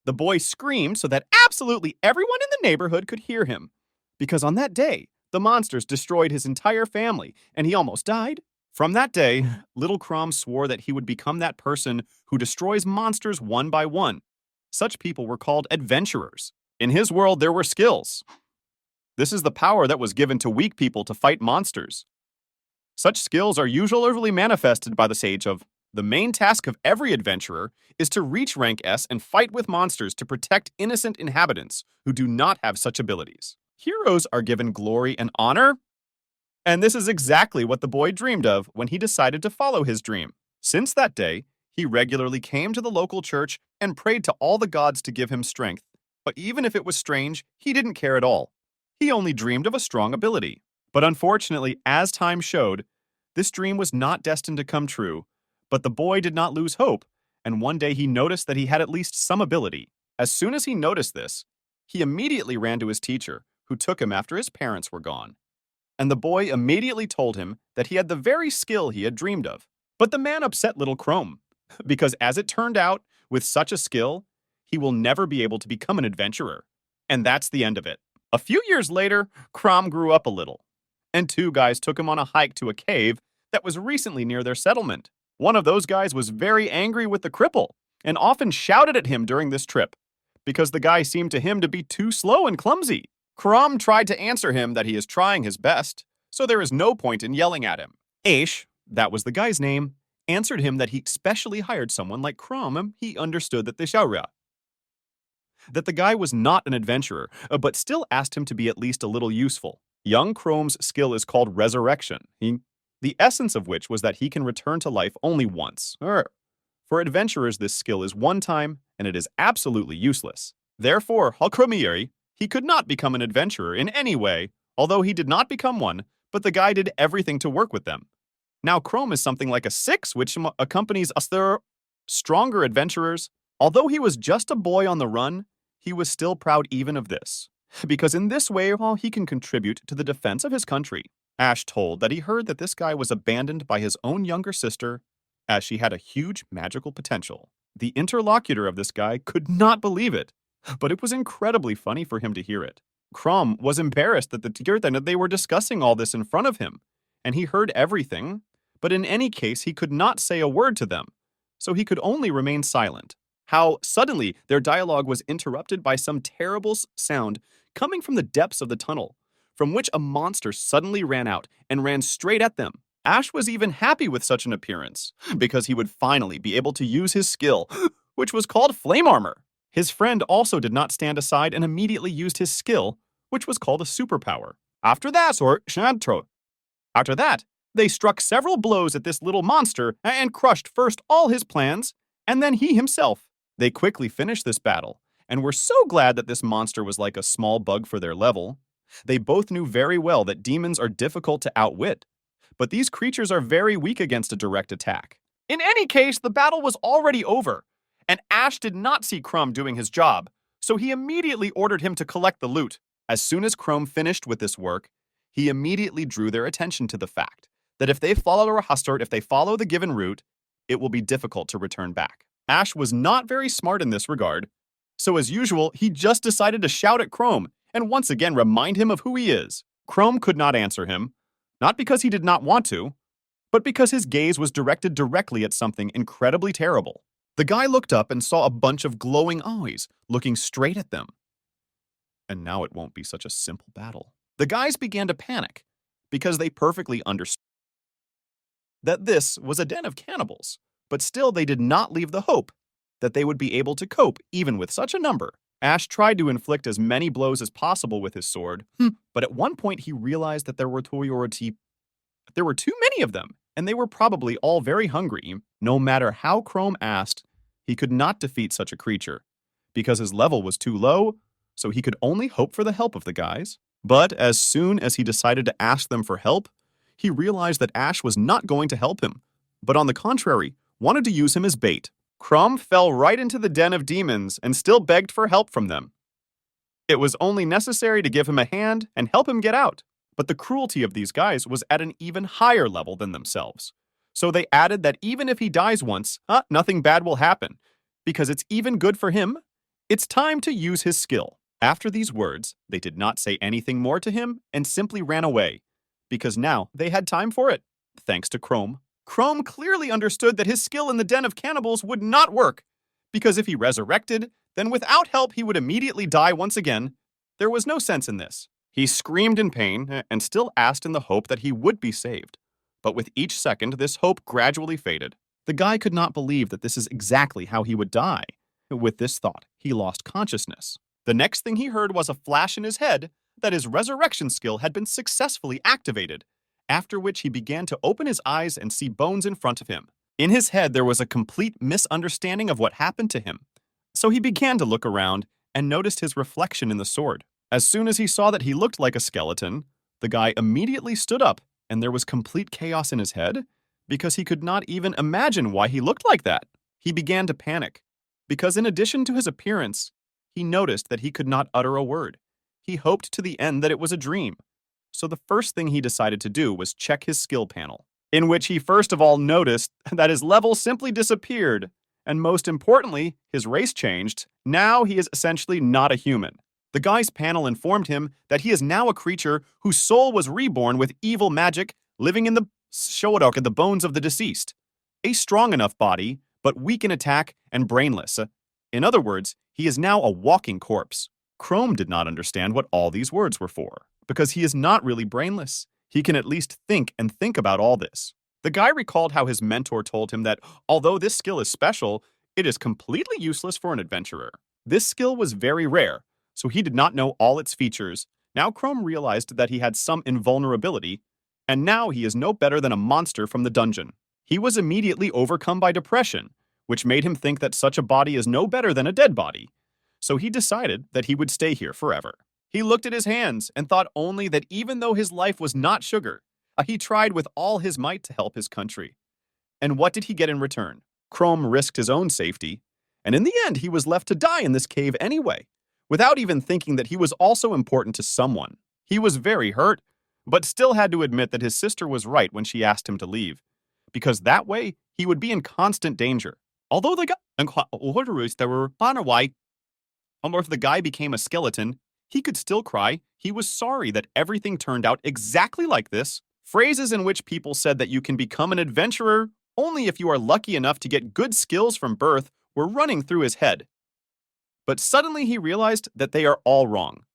The boy screamed so that absolutely everyone in the neighborhood could hear him, because on that day, the monsters destroyed his entire family, and he almost died. From that day, little Crom swore that he would become that person who destroys monsters one by one. Such people were called adventurers. In his world, there were skills. This is the power that was given to weak people to fight monsters. Such skills are usually manifested by the sage of, the main task of every adventurer is to reach rank S and fight with monsters to protect innocent inhabitants who do not have such abilities. Heroes are given glory and honor, and this is exactly what the boy dreamed of when he decided to follow his dream. Since that day, he regularly came to the local church and prayed to all the gods to give him strength. But even if it was strange, he didn't care at all. He only dreamed of a strong ability. But unfortunately, as time showed, this dream was not destined to come true. But the boy did not lose hope, and one day he noticed that he had at least some ability. As soon as he noticed this, he immediately ran to his teacher, who took him after his parents were gone. And the boy immediately told him that he had the very skill he had dreamed of. But the man upset little Chrome, because as it turned out, with such a skill, he will never be able to become an adventurer. And that's the end of it. A few years later, Crom grew up a little, and two guys took him on a hike to a cave that was recently near their settlement. One of those guys was very angry with the cripple, and often shouted at him during this trip, because the guy seemed to him to be too slow and clumsy. Crom tried to answer him that he is trying his best, so there is no point in yelling at him. Aish, that was the guy's name, answered him that he specially hired someone like Crom. He understood that the guy was not an adventurer, but still asked him to be at least a little useful. Young Chrome's skill is called resurrection, the essence of which was that he can return to life only once. For adventurers, this skill is one time, and it is absolutely useless. Therefore, Halkromieri, he could not become an adventurer in any way, although he did not become one, but the guy did everything to work with them. Now Chrome is something like a 6, which accompanies other stronger adventurers. Although he was just a boy on the run, he was still proud even of this, because in this way he can contribute to the defense of his country. Ash told that he heard that this guy was abandoned by his own younger sister, as she had a huge magical potential. The interlocutor of this guy could not believe it, but it was incredibly funny for him to hear it. Crom was embarrassed that they were discussing all this in front of him, and he heard everything, but in any case he could not say a word to them, so he could only remain silent. How suddenly their dialogue was interrupted by some terrible sound coming from the depths of the tunnel, from which a monster suddenly ran out and ran straight at them. Ash was even happy with such an appearance, because he would finally be able to use his skill, which was called Flame Armor. His friend also did not stand aside and immediately used his skill, which was called a superpower. After that, they struck several blows at this little monster and crushed first all his plans, and then he himself. They quickly finished this battle, and were so glad that this monster was like a small bug for their level. They both knew very well that demons are difficult to outwit, but these creatures are very weak against a direct attack. In any case, the battle was already over, and Ash did not see Crom doing his job, so he immediately ordered him to collect the loot. As soon as Crom finished with this work, he immediately drew their attention to the fact that if they follow the given route, it will be difficult to return back. Ash was not very smart in this regard, so as usual, he just decided to shout at Crom and once again remind him of who he is. Crom could not answer him, not because he did not want to, but because his gaze was directed directly at something incredibly terrible. The guy looked up and saw a bunch of glowing eyes looking straight at them. And now it won't be such a simple battle. The guys began to panic, because they perfectly understood that this was a den of cannibals, but still they did not leave the hope that they would be able to cope even with such a number. Ash tried to inflict as many blows as possible with his sword, but at one point he realized that there were too many of them, and they were probably all very hungry. No matter how Chrome asked, he could not defeat such a creature, because his level was too low, so he could only hope for the help of the guys. But as soon as he decided to ask them for help, he realized that Ash was not going to help him, but on the contrary, wanted to use him as bait. Crom fell right into the den of demons and still begged for help from them. It was only necessary to give him a hand and help him get out. But the cruelty of these guys was at an even higher level than themselves. So they added that even if he dies once, nothing bad will happen, because it's even good for him It's time to use his skill. After these words, they did not say anything more to him and simply ran away, because now they had time for it, thanks to Chrome. Chrome clearly understood that his skill in the den of cannibals would not work, because if he resurrected, then without help he would immediately die once again. There was no sense in this. He screamed in pain and still asked in the hope that he would be saved. But with each second, this hope gradually faded. The guy could not believe that this is exactly how he would die. With this thought, he lost consciousness. The next thing he heard was a flash in his head that his resurrection skill had been successfully activated, after which he began to open his eyes and see bones in front of him. In his head, there was a complete misunderstanding of what happened to him. So he began to look around and noticed his reflection in the sword. As soon as he saw that he looked like a skeleton, the guy immediately stood up, and there was complete chaos in his head because he could not even imagine why he looked like that. He began to panic, because in addition to his appearance, he noticed that he could not utter a word. He hoped to the end that it was a dream. So the first thing he decided to do was check his skill panel, in which he first of all noticed that his level simply disappeared, and most importantly, his race changed. Now he is essentially not a human. The guy's panel informed him that he is now a creature whose soul was reborn with evil magic, living in the Showadok, the bones of the deceased. A strong enough body, but weak in attack and brainless. In other words, he is now a walking corpse. Chrome did not understand what all these words were for, because he is not really brainless. He can at least think about all this. The guy recalled how his mentor told him that although this skill is special, it is completely useless for an adventurer. This skill was very rare, so he did not know all its features. Now Chrome realized that he had some invulnerability, and now he is no better than a monster from the dungeon. He was immediately overcome by depression, which made him think that such a body is no better than a dead body. So he decided that he would stay here forever. He looked at his hands and thought only that even though his life was not sugar, he tried with all his might to help his country. And what did he get in return? Chrome risked his own safety, and in the end he was left to die in this cave anyway, without even thinking that he was also important to someone. He was very hurt, but still had to admit that his sister was right when she asked him to leave, because that way he would be in constant danger. Although the guy became a skeleton, he could still cry. He was sorry that everything turned out exactly like this. Phrases in which people said that you can become an adventurer only if you are lucky enough to get good skills from birth were running through his head. But suddenly he realized that they are all wrong,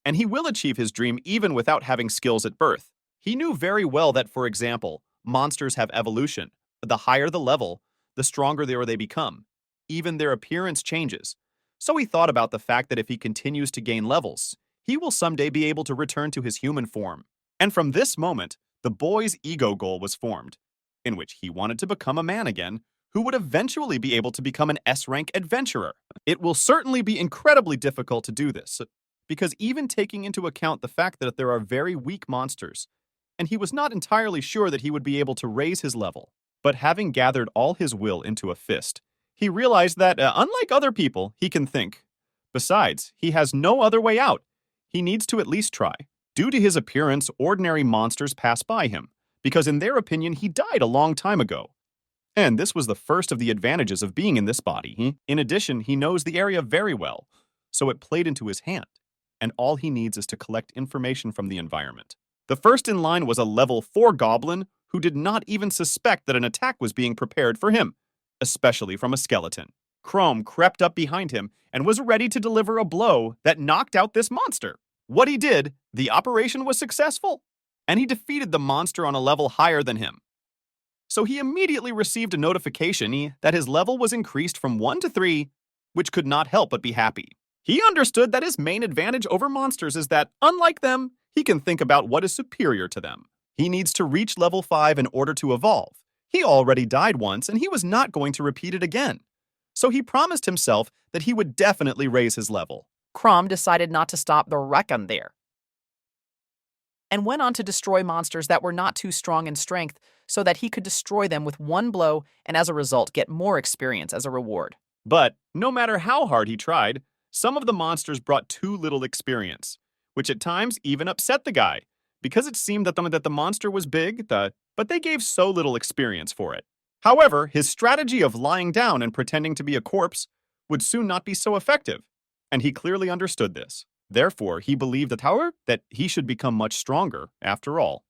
and he will achieve his dream even without having skills at birth. He knew very well that, for example, monsters have evolution. The higher the level, the stronger they become. Even their appearance changes. So he thought about the fact that if he continues to gain levels, he will someday be able to return to his human form. And from this moment, the boy's ego goal was formed, in which he wanted to become a man again, who would eventually be able to become an S-rank adventurer. It will certainly be incredibly difficult to do this, because even taking into account the fact that there are very weak monsters, and he was not entirely sure that he would be able to raise his level. But having gathered all his will into a fist, he realized that, unlike other people, he can think. Besides, he has no other way out. He needs to at least try. Due to his appearance, ordinary monsters pass by him, because in their opinion, he died a long time ago. And this was the first of the advantages of being in this body. In addition, he knows the area very well, so it played into his hand, and all he needs is to collect information from the environment. The first in line was a level 4 goblin who did not even suspect that an attack was being prepared for him, especially from a skeleton. Chrome crept up behind him and was ready to deliver a blow that knocked out this monster. What he did, the operation was successful, and he defeated the monster on a level higher than him. So he immediately received a notification that his level was increased from 1 to 3, which could not help but be happy. He understood that his main advantage over monsters is that, unlike them, he can think about what is superior to them. He needs to reach level 5 in order to evolve. He already died once, and he was not going to repeat it again. So he promised himself that he would definitely raise his level. Crom decided not to stop the reckon there, and went on to destroy monsters that were not too strong in strength so that he could destroy them with one blow and as a result get more experience as a reward. But no matter how hard he tried, some of the monsters brought too little experience, which at times even upset the guy, because it seemed that the monster was big, but they gave so little experience for it. However, his strategy of lying down and pretending to be a corpse would soon not be so effective, and he clearly understood this. Therefore, he believed the tower that he should become much stronger after all.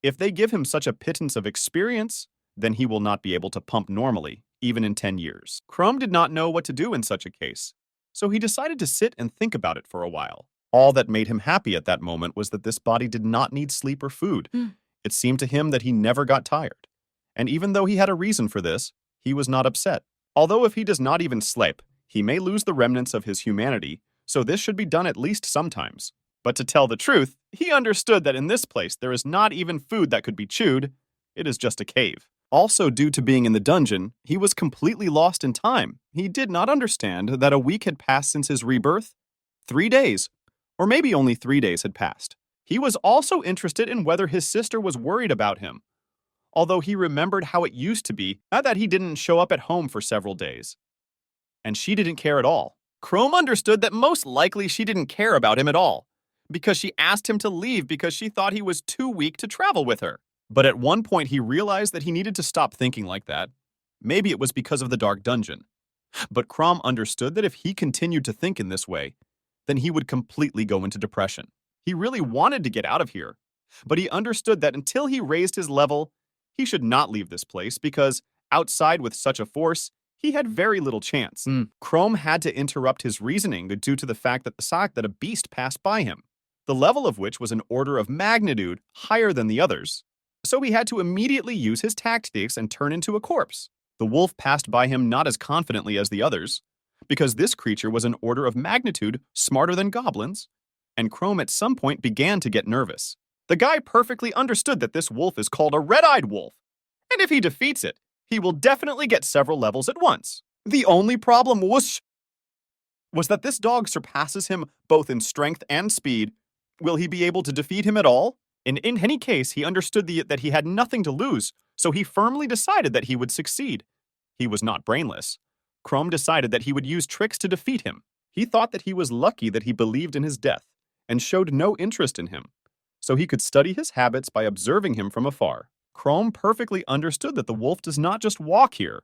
If they give him such a pittance of experience, then he will not be able to pump normally, even in 10 years. Chrome did not know what to do in such a case, so he decided to sit and think about it for a while. All that made him happy at that moment was that this body did not need sleep or food. It seemed to him that he never got tired. And even though he had a reason for this, he was not upset. Although if he does not even sleep, he may lose the remnants of his humanity, so this should be done at least sometimes. But to tell the truth, he understood that in this place there is not even food that could be chewed. It is just a cave. Also, due to being in the dungeon, he was completely lost in time. He did not understand that a week had passed since his rebirth. 3 days, or maybe only 3 days had passed. He was also interested in whether his sister was worried about him, although he remembered how it used to be now that he didn't show up at home for several days. And she didn't care at all. Chrome understood that most likely she didn't care about him at all, because she asked him to leave because she thought he was too weak to travel with her. But at one point he realized that he needed to stop thinking like that. Maybe it was because of the dark dungeon. But Crom understood that if he continued to think in this way, then he would completely go into depression. He really wanted to get out of here, but he understood that until he raised his level, he should not leave this place because, outside with such a force, he had very little chance. Chrome had to interrupt his reasoning due to the fact that a beast passed by him, the level of which was an order of magnitude higher than the others. So he had to immediately use his tactics and turn into a corpse. The wolf passed by him not as confidently as the others, because this creature was an order of magnitude smarter than goblins, and Chrome at some point began to get nervous. The guy perfectly understood that this wolf is called a red-eyed wolf, and if he defeats it, he will definitely get several levels at once. The only problem was that this dog surpasses him both in strength and speed. Will he be able to defeat him at all? In any case, he understood that he had nothing to lose, so he firmly decided that he would succeed. He was not brainless. Chrome decided that he would use tricks to defeat him. He thought that he was lucky that he believed in his death, and showed no interest in him, so he could study his habits by observing him from afar. Chrome perfectly understood that the wolf does not just walk here.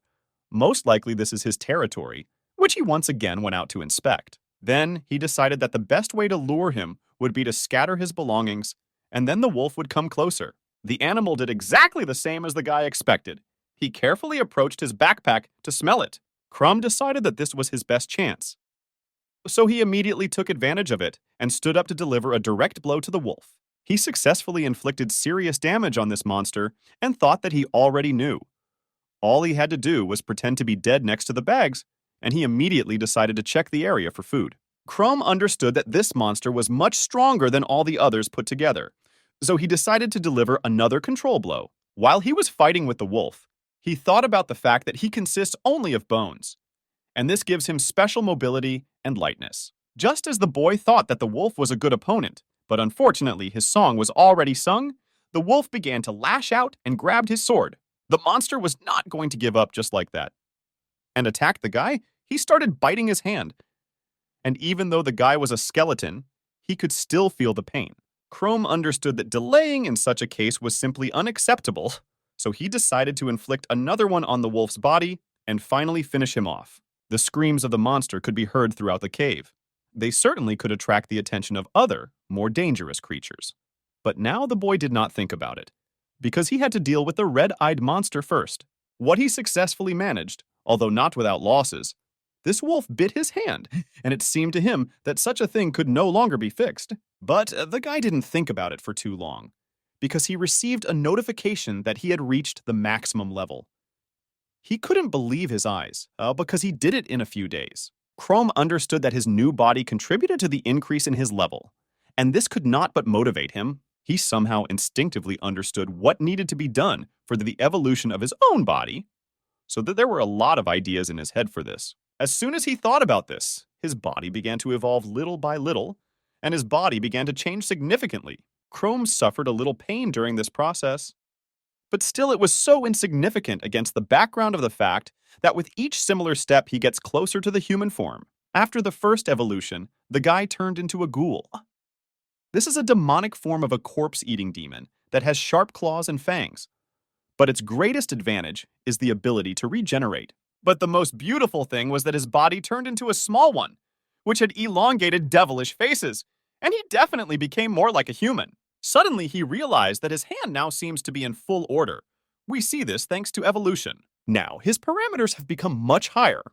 Most likely this is his territory, which he once again went out to inspect. Then he decided that the best way to lure him would be to scatter his belongings, and then the wolf would come closer. The animal did exactly the same as the guy expected. He carefully approached his backpack to smell it. Chrome decided that this was his best chance, so he immediately took advantage of it and stood up to deliver a direct blow to the wolf. He successfully inflicted serious damage on this monster and thought that he already knew. All he had to do was pretend to be dead next to the bags, and he immediately decided to check the area for food. Chrome understood that this monster was much stronger than all the others put together, so he decided to deliver another control blow. While he was fighting with the wolf, he thought about the fact that he consists only of bones, and this gives him special mobility and lightness. Just as the boy thought that the wolf was a good opponent, but unfortunately his song was already sung, the wolf began to lash out and grabbed his sword. The monster was not going to give up just like that, and attacked the guy. He started biting his hand, and even though the guy was a skeleton, he could still feel the pain. Chrome understood that delaying in such a case was simply unacceptable, so he decided to inflict another one on the wolf's body and finally finish him off. The screams of the monster could be heard throughout the cave. They certainly could attract the attention of other, more dangerous creatures. But now the boy did not think about it, because he had to deal with the red-eyed monster first. What he successfully managed, although not without losses, this wolf bit his hand, and it seemed to him that such a thing could no longer be fixed. But the guy didn't think about it for too long, because he received a notification that he had reached the maximum level. He couldn't believe his eyes, because he did it in a few days. Chrome understood that his new body contributed to the increase in his level, and this could not but motivate him. He somehow instinctively understood what needed to be done for the evolution of his own body, so that there were a lot of ideas in his head for this. As soon as he thought about this, his body began to evolve little by little, and his body began to change significantly. Chrome suffered a little pain during this process, but still it was so insignificant against the background of the fact that with each similar step he gets closer to the human form. After the first evolution, the guy turned into a ghoul. This is a demonic form of a corpse-eating demon that has sharp claws and fangs, but its greatest advantage is the ability to regenerate. But the most beautiful thing was that his body turned into a small one, which had elongated devilish faces, and he definitely became more like a human. Suddenly, he realized that his hand now seems to be in full order. We see this thanks to evolution. Now, his parameters have become much higher.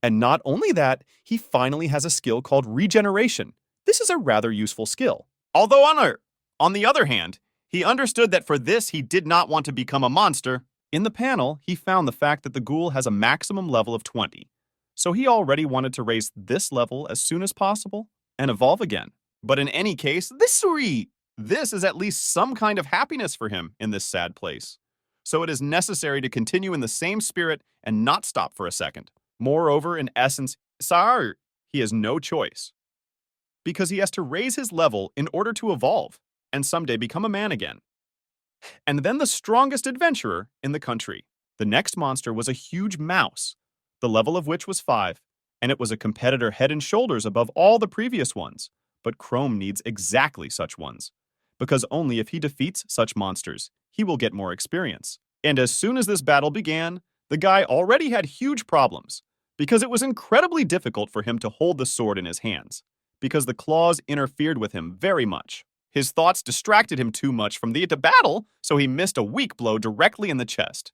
And not only that, he finally has a skill called regeneration. This is a rather useful skill. Although on the other hand, he understood that for this he did not want to become a monster. In the panel, he found the fact that the ghoul has a maximum level of 20. So he already wanted to raise this level as soon as possible and evolve again. But in any case, this is at least some kind of happiness for him in this sad place. So it is necessary to continue in the same spirit and not stop for a second. Moreover, in essence, he has no choice, because he has to raise his level in order to evolve and someday become a man again. And then the strongest adventurer in the country. The next monster was a huge mouse, the level of which was 5, and it was a competitor head and shoulders above all the previous ones. But Chrome needs exactly such ones, because only if he defeats such monsters, he will get more experience. And as soon as this battle began, the guy already had huge problems, because it was incredibly difficult for him to hold the sword in his hands, because the claws interfered with him very much. His thoughts distracted him too much from the battle, so he missed a weak blow directly in the chest.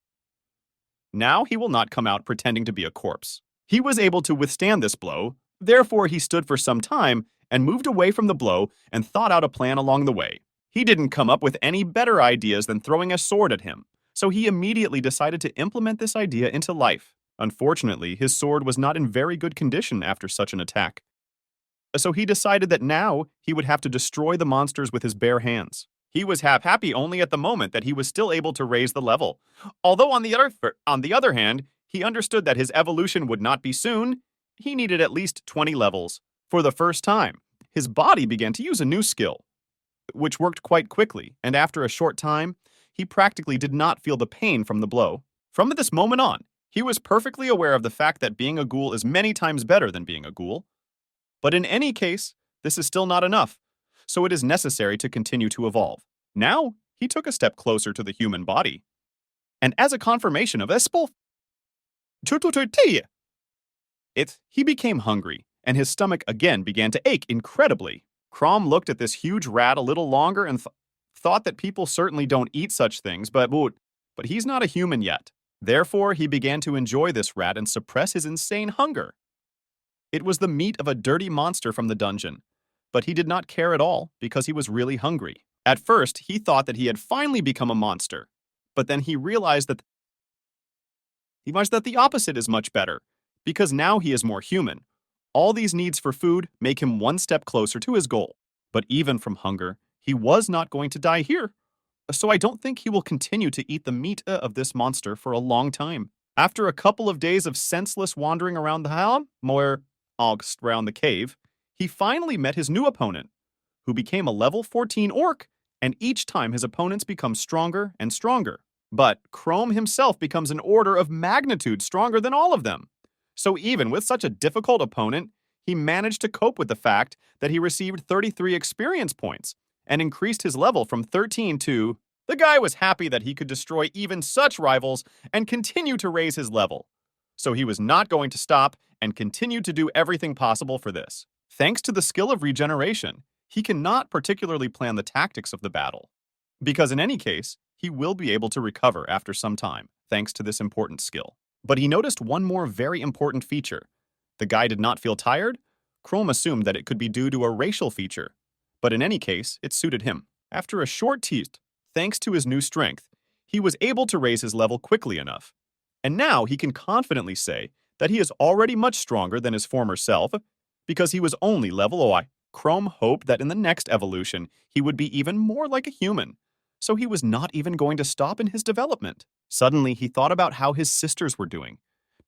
Now he will not come out pretending to be a corpse. He was able to withstand this blow, therefore he stood for some time and moved away from the blow and thought out a plan along the way. He didn't come up with any better ideas than throwing a sword at him, so he immediately decided to implement this idea into life. Unfortunately, his sword was not in very good condition after such an attack. So he decided that now he would have to destroy the monsters with his bare hands. He was happy only at the moment that he was still able to raise the level. Although on the other hand, he understood that his evolution would not be soon. He needed at least 20 levels. For the first time, his body began to use a new skill, which worked quite quickly, and after a short time, he practically did not feel the pain from the blow. From this moment on, he was perfectly aware of the fact that being a ghoul is many times better than being a ghoul. But in any case, this is still not enough, so it is necessary to continue to evolve. Now, he took a step closer to the human body. And as a confirmation of he became hungry, and his stomach again began to ache incredibly. Crom looked at this huge rat a little longer and thought that people certainly don't eat such things, but he's not a human yet. Therefore, he began to enjoy this rat and suppress his insane hunger. It was the meat of a dirty monster from the dungeon, but he did not care at all because he was really hungry. At first, he thought that he had finally become a monster, but then he realized that the opposite is much better, because now he is more human. All these needs for food make him one step closer to his goal. But even from hunger, he was not going to die here. So I don't think he will continue to eat the meat of this monster for a long time. After a couple of days of senseless wandering around the cave, he finally met his new opponent, who became a level 14 orc, and each time his opponents become stronger and stronger. But Chrome himself becomes an order of magnitude stronger than all of them. So even with such a difficult opponent, he managed to cope with the fact that he received 33 experience points and increased his level from 13 to... The guy was happy that he could destroy even such rivals and continue to raise his level. So he was not going to stop and continued to do everything possible for this. Thanks to the skill of regeneration, he cannot particularly plan the tactics of the battle, because in any case, he will be able to recover after some time, thanks to this important skill. But he noticed one more very important feature. The guy did not feel tired. Chrome assumed that it could be due to a racial feature, but in any case, it suited him. After a short test, thanks to his new strength, he was able to raise his level quickly enough. And now he can confidently say that he is already much stronger than his former self, because he was only level OI. Chrome hoped that in the next evolution, he would be even more like a human, so he was not even going to stop in his development. Suddenly, he thought about how his sisters were doing,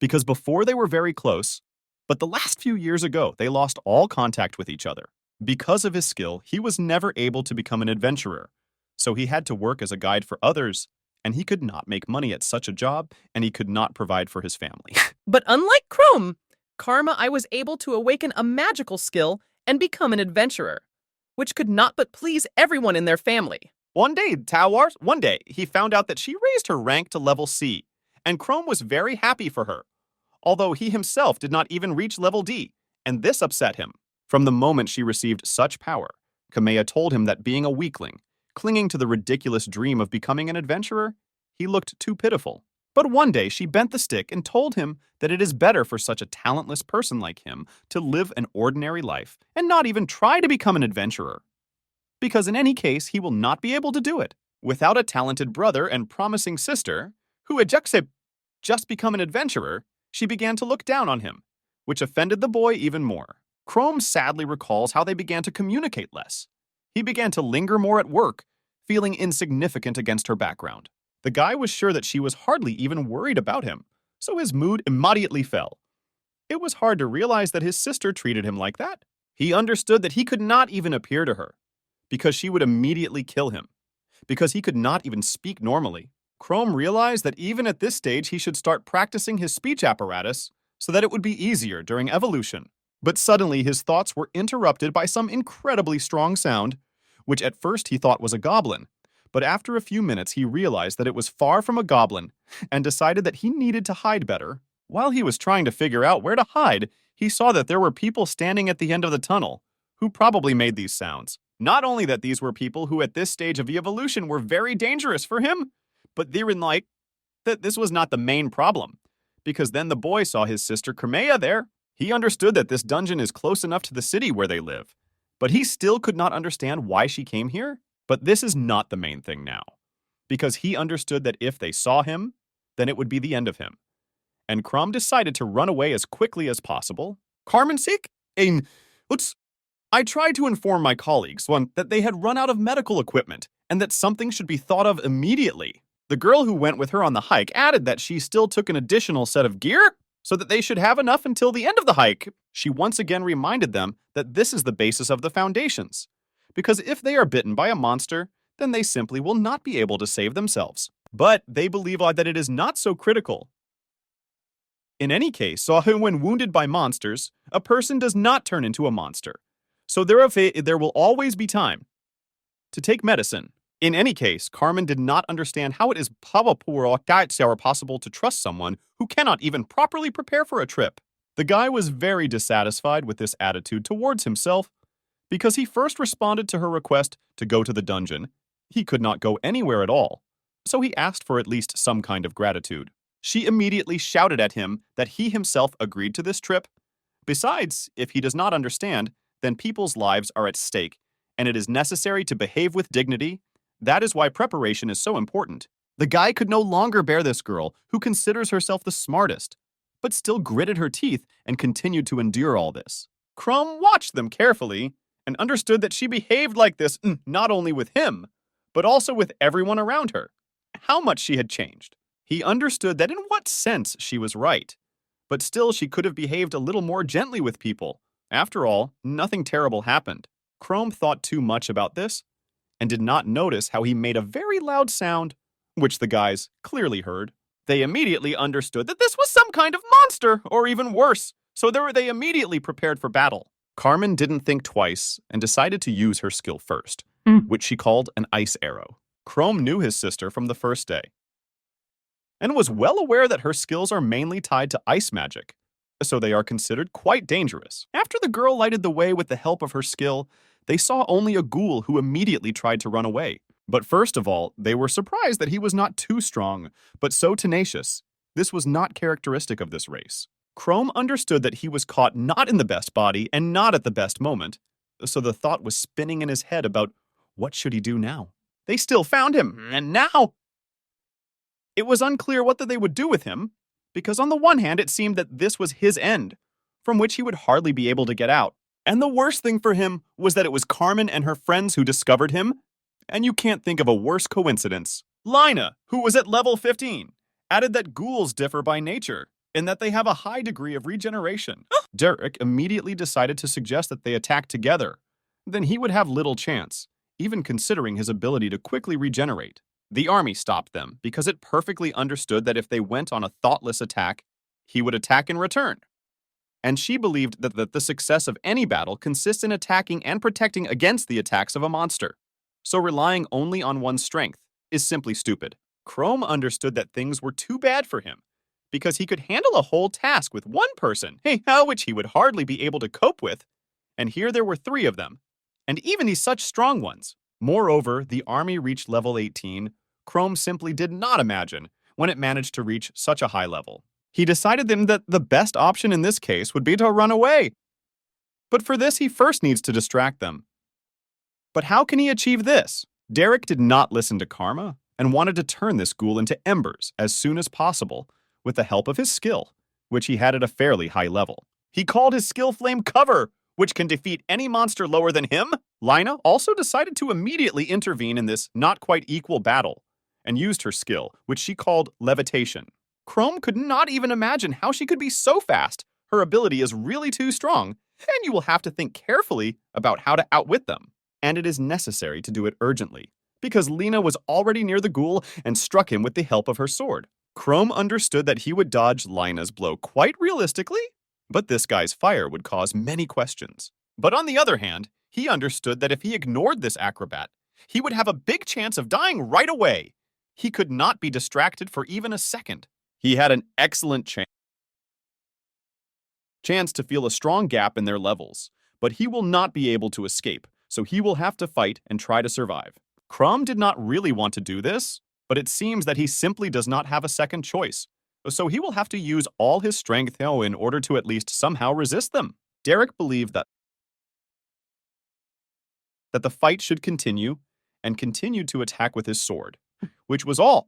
because before they were very close, but the last few years ago, they lost all contact with each other. Because of his skill, he was never able to become an adventurer, so he had to work as a guide for others, and he could not make money at such a job, and he could not provide for his family. But unlike Chrome, Karma, I was able to awaken a magical skill and become an adventurer, which could not but please everyone in their family. One day, he found out that she raised her rank to level C, and Chrome was very happy for her. although he himself did not even reach level D, and this upset him. From the moment she received such power, Kamea told him that being a weakling, clinging to the ridiculous dream of becoming an adventurer, he looked too pitiful. But one day she bent the stick and told him that it is better for such a talentless person like him to live an ordinary life and not even try to become an adventurer. Because in any case, he will not be able to do it. Without a talented brother and promising sister, who had just become an adventurer, she began to look down on him, which offended the boy even more. Chrome sadly recalls how they began to communicate less. He began to linger more at work, feeling insignificant against her background. The guy was sure that she was hardly even worried about him, so his mood immediately fell. It was hard to realize that his sister treated him like that. He understood that he could not even appear to her, because she would immediately kill him, because he could not even speak normally. Chrome realized that even at this stage he should start practicing his speech apparatus so that it would be easier during evolution. But suddenly his thoughts were interrupted by some incredibly strong sound, which at first he thought was a goblin. But after a few minutes he realized that it was far from a goblin and decided that he needed to hide better. While he was trying to figure out where to hide, he saw that there were people standing at the end of the tunnel who probably made these sounds. Not only that these were people who at this stage of the evolution were very dangerous for him, but therein like that this was not the main problem, because then the boy saw his sister Kamea there. He understood that this dungeon is close enough to the city where they live, but he still could not understand why she came here. But this is not the main thing now, because he understood that if they saw him, then it would be the end of him. And Crom decided to run away as quickly as possible. Carmen sick? I tried to inform my colleagues that they had run out of medical equipment and that something should be thought of immediately. The girl who went with her on the hike added that she still took an additional set of gear so that they should have enough until the end of the hike. She once again reminded them that this is the basis of the foundations, because if they are bitten by a monster, then they simply will not be able to save themselves. But they believe that it is not so critical. In any case, when wounded by monsters, a person does not turn into a monster. So there will always be time to take medicine. In any case, Carmen did not understand how it is possible to trust someone who cannot even properly prepare for a trip. The guy was very dissatisfied with this attitude towards himself, because he first responded to her request to go to the dungeon. He could not go anywhere at all, so he asked for at least some kind of gratitude. She immediately shouted at him that he himself agreed to this trip. Besides, if he does not understand, then people's lives are at stake, and it is necessary to behave with dignity. That is why preparation is so important. The guy could no longer bear this girl, who considers herself the smartest, but still gritted her teeth and continued to endure all this. Crom watched them carefully and understood that she behaved like this not only with him, but also with everyone around her. How much she had changed. He understood that in what sense she was right, but still she could have behaved a little more gently with people. After all, nothing terrible happened. Chrome thought too much about this and did not notice how he made a very loud sound, which the guys clearly heard. They immediately understood that this was some kind of monster, or even worse, so they immediately prepared for battle. Carmen didn't think twice and decided to use her skill first, which she called an ice arrow. Chrome knew his sister from the first day and was well aware that her skills are mainly tied to ice magic, so they are considered quite dangerous. After the girl lighted the way with the help of her skill, they saw only a ghoul who immediately tried to run away. But first of all, they were surprised that he was not too strong, but so tenacious. This was not characteristic of this race. Chrome understood that he was caught not in the best body and not at the best moment, so the thought was spinning in his head about what should he do now. They still found him, and now it was unclear what they would do with him, because on the one hand it seemed that this was his end, from which he would hardly be able to get out. And the worst thing for him was that it was Carmen and her friends who discovered him, and you can't think of a worse coincidence. Lina, who was at level 15, added that ghouls differ by nature, in that they have a high degree of regeneration. Derek immediately decided to suggest that they attack together. Then he would have little chance, even considering his ability to quickly regenerate. The army stopped them because it perfectly understood that if they went on a thoughtless attack, he would attack in return. And she believed that the success of any battle consists in attacking and protecting against the attacks of a monster. So relying only on one's strength is simply stupid. Chrome understood that things were too bad for him, because he could handle a whole task with one person, which he would hardly be able to cope with. And here there were 3 of them, and even these such strong ones. Moreover, the army reached level 18. Chrome simply did not imagine when it managed to reach such a high level. He decided then that the best option in this case would be to run away. But for this, he first needs to distract them. But how can he achieve this? Derek did not listen to Karma and wanted to turn this ghoul into embers as soon as possible with the help of his skill, which he had at a fairly high level. He called his skill Flame Cover, which can defeat any monster lower than him. Lina also decided to immediately intervene in this not quite equal battle and used her skill, which she called Levitation. Chrome could not even imagine how she could be so fast. Her ability is really too strong, and you will have to think carefully about how to outwit them. And it is necessary to do it urgently, because Lina was already near the ghoul and struck him with the help of her sword. Chrome understood that he would dodge Lina's blow quite realistically, but this guy's fire would cause many questions. But on the other hand, he understood that if he ignored this acrobat, he would have a big chance of dying right away. He could not be distracted for even a second. He had an excellent chance to feel a strong gap in their levels, but he will not be able to escape, so he will have to fight and try to survive. Crom did not really want to do this, but it seems that he simply does not have a second choice, so he will have to use all his strength in order to at least somehow resist them. Derek believed that the fight should continue, and continued to attack with his sword, which was all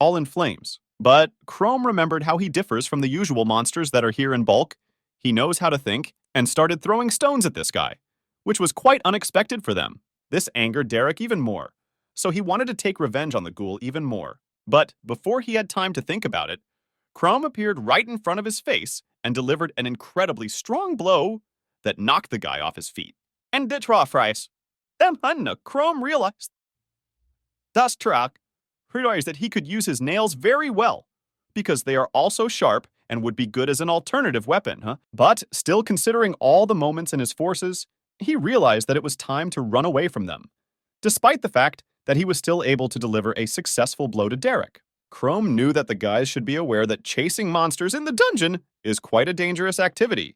in flames. But Chrome remembered how he differs from the usual monsters that are here in bulk. He knows how to think, and started throwing stones at this guy, which was quite unexpected for them. This angered Derek even more, so he wanted to take revenge on the ghoul even more. But before he had time to think about it, Chrome appeared right in front of his face and delivered an incredibly strong blow that knocked the guy off his feet. And the fries. Them Hunna Chrome realized that he could use his nails very well, because they are also sharp and would be good as an alternative weapon, But still considering all the moments in his forces, he realized that it was time to run away from them, despite the fact that he was still able to deliver a successful blow to Derek. Chrome knew that the guys should be aware that chasing monsters in the dungeon is quite a dangerous activity.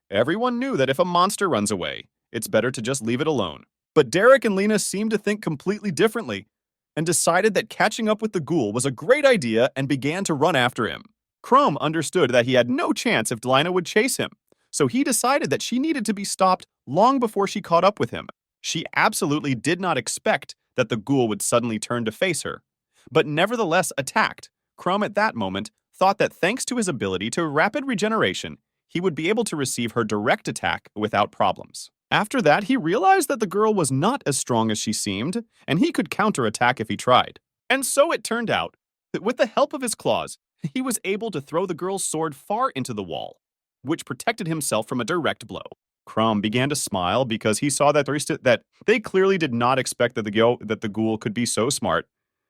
Everyone knew that if a monster runs away, it's better to just leave it alone. But Derek and Lina seemed to think completely differently, and decided that catching up with the ghoul was a great idea and began to run after him. Chrome understood that he had no chance if Lina would chase him, so he decided that she needed to be stopped long before she caught up with him. She absolutely did not expect that the ghoul would suddenly turn to face her, but nevertheless attacked. Chrome at that moment thought that thanks to his ability to rapid regeneration, he would be able to receive her direct attack without problems. After that, he realized that the girl was not as strong as she seemed, and he could counterattack if he tried. And so it turned out that with the help of his claws, he was able to throw the girl's sword far into the wall, which protected himself from a direct blow. Crom began to smile because he saw that they clearly did not expect that the ghoul could be so smart,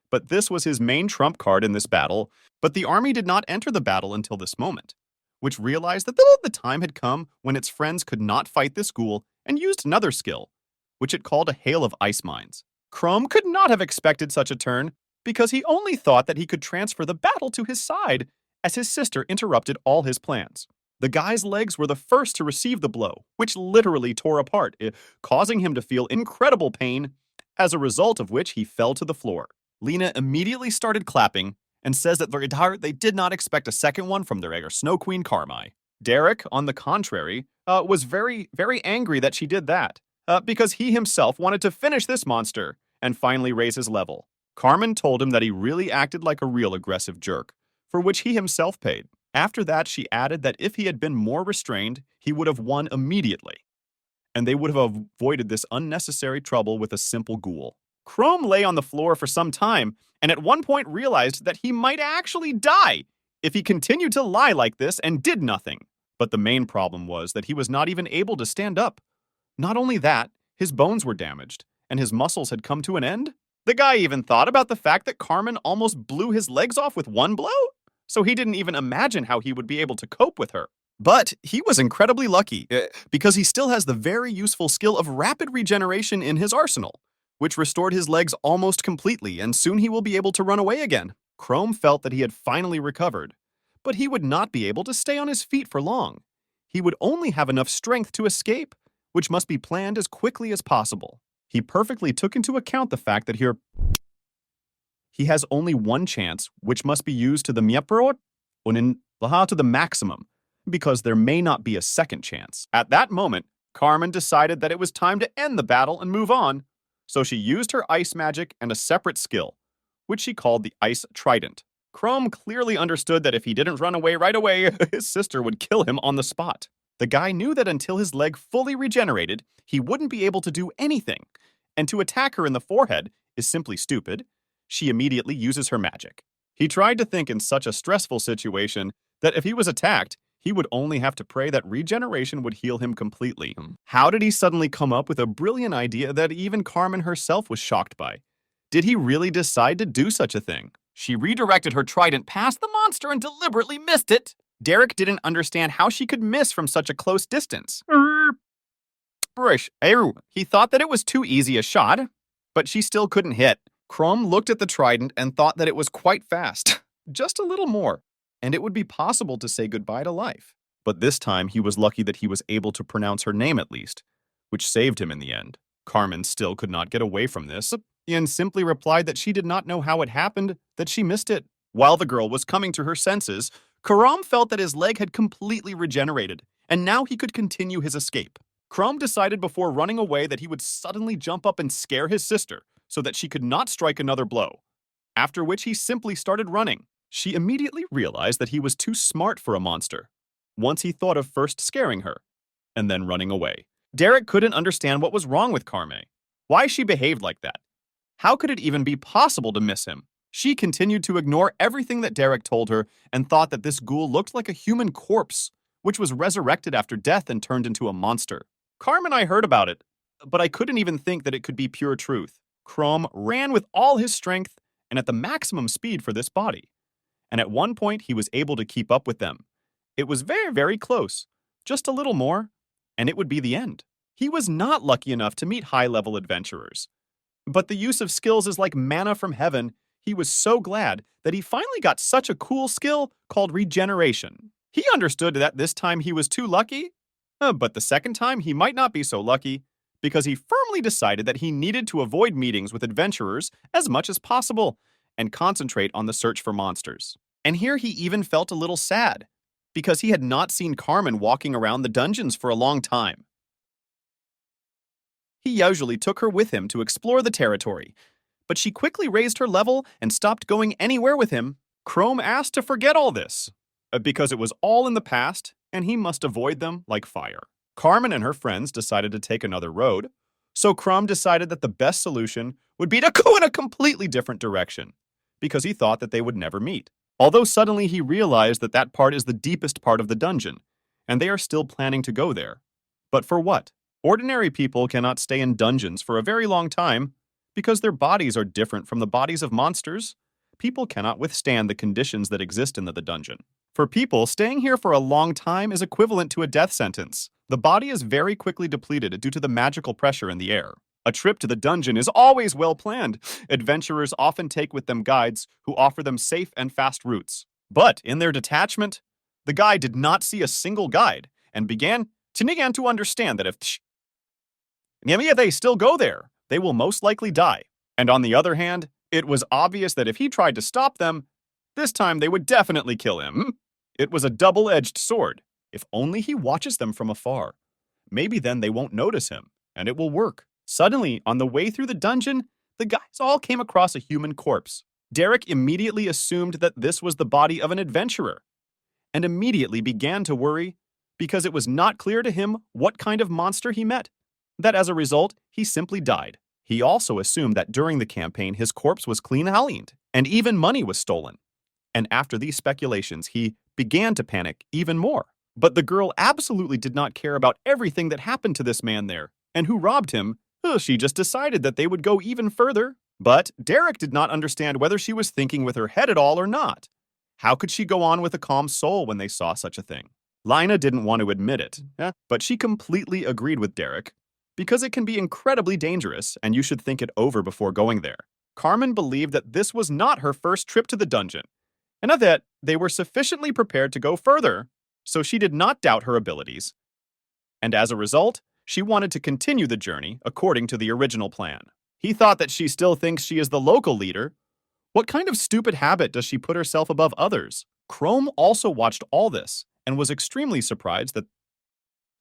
but this was his main trump card in this battle. But the army did not enter the battle until this moment, which realized that the time had come when its friends could not fight this ghoul and used another skill, which it called a hail of ice mines. Chrome could not have expected such a turn, because he only thought that he could transfer the battle to his side, as his sister interrupted all his plans. The guy's legs were the first to receive the blow, which literally tore apart, causing him to feel incredible pain, as a result of which he fell to the floor. Lina immediately started clapping, and says that they did not expect a second one from their Snow Queen Carmine. Derek, on the contrary, was very, very angry that she did that, because he himself wanted to finish this monster and finally raise his level. Carmen told him that he really acted like a real aggressive jerk, for which he himself paid. After that, she added that if he had been more restrained, he would have won immediately, and they would have avoided this unnecessary trouble with a simple ghoul. Chrome lay on the floor for some time, and at one point realized that he might actually die if he continued to lie like this and did nothing. But the main problem was that he was not even able to stand up. Not only that, his bones were damaged, and his muscles had come to an end. The guy even thought about the fact that Carmen almost blew his legs off with one blow, so he didn't even imagine how he would be able to cope with her. But he was incredibly lucky, because he still has the very useful skill of rapid regeneration in his arsenal, which restored his legs almost completely, and soon he will be able to run away again. Chrome felt that he had finally recovered, but he would not be able to stay on his feet for long. He would only have enough strength to escape, which must be planned as quickly as possible. He perfectly took into account the fact that he has only one chance, which must be used to the miaperot unin laha to the maximum, because there may not be a second chance. At that moment, Carmen decided that it was time to end the battle and move on, so she used her ice magic and a separate skill, which she called the Ice Trident. Chrome clearly understood that if he didn't run away right away, his sister would kill him on the spot. The guy knew that until his leg fully regenerated, he wouldn't be able to do anything, and to attack her in the forehead is simply stupid. She immediately uses her magic. He tried to think in such a stressful situation that if he was attacked, he would only have to pray that regeneration would heal him completely. How did he suddenly come up with a brilliant idea that even Carmen herself was shocked by? Did he really decide to do such a thing? She redirected her trident past the monster and deliberately missed it. Derek didn't understand how she could miss from such a close distance. He thought that it was too easy a shot, but she still couldn't hit. Chrome looked at the trident and thought that it was quite fast, just a little more, and it would be possible to say goodbye to life. But this time he was lucky that he was able to pronounce her name at least, which saved him in the end. Carmen still could not get away from this, and simply replied that she did not know how it happened, that she missed it. While the girl was coming to her senses, Karam felt that his leg had completely regenerated, and now he could continue his escape. Chrome decided before running away that he would suddenly jump up and scare his sister, so that she could not strike another blow, after which he simply started running. She immediately realized that he was too smart for a monster, once he thought of first scaring her, and then running away. Derek couldn't understand what was wrong with Carme, why she behaved like that. How could it even be possible to miss him? She continued to ignore everything that Derek told her and thought that this ghoul looked like a human corpse, which was resurrected after death and turned into a monster. Carmen, I heard about it, but I couldn't even think that it could be pure truth. Chrome ran with all his strength and at the maximum speed for this body. And at one point, he was able to keep up with them. It was very, very close. Just a little more, and it would be the end. He was not lucky enough to meet high-level adventurers. But the use of skills is like manna from heaven. He was so glad that he finally got such a cool skill called regeneration. He understood that this time he was too lucky, but the second time he might not be so lucky, because he firmly decided that he needed to avoid meetings with adventurers as much as possible and concentrate on the search for monsters. And here he even felt a little sad, because he had not seen Carmen walking around the dungeons for a long time. He usually took her with him to explore the territory, but she quickly raised her level and stopped going anywhere with him. Chrome asked to forget all this, because it was all in the past and he must avoid them like fire. Carmen and her friends decided to take another road, so Chrome decided that the best solution would be to go in a completely different direction, because he thought that they would never meet. Although suddenly he realized that that part is the deepest part of the dungeon, and they are still planning to go there. But for what? Ordinary people cannot stay in dungeons for a very long time, because their bodies are different from the bodies of monsters. People cannot withstand the conditions that exist in the dungeon. For people, staying here for a long time is equivalent to a death sentence. The body is very quickly depleted due to the magical pressure in the air. A trip to the dungeon is always well planned. Adventurers often take with them guides who offer them safe and fast routes. But in their detachment, the guide did not see a single guide and began to understand that if they still go there, they will most likely die. And on the other hand, it was obvious that if he tried to stop them, this time they would definitely kill him. It was a double-edged sword. If only he watches them from afar. Maybe then they won't notice him, and it will work. Suddenly, on the way through the dungeon, the guys all came across a human corpse. Derek immediately assumed that this was the body of an adventurer, and immediately began to worry because it was not clear to him what kind of monster he met. That as a result, he simply died. He also assumed that during the campaign his corpse was clean aliened, and even money was stolen. And after these speculations, he began to panic even more. But the girl absolutely did not care about everything that happened to this man there, and who robbed him. She just decided that they would go even further. But Derek did not understand whether she was thinking with her head at all or not. How could she go on with a calm soul when they saw such a thing? Lina didn't want to admit it, but she completely agreed with Derek, because it can be incredibly dangerous and you should think it over before going there. Carmen believed that this was not her first trip to the dungeon, and that they were sufficiently prepared to go further, so she did not doubt her abilities. And as a result, she wanted to continue the journey according to the original plan. He thought that she still thinks she is the local leader. What kind of stupid habit does she put herself above others? Chrome also watched all this and was extremely surprised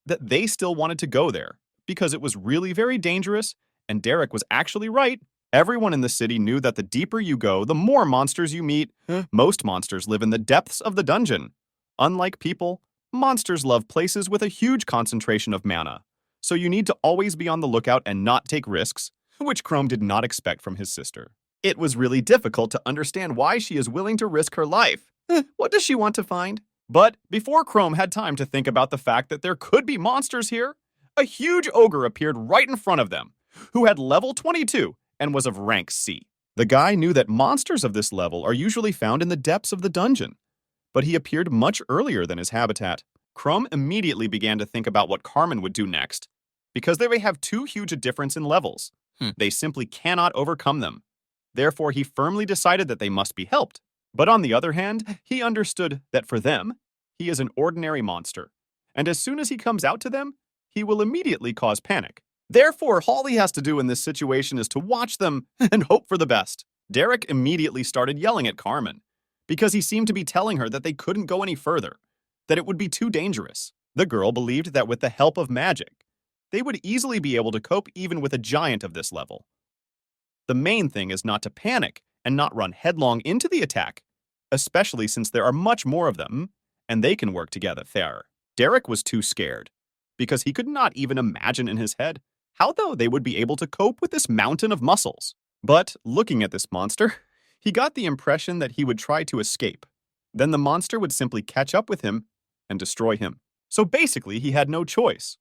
that they still wanted to go there, because it was really very dangerous, and Derek was actually right. Everyone in the city knew that the deeper you go, the more monsters you meet. Most monsters live in the depths of the dungeon. Unlike people, monsters love places with a huge concentration of mana, so you need to always be on the lookout and not take risks, which Chrome did not expect from his sister. It was really difficult to understand why she is willing to risk her life. What does she want to find? But before Chrome had time to think about the fact that there could be monsters here, a huge ogre appeared right in front of them, who had level 22 and was of rank C. The guy knew that monsters of this level are usually found in the depths of the dungeon, but he appeared much earlier than his habitat. Chrome immediately began to think about what Carmen would do next, because they may have too huge a difference in levels. They simply cannot overcome them. Therefore, he firmly decided that they must be helped. But on the other hand, he understood that for them, he is an ordinary monster, and as soon as he comes out to them, he will immediately cause panic. Therefore, all he has to do in this situation is to watch them and hope for the best. Derek immediately started yelling at Carmen, because he seemed to be telling her that they couldn't go any further, that it would be too dangerous. The girl believed that with the help of magic, they would easily be able to cope even with a giant of this level. The main thing is not to panic and not run headlong into the attack, especially since there are much more of them, and they can work together there. Derek was too scared, because he could not even imagine in his head how though they would be able to cope with this mountain of muscles. But looking at this monster, he got the impression that he would try to escape. Then the monster would simply catch up with him and destroy him. So basically, he had no choice.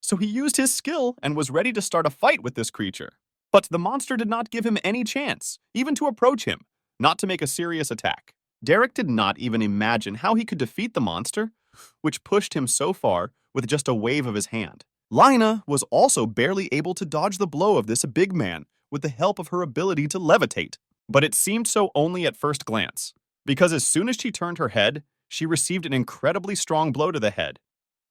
So he used his skill and was ready to start a fight with this creature. But the monster did not give him any chance, even to approach him, not to make a serious attack. Derek did not even imagine how he could defeat the monster, which pushed him so far with just a wave of his hand. Lina was also barely able to dodge the blow of this big man with the help of her ability to levitate. But it seemed so only at first glance, because as soon as she turned her head, she received an incredibly strong blow to the head.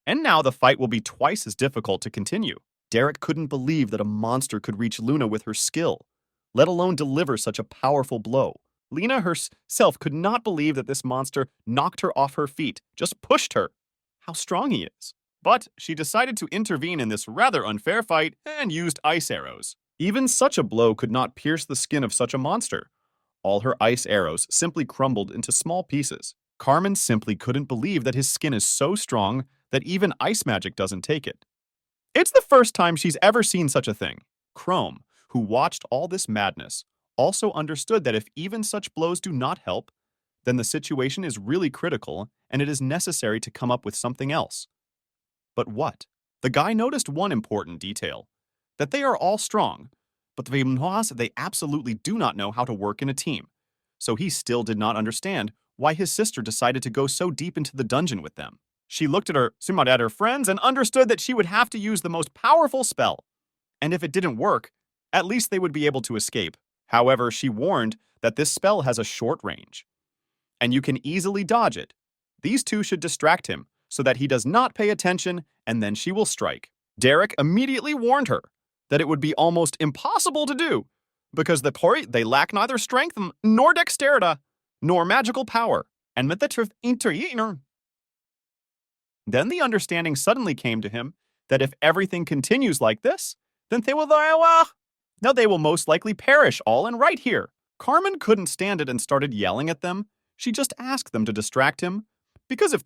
And now the fight will be twice as difficult to continue. Derek couldn't believe that a monster could reach Luna with her skill, let alone deliver such a powerful blow. Lina herself could not believe that this monster knocked her off her feet, just pushed her. How strong he is. But she decided to intervene in this rather unfair fight and used ice arrows. Even such a blow could not pierce the skin of such a monster. All her ice arrows simply crumbled into small pieces. Carmen simply couldn't believe that his skin is so strong that even ice magic doesn't take it. It's the first time she's ever seen such a thing. Chrome, who watched all this madness, also understood that if even such blows do not help, then the situation is really critical and it is necessary to come up with something else. But what? The guy noticed one important detail, that they are all strong, but the Manhwas, they absolutely do not know how to work in a team. So he still did not understand why his sister decided to go so deep into the dungeon with them. She looked at her friends and understood that she would have to use the most powerful spell. And if it didn't work, at least they would be able to escape. However, she warned that this spell has a short range, and you can easily dodge it. These two should distract him so that he does not pay attention, and then she will strike. Derek immediately warned her that it would be almost impossible to do, because they lack neither strength nor dexterity, nor magical power, and then the understanding suddenly came to him that if everything continues like this, then they will most likely perish all and right here. Carmen couldn't stand it and started yelling at them. She just asked them to distract him, because if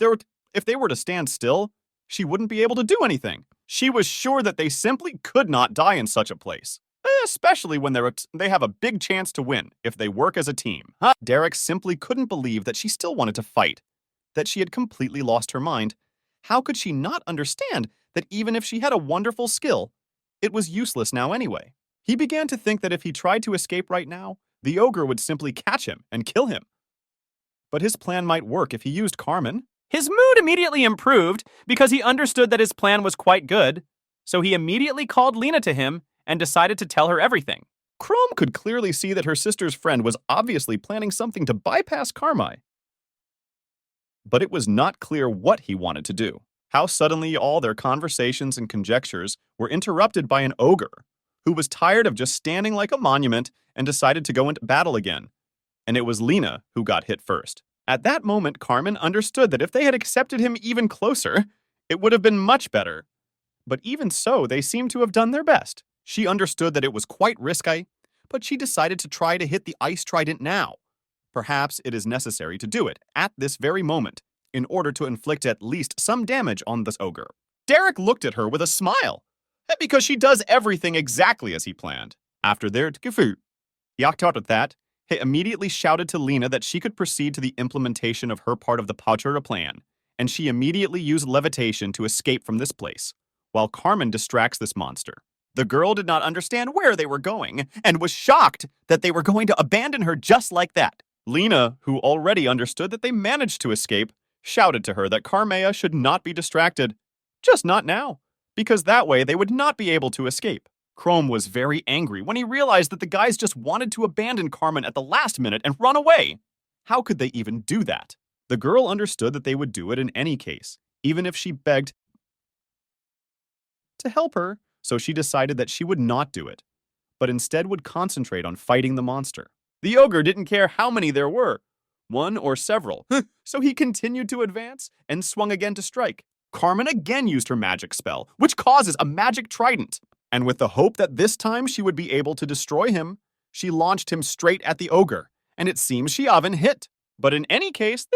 they were to stand still, she wouldn't be able to do anything. She was sure that they simply could not die in such a place, especially when they have a big chance to win if they work as a team. Derek simply couldn't believe that she still wanted to fight, that she had completely lost her mind. How could she not understand that even if she had a wonderful skill, it was useless now anyway? He began to think that if he tried to escape right now, the ogre would simply catch him and kill him. But his plan might work if he used Carmen. His mood immediately improved because he understood that his plan was quite good, so he immediately called Lina to him and decided to tell her everything. Chrome could clearly see that her sister's friend was obviously planning something to bypass Carmi. But it was not clear what he wanted to do. How suddenly all their conversations and conjectures were interrupted by an ogre, who was tired of just standing like a monument and decided to go into battle again. And it was Lena who got hit first. At that moment, Carmen understood that if they had accepted him even closer, it would have been much better. But even so, they seemed to have done their best. She understood that it was quite risky, but she decided to try to hit the ice trident now. Perhaps it is necessary to do it at this very moment in order to inflict at least some damage on this ogre. Derek looked at her with a smile, because she does everything exactly as he planned. After their gefu, with that, he immediately shouted to Lena that she could proceed to the implementation of her part of the Pautura plan, and she immediately used levitation to escape from this place, while Carmen distracts this monster. The girl did not understand where they were going, and was shocked that they were going to abandon her just like that. Lena, who already understood that they managed to escape, shouted to her that Carmea should not be distracted. Just not now, because that way they would not be able to escape. Chrome was very angry when he realized that the guys just wanted to abandon Carmen at the last minute and run away. How could they even do that? The girl understood that they would do it in any case, even if she begged to help her, so she decided that she would not do it, but instead would concentrate on fighting the monster. The ogre didn't care how many there were, one or several, so he continued to advance and swung again to strike. Carmen again used her magic spell, which causes a magic trident, and with the hope that this time she would be able to destroy him, she launched him straight at the ogre, and it seems she even hit. But in any case,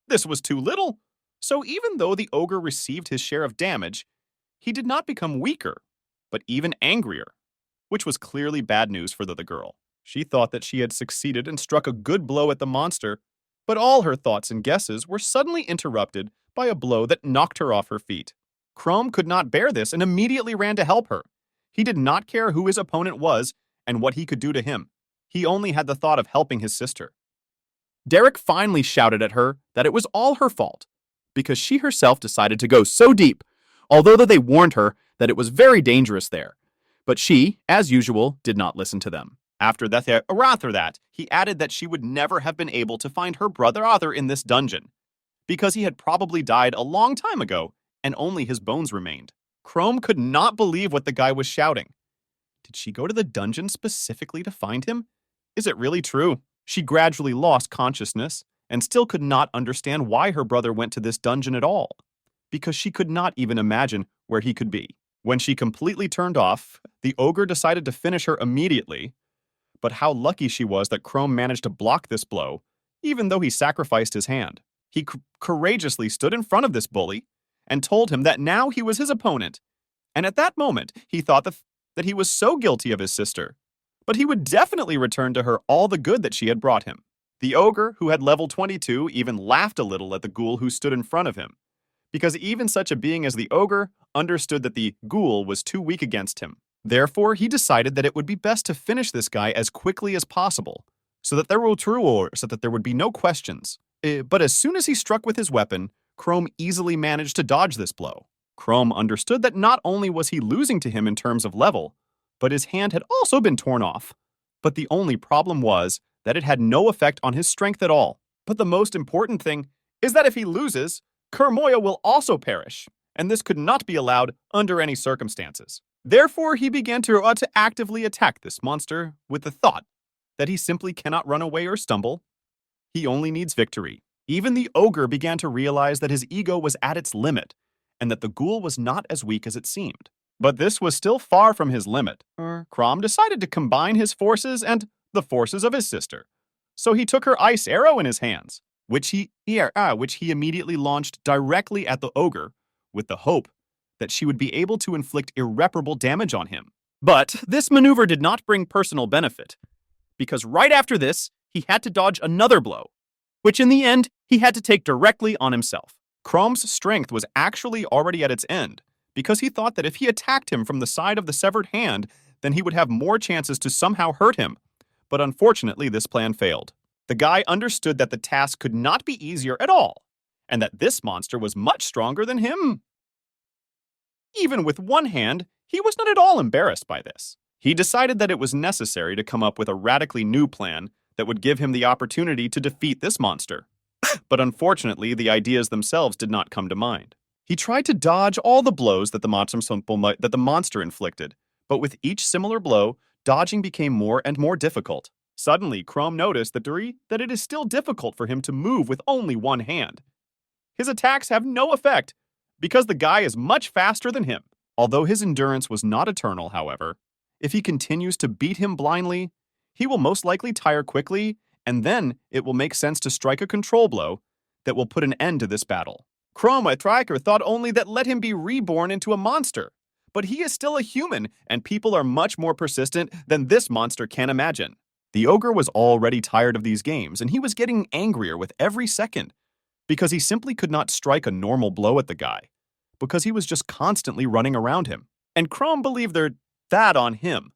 this was too little. So even though the ogre received his share of damage, he did not become weaker, but even angrier, which was clearly bad news for the girl. She thought that she had succeeded and struck a good blow at the monster, but all her thoughts and guesses were suddenly interrupted by a blow that knocked her off her feet. Chrome could not bear this and immediately ran to help her. He did not care who his opponent was and what he could do to him. He only had the thought of helping his sister. Derek finally shouted at her that it was all her fault, because she herself decided to go so deep, although they warned her that it was very dangerous there. But she, as usual, did not listen to them. After that, he added that she would never have been able to find her brother Arthur in this dungeon, because he had probably died a long time ago and only his bones remained. Chrome could not believe what the guy was shouting. Did she go to the dungeon specifically to find him? Is it really true? She gradually lost consciousness and still could not understand why her brother went to this dungeon at all, because she could not even imagine where he could be. When she completely turned off, the ogre decided to finish her immediately. But how lucky she was that Chrome managed to block this blow, even though he sacrificed his hand. He courageously stood in front of this bully and told him that now he was his opponent. And at that moment, he thought that he was so guilty of his sister, but he would definitely return to her all the good that she had brought him. The ogre, who had level 22, even laughed a little at the ghoul who stood in front of him, because even such a being as the ogre understood that the ghoul was too weak against him. Therefore, he decided that it would be best to finish this guy as quickly as possible, so that there would be no questions. But as soon as he struck with his weapon, Chrome easily managed to dodge this blow. Chrome understood that not only was he losing to him in terms of level, but his hand had also been torn off. But the only problem was that it had no effect on his strength at all. But the most important thing is that if he loses, Kermoya will also perish, and this could not be allowed under any circumstances. Therefore, he began to actively attack this monster with the thought that he simply cannot run away or stumble. He only needs victory. Even the ogre began to realize that his ego was at its limit, and that the ghoul was not as weak as it seemed. But this was still far from his limit. Crom decided to combine his forces and the forces of his sister. So he took her ice arrow in his hands, which he immediately launched directly at the ogre, with the hope that she would be able to inflict irreparable damage on him. But this maneuver did not bring personal benefit, because right after this, he had to dodge another blow, which in the end, he had to take directly on himself. Crom's strength was actually already at its end, because he thought that if he attacked him from the side of the severed hand, then he would have more chances to somehow hurt him. But unfortunately, this plan failed. The guy understood that the task could not be easier at all, and that this monster was much stronger than him. Even with one hand, he was not at all embarrassed by this. He decided that it was necessary to come up with a radically new plan that would give him the opportunity to defeat this monster. But unfortunately, the ideas themselves did not come to mind. He tried to dodge all the blows that the monster inflicted, but with each similar blow, dodging became more and more difficult. Suddenly, Chrome noticed that it is still difficult for him to move with only one hand. His attacks have no effect because the guy is much faster than him. Although his endurance was not eternal, however, if he continues to beat him blindly, he will most likely tire quickly, and then it will make sense to strike a control blow that will put an end to this battle. Chroma Striker thought only that let him be reborn into a monster, but he is still a human, and people are much more persistent than this monster can imagine. The ogre was already tired of these games, and he was getting angrier with every second, because he simply could not strike a normal blow at the guy, because he was just constantly running around him. And Chrome believed that on him,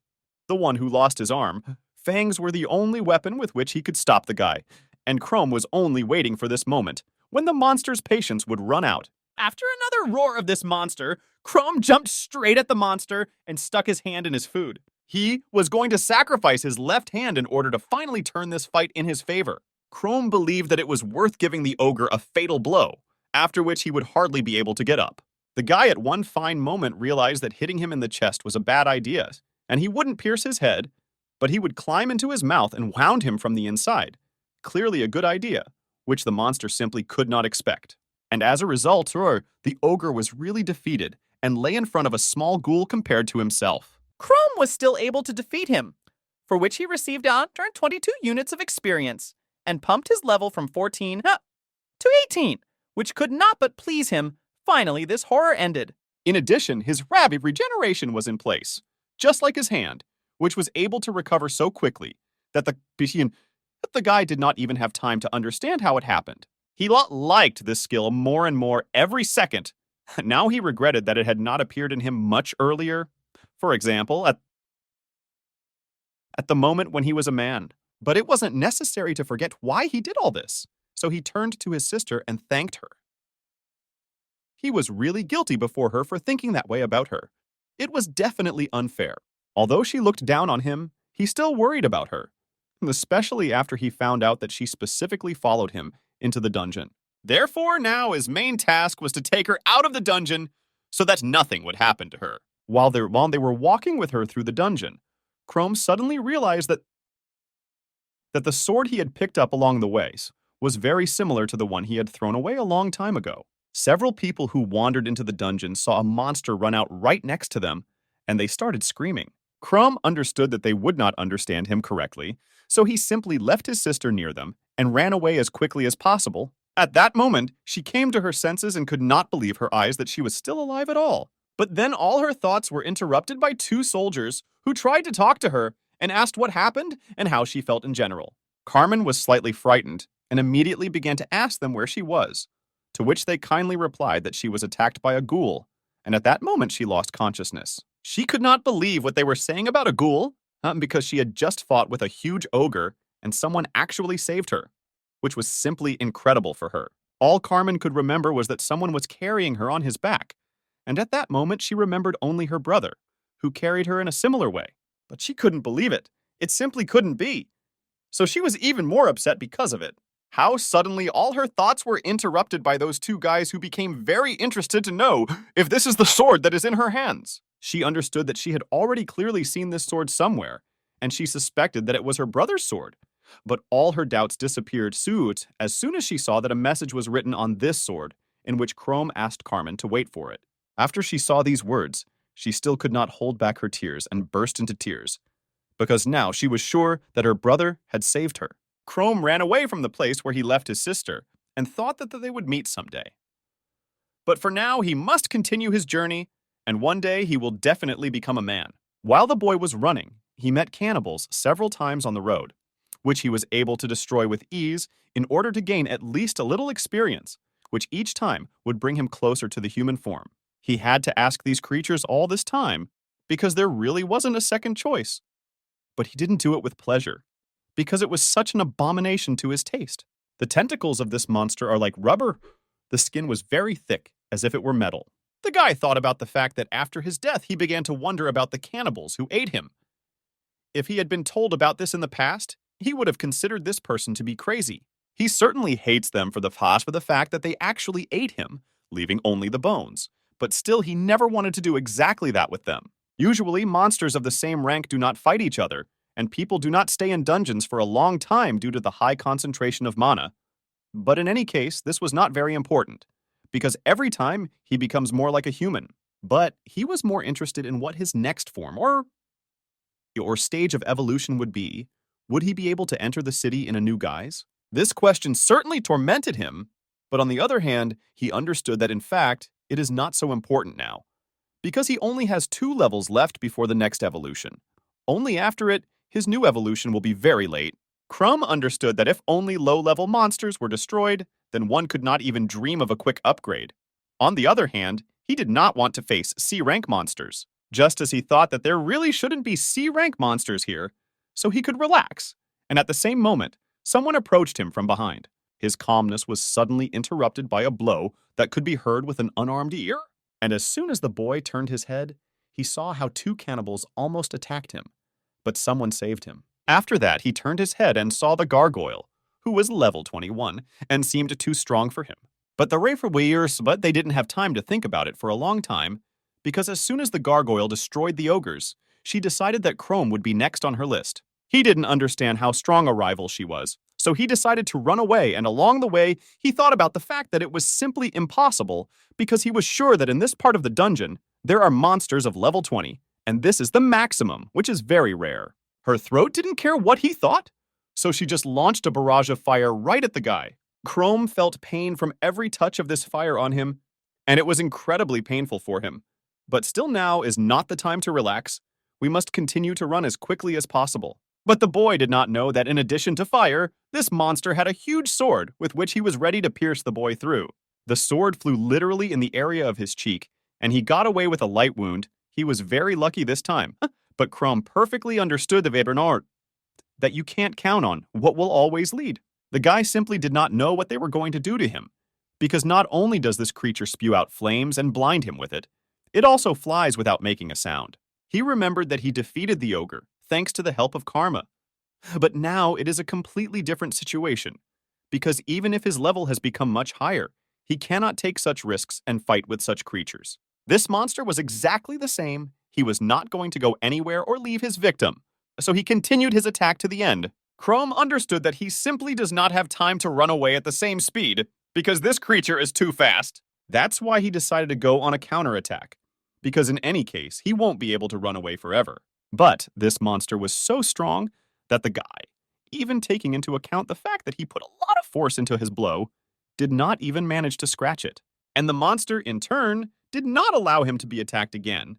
the one who lost his arm, fangs were the only weapon with which he could stop the guy, and Chrome was only waiting for this moment, when the monster's patience would run out. After another roar of this monster, Chrome jumped straight at the monster and stuck his hand in his food. He was going to sacrifice his left hand in order to finally turn this fight in his favor. Chrome believed that it was worth giving the ogre a fatal blow, after which he would hardly be able to get up. The guy at one fine moment realized that hitting him in the chest was a bad idea, and he wouldn't pierce his head, but he would climb into his mouth and wound him from the inside. Clearly a good idea, which the monster simply could not expect. And as a result, the ogre was really defeated and lay in front of a small ghoul compared to himself. Chrome was still able to defeat him, for which he received 122 units of experience and pumped his level from 14 to 18, which could not but please him. Finally, this horror ended. In addition, his rapid regeneration was in place, just like his hand, which was able to recover so quickly that the guy did not even have time to understand how it happened. He liked this skill more and more every second. Now he regretted that it had not appeared in him much earlier. For example, at the moment when he was a man. But it wasn't necessary to forget why he did all this, so he turned to his sister and thanked her. He was really guilty before her for thinking that way about her. It was definitely unfair. Although she looked down on him, he still worried about her, especially after he found out that she specifically followed him into the dungeon. Therefore, now his main task was to take her out of the dungeon so that nothing would happen to her. While they were walking with her through the dungeon, Chrome suddenly realized that the sword he had picked up along the ways was very similar to the one he had thrown away a long time ago. Several people who wandered into the dungeon saw a monster run out right next to them, and they started screaming. Chrome understood that they would not understand him correctly, so he simply left his sister near them and ran away as quickly as possible. At that moment, she came to her senses and could not believe her eyes that she was still alive at all. But then all her thoughts were interrupted by two soldiers who tried to talk to her and asked what happened and how she felt in general. Carmen was slightly frightened and immediately began to ask them where she was, to which they kindly replied that she was attacked by a ghoul, and at that moment she lost consciousness. She could not believe what they were saying about a ghoul, because she had just fought with a huge ogre and someone actually saved her, which was simply incredible for her. All Carmen could remember was that someone was carrying her on his back, and at that moment she remembered only her brother, who carried her in a similar way. But she couldn't believe it. It simply couldn't be. So she was even more upset because of it. How suddenly all her thoughts were interrupted by those two guys who became very interested to know if this is the sword that is in her hands. She understood that she had already clearly seen this sword somewhere, and she suspected that it was her brother's sword. But all her doubts disappeared as soon as she saw that a message was written on this sword, in which Chrome asked Carmen to wait for it. After she saw these words, she still could not hold back her tears and burst into tears, because now she was sure that her brother had saved her. Chrome ran away from the place where he left his sister and thought that they would meet someday. But for now, he must continue his journey, and one day he will definitely become a man. While the boy was running, he met cannibals several times on the road, which he was able to destroy with ease in order to gain at least a little experience, which each time would bring him closer to the human form. He had to ask these creatures all this time because there really wasn't a second choice. But he didn't do it with pleasure, because it was such an abomination to his taste. The tentacles of this monster are like rubber. The skin was very thick, as if it were metal. The guy thought about the fact that after his death, he began to wonder about the cannibals who ate him, If he had been told about this in the past, he would have considered this person to be crazy. He certainly hates them for the fact that they actually ate him, leaving only the bones. But still, he never wanted to do exactly that with them. Usually, monsters of the same rank do not fight each other, and people do not stay in dungeons for a long time due to the high concentration of mana. But in any case, this was not very important, because every time he becomes more like a human. But he was more interested in what his next form or stage of evolution would be. Would he be able to enter the city in a new guise? This question certainly tormented him, but on the other hand, he understood that in fact, it is not so important now, because he only has 2 levels left before the next evolution. Only after it, his new evolution will be very late. Crumb understood that if only low-level monsters were destroyed, then one could not even dream of a quick upgrade. On the other hand, he did not want to face C-rank monsters, just as he thought that there really shouldn't be C-rank monsters here, so he could relax. And at the same moment, someone approached him from behind. His calmness was suddenly interrupted by a blow that could be heard with an unarmed ear. And as soon as the boy turned his head, he saw how 2 cannibals almost attacked him, but someone saved him. After that, he turned his head and saw the gargoyle, who was level 21 and seemed too strong for him. But they didn't have time to think about it for a long time, because as soon as the gargoyle destroyed the ogres, she decided that Chrome would be next on her list. He didn't understand how strong a rival she was, so he decided to run away, and along the way, he thought about the fact that it was simply impossible, because he was sure that in this part of the dungeon, there are monsters of level 20, and this is the maximum, which is very rare. Her throat didn't care what he thought, so she just launched a barrage of fire right at the guy. Chrome felt pain from every touch of this fire on him, and it was incredibly painful for him. But still, now is not the time to relax. We must continue to run as quickly as possible. But the boy did not know that in addition to fire, this monster had a huge sword with which he was ready to pierce the boy through. The sword flew literally in the area of his cheek, and he got away with a light wound. He was very lucky this time. But Chrome perfectly understood the Bernard that you can't count on what will always lead. The guy simply did not know what they were going to do to him, because not only does this creature spew out flames and blind him with it, it also flies without making a sound. He remembered that he defeated the ogre, thanks to the help of karma. But now it is a completely different situation, because even if his level has become much higher, he cannot take such risks and fight with such creatures. This monster was exactly the same. He was not going to go anywhere or leave his victim, so he continued his attack to the end. Chrome understood that he simply does not have time to run away at the same speed, because this creature is too fast. That's why he decided to go on a counterattack, because in any case, he won't be able to run away forever. But this monster was so strong that the guy, even taking into account the fact that he put a lot of force into his blow, did not even manage to scratch it. And the monster, in turn, did not allow him to be attacked again.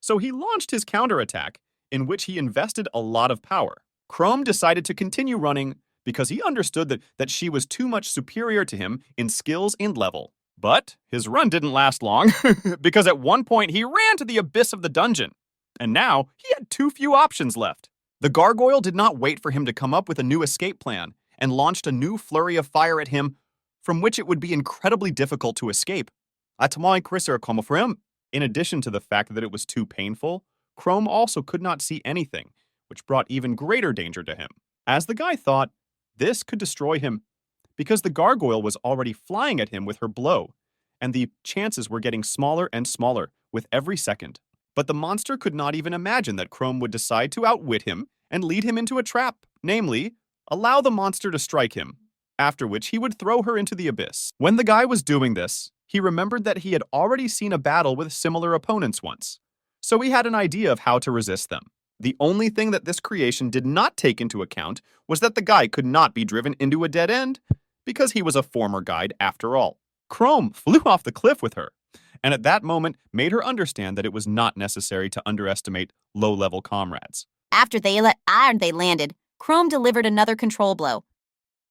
So he launched his counterattack, in which he invested a lot of power. Chrome decided to continue running because he understood that she was too much superior to him in skills and level. But his run didn't last long, because at one point he ran to the abyss of the dungeon, and now he had too few options left. The gargoyle did not wait for him to come up with a new escape plan, and launched a new flurry of fire at him, from which it would be incredibly difficult to escape. In addition to the fact that it was too painful, Chrome also could not see anything, which brought even greater danger to him. As the guy thought, this could destroy him, because the gargoyle was already flying at him with her blow, and the chances were getting smaller and smaller with every second. But the monster could not even imagine that Chrome would decide to outwit him and lead him into a trap, namely, allow the monster to strike him, after which he would throw her into the abyss. When the guy was doing this, he remembered that he had already seen a battle with similar opponents once, so he had an idea of how to resist them. The only thing that this creation did not take into account was that the guy could not be driven into a dead end, because he was a former guide after all. Chrome flew off the cliff with her, and at that moment made her understand that it was not necessary to underestimate low-level comrades. After they landed, Chrome delivered another control blow,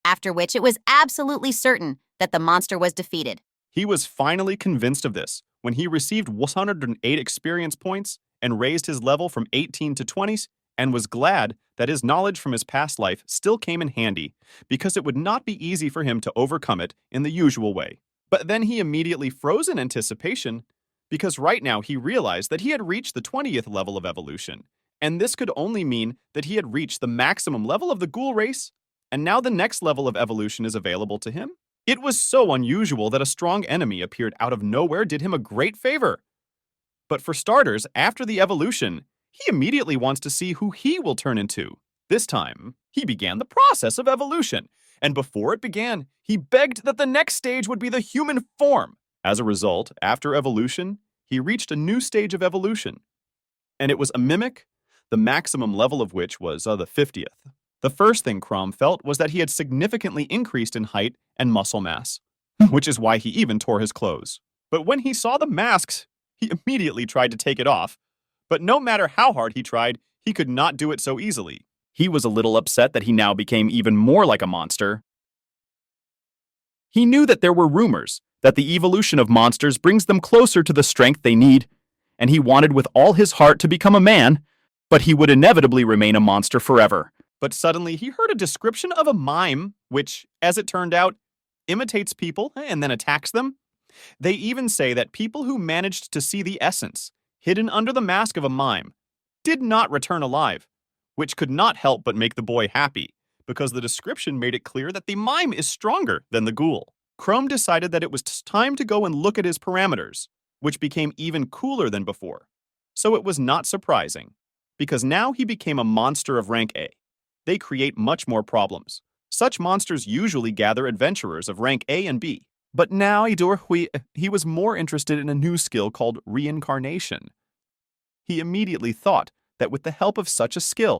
after which it was absolutely certain that the monster was defeated. He was finally convinced of this when he received 108 experience points and raised his level from 18 to 20, and was glad that his knowledge from his past life still came in handy, because it would not be easy for him to overcome it in the usual way. But then he immediately froze in anticipation, because right now he realized that he had reached the 20th level of evolution, And this could only mean that he had reached the maximum level of the ghoul race, and now the next level of evolution is available to him. It was so unusual that a strong enemy appeared out of nowhere did him a great favor. But for starters, after the evolution, he immediately wants to see who he will turn into. This time, he began the process of evolution, and before it began, he begged that the next stage would be the human form. As a result, after evolution, he reached a new stage of evolution, and it was a mimic, the maximum level of which was the 50th. The first thing Crom felt was that he had significantly increased in height and muscle mass, which is why he even tore his clothes. But when he saw the masks, he immediately tried to take it off. But no matter how hard he tried, he could not do it so easily. He was a little upset that he now became even more like a monster. He knew that there were rumors that the evolution of monsters brings them closer to the strength they need, and he wanted with all his heart to become a man, but he would inevitably remain a monster forever. But suddenly he heard a description of a mime, which, as it turned out, imitates people and then attacks them. They even say that people who managed to see the essence, hidden under the mask of a mime, did not return alive, which could not help but make the boy happy, because the description made it clear that the mime is stronger than the ghoul. Crom decided that it was time to go and look at his parameters, which became even cooler than before. So it was not surprising, because now he became a monster of rank A. They create much more problems. Such monsters usually gather adventurers of rank A and B. But now he was more interested in a new skill called reincarnation. He immediately thought that with the help of such a skill,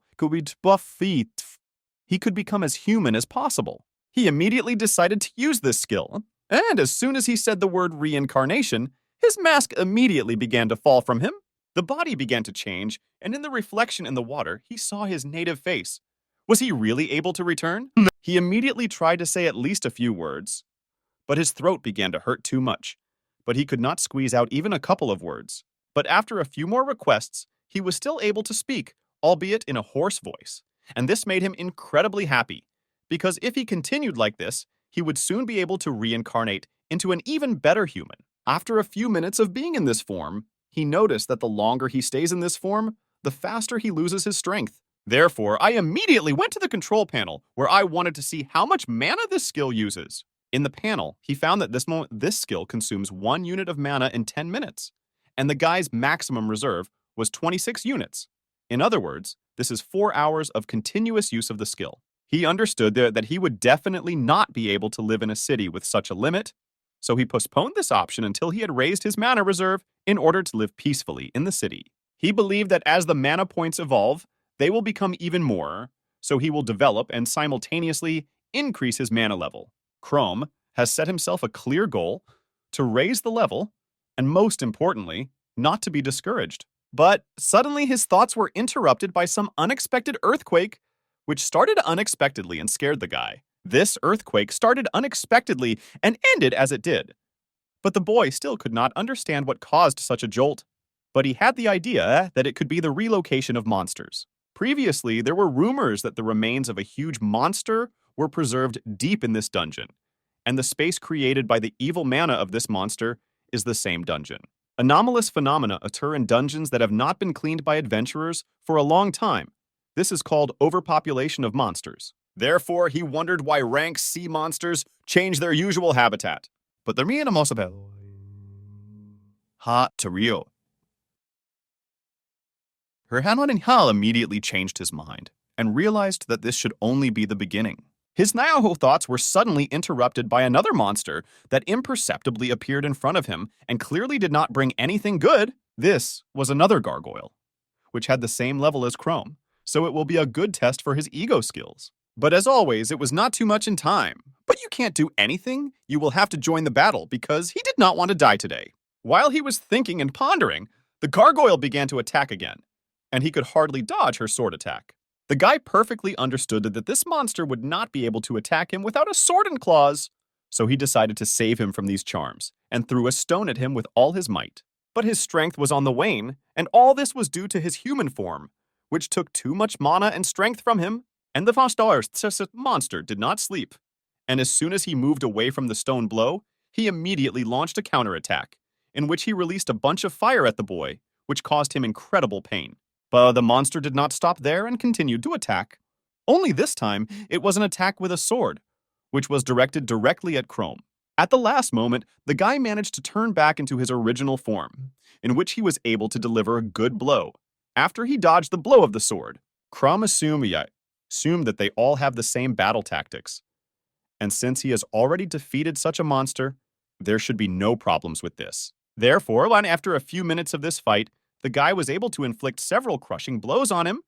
he could become as human as possible. He immediately decided to use this skill, and as soon as he said the word reincarnation, his mask immediately began to fall from him. The body began to change, and in the reflection in the water, he saw his native face. Was he really able to return? He immediately tried to say at least a few words, but his throat began to hurt too much. But he could not squeeze out even a couple of words. But after a few more requests, he was still able to speak, albeit in a hoarse voice. And this made him incredibly happy, because if he continued like this, he would soon be able to reincarnate into an even better human. After a few minutes of being in this form, he noticed that the longer he stays in this form, the faster he loses his strength. Therefore, I immediately went to the control panel, where I wanted to see how much mana this skill uses. In the panel, he found that this skill consumes 1 unit of mana in 10 minutes, and the guy's maximum reserve was 26 units. In other words, this is 4 hours of continuous use of the skill. He understood that he would definitely not be able to live in a city with such a limit, so he postponed this option until he had raised his mana reserve in order to live peacefully in the city. He believed that as the mana points evolve, they will become even more, so he will develop and simultaneously increase his mana level. Crom has set himself a clear goal to raise the level, and most importantly, not to be discouraged. But suddenly his thoughts were interrupted by some unexpected earthquake, which started unexpectedly and scared the guy. This earthquake started unexpectedly and ended as it did. But the boy still could not understand what caused such a jolt. But he had the idea that it could be the relocation of monsters. Previously, there were rumors that the remains of a huge monster were preserved deep in this dungeon, and the space created by the evil mana of this monster is the same dungeon. Anomalous phenomena occur in dungeons that have not been cleaned by adventurers for a long time. This is called overpopulation of monsters. Therefore, he wondered why rank C monsters change their usual habitat. But the Rihanna Mosabel. Ha to Rio. Her Hanwan Hal immediately changed his mind and realized that this should only be the beginning. His Nyaho thoughts were suddenly interrupted by another monster that imperceptibly appeared in front of him and clearly did not bring anything good. This was another gargoyle, which had the same level as Chrome, so it will be a good test for his ego skills. But as always, it was not too much in time. But you can't do anything. You will have to join the battle because he did not want to die today. While he was thinking and pondering, the gargoyle began to attack again, and he could hardly dodge her sword attack. The guy perfectly understood that this monster would not be able to attack him without a sword and claws, so he decided to save him from these charms and threw a stone at him with all his might. But his strength was on the wane, and all this was due to his human form, which took too much mana and strength from him, and the monster did not sleep. And as soon as he moved away from the stone blow, he immediately launched a counterattack, in which he released a bunch of fire at the boy, which caused him incredible pain. But the monster did not stop there and continued to attack. Only this time, it was an attack with a sword, which was directed directly at Chrome. At the last moment, the guy managed to turn back into his original form, in which he was able to deliver a good blow. After he dodged the blow of the sword, Chrome assumed that they all have the same battle tactics. And since he has already defeated such a monster, there should be no problems with this. Therefore, after a few minutes of this fight, the guy was able to inflict several crushing blows on him,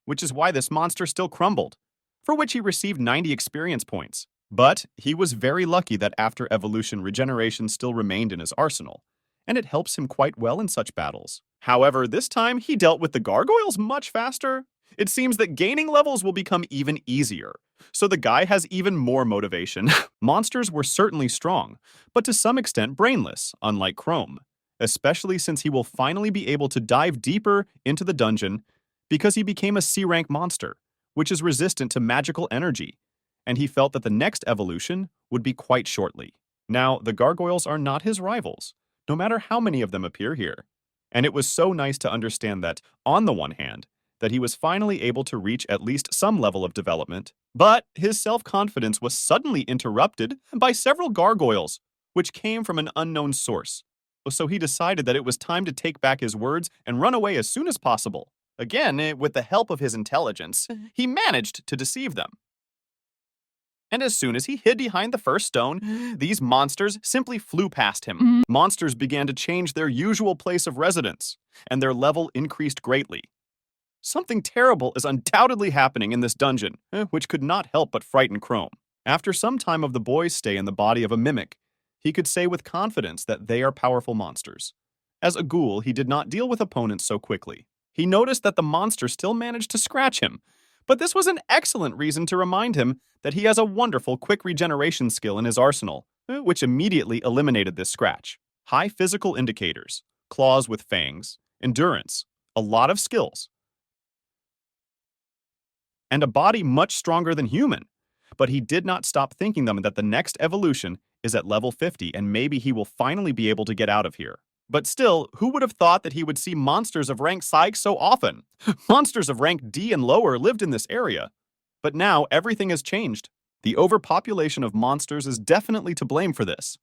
which is why this monster still crumbled, for which he received 90 experience points. But he was very lucky that after evolution, regeneration still remained in his arsenal, and it helps him quite well in such battles. However, this time he dealt with the gargoyles much faster. It seems that gaining levels will become even easier, so the guy has even more motivation. Monsters were certainly strong, but to some extent brainless, unlike Chrome, especially since he will finally be able to dive deeper into the dungeon because he became a C-rank monster, which is resistant to magical energy, and he felt that the next evolution would be quite shortly. Now, the gargoyles are not his rivals, no matter how many of them appear here. And it was so nice to understand that, on the one hand, that he was finally able to reach at least some level of development, but his self-confidence was suddenly interrupted by several gargoyles, which came from an unknown source. So he decided that it was time to take back his words and run away as soon as possible. Again, with the help of his intelligence, he managed to deceive them. And as soon as he hid behind the first stone, these monsters simply flew past him. Monsters began to change their usual place of residence, and their level increased greatly. Something terrible is undoubtedly happening in this dungeon, which could not help but frighten Chrome. After some time of the boy's stay in the body of a mimic, he could say with confidence that they are powerful monsters. As a ghoul, he did not deal with opponents so quickly. He noticed that the monster still managed to scratch him, but this was an excellent reason to remind him that he has a wonderful quick regeneration skill in his arsenal, which immediately eliminated this scratch. High physical indicators, claws with fangs, endurance, a lot of skills, and a body much stronger than human. But he did not stop thinking that the next evolution is at level 50 and maybe he will finally be able to get out of here. But still, who would have thought that he would see monsters of rank Psych so often? Monsters of rank D and lower lived in this area. But now everything has changed. The overpopulation of monsters is definitely to blame for this.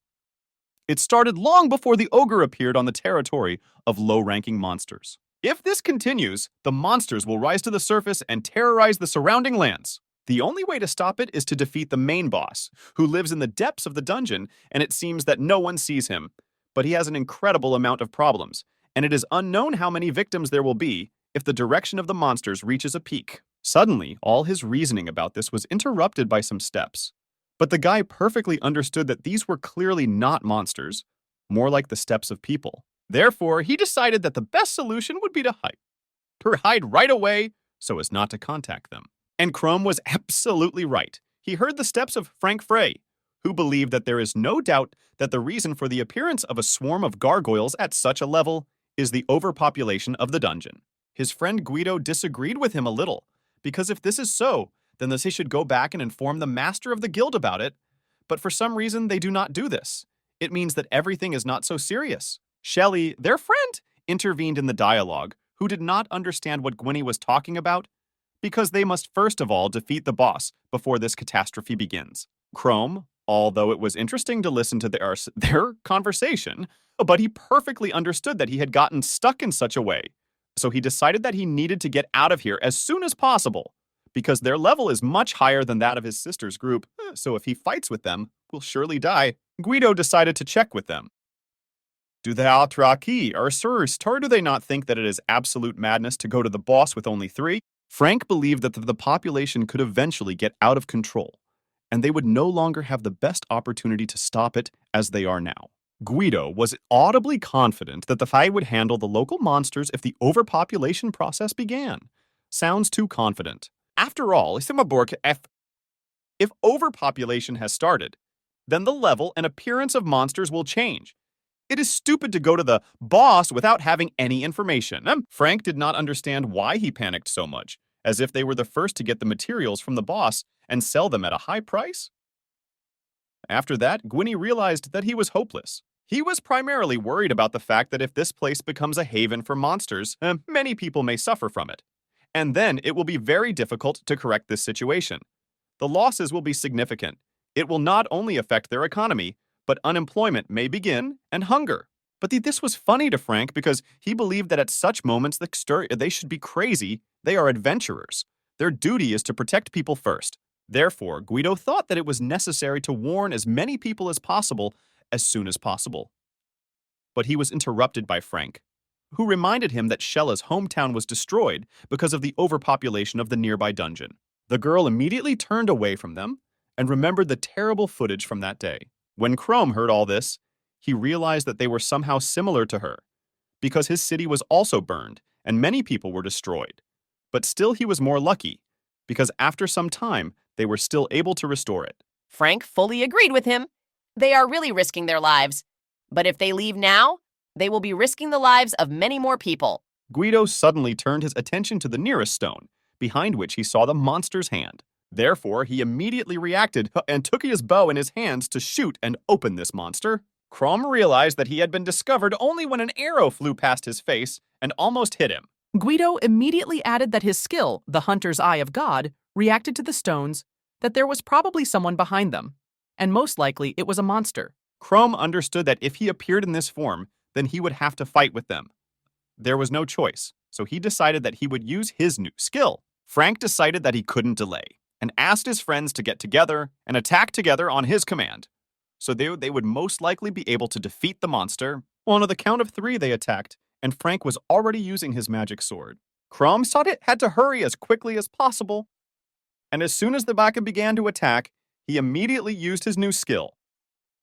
It started long before the ogre appeared on the territory of low-ranking monsters. If this continues, the monsters will rise to the surface and terrorize the surrounding lands. The only way to stop it is to defeat the main boss, who lives in the depths of the dungeon, and it seems that no one sees him. But he has an incredible amount of problems, and it is unknown how many victims there will be if the direction of the monsters reaches a peak. Suddenly, all his reasoning about this was interrupted by some steps. But the guy perfectly understood that these were clearly not monsters, more like the steps of people. Therefore, he decided that the best solution would be to hide right away so as not to contact them. And Chrome was absolutely right. He heard the steps of Frank Frey, who believed that there is no doubt that the reason for the appearance of a swarm of gargoyles at such a level is the overpopulation of the dungeon. His friend Guido disagreed with him a little, because if this is so, then he should go back and inform the master of the guild about it. But for some reason, they do not do this. It means that everything is not so serious. Shelley, their friend, intervened in the dialogue, who did not understand what Gwynny was talking about, because they must first of all defeat the boss before this catastrophe begins. Chrome, although it was interesting to listen to their conversation, but he perfectly understood that he had gotten stuck in such a way. So he decided that he needed to get out of here as soon as possible, because their level is much higher than that of his sister's group, so if he fights with them, will surely die. Guido decided to check with them. Do they atraki, or sirs, do they not think that it is absolute madness to go to the boss with only 3? Frank believed that the population could eventually get out of control, and they would no longer have the best opportunity to stop it as they are now. Guido was audibly confident that the fight would handle the local monsters if the overpopulation process began. Sounds too confident. After all, if overpopulation has started, then the level and appearance of monsters will change. It is stupid to go to the boss without having any information. Frank did not understand why he panicked so much, as if they were the first to get the materials from the boss and sell them at a high price. After that, Gwynny realized that he was hopeless. He was primarily worried about the fact that if this place becomes a haven for monsters, many people may suffer from it. And then it will be very difficult to correct this situation. The losses will be significant. It will not only affect their economy, but unemployment may begin and hunger. But this was funny to Frank because he believed that at such moments they should be crazy. They are adventurers. Their duty is to protect people first. Therefore, Guido thought that it was necessary to warn as many people as possible as soon as possible. But he was interrupted by Frank, who reminded him that Shella's hometown was destroyed because of the overpopulation of the nearby dungeon. The girl immediately turned away from them and remembered the terrible footage from that day. When Chrome heard all this, he realized that they were somehow similar to her, because his city was also burned and many people were destroyed. But still he was more lucky, because after some time, they were still able to restore it. Frank fully agreed with him. They are really risking their lives. But if they leave now, they will be risking the lives of many more people. Guido suddenly turned his attention to the nearest stone, behind which he saw the monster's hand. Therefore, he immediately reacted and took his bow in his hands to shoot and open this monster. Crom realized that he had been discovered only when an arrow flew past his face and almost hit him. Guido immediately added that his skill, the hunter's eye of God, reacted to the stones, that there was probably someone behind them, and most likely it was a monster. Crom understood that if he appeared in this form, then he would have to fight with them. There was no choice, so he decided that he would use his new skill. Frank decided that he couldn't delay, and asked his friends to get together and attack together on his command. So they would most likely be able to defeat the monster. On the count of 3 they attacked, and Frank was already using his magic sword. Crom had to hurry as quickly as possible, and as soon as the Baka began to attack, he immediately used his new skill,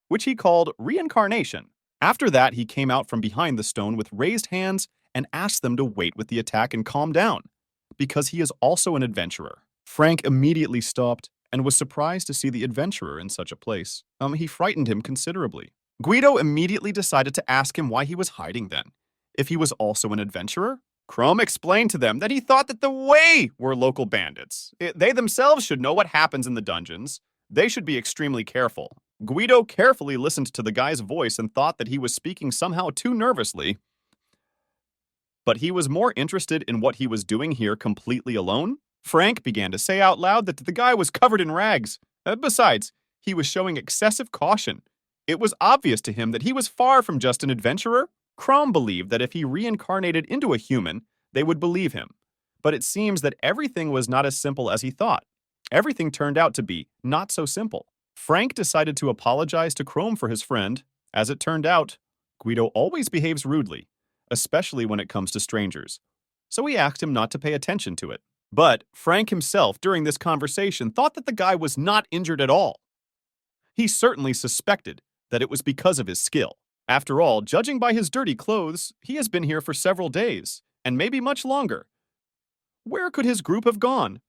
which he called Reincarnation. After that, he came out from behind the stone with raised hands and asked them to wait with the attack and calm down, because he is also an adventurer. Frank immediately stopped and was surprised to see the adventurer in such a place. He frightened him considerably. Guido immediately decided to ask him why he was hiding then, if he was also an adventurer. Crom explained to them that he thought that the Way were local bandits. They themselves should know what happens in the dungeons. They should be extremely careful. Guido carefully listened to the guy's voice and thought that he was speaking somehow too nervously. But he was more interested in what he was doing here completely alone. Frank began to say out loud that the guy was covered in rags. Besides, he was showing excessive caution. It was obvious to him that he was far from just an adventurer. Crom believed that if he reincarnated into a human, they would believe him. But it seems that everything was not as simple as he thought. Everything turned out to be not so simple. Frank decided to apologize to Crom for his friend. As it turned out, Guido always behaves rudely, especially when it comes to strangers. So he asked him not to pay attention to it. But Frank himself, during this conversation, thought that the guy was not injured at all. He certainly suspected that it was because of his skill. After all, judging by his dirty clothes, he has been here for several days, and maybe much longer. Where could his group have gone?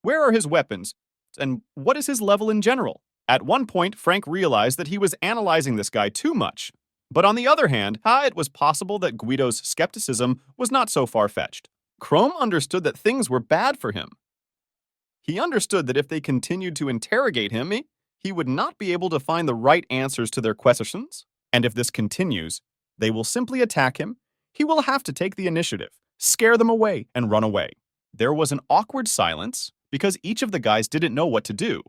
Where are his weapons? And what is his level in general? At one point, Frank realized that he was analyzing this guy too much. But on the other hand, it was possible that Guido's skepticism was not so far-fetched. Crom understood that things were bad for him. He understood that if they continued to interrogate him, he would not be able to find the right answers to their questions. And if this continues, they will simply attack him. He will have to take the initiative, scare them away, and run away. There was an awkward silence because each of the guys didn't know what to do.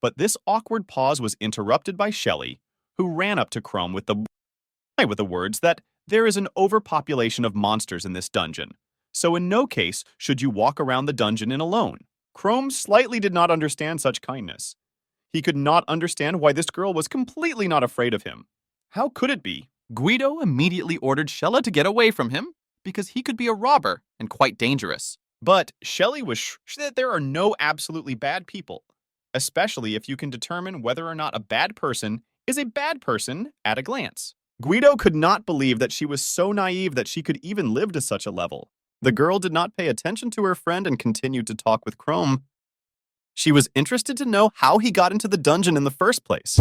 But this awkward pause was interrupted by Shelley, who ran up to Crom with the words that there is an overpopulation of monsters in this dungeon. So in no case should you walk around the dungeon alone. Crom slightly did not understand such kindness. He could not understand why this girl was completely not afraid of him. How could it be? Guido immediately ordered Shella to get away from him because he could be a robber and quite dangerous. But Shelley was sure that there are no absolutely bad people, especially if you can determine whether or not a bad person is a bad person at a glance. Guido could not believe that she was so naive that she could even live to such a level. The girl did not pay attention to her friend and continued to talk with Crom. She was interested to know how he got into the dungeon in the first place.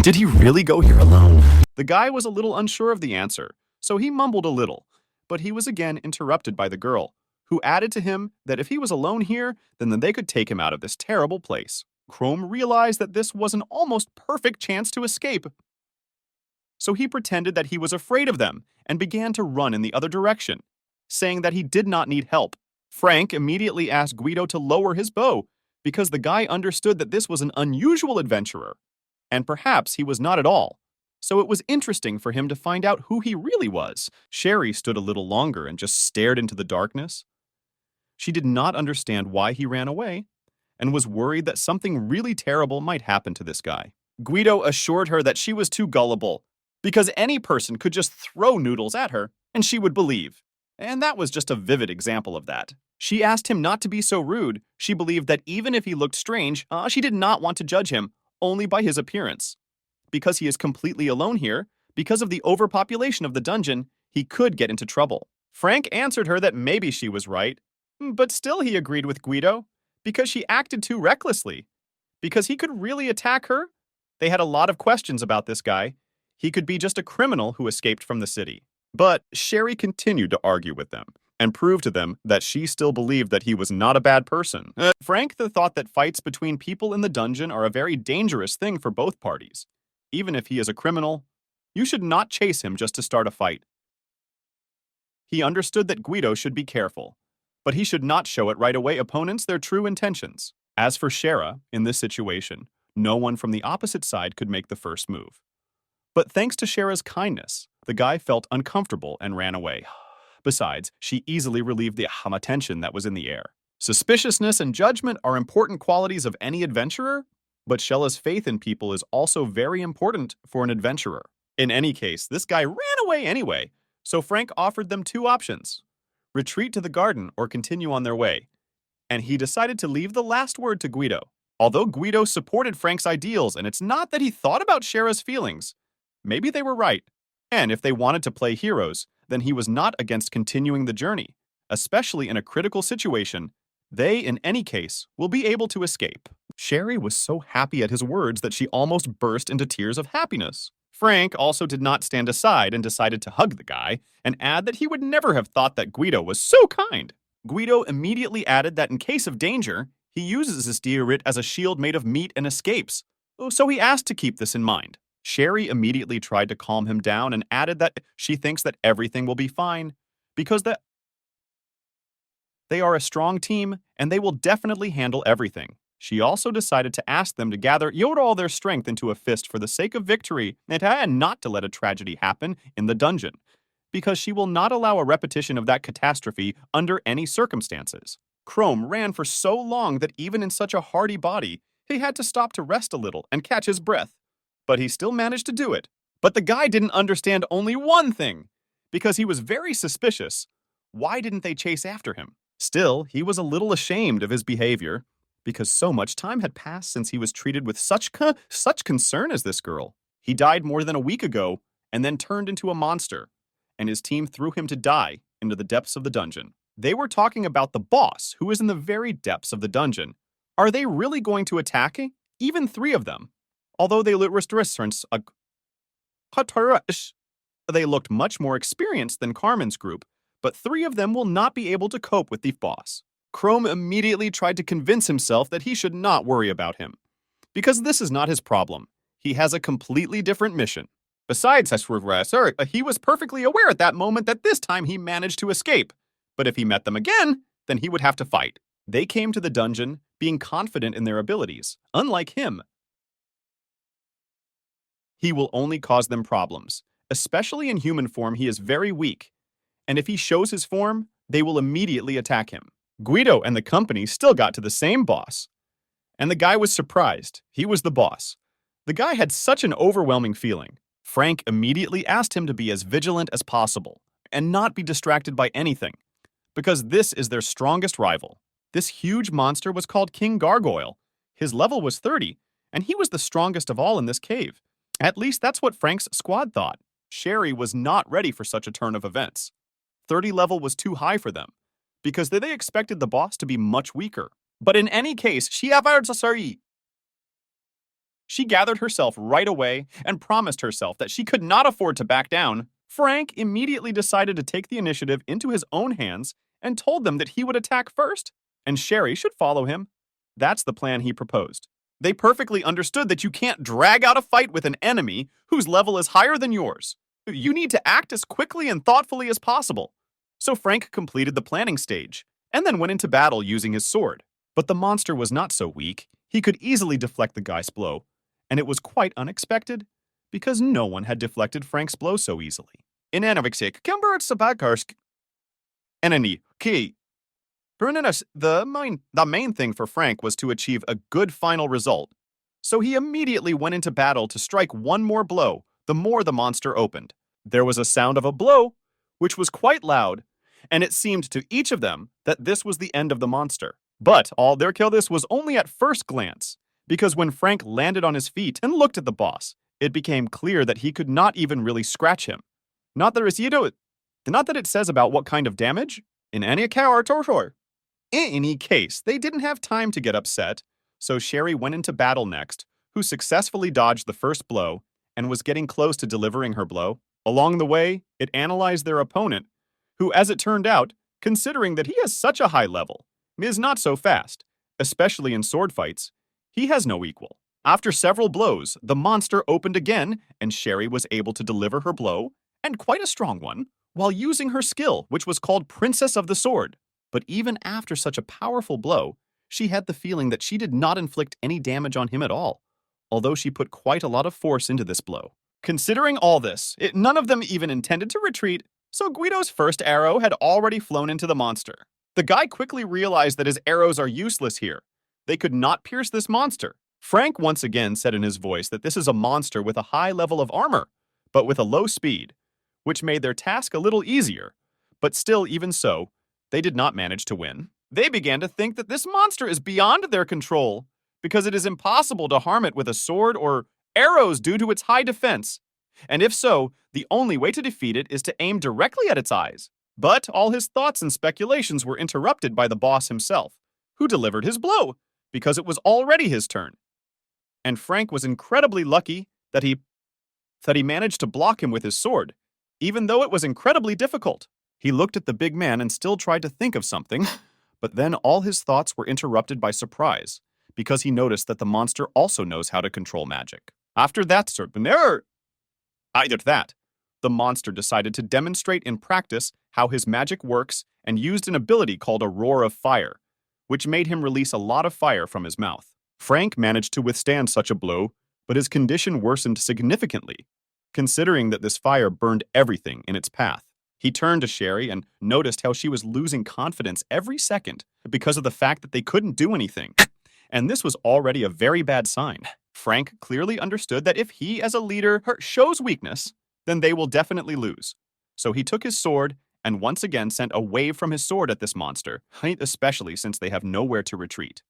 Did he really go here alone? The guy was a little unsure of the answer, so he mumbled a little, but he was again interrupted by the girl, who added to him that if he was alone here, then they could take him out of this terrible place. Crom realized that this was an almost perfect chance to escape. So he pretended that he was afraid of them and began to run in the other direction, saying that he did not need help. Frank immediately asked Guido to lower his bow because the guy understood that this was an unusual adventurer, and perhaps he was not at all. So it was interesting for him to find out who he really was. Sherry stood a little longer and just stared into the darkness. She did not understand why he ran away and was worried that something really terrible might happen to this guy. Guido assured her that she was too gullible because any person could just throw noodles at her and she would believe. And that was just a vivid example of that. She asked him not to be so rude. She believed that even if he looked strange, she did not want to judge him only by his appearance. Because he is completely alone here, because of the overpopulation of the dungeon, he could get into trouble. Frank answered her that maybe she was right, but still he agreed with Guido because she acted too recklessly. Because he could really attack her? They had a lot of questions about this guy. He could be just a criminal who escaped from the city. But Sherry continued to argue with them and prove to them that she still believed that he was not a bad person. Frank thought that fights between people in the dungeon are a very dangerous thing for both parties. Even if he is a criminal, you should not chase him just to start a fight. He understood that Guido should be careful, but he should not show it right away opponents their true intentions. As for Shara, in this situation, no one from the opposite side could make the first move. But thanks to Shara's kindness, the guy felt uncomfortable and ran away. Besides, she easily relieved the tension that was in the air. Suspiciousness and judgment are important qualities of any adventurer, but Shella's faith in people is also very important for an adventurer. In any case, this guy ran away anyway, so Frank offered them two options: retreat to the garden or continue on their way. And he decided to leave the last word to Guido. Although Guido supported Frank's ideals, and it's not that he thought about Shara's feelings, maybe they were right. And if they wanted to play heroes, then he was not against continuing the journey, especially in a critical situation. They, in any case, will be able to escape. Sherry was so happy at his words that she almost burst into tears of happiness. Frank also did not stand aside and decided to hug the guy and add that he would never have thought that Guido was so kind. Guido immediately added that in case of danger, he uses his diorite as a shield made of meat and escapes, so he asked to keep this in mind. Sherry immediately tried to calm him down and added that she thinks that everything will be fine because they are a strong team and they will definitely handle everything. She also decided to ask them to gather all their strength into a fist for the sake of victory and not to let a tragedy happen in the dungeon, because she will not allow a repetition of that catastrophe under any circumstances. Chrome ran for so long that even in such a hardy body, he had to stop to rest a little and catch his breath. But he still managed to do it. But the guy didn't understand only one thing. Because he was very suspicious, why didn't they chase after him? Still, he was a little ashamed of his behavior, because so much time had passed since he was treated with such concern as this girl. He died more than a week ago, and then turned into a monster, and his team threw him to die into the depths of the dungeon. They were talking about the boss, who is in the very depths of the dungeon. Are they really going to attack? Even three of them. Although they looked much more experienced than Carmen's group, but three of them will not be able to cope with the boss. Chrome immediately tried to convince himself that he should not worry about him, because this is not his problem. He has a completely different mission. Besides, he was perfectly aware at that moment that this time he managed to escape, but if he met them again, then he would have to fight. They came to the dungeon being confident in their abilities. Unlike him, he will only cause them problems. Especially in human form, he is very weak, and if he shows his form, they will immediately attack him. Guido and the company still got to the same boss, and the guy was surprised. He was the boss. The guy had such an overwhelming feeling. Frank immediately asked him to be as vigilant as possible and not be distracted by anything, because this is their strongest rival. This huge monster was called King Gargoyle. His level was 30, and he was the strongest of all in this cave. At least that's what Frank's squad thought. Sherry was not ready for such a turn of events. 30 level was too high for them, because they expected the boss to be much weaker. But in any case, she gathered herself right away and promised herself that she could not afford to back down. Frank immediately decided to take the initiative into his own hands and told them that he would attack first, and Sherry should follow him. That's the plan he proposed. They perfectly understood that you can't drag out a fight with an enemy whose level is higher than yours. You need to act as quickly and thoughtfully as possible. So Frank completed the planning stage, and then went into battle using his sword. But the monster was not so weak. He could easily deflect the guy's blow, and it was quite unexpected, because no one had deflected Frank's blow so easily. In Anavixik, Kimber Sabakarsk, Enemy, Key. The main thing for Frank was to achieve a good final result, so he immediately went into battle to strike one more blow the more the monster opened. There was a sound of a blow, which was quite loud, and it seemed to each of them that this was the end of the monster. But all their kill this was only at first glance, because when Frank landed on his feet and looked at the boss, it became clear that he could not even really scratch him. Not that it says about what kind of damage. In any case, they didn't have time to get upset, so Sherry went into battle next, who successfully dodged the first blow and was getting close to delivering her blow. Along the way, it analyzed their opponent, who, as it turned out, considering that he has such a high level, is not so fast, especially in sword fights. He has no equal. After several blows, the monster opened again, and Sherry was able to deliver her blow, and quite a strong one, while using her skill, which was called Princess of the Sword. But even after such a powerful blow, she had the feeling that she did not inflict any damage on him at all, although she put quite a lot of force into this blow. Considering all this, none of them even intended to retreat, so Guido's first arrow had already flown into the monster. The guy quickly realized that his arrows are useless here. They could not pierce this monster. Frank once again said in his voice that this is a monster with a high level of armor, but with a low speed, which made their task a little easier. But still, even so, they did not manage to win. They began to think that this monster is beyond their control, because it is impossible to harm it with a sword or arrows due to its high defense. And if so, the only way to defeat it is to aim directly at its eyes. But all his thoughts and speculations were interrupted by the boss himself, who delivered his blow, because it was already his turn. And Frank was incredibly lucky that he managed to block him with his sword, even though it was incredibly difficult. He looked at the big man and still tried to think of something, but then all his thoughts were interrupted by surprise, because he noticed that the monster also knows how to control magic. After that, the monster decided to demonstrate in practice how his magic works and used an ability called a roar of fire, which made him release a lot of fire from his mouth. Frank managed to withstand such a blow, but his condition worsened significantly, considering that this fire burned everything in its path. He turned to Sherry and noticed how she was losing confidence every second because of the fact that they couldn't do anything. And this was already a very bad sign. Frank clearly understood that if he, as a leader, shows weakness, then they will definitely lose. So he took his sword and once again sent a wave from his sword at this monster, especially since they have nowhere to retreat.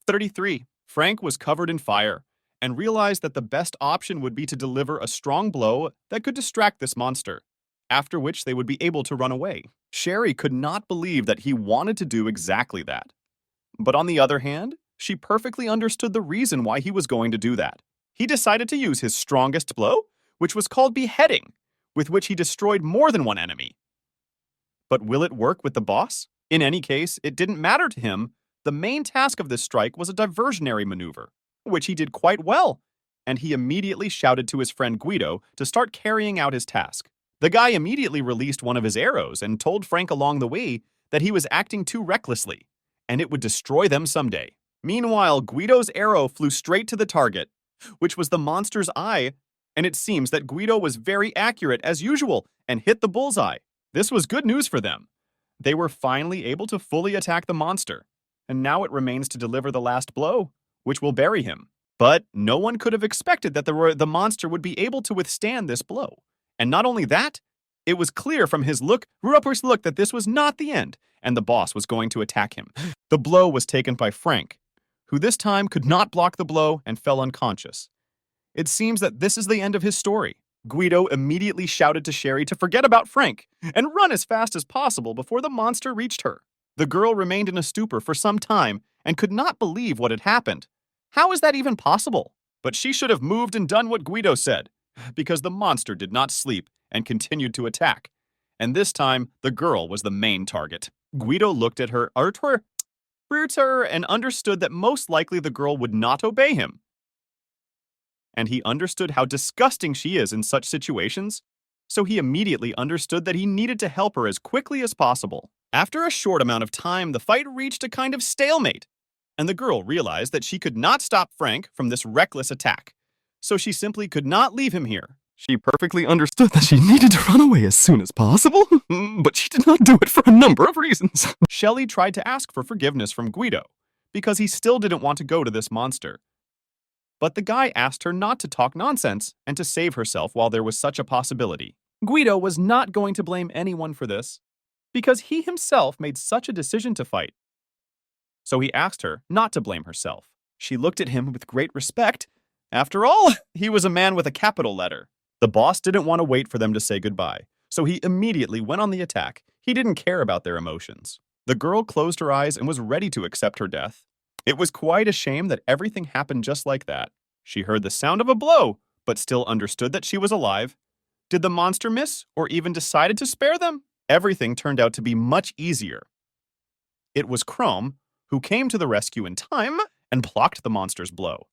33. Frank was covered in fire and realized that the best option would be to deliver a strong blow that could distract this monster, after which they would be able to run away. Sherry could not believe that he wanted to do exactly that. But on the other hand, she perfectly understood the reason why he was going to do that. He decided to use his strongest blow, which was called Beheading, with which he destroyed more than one enemy. But will it work with the boss? In any case, it didn't matter to him. The main task of this strike was a diversionary maneuver, which he did quite well, and he immediately shouted to his friend Guido to start carrying out his task. The guy immediately released one of his arrows and told Frank along the way that he was acting too recklessly, and it would destroy them someday. Meanwhile, Guido's arrow flew straight to the target, which was the monster's eye, and it seems that Guido was very accurate as usual and hit the bullseye. This was good news for them. They were finally able to fully attack the monster, and now it remains to deliver the last blow, which will bury him. But no one could have expected that the monster would be able to withstand this blow. And not only that, it was clear from his Rupert's look that this was not the end, and the boss was going to attack him. The blow was taken by Frank, who this time could not block the blow and fell unconscious. It seems that this is the end of his story. Guido immediately shouted to Sherry to forget about Frank and run as fast as possible before the monster reached her. The girl remained in a stupor for some time and could not believe what had happened. How is that even possible? But she should have moved and done what Guido said, because the monster did not sleep and continued to attack. And this time, the girl was the main target. Guido looked at her through to her and understood that most likely the girl would not obey him. And he understood how disgusting she is in such situations, so he immediately understood that he needed to help her as quickly as possible. After a short amount of time, the fight reached a kind of stalemate, and the girl realized that she could not stop Frank from this reckless attack, so she simply could not leave him here. She perfectly understood that she needed to run away as soon as possible, but she did not do it for a number of reasons. Shelley tried to ask for forgiveness from Guido, because he still didn't want to go to this monster. But the guy asked her not to talk nonsense and to save herself while there was such a possibility. Guido was not going to blame anyone for this, because he himself made such a decision to fight. So he asked her not to blame herself. She looked at him with great respect. After all, he was a man with a capital letter. The boss didn't want to wait for them to say goodbye, so he immediately went on the attack. He didn't care about their emotions. The girl closed her eyes and was ready to accept her death. It was quite a shame that everything happened just like that. She heard the sound of a blow, but still understood that she was alive. Did the monster miss, or even decided to spare them? Everything turned out to be much easier. It was Chrome who came to the rescue in time and blocked the monster's blow,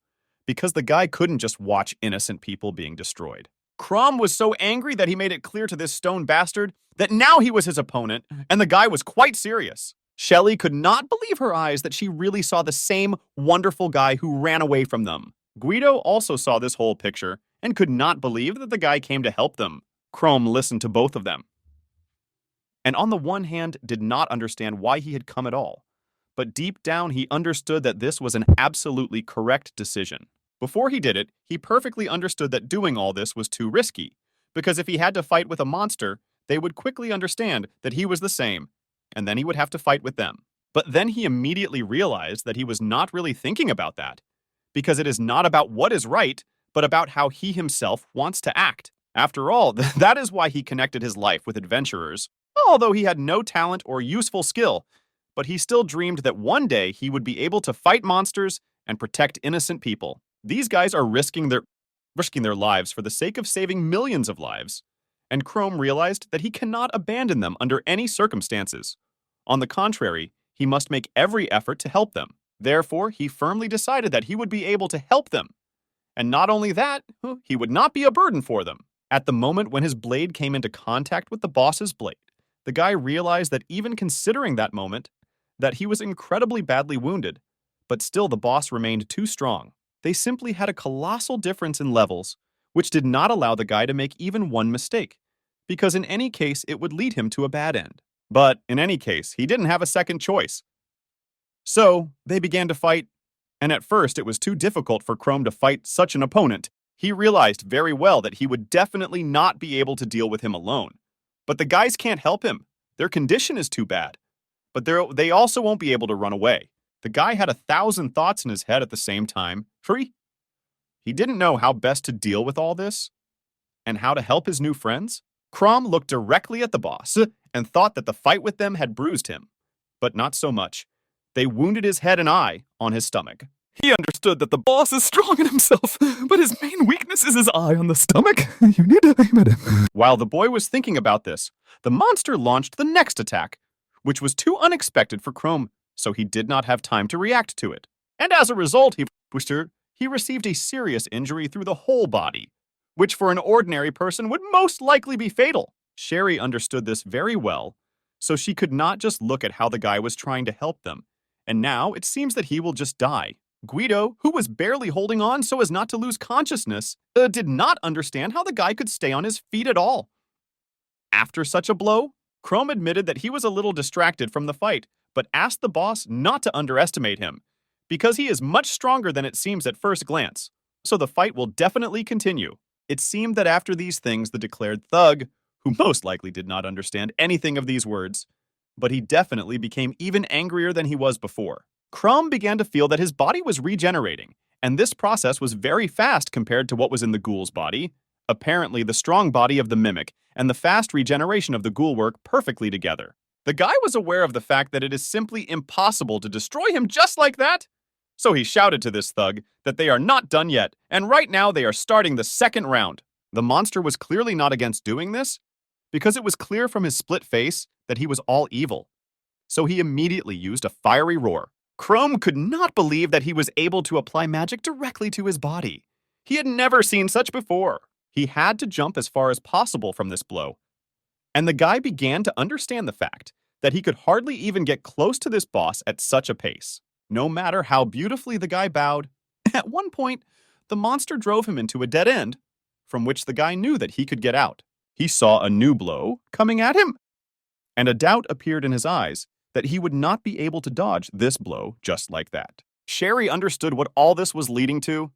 because the guy couldn't just watch innocent people being destroyed. Crom was so angry that he made it clear to this stone bastard that now he was his opponent, and the guy was quite serious. Shelley could not believe her eyes that she really saw the same wonderful guy who ran away from them. Guido also saw this whole picture and could not believe that the guy came to help them. Chrome listened to both of them, and on the one hand did not understand why he had come at all, but deep down he understood that this was an absolutely correct decision. Before he did it, he perfectly understood that doing all this was too risky, because if he had to fight with a monster, they would quickly understand that he was the same, and then he would have to fight with them. But then he immediately realized that he was not really thinking about that, because it is not about what is right, but about how he himself wants to act. After all, that is why he connected his life with adventurers. Although he had no talent or useful skill, but he still dreamed that one day he would be able to fight monsters and protect innocent people. These guys are risking their lives for the sake of saving millions of lives, and Chrome realized that he cannot abandon them under any circumstances. On the contrary, he must make every effort to help them. Therefore, he firmly decided that he would be able to help them. And not only that, he would not be a burden for them. At the moment when his blade came into contact with the boss's blade, the guy realized that even considering that moment, that he was incredibly badly wounded, but still the boss remained too strong. They simply had a colossal difference in levels, which did not allow the guy to make even one mistake, because in any case it would lead him to a bad end. But in any case, he didn't have a second choice. So they began to fight, and at first it was too difficult for Chrome to fight such an opponent. He realized very well that he would definitely not be able to deal with him alone. But the guys can't help him. Their condition is too bad. But they also won't be able to run away. The guy had 1,000 thoughts in his head at the same time. He didn't know how best to deal with all this and how to help his new friends. Crom looked directly at the boss and thought that the fight with them had bruised him. But not so much. They wounded his head and eye on his stomach. He understood that the boss is strong in himself, but his main weakness is his eye on the stomach. You need to aim at him. While the boy was thinking about this, the monster launched the next attack, which was too unexpected for Chrome, so he did not have time to react to it. And as a result, he received a serious injury through the whole body, which for an ordinary person would most likely be fatal. Sherry understood this very well, so she could not just look at how the guy was trying to help them, and now it seems that he will just die. Guido, who was barely holding on so as not to lose consciousness, did not understand how the guy could stay on his feet at all. After such a blow, Chrome admitted that he was a little distracted from the fight, but asked the boss not to underestimate him, because he is much stronger than it seems at first glance, so the fight will definitely continue. It seemed that after these things, the declared thug, who most likely did not understand anything of these words, but he definitely became even angrier than he was before. Crum began to feel that his body was regenerating, and this process was very fast compared to what was in the ghoul's body. Apparently, the strong body of the mimic and the fast regeneration of the ghoul work perfectly together. The guy was aware of the fact that it is simply impossible to destroy him just like that, so he shouted to this thug that they are not done yet, and right now they are starting the second round. The monster was clearly not against doing this, because it was clear from his split face that he was all evil. So he immediately used a fiery roar. Chrome could not believe that he was able to apply magic directly to his body. He had never seen such before. He had to jump as far as possible from this blow. And the guy began to understand the fact that he could hardly even get close to this boss at such a pace. No matter how beautifully the guy bowed, at one point, the monster drove him into a dead end, from which the guy knew that he could get out. He saw a new blow coming at him, and a doubt appeared in his eyes that he would not be able to dodge this blow just like that. Sherry understood what all this was leading to,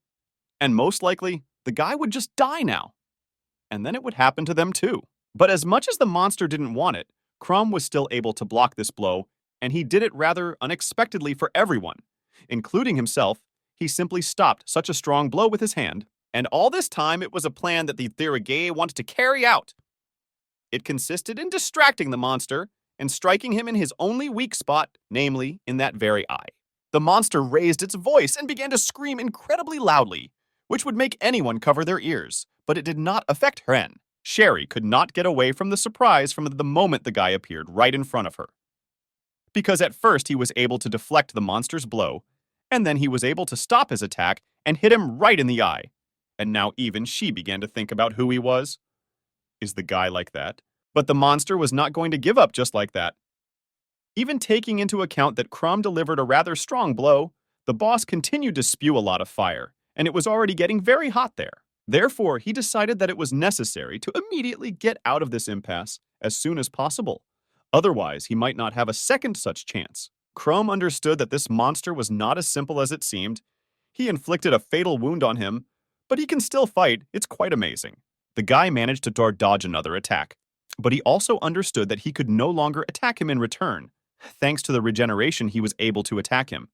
and most likely, the guy would just die now. And then it would happen to them too. But as much as the monster didn't want it, Crumb was still able to block this blow, and he did it rather unexpectedly for everyone. Including himself, he simply stopped such a strong blow with his hand, and all this time it was a plan that the Thirigay wanted to carry out. It consisted in distracting the monster and striking him in his only weak spot, namely in that very eye. The monster raised its voice and began to scream incredibly loudly, which would make anyone cover their ears, but it did not affect Ren. Sherry could not get away from the surprise from the moment the guy appeared right in front of her. Because at first he was able to deflect the monster's blow, and then he was able to stop his attack and hit him right in the eye. And now even she began to think about who he was. Is the guy like that? But the monster was not going to give up just like that. Even taking into account that Crumb delivered a rather strong blow, the boss continued to spew a lot of fire, and it was already getting very hot there. Therefore, he decided that it was necessary to immediately get out of this impasse as soon as possible. Otherwise, he might not have a second such chance. Crumb understood that this monster was not as simple as it seemed. He inflicted a fatal wound on him, but he can still fight. It's quite amazing. The guy managed to dodge another attack, but he also understood that he could no longer attack him in return. Thanks to the regeneration, he was able to attack him.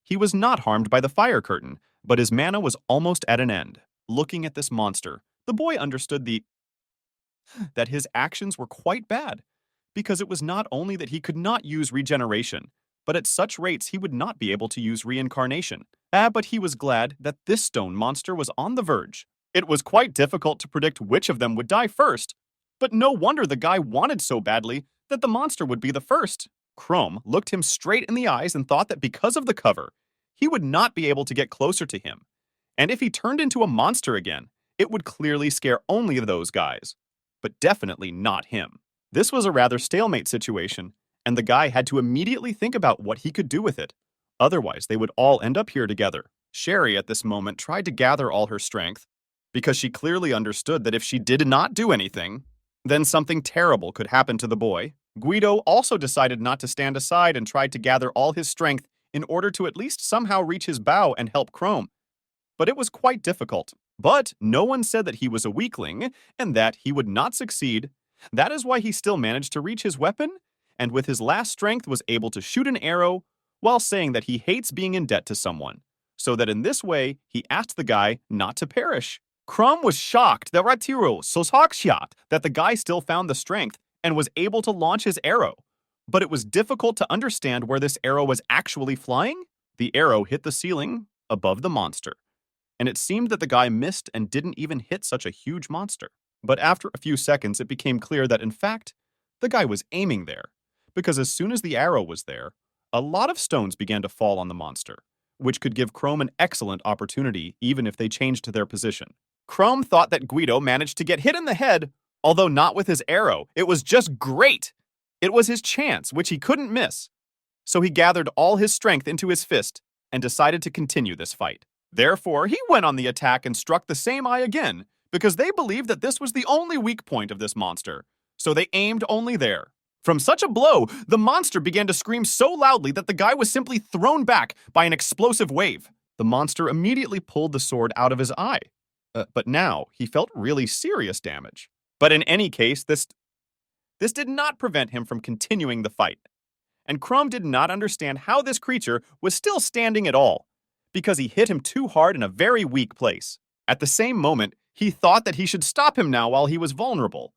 He was not harmed by the fire curtain, but his mana was almost at an end. Looking at this monster, the boy understood that his actions were quite bad, because it was not only that he could not use regeneration, but at such rates he would not be able to use reincarnation. But he was glad that this stone monster was on the verge. It was quite difficult to predict which of them would die first, but no wonder the guy wanted so badly that the monster would be the first. Chrome looked him straight in the eyes and thought that because of the cover, he would not be able to get closer to him. And if he turned into a monster again, it would clearly scare only those guys, but definitely not him. This was a rather stalemate situation, and the guy had to immediately think about what he could do with it. Otherwise, they would all end up here together. Sherry, at this moment, tried to gather all her strength, because she clearly understood that if she did not do anything, then something terrible could happen to the boy. Guido also decided not to stand aside and tried to gather all his strength in order to at least somehow reach his bow and help Chrome. But it was quite difficult. But no one said that he was a weakling and that he would not succeed. That is why he still managed to reach his weapon, and with his last strength was able to shoot an arrow while saying that he hates being in debt to someone, so that in this way he asked the guy not to perish. Crumb was shocked that the guy still found the strength and was able to launch his arrow. But it was difficult to understand where this arrow was actually flying. The arrow hit the ceiling above the monster, and it seemed that the guy missed and didn't even hit such a huge monster. But after a few seconds, it became clear that, in fact, the guy was aiming there, because as soon as the arrow was there, a lot of stones began to fall on the monster, which could give Chrome an excellent opportunity even if they changed their position. Chrome thought that Guido managed to get hit in the head, although not with his arrow. It was just great! It was his chance, which he couldn't miss. So he gathered all his strength into his fist and decided to continue this fight. Therefore, he went on the attack and struck the same eye again, because they believed that this was the only weak point of this monster, so they aimed only there. From such a blow, the monster began to scream so loudly that the guy was simply thrown back by an explosive wave. The monster immediately pulled the sword out of his eye. But now, he felt really serious damage. But in any case, this did not prevent him from continuing the fight. And Crumb did not understand how this creature was still standing at all, because he hit him too hard in a very weak place. At the same moment, he thought that he should stop him now while he was vulnerable.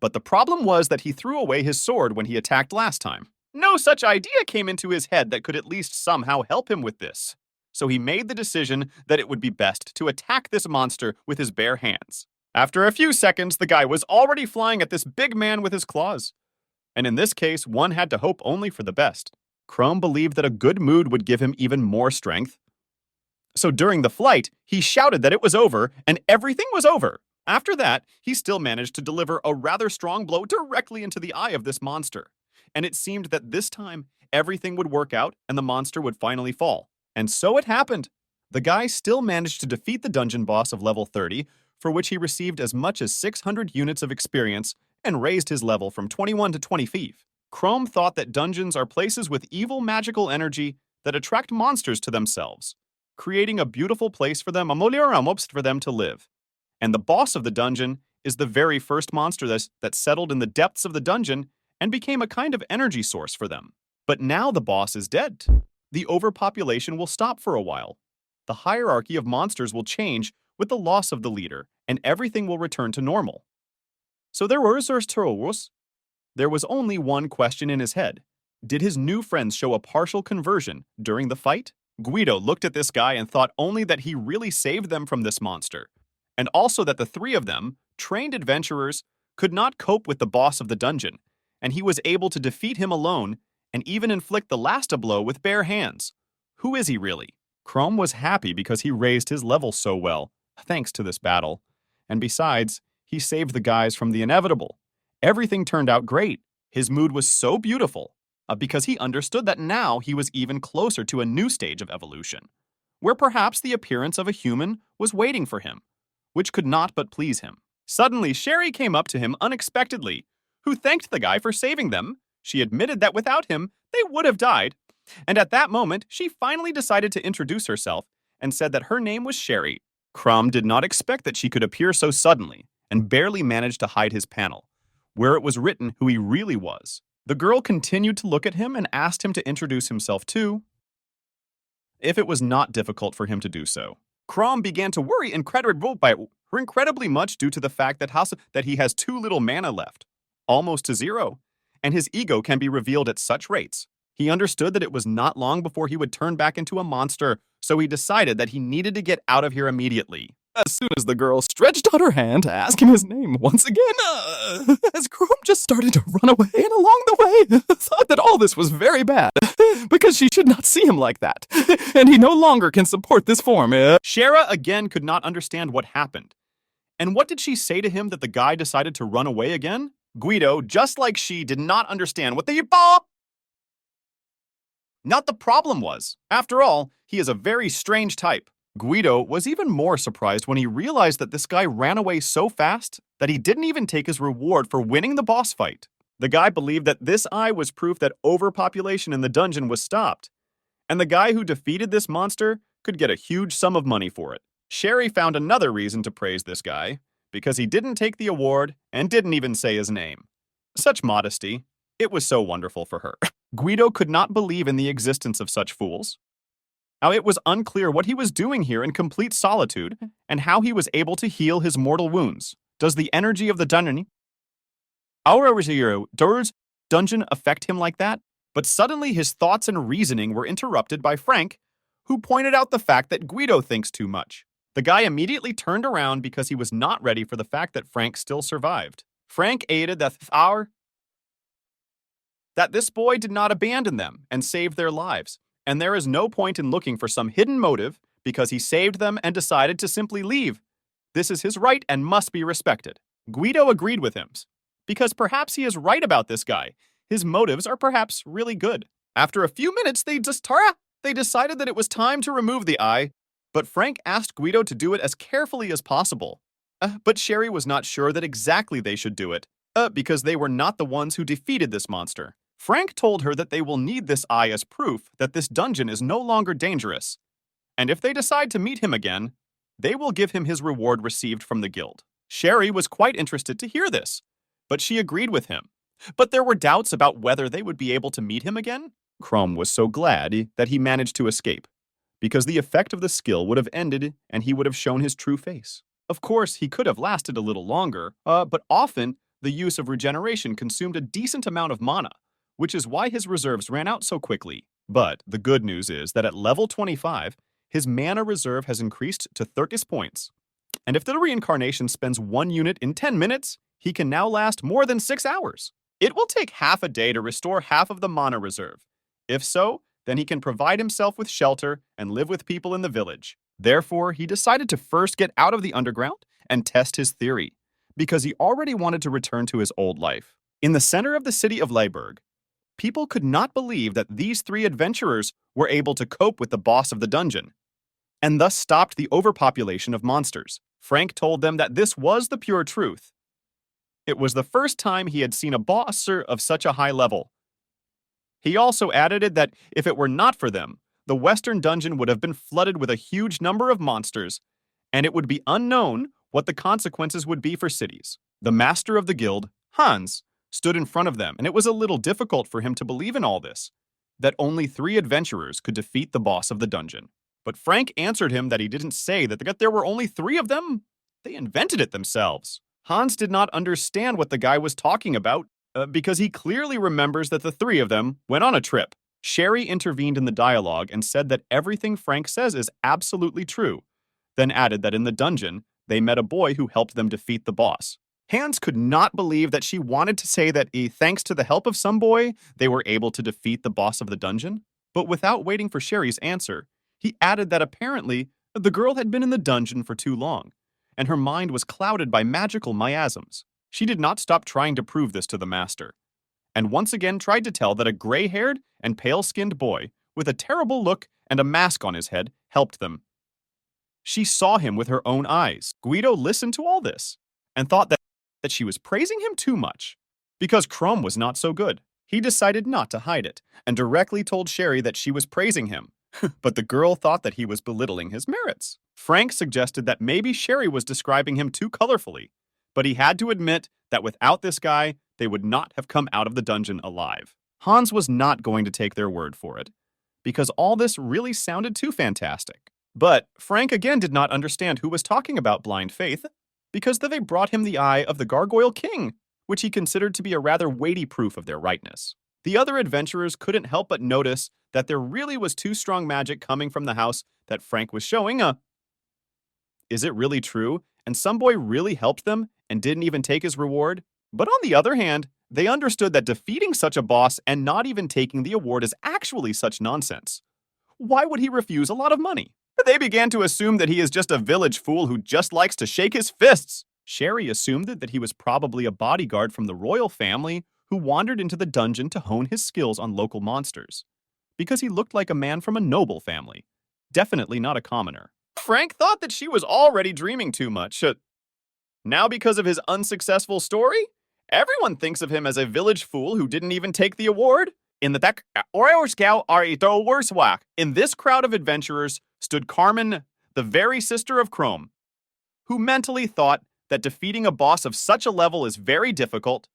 But the problem was that he threw away his sword when he attacked last time. No such idea came into his head that could at least somehow help him with this. So he made the decision that it would be best to attack this monster with his bare hands. After a few seconds, the guy was already flying at this big man with his claws. And in this case, one had to hope only for the best. Chrome believed that a good mood would give him even more strength. So during the flight, he shouted that it was over and everything was over. After that, he still managed to deliver a rather strong blow directly into the eye of this monster. And it seemed that this time, everything would work out and the monster would finally fall. And so it happened. The guy still managed to defeat the dungeon boss of level 30, for which he received as much as 600 units of experience and raised his level from 21 to 25. Chrome thought that dungeons are places with evil magical energy that attract monsters to themselves, creating a beautiful place for them, for them to live. And the boss of the dungeon is the very first monster that settled in the depths of the dungeon and became a kind of energy source for them. But now the boss is dead. The overpopulation will stop for a while. The hierarchy of monsters will change with the loss of the leader, and everything will return to normal. So there was only one question in his head. Did his new friends show a partial conversion during the fight? Guido looked at this guy and thought only that he really saved them from this monster, and also that the three of them, trained adventurers, could not cope with the boss of the dungeon, and he was able to defeat him alone and even inflict the last blow with bare hands. Who is he really? Chrome was happy because he raised his level so well, thanks to this battle. And besides, he saved the guys from the inevitable. Everything turned out great. His mood was so beautiful, because he understood that now he was even closer to a new stage of evolution, where perhaps the appearance of a human was waiting for him, which could not but please him. Suddenly, Sherry came up to him unexpectedly, who thanked the guy for saving them. She admitted that without him, they would have died. And at that moment, she finally decided to introduce herself and said that her name was Sherry. Chrome did not expect that she could appear so suddenly and barely managed to hide his panel, where it was written who he really was. The girl continued to look at him and asked him to introduce himself too, if it was not difficult for him to do so. Chrome began to worry incredibly much due to the fact that he has too little mana left, almost to zero, and his ego can be revealed at such rates. He understood that it was not long before he would turn back into a monster, so he decided that he needed to get out of here immediately. As soon as the girl stretched out her hand to ask him his name once again, as Chrome just started to run away and along the way thought that all this was very bad, because she should not see him like that, and he no longer can support this form. Shara again could not understand what happened. And what did she say to him that the guy decided to run away again? Guido, just like she, did not understand what the problem was. After all, he is a very strange type. Guido was even more surprised when he realized that this guy ran away so fast that he didn't even take his reward for winning the boss fight. The guy believed that this eye was proof that overpopulation in the dungeon was stopped, and the guy who defeated this monster could get a huge sum of money for it. Sherry found another reason to praise this guy, because he didn't take the award and didn't even say his name. Such modesty. It was so wonderful for her. Guido could not believe in the existence of such fools. Now, it was unclear what he was doing here in complete solitude and how he was able to heal his mortal wounds. Does the energy of the dungeon affect him like that? But suddenly his thoughts and reasoning were interrupted by Frank, who pointed out the fact that Guido thinks too much. The guy immediately turned around because he was not ready for the fact that Frank still survived. Frank aided that this boy did not abandon them and saved their lives. And there is no point in looking for some hidden motive because he saved them and decided to simply leave. This is his right and must be respected. Guido agreed with him, because perhaps he is right about this guy. His motives are perhaps really good. After a few minutes, they decided that it was time to remove the eye, but Frank asked Guido to do it as carefully as possible. But Sherry was not sure that exactly they should do it, because they were not the ones who defeated this monster. Frank told her that they will need this eye as proof that this dungeon is no longer dangerous, and if they decide to meet him again, they will give him his reward received from the guild. Sherry was quite interested to hear this, but she agreed with him. But there were doubts about whether they would be able to meet him again. Chrome was so glad that he managed to escape, because the effect of the skill would have ended and he would have shown his true face. Of course, he could have lasted a little longer, but often the use of regeneration consumed a decent amount of mana, which is why his reserves ran out so quickly. But the good news is that at level 25, his mana reserve has increased to 30 points. And if the reincarnation spends 1 unit in 10 minutes, he can now last more than 6 hours. It will take half a day to restore half of the mana reserve. If so, then he can provide himself with shelter and live with people in the village. Therefore, he decided to first get out of the underground and test his theory, because he already wanted to return to his old life. In the center of the city of Leiburg, people could not believe that these three adventurers were able to cope with the boss of the dungeon, and thus stopped the overpopulation of monsters. Frank told them that this was the pure truth. It was the first time he had seen a boss of such a high level. He also added that if it were not for them, the Western dungeon would have been flooded with a huge number of monsters, and it would be unknown what the consequences would be for cities. The master of the guild, Hans, stood in front of them, and it was a little difficult for him to believe in all this, that only 3 adventurers could defeat the boss of the dungeon. But Frank answered him that he didn't say that there were only 3 of them. They invented it themselves. Hans did not understand what the guy was talking about, because he clearly remembers that the 3 of them went on a trip. Sherry intervened in the dialogue and said that everything Frank says is absolutely true, then added that in the dungeon, they met a boy who helped them defeat the boss. Hans could not believe that she wanted to say that thanks to the help of some boy, they were able to defeat the boss of the dungeon. But without waiting for Sherry's answer, he added that apparently the girl had been in the dungeon for too long, and her mind was clouded by magical miasms. She did not stop trying to prove this to the master, and once again tried to tell that a gray-haired and pale-skinned boy with a terrible look and a mask on his head helped them. She saw him with her own eyes. Guido listened to all this and thought that she was praising him too much because Chrome was not so good. He decided not to hide it and directly told Sherry that she was praising him, but the girl thought that he was belittling his merits. Frank suggested that maybe Sherry was describing him too colorfully, but he had to admit that without this guy, they would not have come out of the dungeon alive. Hans was not going to take their word for it, because all this really sounded too fantastic. But Frank again did not understand who was talking about blind faith, because they brought him the eye of the Gargoyle King, which he considered to be a rather weighty proof of their rightness. The other adventurers couldn't help but notice that there really was too strong magic coming from the house that Frank was showing. Is it really true? And some boy really helped them and didn't even take his reward? But on the other hand, they understood that defeating such a boss and not even taking the award is actually such nonsense. Why would he refuse a lot of money? They began to assume that he is just a village fool who just likes to shake his fists. Sherry assumed that he was probably a bodyguard from the royal family who wandered into the dungeon to hone his skills on local monsters, because he looked like a man from a noble family, definitely not a commoner. Frank thought that she was already dreaming too much. Now because of his unsuccessful story, everyone thinks of him as a village fool who didn't even take the award. In this crowd of adventurers stood Carmen, the very sister of Chrome, who mentally thought that defeating a boss of such a level is very difficult.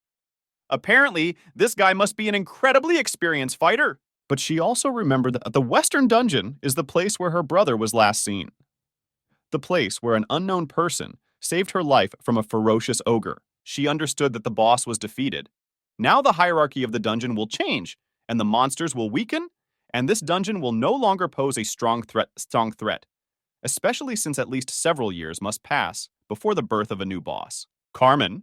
Apparently, this guy must be an incredibly experienced fighter. But she also remembered that the Western Dungeon is the place where her brother was last seen. The place where an unknown person saved her life from a ferocious ogre. She understood that the boss was defeated. Now the hierarchy of the dungeon will change, and the monsters will weaken, and this dungeon will no longer pose a strong threat, especially since at least several years must pass before the birth of a new boss. Carmen,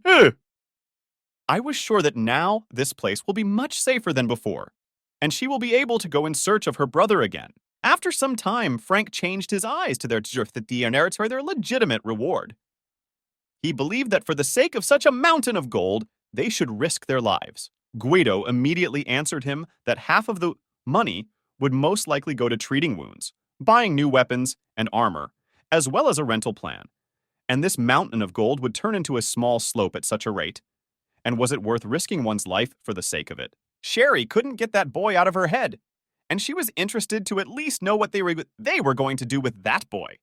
I was sure that now this place will be much safer than before, and she will be able to go in search of her brother again. After some time, Frank changed his eyes to their legitimate reward. He believed that for the sake of such a mountain of gold, they should risk their lives. Guido immediately answered him that half of the money would most likely go to treating wounds, buying new weapons and armor, as well as a rental plan. And this mountain of gold would turn into a small slope at such a rate. And was it worth risking one's life for the sake of it? Sherry couldn't get that boy out of her head, and she was interested to at least know what they were going to do with that boy.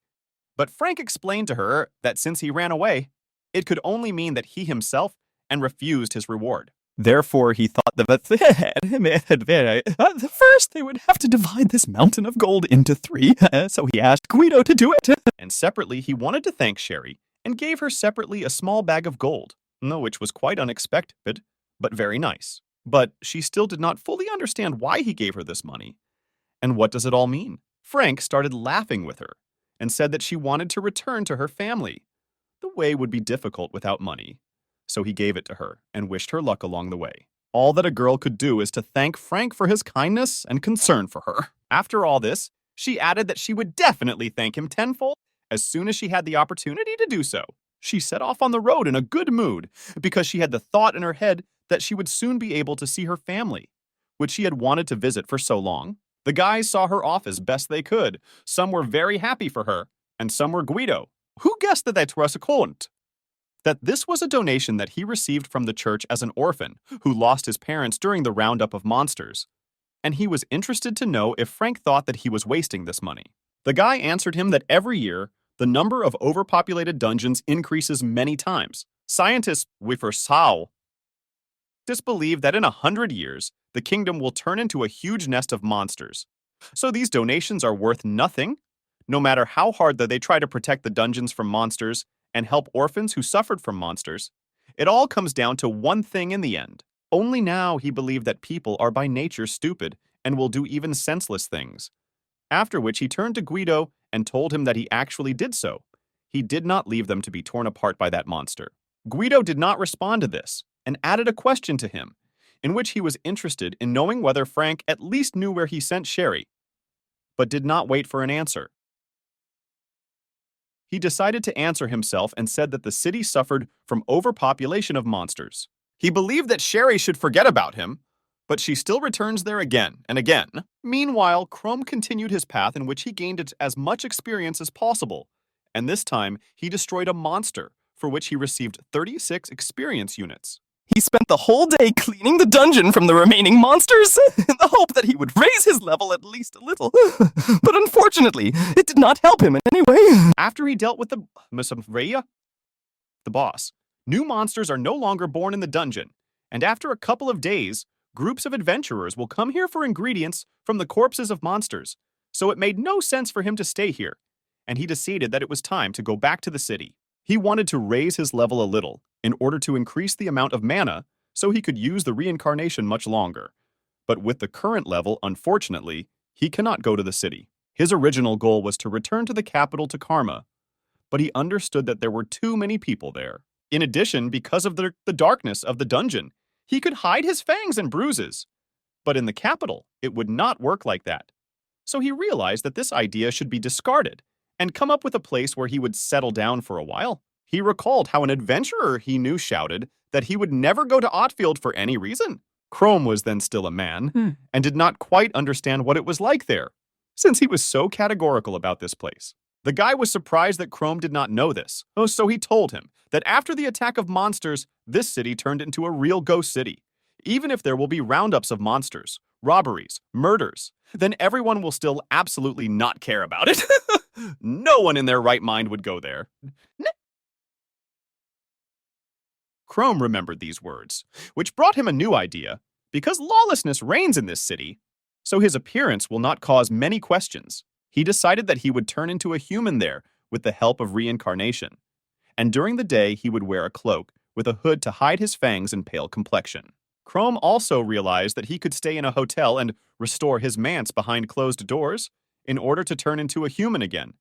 But Frank explained to her that since he ran away, it could only mean that he himself and refused his reward. Therefore, he thought that first they would have to divide this mountain of gold into 3, so he asked Guido to do it. And separately, he wanted to thank Sherry and gave her separately a small bag of gold, which was quite unexpected, but very nice. But she still did not fully understand why he gave her this money. And what does it all mean? Frank started laughing with her and said that she wanted to return to her family. The way would be difficult without money, so he gave it to her and wished her luck along the way. All that a girl could do is to thank Frank for his kindness and concern for her. After all this, she added that she would definitely thank him tenfold as soon as she had the opportunity to do so. She set off on the road in a good mood because she had the thought in her head that she would soon be able to see her family, which she had wanted to visit for so long. The guys saw her off as best they could. Some were very happy for her, and some were Guido. Who guessed that was a count? That this was a donation that he received from the church as an orphan who lost his parents during the roundup of monsters. And he was interested to know if Frank thought that he was wasting this money. The guy answered him that every year, the number of overpopulated dungeons increases many times. Scientists disbelieve that in 100 years, the kingdom will turn into a huge nest of monsters. So these donations are worth nothing, no matter how hard that they try to protect the dungeons from monsters and help orphans who suffered from monsters. It all comes down to one thing in the end. Only now he believed that people are by nature stupid and will do even senseless things. After which he turned to Guido and told him that he actually did so. He did not leave them to be torn apart by that monster. Guido did not respond to this and added a question to him, in which he was interested in knowing whether Frank at least knew where he sent Sherry, but did not wait for an answer. He decided to answer himself and said that the city suffered from overpopulation of monsters. He believed that Sherry should forget about him, but she still returns there again and again. Meanwhile, Chrome continued his path in which he gained as much experience as possible, and this time he destroyed a monster, for which he received 36 experience units. He spent the whole day cleaning the dungeon from the remaining monsters in the hope that he would raise his level at least a little. But unfortunately, it did not help him in any way. After he dealt with the boss, new monsters are no longer born in the dungeon, and after a couple of days, groups of adventurers will come here for ingredients from the corpses of monsters, so it made no sense for him to stay here, and he decided that it was time to go back to the city. He wanted to raise his level a little in order to increase the amount of mana so he could use the reincarnation much longer. But with the current level, unfortunately, he cannot go to the city. His original goal was to return to the capital to Karma, but he understood that there were too many people there. In addition, because of the darkness of the dungeon, he could hide his fangs and bruises. But in the capital, it would not work like that. So he realized that this idea should be discarded and come up with a place where he would settle down for a while. He recalled how an adventurer he knew shouted that he would never go to Otfield for any reason. Chrome was then still a man and did not quite understand what it was like there, since he was so categorical about this place. The guy was surprised that Chrome did not know this, so he told him that after the attack of monsters, this city turned into a real ghost city. Even if there will be roundups of monsters, robberies, murders, then everyone will still absolutely not care about it. No one in their right mind would go there. Chrome remembered these words, which brought him a new idea. Because lawlessness reigns in this city, so his appearance will not cause many questions. He decided that he would turn into a human there with the help of reincarnation. And during the day, he would wear a cloak with a hood to hide his fangs and pale complexion. Chrome also realized that he could stay in a hotel and restore his manse behind closed doors in order to turn into a human again.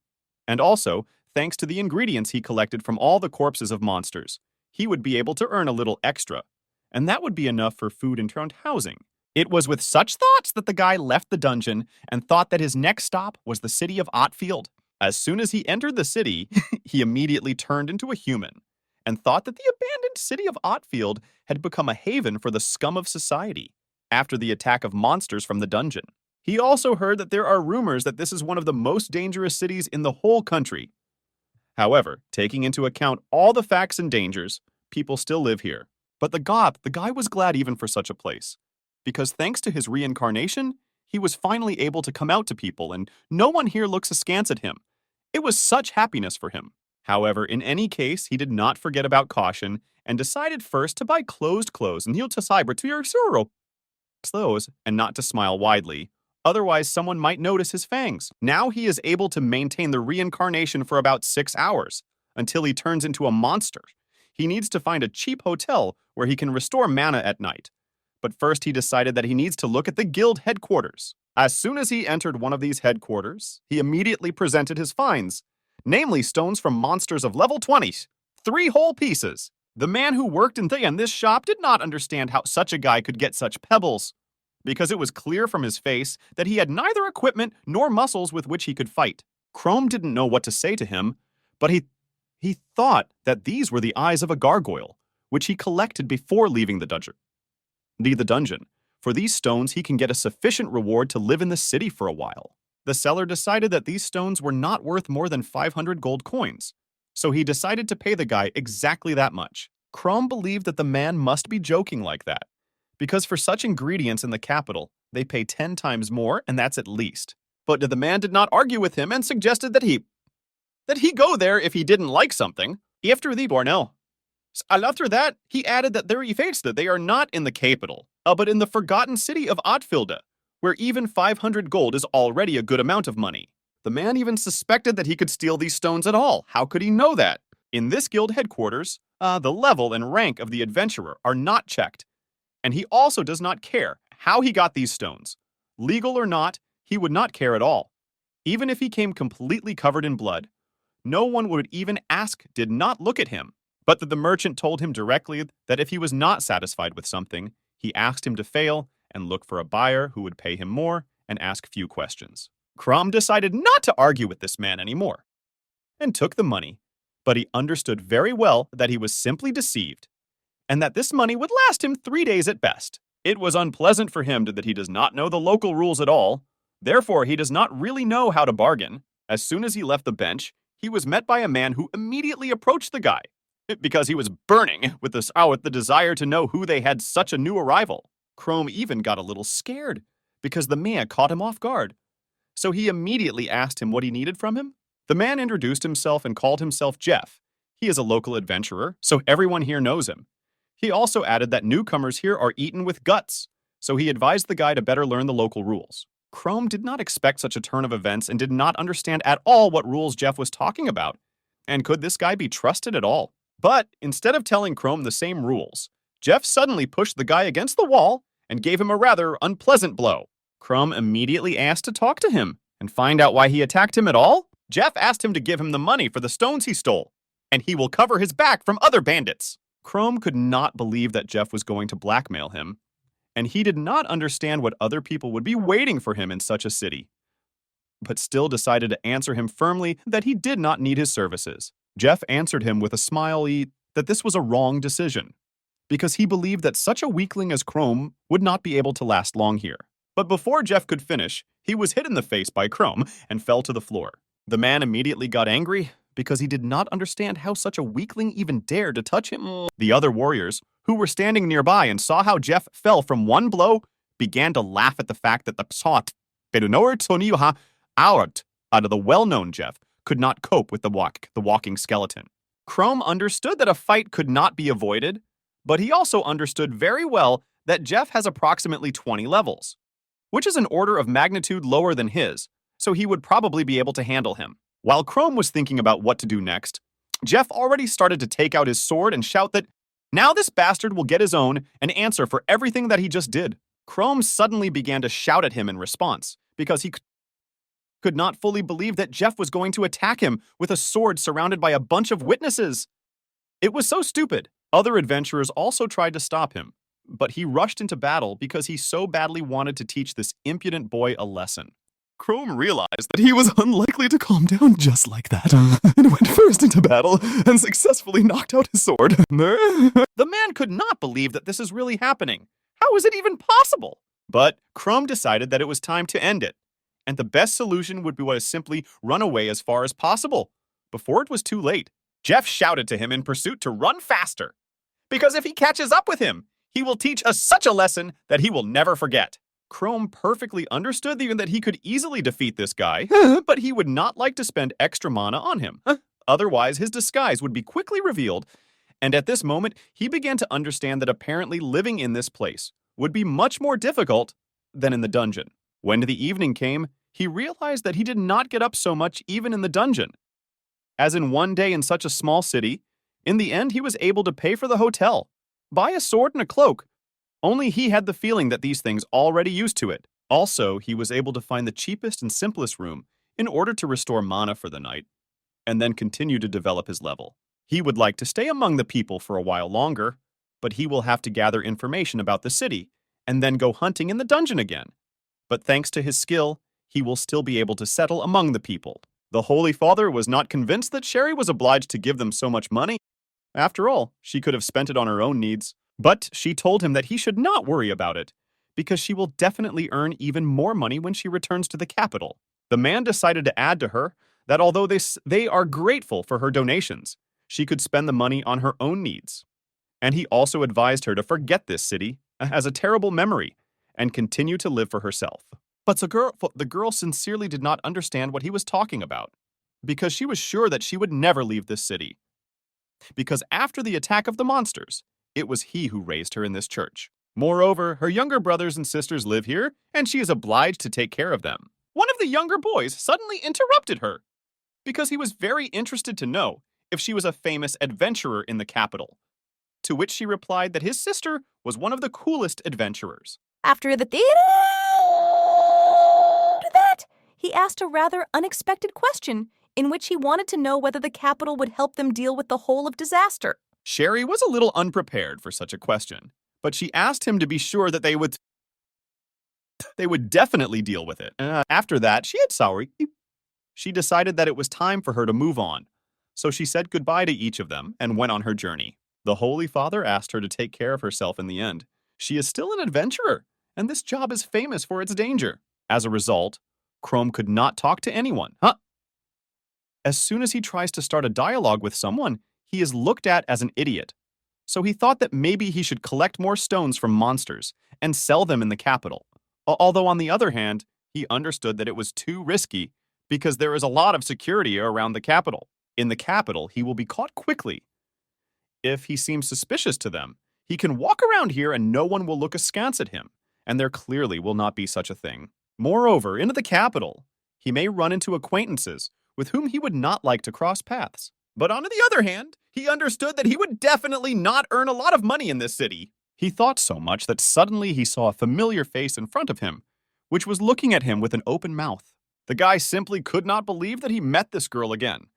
And also, thanks to the ingredients he collected from all the corpses of monsters, he would be able to earn a little extra, and that would be enough for food and housing. It was with such thoughts that the guy left the dungeon and thought that his next stop was the city of Otfield. As soon as he entered the city, he immediately turned into a human and thought that the abandoned city of Otfield had become a haven for the scum of society after the attack of monsters from the dungeon. He also heard that there are rumors that this is one of the most dangerous cities in the whole country. However, taking into account all the facts and dangers, people still live here. But the guy was glad even for such a place, because thanks to his reincarnation, he was finally able to come out to people and no one here looks askance at him. It was such happiness for him. However, in any case, he did not forget about caution and decided first to buy closed clothes and heal to cyber to your clothes and not to smile widely. Otherwise, someone might notice his fangs. Now he is able to maintain the reincarnation for about 6 hours until he turns into a monster. He needs to find a cheap hotel where he can restore mana at night. But first he decided that he needs to look at the guild headquarters. As soon as he entered one of these headquarters, he immediately presented his finds, namely stones from monsters of level 20, 3 whole pieces. The man who worked in this shop did not understand how such a guy could get such pebbles, because it was clear from his face that he had neither equipment nor muscles with which he could fight. Chrome didn't know what to say to him, but he thought that these were the eyes of a gargoyle, which he collected before leaving the dungeon. For these stones, he can get a sufficient reward to live in the city for a while. The seller decided that these stones were not worth more than 500 gold coins, so he decided to pay the guy exactly that much. Chrome believed that the man must be joking like that, because for such ingredients in the capital, they pay 10 times more, and that's at least. But the man did not argue with him and suggested that he go there if he didn't like something. After the Bornell. After that, he added that there effects that they are not in the capital, but in the forgotten city of Otfilda, where even 500 gold is already a good amount of money. The man even suspected that he could steal these stones at all. How could he know that? In this guild headquarters, the level and rank of the adventurer are not checked, and he also does not care how he got these stones. Legal or not, he would not care at all. Even if he came completely covered in blood, no one would even ask, did not look at him. But the merchant told him directly that if he was not satisfied with something, he asked him to fail and look for a buyer who would pay him more and ask few questions. Crom decided not to argue with this man anymore and took the money, but he understood very well that he was simply deceived and that this money would last him 3 days at best. It was unpleasant for him that he does not know the local rules at all. Therefore, he does not really know how to bargain. As soon as he left the bench, he was met by a man who immediately approached the guy, because he was burning with the desire to know who they had such a new arrival. Chrome even got a little scared, because the man caught him off guard. So he immediately asked him what he needed from him. The man introduced himself and called himself Jeff. He is a local adventurer, so everyone here knows him. He also added that newcomers here are eaten with guts, so he advised the guy to better learn the local rules. Chrome did not expect such a turn of events and did not understand at all what rules Jeff was talking about. And could this guy be trusted at all? But instead of telling Chrome the same rules, Jeff suddenly pushed the guy against the wall and gave him a rather unpleasant blow. Chrome immediately asked to talk to him and find out why he attacked him at all. Jeff asked him to give him the money for the stones he stole, and he will cover his back from other bandits. Chrome could not believe that Jeff was going to blackmail him, and he did not understand what other people would be waiting for him in such a city, but still decided to answer him firmly that he did not need his services. Jeff answered him with a smile that this was a wrong decision, because he believed that such a weakling as Chrome would not be able to last long here. But before Jeff could finish, he was hit in the face by Chrome and fell to the floor. The man immediately got angry because he did not understand how such a weakling even dared to touch him. The other warriors, who were standing nearby and saw how Jeff fell from one blow, began to laugh at the fact that the Psot, out of the well-known Jeff, could not cope with the walking skeleton. Chrome understood that a fight could not be avoided, but he also understood very well that Jeff has approximately 20 levels, which is an order of magnitude lower than his, so he would probably be able to handle him. While Chrome was thinking about what to do next, Jeff already started to take out his sword and shout that now this bastard will get his own and answer for everything that he just did. Chrome suddenly began to shout at him in response, because he could not fully believe that Jeff was going to attack him with a sword surrounded by a bunch of witnesses. It was so stupid. Other adventurers also tried to stop him, but he rushed into battle because he so badly wanted to teach this impudent boy a lesson. Chrome realized that he was unlikely to calm down just like that, and went first into battle and successfully knocked out his sword. The man could not believe that this is really happening. How is it even possible? But Chrome decided that it was time to end it, and the best solution would be to simply run away as far as possible. Before it was too late, Jeff shouted to him in pursuit to run faster, because if he catches up with him, he will teach us such a lesson that he will never forget. Chrome perfectly understood even that he could easily defeat this guy, but he would not like to spend extra mana on him. Otherwise, his disguise would be quickly revealed, and at this moment, he began to understand that apparently living in this place would be much more difficult than in the dungeon. When the evening came, he realized that he did not get up so much even in the dungeon. As in one day in such a small city, in the end he was able to pay for the hotel, buy a sword and a cloak. Only he had the feeling that these things already used to it. Also, he was able to find the cheapest and simplest room in order to restore mana for the night, and then continue to develop his level. He would like to stay among the people for a while longer, but he will have to gather information about the city and then go hunting in the dungeon again. But thanks to his skill, he will still be able to settle among the people. The Holy Father was not convinced that Sherry was obliged to give them so much money. After all, she could have spent it on her own needs. But she told him that he should not worry about it, because she will definitely earn even more money when she returns to the capital. The man decided to add to her that although they are grateful for her donations, she could spend the money on her own needs. And he also advised her to forget this city as a terrible memory and continue to live for herself. But the girl sincerely did not understand what he was talking about, because she was sure that she would never leave this city. Because after the attack of the monsters, it was he who raised her in this church. Moreover, her younger brothers and sisters live here, and she is obliged to take care of them. One of the younger boys suddenly interrupted her, because he was very interested to know if she was a famous adventurer in the capital. To which she replied that his sister was one of the coolest adventurers. After the theater, that, he asked a rather unexpected question in which he wanted to know whether the capital would help them deal with the whole of disaster. Sherry was a little unprepared for such a question, but she asked him to be sure that they would definitely deal with it. After that, she decided that it was time for her to move on. So she said goodbye to each of them and went on her journey. The Holy Father asked her to take care of herself in the end. She is still an adventurer, and this job is famous for its danger. As a result, Chrome could not talk to anyone. As soon as he tries to start a dialogue with someone, he is looked at as an idiot. So he thought that maybe he should collect more stones from monsters and sell them in the capital. Although on the other hand, he understood that it was too risky because there is a lot of security around the capital. In the capital, he will be caught quickly. If he seems suspicious to them, he can walk around here and no one will look askance at him, and there clearly will not be such a thing. Moreover, into the capital, he may run into acquaintances with whom he would not like to cross paths. But on the other hand, he understood that he would definitely not earn a lot of money in this city. He thought so much that suddenly he saw a familiar face in front of him, which was looking at him with an open mouth. The guy simply could not believe that he met this girl again.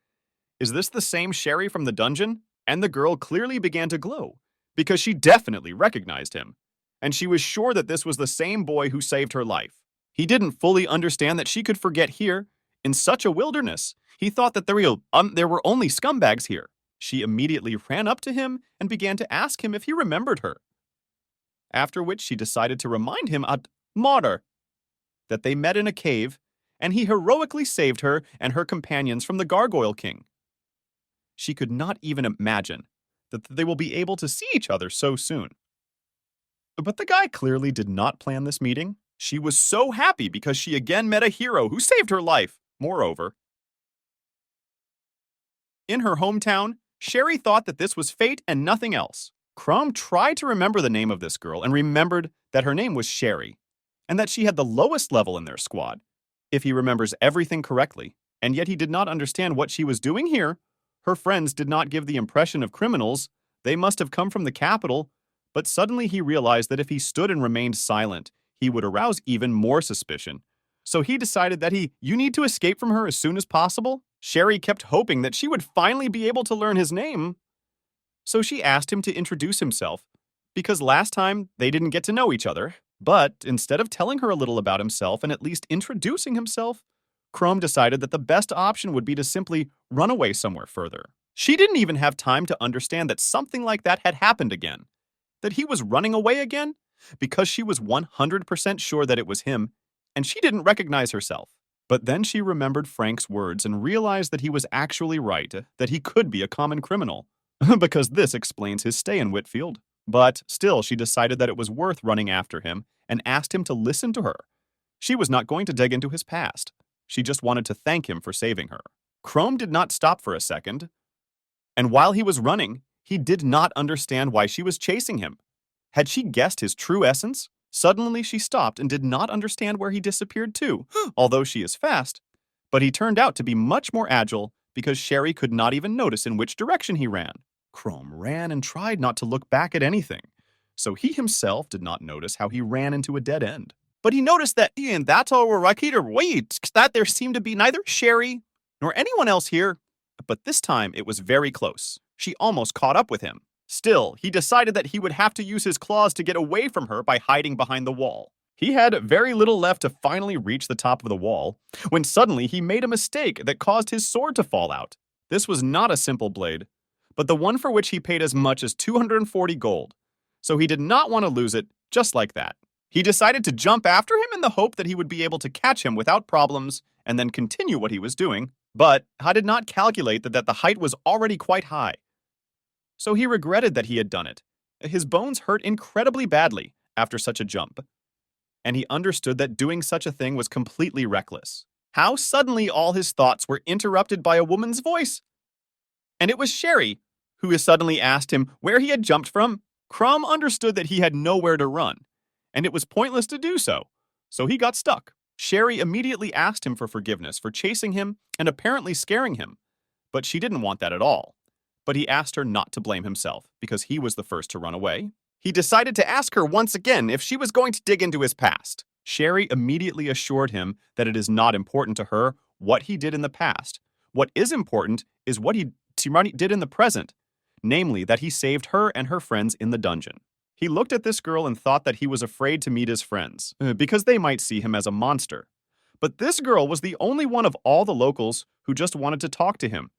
Is this the same Sherry from the dungeon? And the girl clearly began to glow, because she definitely recognized him. And she was sure that this was the same boy who saved her life. He didn't fully understand that she could forget here, in such a wilderness. He thought that there were only scumbags here. She immediately ran up to him and began to ask him if he remembered her. After which she decided to remind him at Martyr that they met in a cave, and he heroically saved her and her companions from the Gargoyle King. She could not even imagine that they will be able to see each other so soon. But the guy clearly did not plan this meeting. She was so happy because she again met a hero who saved her life. Moreover, in her hometown, Sherry thought that this was fate and nothing else. Chrome tried to remember the name of this girl and remembered that her name was Sherry, and that she had the lowest level in their squad, if he remembers everything correctly. And yet he did not understand what she was doing here. Her friends did not give the impression of criminals. They must have come from the capital. But suddenly he realized that if he stood and remained silent, he would arouse even more suspicion. So he decided that you need to escape from her as soon as possible. Sherry kept hoping that she would finally be able to learn his name. So she asked him to introduce himself, because last time they didn't get to know each other. But instead of telling her a little about himself and at least introducing himself, Chrome decided that the best option would be to simply run away somewhere further. She didn't even have time to understand that something like that had happened again. That he was running away again, because she was 100% sure that it was him, and she didn't recognize herself. But then she remembered Frank's words and realized that he was actually right, that he could be a common criminal, because this explains his stay in Whitfield. But still, she decided that it was worth running after him and asked him to listen to her. She was not going to dig into his past. She just wanted to thank him for saving her. Chrome did not stop for a second, and while he was running, he did not understand why she was chasing him. Had she guessed his true essence? Suddenly she stopped and did not understand where he disappeared to, although she is fast. But he turned out to be much more agile because Sherry could not even notice in which direction he ran. Chrome ran and tried not to look back at anything, so he himself did not notice how he ran into a dead end. But he noticed that that there seemed to be neither Sherry nor anyone else here. But this time it was very close. She almost caught up with him. Still, he decided that he would have to use his claws to get away from her by hiding behind the wall. He had very little left to finally reach the top of the wall, when suddenly he made a mistake that caused his sword to fall out. This was not a simple blade, but the one for which he paid as much as 240 gold. So he did not want to lose it just like that. He decided to jump after him in the hope that he would be able to catch him without problems and then continue what he was doing, but I did not calculate that the height was already quite high. So he regretted that he had done it. His bones hurt incredibly badly after such a jump, and he understood that doing such a thing was completely reckless. How suddenly all his thoughts were interrupted by a woman's voice. And it was Sherry, who suddenly asked him where he had jumped from. Crumb understood that he had nowhere to run, and it was pointless to do so, so he got stuck. Sherry immediately asked him for forgiveness for chasing him and apparently scaring him, but she didn't want that at all. But he asked her not to blame himself, because he was the first to run away. He decided to ask her once again if she was going to dig into his past. Sherry immediately assured him that it is not important to her what he did in the past. What is important is what he did in the present, namely that he saved her and her friends in the dungeon. He looked at this girl and thought that he was afraid to meet his friends, because they might see him as a monster. But this girl was the only one of all the locals who just wanted to talk to him,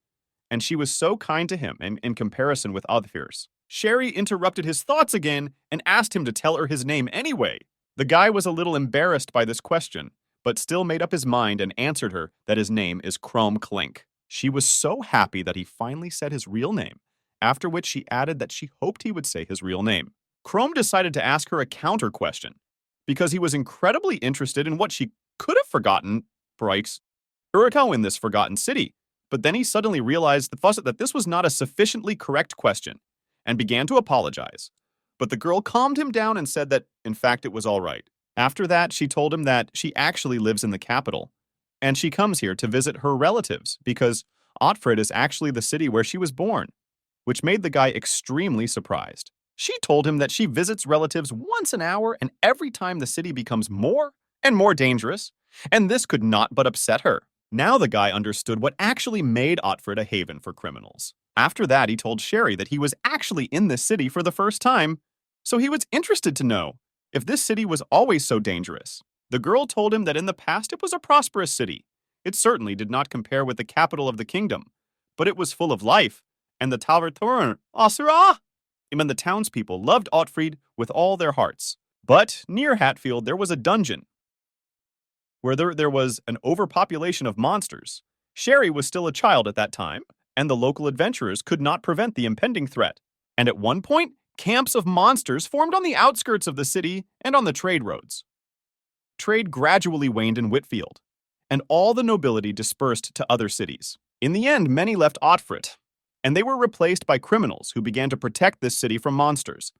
and she was so kind to him in comparison with others. Sherry interrupted his thoughts again and asked him to tell her his name anyway. The guy was a little embarrassed by this question, but still made up his mind and answered her that his name is Chrome Clink. She was so happy that he finally said his real name, after which she added that she hoped he would say his real name. Chrome decided to ask her a counter question, because he was incredibly interested in what she could have forgotten, Brikes, Uriko in this forgotten city. But then he suddenly realized that this was not a sufficiently correct question, and began to apologize. But the girl calmed him down and said that, in fact, it was all right. After that, she told him that she actually lives in the capital, and she comes here to visit her relatives because Otfrid is actually the city where she was born, which made the guy extremely surprised. She told him that she visits relatives once an hour, and every time the city becomes more and more dangerous, and this could not but upset her. Now the guy understood what actually made Otfrid a haven for criminals. After that, he told Sherry that he was actually in this city for the first time, so he was interested to know if this city was always so dangerous. The girl told him that in the past it was a prosperous city. It certainly did not compare with the capital of the kingdom, but it was full of life, and the Talverturn, Asura, even the townspeople loved Otfrid with all their hearts. But near Hatfield there was a dungeon, where there was an overpopulation of monsters. Sherry was still a child at that time, and the local adventurers could not prevent the impending threat. And at one point, camps of monsters formed on the outskirts of the city and on the trade roads. Trade gradually waned in Whitfield, and all the nobility dispersed to other cities. In the end, many left Otfrid, and they were replaced by criminals who began to protect this city from monsters,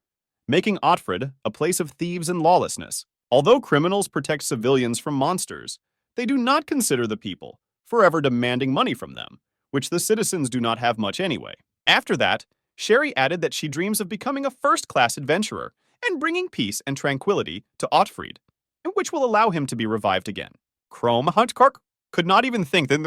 making Otfrid a place of thieves and lawlessness. Although criminals protect civilians from monsters, they do not consider the people, forever demanding money from them, which the citizens do not have much anyway. After that, Sherry added that she dreams of becoming a first-class adventurer and bringing peace and tranquility to Otfrid, which will allow him to be revived again. Chrome Huntkark could not even think that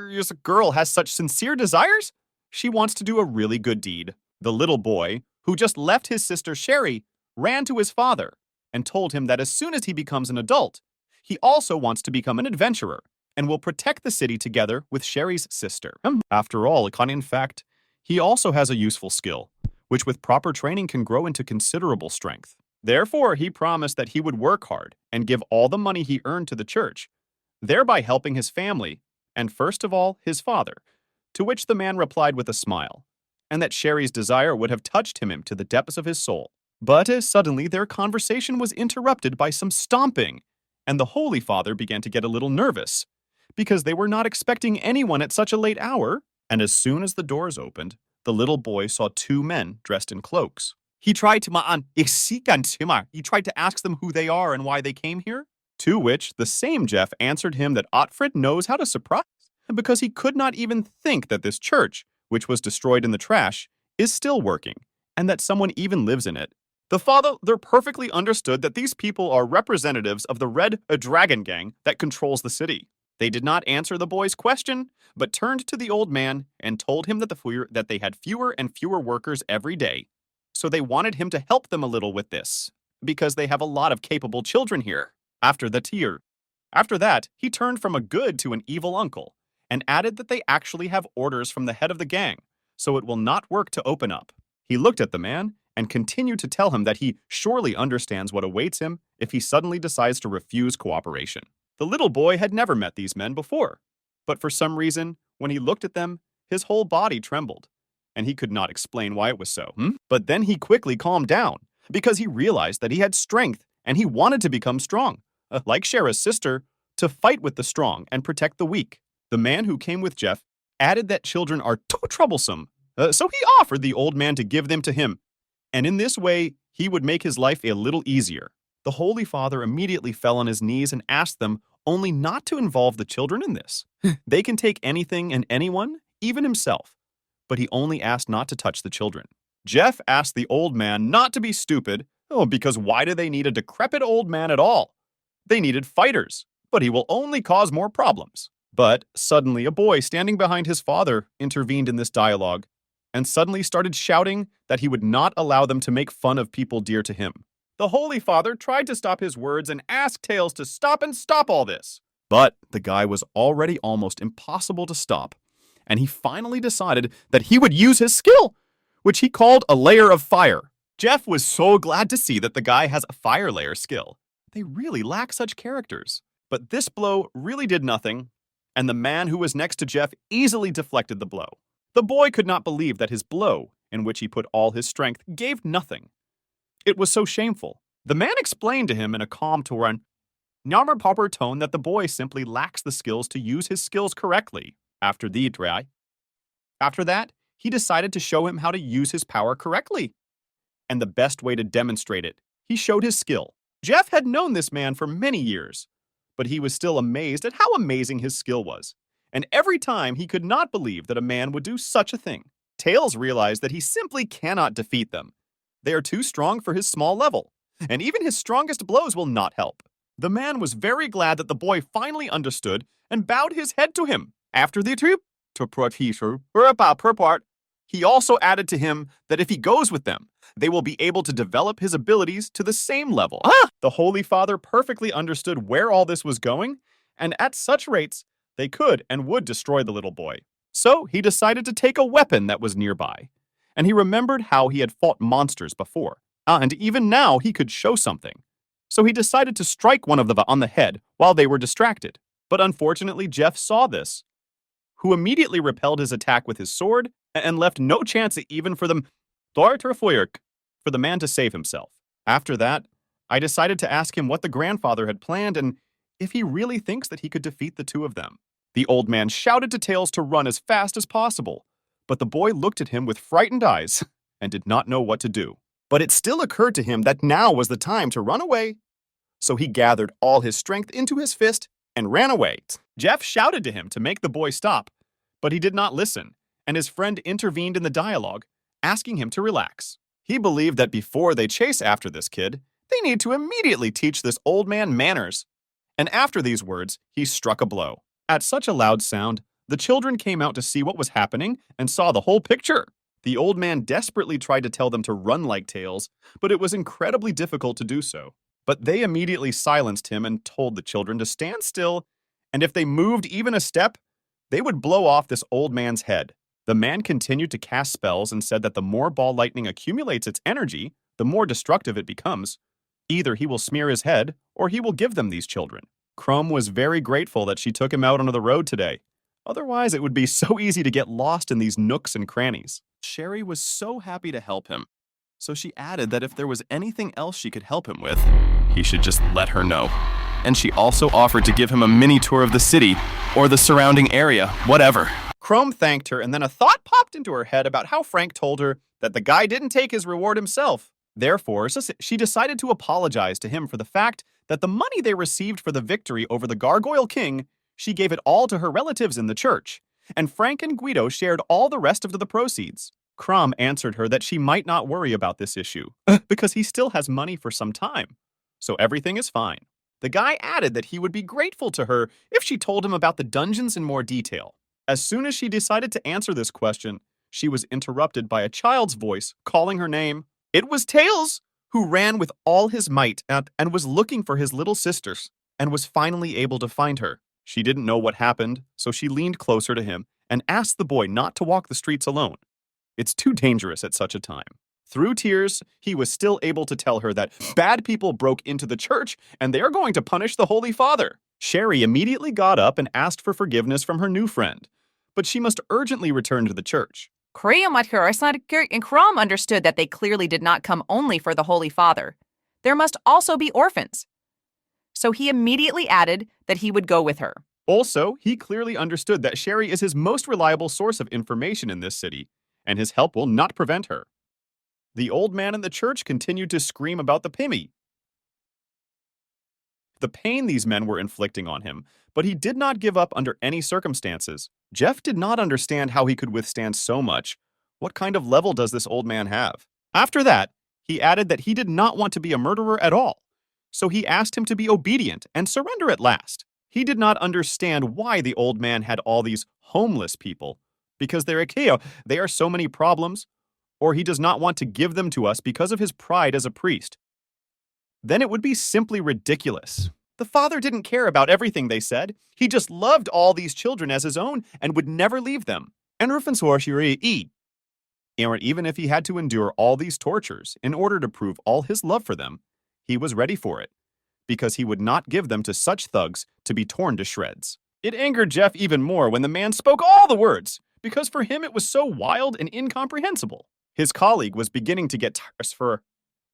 this girl has such sincere desires. She wants to do a really good deed. The little boy, who just left his sister Sherry, ran to his father and told him that as soon as he becomes an adult, he also wants to become an adventurer and will protect the city together with Sherry's sister. After all, in fact, he also has a useful skill, which with proper training can grow into considerable strength. Therefore, he promised that he would work hard and give all the money he earned to the church, thereby helping his family, and first of all, his father, to which the man replied with a smile, and that Sherry's desire would have touched him to the depths of his soul. But suddenly their conversation was interrupted by some stomping, and the Holy Father began to get a little nervous, because they were not expecting anyone at such a late hour, and as soon as the doors opened, the little boy saw two men dressed in cloaks. He tried to ask them who they are and why they came here, to which the same Jeff answered him that Otfrid knows how to surprise, because he could not even think that this church, which was destroyed in the trash, is still working, and that someone even lives in it. The father perfectly understood that these people are representatives of the Red Dragon Gang that controls the city. They did not answer the boy's question, but turned to the old man and told him that they had fewer and fewer workers every day. So they wanted him to help them a little with this, because they have a lot of capable children here. After that, he turned from a good to an evil uncle, and added that they actually have orders from the head of the gang, so it will not work to open up. He looked at the man and continued to tell him that he surely understands what awaits him if he suddenly decides to refuse cooperation. The little boy had never met these men before, but for some reason, when he looked at them, his whole body trembled, and he could not explain why it was so. But then he quickly calmed down, because he realized that he had strength and he wanted to become strong, like Shara's sister, to fight with the strong and protect the weak. The man who came with Jeff added that children are too troublesome, so he offered the old man to give them to him, and in this way, he would make his life a little easier. The Holy Father immediately fell on his knees and asked them only not to involve the children in this. They can take anything and anyone, even himself, but he only asked not to touch the children. Jeff asked the old man not to be stupid, because why do they need a decrepit old man at all? They needed fighters, but he will only cause more problems. But suddenly a boy standing behind his father intervened in this dialogue, and suddenly started shouting that he would not allow them to make fun of people dear to him. The Holy Father tried to stop his words and asked Tails to stop all this. But the guy was already almost impossible to stop, and he finally decided that he would use his skill, which he called a layer of fire. Jeff was so glad to see that the guy has a fire layer skill. They really lack such characters. But this blow really did nothing, and the man who was next to Jeff easily deflected the blow. The boy could not believe that his blow, in which he put all his strength, gave nothing. It was so shameful. The man explained to him in a calm tone that the boy simply lacks the skills to use his skills correctly. After that, he decided to show him how to use his power correctly. And the best way to demonstrate it, he showed his skill. Jeff had known this man for many years, but he was still amazed at how amazing his skill was. And every time he could not believe that a man would do such a thing. Tails realized that he simply cannot defeat them. They are too strong for his small level, and even his strongest blows will not help. The man was very glad that the boy finally understood and bowed his head to him. After the trip to Purport, he also added to him that if he goes with them, they will be able to develop his abilities to the same level. The Holy Father perfectly understood where all this was going, and at such rates, they could and would destroy the little boy. So he decided to take a weapon that was nearby, and he remembered how he had fought monsters before, and even now he could show something. So he decided to strike one of them on the head while they were distracted. But unfortunately, Jeff saw this, who immediately repelled his attack with his sword and left no chance even for the man to save himself. After that, I decided to ask him what the grandfather had planned and if he really thinks that he could defeat the two of them. The old man shouted to Tails to run as fast as possible, but the boy looked at him with frightened eyes and did not know what to do. But it still occurred to him that now was the time to run away. So he gathered all his strength into his fist and ran away. Jeff shouted to him to make the boy stop, but he did not listen, and his friend intervened in the dialogue, asking him to relax. He believed that before they chase after this kid, they need to immediately teach this old man manners. And after these words, he struck a blow. At such a loud sound, the children came out to see what was happening and saw the whole picture. The old man desperately tried to tell them to run like Tails, but it was incredibly difficult to do so. But they immediately silenced him and told the children to stand still, and if they moved even a step, they would blow off this old man's head. The man continued to cast spells and said that the more ball lightning accumulates its energy, the more destructive it becomes. Either he will smear his head, or he will give them these children. Chrome was very grateful that she took him out onto the road today. Otherwise, it would be so easy to get lost in these nooks and crannies. Sherry was so happy to help him, so she added that if there was anything else she could help him with, he should just let her know. And she also offered to give him a mini tour of the city, or the surrounding area, whatever. Chrome thanked her, and then a thought popped into her head about how Frank told her that the guy didn't take his reward himself. Therefore, she decided to apologize to him for the fact that the money they received for the victory over the Gargoyle King, she gave it all to her relatives in the church, and Frank and Guido shared all the rest of the proceeds. Crom answered her that she might not worry about this issue, because he still has money for some time, so everything is fine. The guy added that he would be grateful to her if she told him about the dungeons in more detail. As soon as she decided to answer this question, she was interrupted by a child's voice calling her name. It was Tails, who ran with all his might and was looking for his little sisters, and was finally able to find her. She didn't know what happened, so she leaned closer to him and asked the boy not to walk the streets alone. It's too dangerous at such a time. Through tears, he was still able to tell her that bad people broke into the church and they are going to punish the Holy Father. Sherry immediately got up and asked for forgiveness from her new friend, but she must urgently return to the church. And Crom understood that they clearly did not come only for the Holy Father. There must also be orphans. So he immediately added that he would go with her. Also, he clearly understood that Sherry is his most reliable source of information in this city, and his help will not prevent her. The old man in the church continued to scream about the pain these men were inflicting on him, but he did not give up under any circumstances. Jeff did not understand how he could withstand so much. What kind of level does this old man have? After that, he added that he did not want to be a murderer at all, so he asked him to be obedient and surrender at last. He did not understand why the old man had all these homeless people, because they are so many problems, or he does not want to give them to us because of his pride as a priest. Then it would be simply ridiculous. The father didn't care about everything they said. He just loved all these children as his own and would never leave them. Even if he had to endure all these tortures in order to prove all his love for them, he was ready for it, because he would not give them to such thugs to be torn to shreds. It angered Jeff even more when the man spoke all the words, because for him it was so wild and incomprehensible. His colleague was beginning to get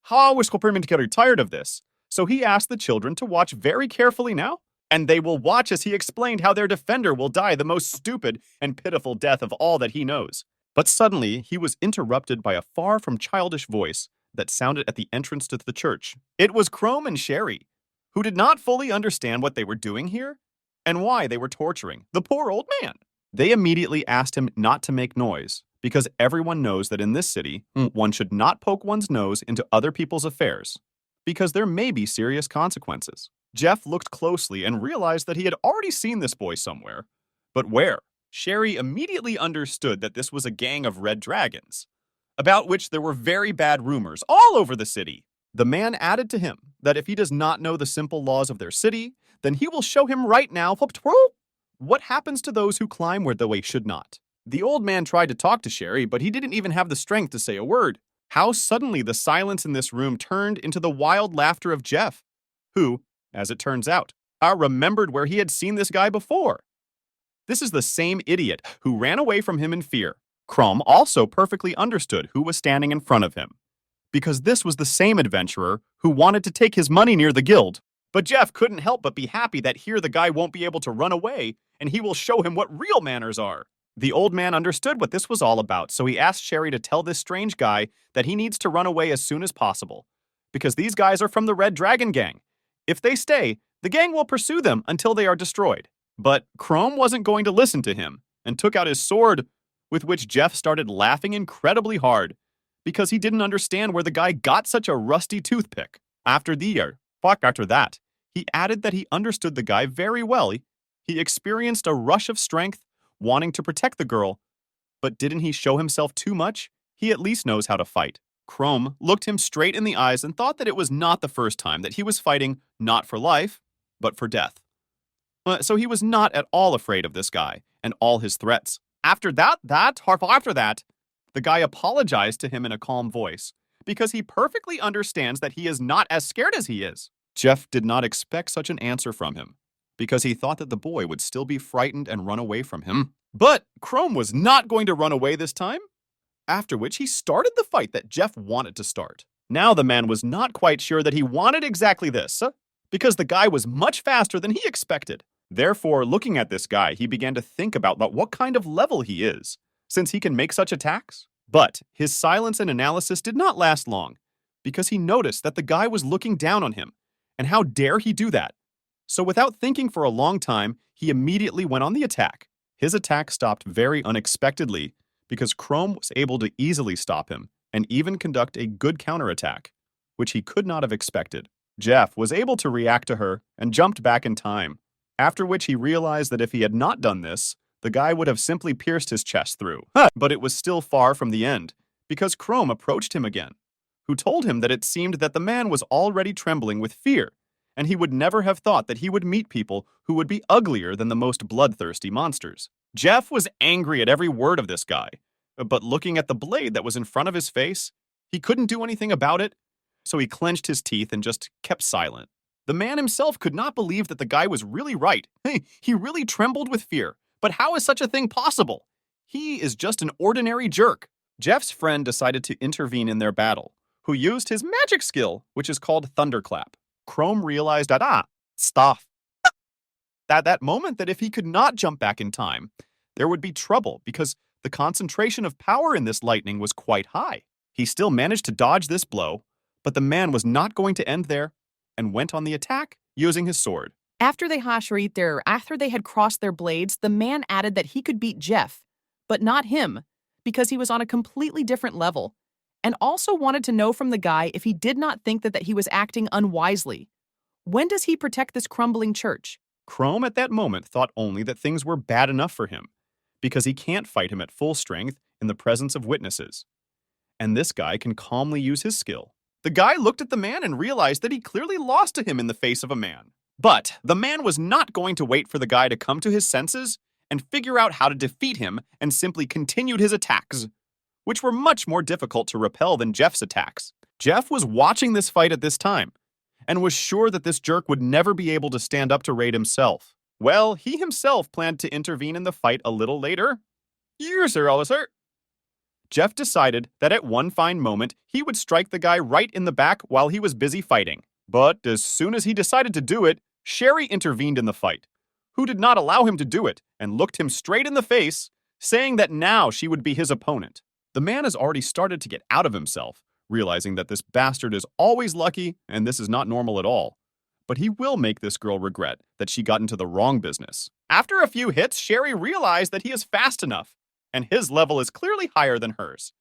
tired of this, so he asked the children to watch very carefully now, and they will watch as he explained how their defender will die the most stupid and pitiful death of all that he knows. But suddenly, he was interrupted by a far from childish voice that sounded at the entrance to the church. It was Chrome and Sherry, who did not fully understand what they were doing here and why they were torturing the poor old man. They immediately asked him not to make noise, because everyone knows that in this city, one should not poke one's nose into other people's affairs, because there may be serious consequences. Jeff looked closely and realized that he had already seen this boy somewhere. But where? Sherry immediately understood that this was a gang of red dragons, about which there were very bad rumors all over the city. The man added to him that if he does not know the simple laws of their city, then he will show him right now what happens to those who climb where the way should not. The old man tried to talk to Sherry, but he didn't even have the strength to say a word. How suddenly the silence in this room turned into the wild laughter of Jeff, who, as it turns out, remembered where he had seen this guy before. This is the same idiot who ran away from him in fear. Crom also perfectly understood who was standing in front of him, because this was the same adventurer who wanted to take his money near the guild. But Jeff couldn't help but be happy that here the guy won't be able to run away, and he will show him what real manners are. The old man understood what this was all about, so he asked Sherry to tell this strange guy that he needs to run away as soon as possible, because these guys are from the Red Dragon Gang. If they stay, the gang will pursue them until they are destroyed. But Chrome wasn't going to listen to him, and took out his sword, with which Jeff started laughing incredibly hard, because he didn't understand where the guy got such a rusty toothpick. After that, he added that he understood the guy very well. He experienced a rush of strength, wanting to protect the girl, but didn't he show himself too much? He at least knows how to fight. Chrome looked him straight in the eyes and thought that it was not the first time that he was fighting not for life, but for death. So he was not at all afraid of this guy and all his threats. After that, the guy apologized to him in a calm voice, because he perfectly understands that he is not as scared as he is. Jeff did not expect such an answer from him, because he thought that the boy would still be frightened and run away from him. But Chrome was not going to run away this time, after which he started the fight that Jeff wanted to start. Now the man was not quite sure that he wanted exactly this, because the guy was much faster than he expected. Therefore, looking at this guy, he began to think about what kind of level he is, since he can make such attacks. But his silence and analysis did not last long, because he noticed that the guy was looking down on him, and how dare he do that? So without thinking for a long time, he immediately went on the attack. His attack stopped very unexpectedly, because Chrome was able to easily stop him, and even conduct a good counterattack, which he could not have expected. Jeff was able to react to her and jumped back in time, after which he realized that if he had not done this, the guy would have simply pierced his chest through. But it was still far from the end, because Chrome approached him again, who told him that it seemed that the man was already trembling with fear, and he would never have thought that he would meet people who would be uglier than the most bloodthirsty monsters. Jeff was angry at every word of this guy, but looking at the blade that was in front of his face, he couldn't do anything about it, so he clenched his teeth and just kept silent. The man himself could not believe that the guy was really right. He really trembled with fear. But how is such a thing possible? He is just an ordinary jerk. Jeff's friend decided to intervene in their battle, who used his magic skill, which is called Thunderclap. Chrome realized stuff. At that moment that if he could not jump back in time, there would be trouble because the concentration of power in this lightning was quite high. He still managed to dodge this blow, but the man was not going to end there and went on the attack using his sword. After they had crossed their blades, the man added that he could beat Jeff, but not him, because he was on a completely different level, and also wanted to know from the guy if he did not think that he was acting unwisely. When does he protect this crumbling church? Chrome at that moment thought only that things were bad enough for him, because he can't fight him at full strength in the presence of witnesses. And this guy can calmly use his skill. The guy looked at the man and realized that he clearly lost to him in the face of a man. But the man was not going to wait for the guy to come to his senses and figure out how to defeat him and simply continued his attacks, which were much more difficult to repel than Jeff's attacks. Jeff was watching this fight at this time and was sure that this jerk would never be able to stand up to Raid himself. Well, he himself planned to intervene in the fight a little later. Yes, sir, officer. Jeff decided that at one fine moment, he would strike the guy right in the back while he was busy fighting. But as soon as he decided to do it, Sherry intervened in the fight, who did not allow him to do it and looked him straight in the face, saying that now she would be his opponent. The man has already started to get out of himself, realizing that this bastard is always lucky and this is not normal at all. But he will make this girl regret that she got into the wrong business. After a few hits, Sherry realized that he is fast enough, and his level is clearly higher than hers.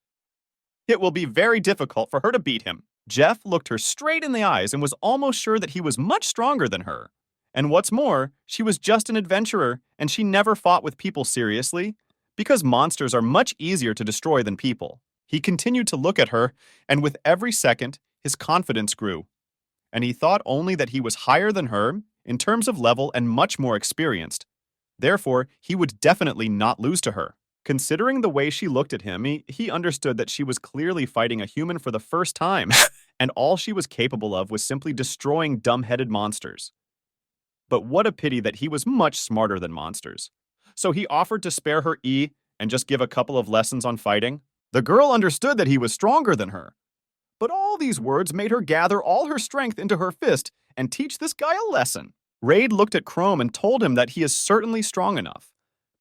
It will be very difficult for her to beat him. Jeff looked her straight in the eyes and was almost sure that he was much stronger than her. And what's more, she was just an adventurer, and she never fought with people seriously, because monsters are much easier to destroy than people. He continued to look at her, and with every second, his confidence grew. And he thought only that he was higher than her in terms of level and much more experienced. Therefore, he would definitely not lose to her. Considering the way she looked at him, he understood that she was clearly fighting a human for the first time, and all she was capable of was simply destroying dumb-headed monsters. But what a pity that he was much smarter than monsters. So he offered to spare her E and just give a couple of lessons on fighting. The girl understood that he was stronger than her. But all these words made her gather all her strength into her fist and teach this guy a lesson. Raid looked at Chrome and told him that he is certainly strong enough,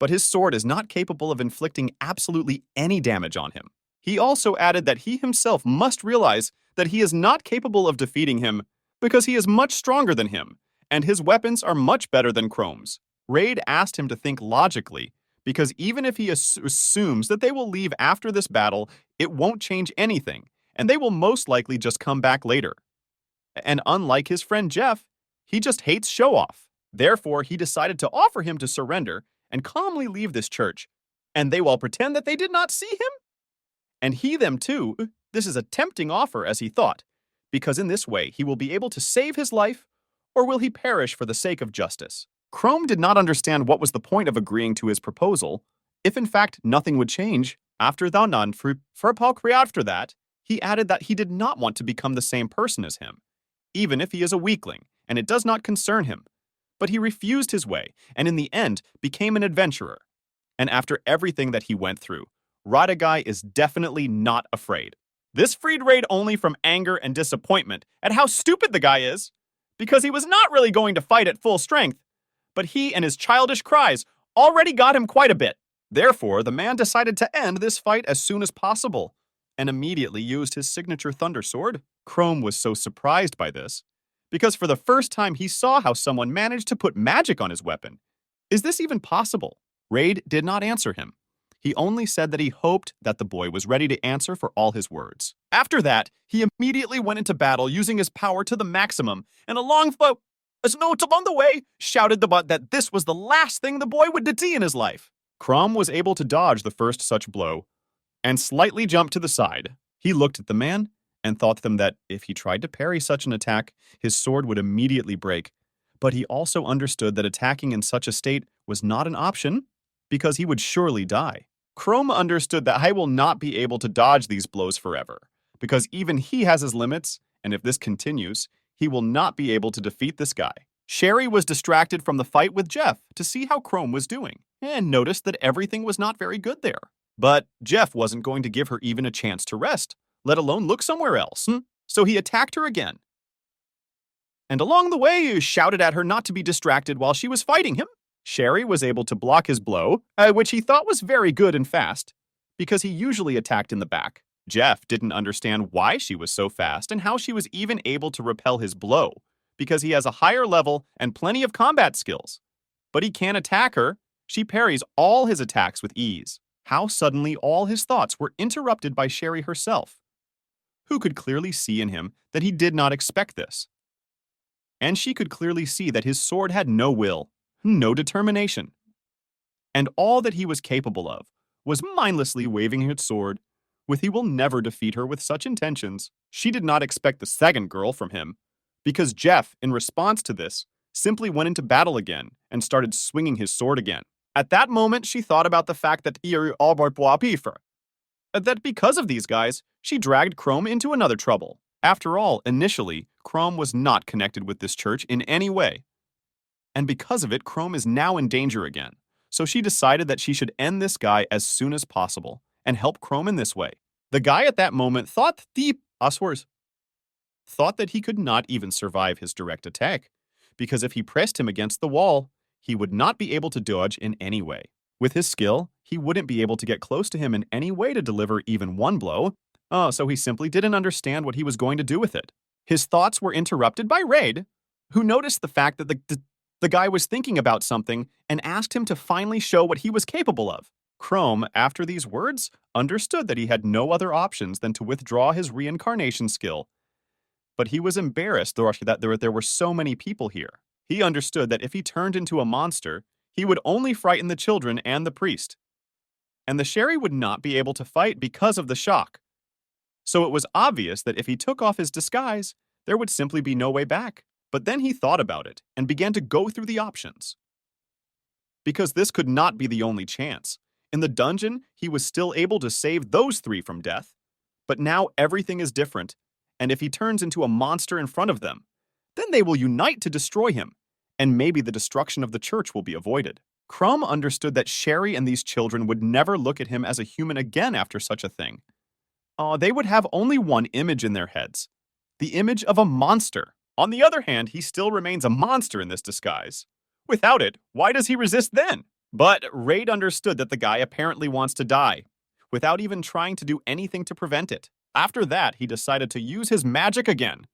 but his sword is not capable of inflicting absolutely any damage on him. He also added that he himself must realize that he is not capable of defeating him because he is much stronger than him, and his weapons are much better than Chrome's. Raid asked him to think logically, because even if he assumes that they will leave after this battle, it won't change anything, and they will most likely just come back later. And unlike his friend Jeff, he just hates show-off. Therefore, he decided to offer him to surrender and calmly leave this church, and they will pretend that they did not see him? And he them too. This is a tempting offer, as he thought, because in this way he will be able to save his life, or will he perish for the sake of justice? Chrome did not understand what was the point of agreeing to his proposal, if in fact nothing would change. After that, he added that he did not want to become the same person as him, even if he is a weakling, and it does not concern him. But he refused his way, and in the end became an adventurer. And after everything that he went through, Radagai is definitely not afraid. This freed Raid only from anger and disappointment at how stupid the guy is, because he was not really going to fight at full strength, but he and his childish cries already got him quite a bit. Therefore, the man decided to end this fight as soon as possible, and immediately used his signature Thunder Sword. Chrome was so surprised by this, because for the first time he saw how someone managed to put magic on his weapon. Is this even possible? Raid did not answer him. He only said that he hoped that the boy was ready to answer for all his words. After that, he immediately went into battle using his power to the maximum, and along the way, shouted that this was the last thing the boy would see in his life. Crom was able to dodge the first such blow and slightly jumped to the side. He looked at the man and thought to them that if he tried to parry such an attack, his sword would immediately break. But he also understood that attacking in such a state was not an option because he would surely die. Chrome understood that I will not be able to dodge these blows forever because even he has his limits, and if this continues, he will not be able to defeat this guy. Sherry was distracted from the fight with Jeff to see how Chrome was doing and noticed that everything was not very good there. But Jeff wasn't going to give her even a chance to rest, let alone look somewhere else. So he attacked her again. And along the way, he shouted at her not to be distracted while she was fighting him. Sherry was able to block his blow, which he thought was very good and fast, because he usually attacked in the back. Jeff didn't understand why she was so fast and how she was even able to repel his blow, because he has a higher level and plenty of combat skills. But he can't attack her. She parries all his attacks with ease. How suddenly all his thoughts were interrupted by Sherry herself, who could clearly see in him that he did not expect this. And she could clearly see that his sword had no will, no determination. And all that he was capable of was mindlessly waving his sword, with he will never defeat her with such intentions. She did not expect the second girl from him, because Jeff, in response to this, simply went into battle again and started swinging his sword again. At that moment, she thought about the fact that because of these guys, she dragged Chrome into another trouble. After all, initially, Chrome was not connected with this church in any way. And because of it, Chrome is now in danger again. So she decided that she should end this guy as soon as possible and help Chrome in this way. The guy at that moment thought that he could not even survive his direct attack, because if he pressed him against the wall, he would not be able to dodge in any way. With his skill, he wouldn't be able to get close to him in any way to deliver even one blow, so he simply didn't understand what he was going to do with it. His thoughts were interrupted by Raid, who noticed the fact that the guy was thinking about something and asked him to finally show what he was capable of. Chrome, after these words, understood that he had no other options than to withdraw his reincarnation skill. But he was embarrassed that there were so many people here. He understood that if he turned into a monster, he would only frighten the children and the priest. And the Sherry would not be able to fight because of the shock. So it was obvious that if he took off his disguise, there would simply be no way back. But then he thought about it and began to go through the options. Because this could not be the only chance. In the dungeon, he was still able to save those three from death. But now everything is different, and if he turns into a monster in front of them, then they will unite to destroy him, and maybe the destruction of the church will be avoided. Crum understood that Sherry and these children would never look at him as a human again after such a thing. They would have only one image in their heads, the image of a monster. On the other hand, he still remains a monster in this disguise. Without it, why does he resist then? But Raid understood that the guy apparently wants to die, without even trying to do anything to prevent it. After that, he decided to use his magic again.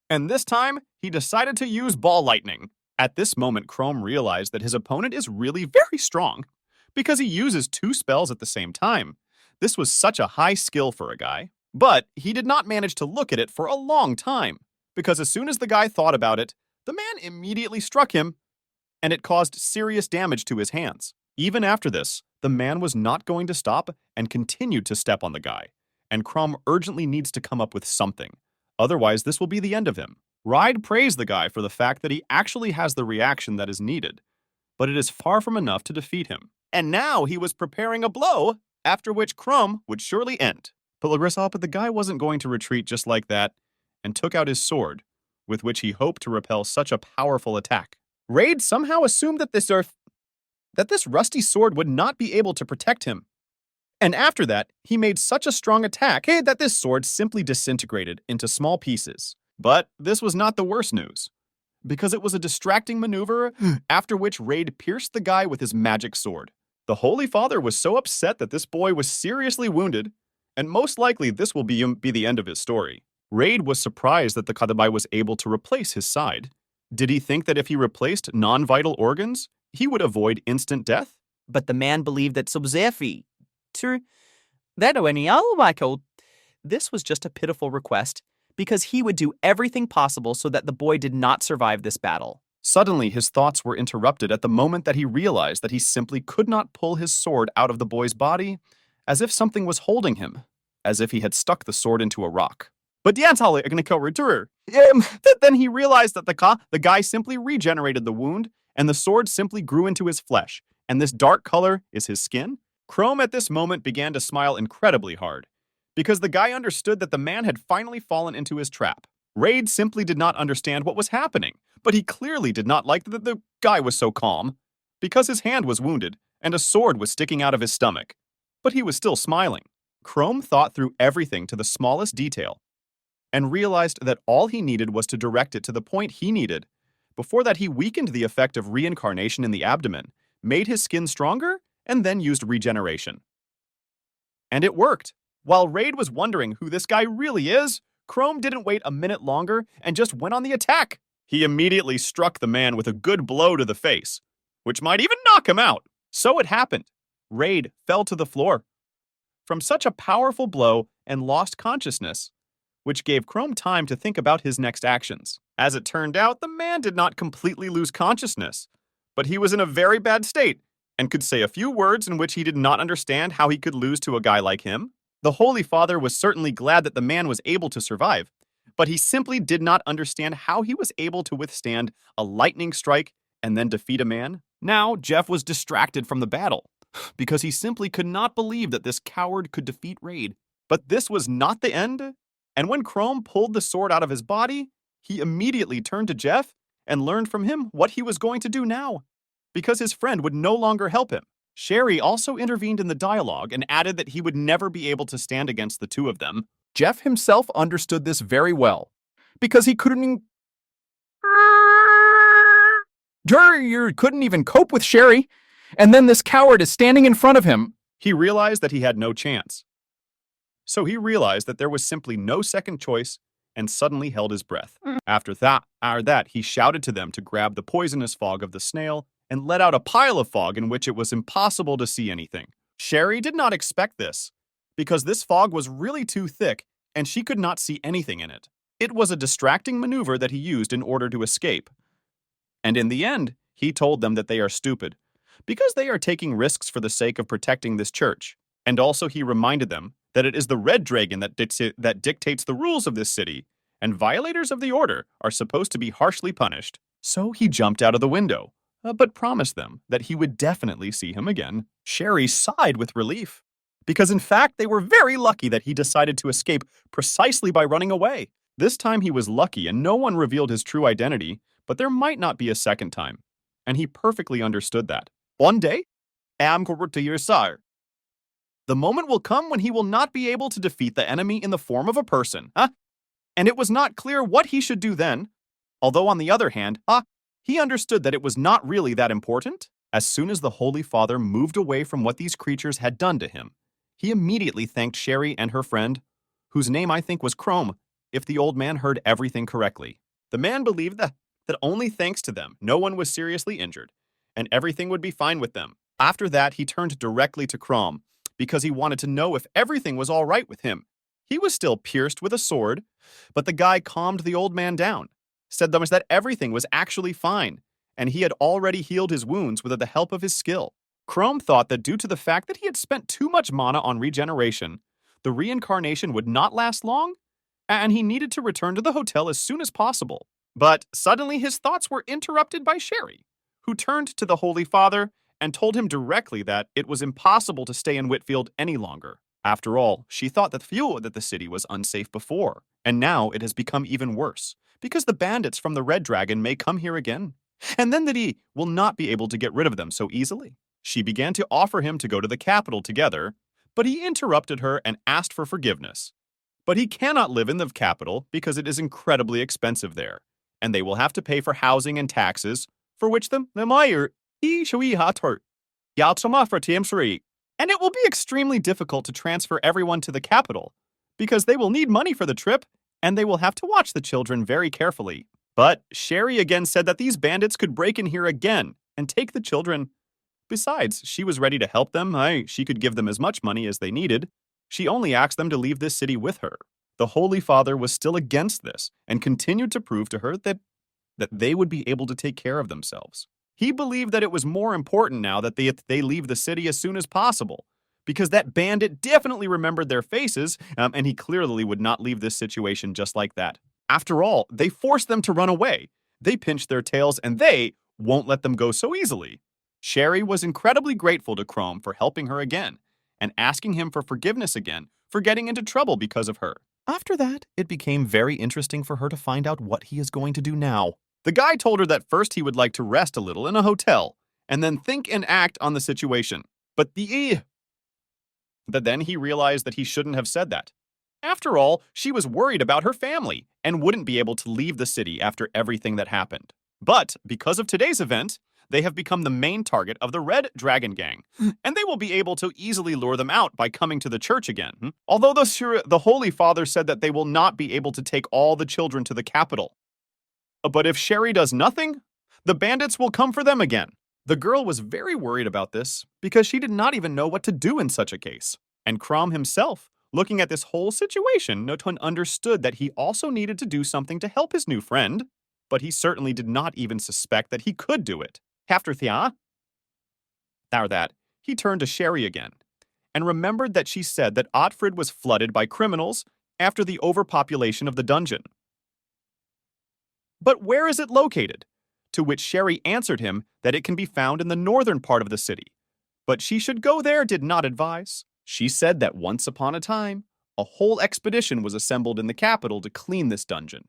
And this time, he decided to use ball lightning. At this moment, Chrome realized that his opponent is really very strong, because he uses two spells at the same time. This was such a high skill for a guy. But he did not manage to look at it for a long time, because as soon as the guy thought about it, the man immediately struck him, and it caused serious damage to his hands. Even after this, the man was not going to stop and continued to step on the guy, and Crum urgently needs to come up with something. Otherwise, this will be the end of him. Ride praised the guy for the fact that he actually has the reaction that is needed, but it is far from enough to defeat him. And now he was preparing a blow, after which Crum would surely end. But the guy wasn't going to retreat just like that, and took out his sword, with which he hoped to repel such a powerful attack. Raid somehow assumed that this rusty sword would not be able to protect him. And after that, he made such a strong attack that this sword simply disintegrated into small pieces. But this was not the worst news, because it was a distracting maneuver, after which Raid pierced the guy with his magic sword. The Holy Father was so upset that this boy was seriously wounded, and most likely this will be the end of his story. Raid was surprised that the Kadabai was able to replace his side. Did he think that if he replaced non-vital organs, he would avoid instant death? But the man believed that Subzefi Michael. This was just a pitiful request, because he would do everything possible so that the boy did not survive this battle. Suddenly, his thoughts were interrupted at the moment that he realized that he simply could not pull his sword out of the boy's body, as if something was holding him, as if he had stuck the sword into a rock. But then he realized that the guy simply regenerated the wound, and the sword simply grew into his flesh, and this dark color is his skin. Chrome at this moment began to smile incredibly hard, because the guy understood that the man had finally fallen into his trap. Raid simply did not understand what was happening, but he clearly did not like that the guy was so calm, because his hand was wounded, and a sword was sticking out of his stomach. But he was still smiling. Chrome thought through everything to the smallest detail, and realized that all he needed was to direct it to the point he needed. Before that, he weakened the effect of reincarnation in the abdomen, made his skin stronger, and then used regeneration. And it worked. While Raid was wondering who this guy really is, Chrome didn't wait a minute longer and just went on the attack. He immediately struck the man with a good blow to the face, which might even knock him out. So it happened. Raid fell to the floor from such a powerful blow and lost consciousness, which gave Chrome time to think about his next actions. As it turned out, the man did not completely lose consciousness, but he was in a very bad state and could say a few words in which he did not understand how he could lose to a guy like him. The Holy Father was certainly glad that the man was able to survive, but he simply did not understand how he was able to withstand a lightning strike and then defeat a man. Now, Jeff was distracted from the battle, because he simply could not believe that this coward could defeat Raid. But this was not the end, and when Chrome pulled the sword out of his body, he immediately turned to Jeff and learned from him what he was going to do now, because his friend would no longer help him. Sherry also intervened in the dialogue and added that he would never be able to stand against the two of them. Jeff himself understood this very well, because he couldn't even cope with Sherry, and then this coward is standing in front of him. He realized that he had no chance. So he realized that there was simply no second choice and suddenly held his breath. After that, he shouted to them to grab the poisonous fog of the snail and let out a pile of fog in which it was impossible to see anything. Sherry did not expect this, because this fog was really too thick and she could not see anything in it. It was a distracting maneuver that he used in order to escape. And in the end, he told them that they are stupid, because they are taking risks for the sake of protecting this church. And also he reminded them that it is the Red Dragon that dictates the rules of this city, and violators of the order are supposed to be harshly punished. So he jumped out of the window, but promised them that he would definitely see him again. Sherry sighed with relief, because in fact they were very lucky that he decided to escape precisely by running away. This time he was lucky and no one revealed his true identity, but there might not be a second time, and he perfectly understood that. One day, the moment will come when he will not be able to defeat the enemy in the form of a person, And it was not clear what he should do then, although on the other hand, he understood that it was not really that important. As soon as the Holy Father moved away from what these creatures had done to him, he immediately thanked Sherry and her friend, whose name I think was Chrome, if the old man heard everything correctly. The man believed that only thanks to them, no one was seriously injured, and everything would be fine with them. After that, he turned directly to Chrome, because he wanted to know if everything was all right with him. He was still pierced with a sword, but the guy calmed the old man down, said that everything was actually fine, and he had already healed his wounds with the help of his skill. Chrome thought that due to the fact that he had spent too much mana on regeneration, the reincarnation would not last long, and he needed to return to the hotel as soon as possible. But suddenly his thoughts were interrupted by Sherry, who turned to the Holy Father and told him directly that it was impossible to stay in Whitfield any longer. After all, she thought that the city was unsafe before, and now it has become even worse, because the bandits from the Red Dragon may come here again, and then that he will not be able to get rid of them so easily. She began to offer him to go to the capital together, but he interrupted her and asked for forgiveness. But he cannot live in the capital because it is incredibly expensive there, and they will have to pay for housing and taxes, for which and it will be extremely difficult to transfer everyone to the capital, because they will need money for the trip, and they will have to watch the children very carefully. But Sherry again said that these bandits could break in here again and take the children, Besides, she was ready to help them. She could give them as much money as they needed. She only asked them to leave this city with her. The Holy Father was still against this and continued to prove to her that they would be able to take care of themselves. He believed that it was more important now that they leave the city as soon as possible, because that bandit definitely remembered their faces, and he clearly would not leave this situation just like that. After all, they forced them to run away. They pinched their tails, and they won't let them go so easily. Sherry was incredibly grateful to Chrome for helping her again, and asking him for forgiveness again for getting into trouble because of her. After that, it became very interesting for her to find out what he is going to do now. The guy told her that first he would like to rest a little in a hotel, and then think and act on the situation. But then he realized that he shouldn't have said that. After all, she was worried about her family and wouldn't be able to leave the city after everything that happened. But because of today's event, they have become the main target of the Red Dragon Gang, and they will be able to easily lure them out by coming to the church again. Although the Holy Father said that they will not be able to take all the children to the capital. But if Sherry does nothing, the bandits will come for them again. The girl was very worried about this because she did not even know what to do in such a case. And Crom himself, looking at this whole situation, understood that he also needed to do something to help his new friend, but he certainly did not even suspect that he could do it. After that, he turned to Sherry again and remembered that she said that Otfrid was flooded by criminals after the overpopulation of the dungeon. But where is it located? To which Sherry answered him that it can be found in the northern part of the city. But she should go there did not advise. She said that once upon a time, a whole expedition was assembled in the capital to clean this dungeon.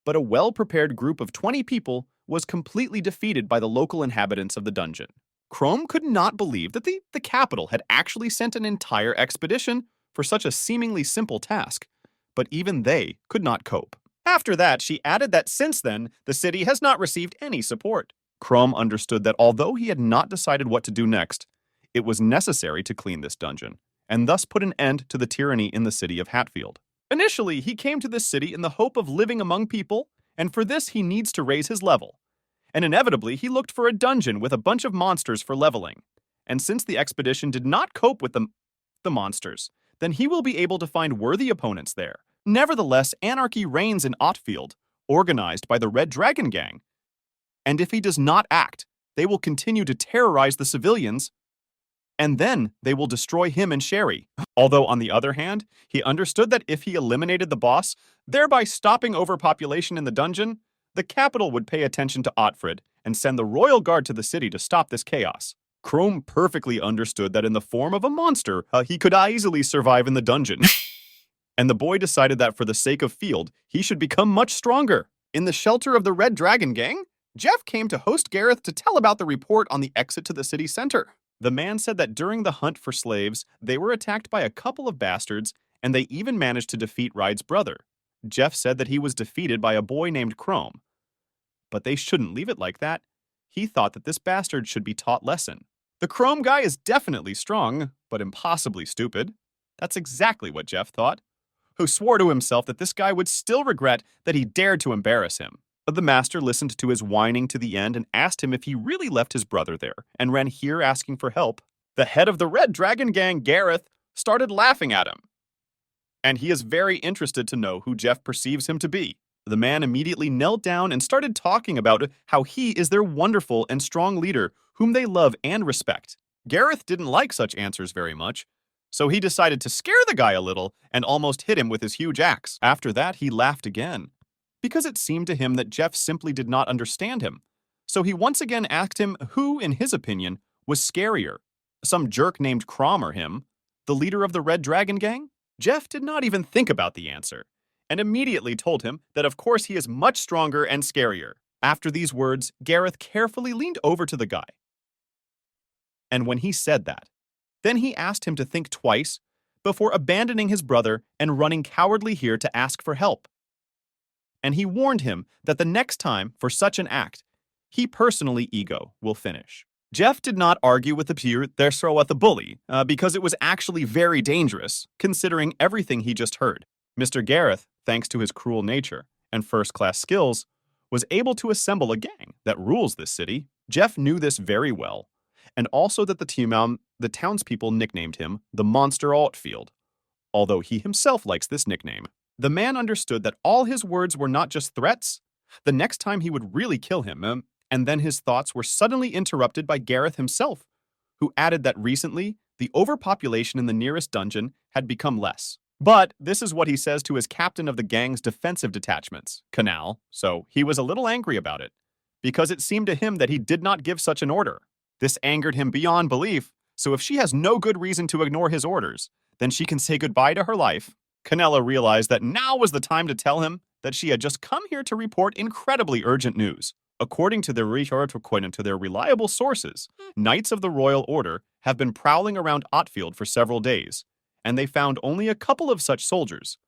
But a well-prepared group of 20 people was completely defeated by the local inhabitants of the dungeon. Chrome could not believe that the capital had actually sent an entire expedition for such a seemingly simple task, but even they could not cope. After that, she added that since then, the city has not received any support. Chrome understood that although he had not decided what to do next, it was necessary to clean this dungeon, and thus put an end to the tyranny in the city of Hatfield. Initially, he came to this city in the hope of living among people, and for this he needs to raise his level. And inevitably, he looked for a dungeon with a bunch of monsters for leveling. And since the expedition did not cope with the monsters, then he will be able to find worthy opponents there. Nevertheless, anarchy reigns in Otfield, organized by the Red Dragon Gang. And if he does not act, they will continue to terrorize the civilians, and then they will destroy him and Sherry. Although, on the other hand, he understood that if he eliminated the boss, thereby stopping overpopulation in the dungeon, the capital would pay attention to Otfrid and send the royal guard to the city to stop this chaos. Chrome perfectly understood that in the form of a monster, he could easily survive in the dungeon. And the boy decided that for the sake of Field, he should become much stronger. In the shelter of the Red Dragon Gang, Jeff came to host Gareth to tell about the report on the exit to the city center. The man said that during the hunt for slaves, they were attacked by a couple of bastards, and they even managed to defeat Ryde's brother. Jeff said that he was defeated by a boy named Chrome. But they shouldn't leave it like that. He thought that this bastard should be taught lesson. The Chrome guy is definitely strong, but impossibly stupid. That's exactly what Jeff thought, who swore to himself that this guy would still regret that he dared to embarrass him. But the master listened to his whining to the end and asked him if he really left his brother there, and ran here asking for help. The head of the Red Dragon Gang, Gareth, started laughing at him. And he is very interested to know who Jeff perceives him to be. The man immediately knelt down and started talking about how he is their wonderful and strong leader, whom they love and respect. Gareth didn't like such answers very much, so he decided to scare the guy a little and almost hit him with his huge axe. After that, he laughed again, because it seemed to him that Jeff simply did not understand him. So he once again asked him who, in his opinion, was scarier, some jerk named Crom or him, the leader of the Red Dragon Gang? Jeff did not even think about the answer, and immediately told him that of course he is much stronger and scarier. After these words, Gareth carefully leaned over to the guy. And when he said that, then he asked him to think twice before abandoning his brother and running cowardly here to ask for help. And he warned him that the next time for such an act, he personally will finish. Jeff did not argue with the bully, because it was actually very dangerous, considering everything he just heard. Mr. Gareth, thanks to his cruel nature and first-class skills, was able to assemble a gang that rules this city. Jeff knew this very well, and also that the townspeople nicknamed him the Monster Altfield, although he himself likes this nickname. The man understood that all his words were not just threats. The next time he would really kill him, and then his thoughts were suddenly interrupted by Gareth himself, who added that recently, the overpopulation in the nearest dungeon had become less. But this is what he says to his captain of the gang's defensive detachments, Canal, so he was a little angry about it, because it seemed to him that he did not give such an order. This angered him beyond belief, so if she has no good reason to ignore his orders, then she can say goodbye to her life. Canella realized that now was the time to tell him that she had just come here to report incredibly urgent news. According to their reliable sources, Knights of the Royal Order have been prowling around Otfield for several days, and they found only a couple of such soldiers,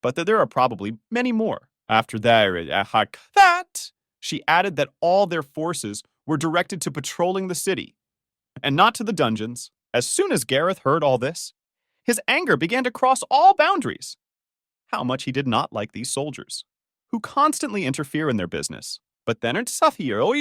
but that there are probably many more. After that, she added that all their forces were directed to patrolling the city, and not to the dungeons. As soon as Gareth heard all this, his anger began to cross all boundaries. How much he did not like these soldiers, who constantly interfere in their business. But then it suddenly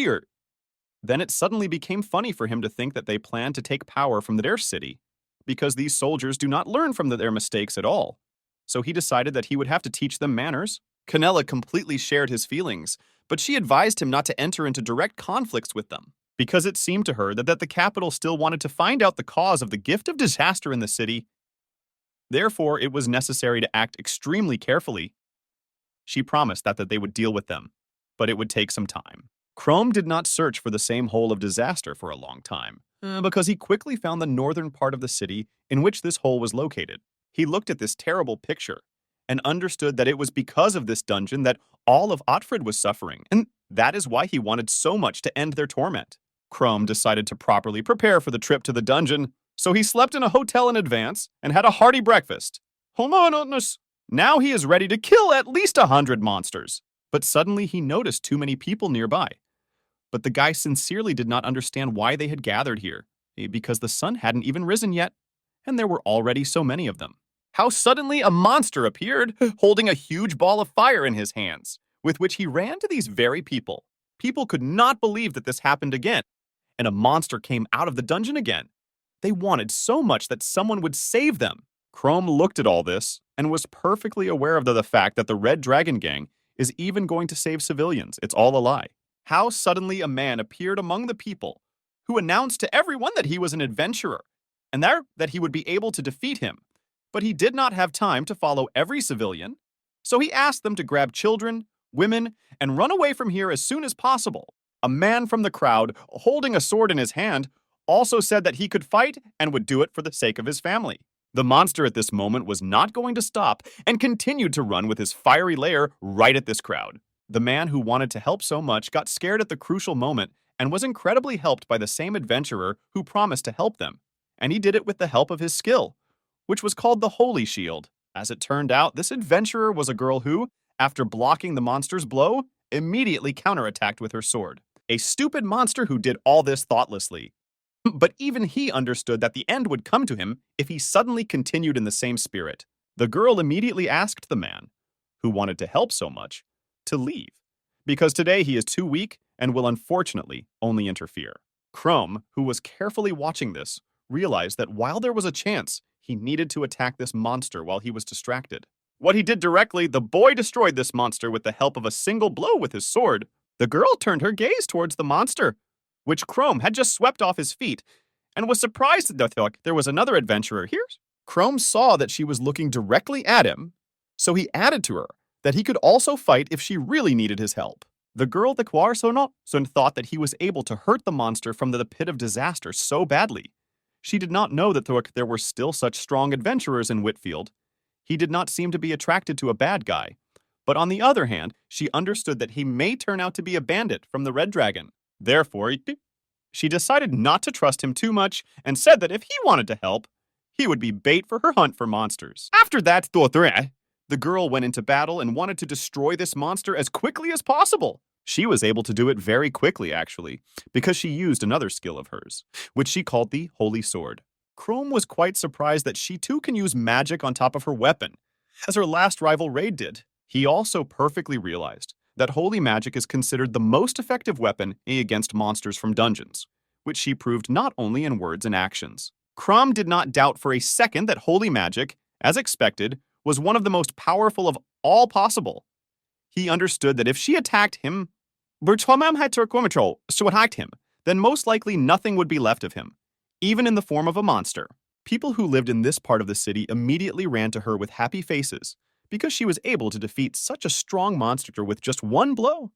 became funny for him to think that they planned to take power from their city, because these soldiers do not learn from their mistakes at all. So he decided that he would have to teach them manners. Canella completely shared his feelings, but she advised him not to enter into direct conflicts with them, because it seemed to her that the capital still wanted to find out the cause of the gift of disaster in the city. Therefore, it was necessary to act extremely carefully. She promised that they would deal with them, but it would take some time. Chrome did not search for the same hole of disaster for a long time, because he quickly found the northern part of the city in which this hole was located. He looked at this terrible picture and understood that it was because of this dungeon that all of Otfrid was suffering, and that is why he wanted so much to end their torment. Chrome decided to properly prepare for the trip to the dungeon, so he slept in a hotel in advance and had a hearty breakfast. Now he is ready to kill at least 100 monsters. But suddenly he noticed too many people nearby. But the guy sincerely did not understand why they had gathered here, because the sun hadn't even risen yet, and there were already so many of them. How suddenly a monster appeared, holding a huge ball of fire in his hands, with which he ran to these very people. People could not believe that this happened again, and a monster came out of the dungeon again. They wanted so much that someone would save them. Chrome looked at all this and was perfectly aware of the fact that the Red Dragon Gang is even going to save civilians. It's all a lie. How suddenly a man appeared among the people who announced to everyone that he was an adventurer and that he would be able to defeat him. But he did not have time to follow every civilian, so he asked them to grab children, women, and run away from here as soon as possible. A man from the crowd, holding a sword in his hand, also said that he could fight and would do it for the sake of his family. The monster at this moment was not going to stop and continued to run with his fiery lair right at this crowd. The man who wanted to help so much got scared at the crucial moment and was incredibly helped by the same adventurer who promised to help them. And he did it with the help of his skill, which was called the Holy Shield. As it turned out, this adventurer was a girl who, after blocking the monster's blow, immediately counterattacked with her sword. A stupid monster who did all this thoughtlessly. But even he understood that the end would come to him if he suddenly continued in the same spirit. The girl immediately asked the man, who wanted to help so much, to leave, because today he is too weak and will unfortunately only interfere. Chrome, who was carefully watching this, realized that while there was a chance, he needed to attack this monster while he was distracted. What he did directly, the boy destroyed this monster with the help of a single blow with his sword. The girl turned her gaze towards the monster, which Chrome had just swept off his feet, and was surprised that there was another adventurer here. Chrome saw that she was looking directly at him, so he added to her that he could also fight if she really needed his help. The girl, the Quarsonosun, thought that he was able to hurt the monster from the pit of disaster so badly. She did not know that there were still such strong adventurers in Whitfield. He did not seem to be attracted to a bad guy. But on the other hand, she understood that he may turn out to be a bandit from the Red Dragon. Therefore, she decided not to trust him too much and said that if he wanted to help, he would be bait for her hunt for monsters. After that, the girl went into battle and wanted to destroy this monster as quickly as possible. She was able to do it very quickly, actually, because she used another skill of hers, which she called the Holy Sword. Chrome was quite surprised that she too can use magic on top of her weapon, as her last rival Raid did. He also perfectly realized that holy magic is considered the most effective weapon against monsters from dungeons, which she proved not only in words and actions. Crom did not doubt for a second that holy magic, as expected, was one of the most powerful of all possible. He understood that if she attacked him, then most likely nothing would be left of him, even in the form of a monster. People who lived in this part of the city immediately ran to her with happy faces because she was able to defeat such a strong monster with just one blow.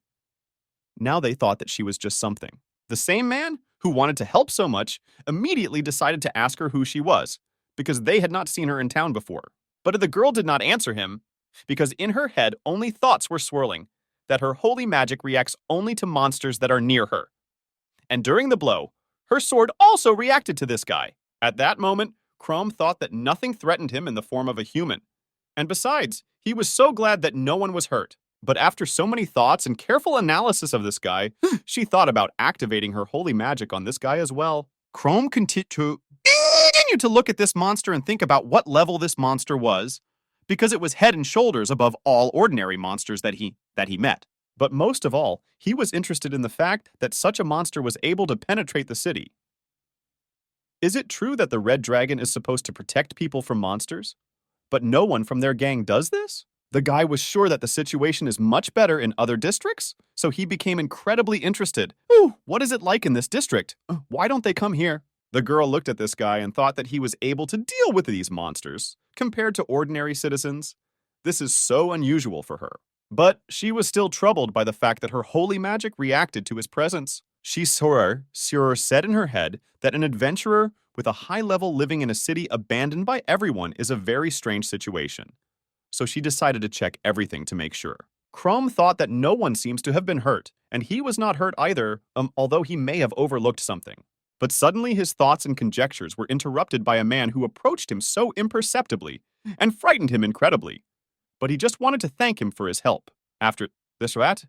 Now they thought that she was just something. The same man who wanted to help so much immediately decided to ask her who she was because they had not seen her in town before. But the girl did not answer him because in her head only thoughts were swirling that her holy magic reacts only to monsters that are near her. And during the blow, her sword also reacted to this guy. At that moment, Crom thought that nothing threatened him in the form of a human. And besides, he was so glad that no one was hurt. But after so many thoughts and careful analysis of this guy, she thought about activating her holy magic on this guy as well. Crom continued to look at this monster and think about what level this monster was, because it was head and shoulders above all ordinary monsters that he met. But most of all, he was interested in the fact that such a monster was able to penetrate the city. Is it true that the Red Dragon is supposed to protect people from monsters? But no one from their gang does this? The guy was sure that the situation is much better in other districts, so he became incredibly interested. Ooh, what is it like in this district? Why don't they come here? The girl looked at this guy and thought that he was able to deal with these monsters, compared to ordinary citizens. This is so unusual for her. But she was still troubled by the fact that her holy magic reacted to his presence. She said in her head that an adventurer with a high level living in a city abandoned by everyone is a very strange situation. So she decided to check everything to make sure. Crom thought that no one seems to have been hurt, and he was not hurt either, although he may have overlooked something. But suddenly his thoughts and conjectures were interrupted by a man who approached him so imperceptibly and frightened him incredibly. But he just wanted to thank him for his help. After this rat,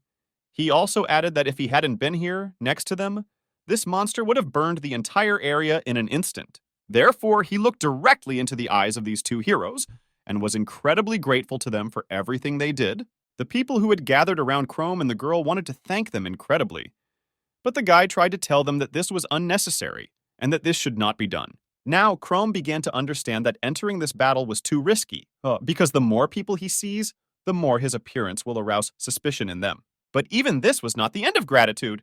he also added that if he hadn't been here, next to them, this monster would have burned the entire area in an instant. Therefore, he looked directly into the eyes of these two heroes and was incredibly grateful to them for everything they did. The people who had gathered around Crom and the girl wanted to thank them incredibly. But the guy tried to tell them that this was unnecessary and that this should not be done. Now, Crom began to understand that entering this battle was too risky, because the more people he sees, the more his appearance will arouse suspicion in them. But even this was not the end of gratitude,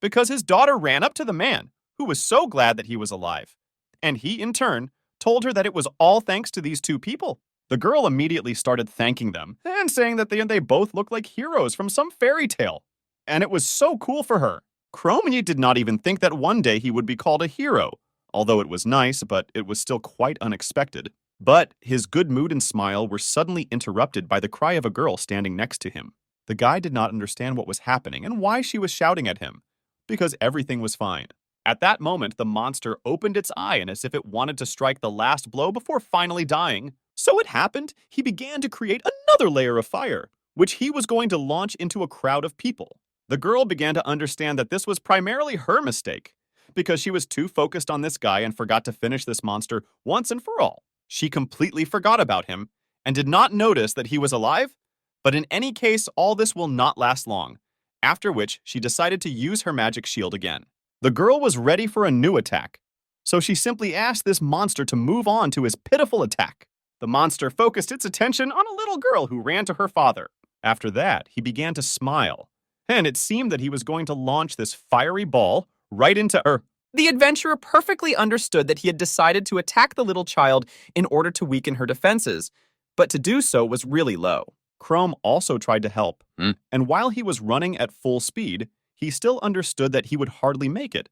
because his daughter ran up to the man, who was so glad that he was alive. And he, in turn, told her that it was all thanks to these two people. The girl immediately started thanking them and saying that they both looked like heroes from some fairy tale. And it was so cool for her. Crom did not even think that one day he would be called a hero, although it was nice, but it was still quite unexpected. But his good mood and smile were suddenly interrupted by the cry of a girl standing next to him. The guy did not understand what was happening and why she was shouting at him, because everything was fine. At that moment, the monster opened its eye and as if it wanted to strike the last blow before finally dying. So it happened, he began to create another layer of fire, which he was going to launch into a crowd of people. The girl began to understand that this was primarily her mistake, because she was too focused on this guy and forgot to finish this monster once and for all. She completely forgot about him and did not notice that he was alive, but in any case, all this will not last long, after which she decided to use her magic shield again. The girl was ready for a new attack, so she simply asked this monster to move on to his pitiful attack. The monster focused its attention on a little girl who ran to her father. After that, he began to smile, and it seemed that he was going to launch this fiery ball right into her. The adventurer perfectly understood that he had decided to attack the little child in order to weaken her defenses, but to do so was really low. Crom also tried to help, and while he was running at full speed, he still understood that he would hardly make it.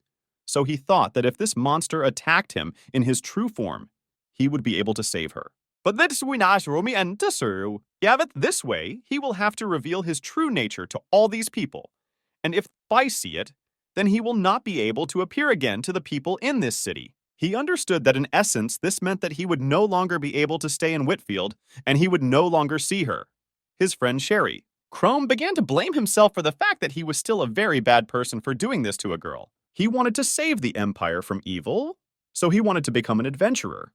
So he thought that if this monster attacked him in his true form, he would be able to save her. But this way, he will have to reveal his true nature to all these people. And if I see it, then he will not be able to appear again to the people in this city. He understood that in essence, this meant that he would no longer be able to stay in Whitfield, and he would no longer see her. His friend Sherry. Crom began to blame himself for the fact that he was still a very bad person for doing this to a girl. He wanted to save the Empire from evil, so he wanted to become an adventurer.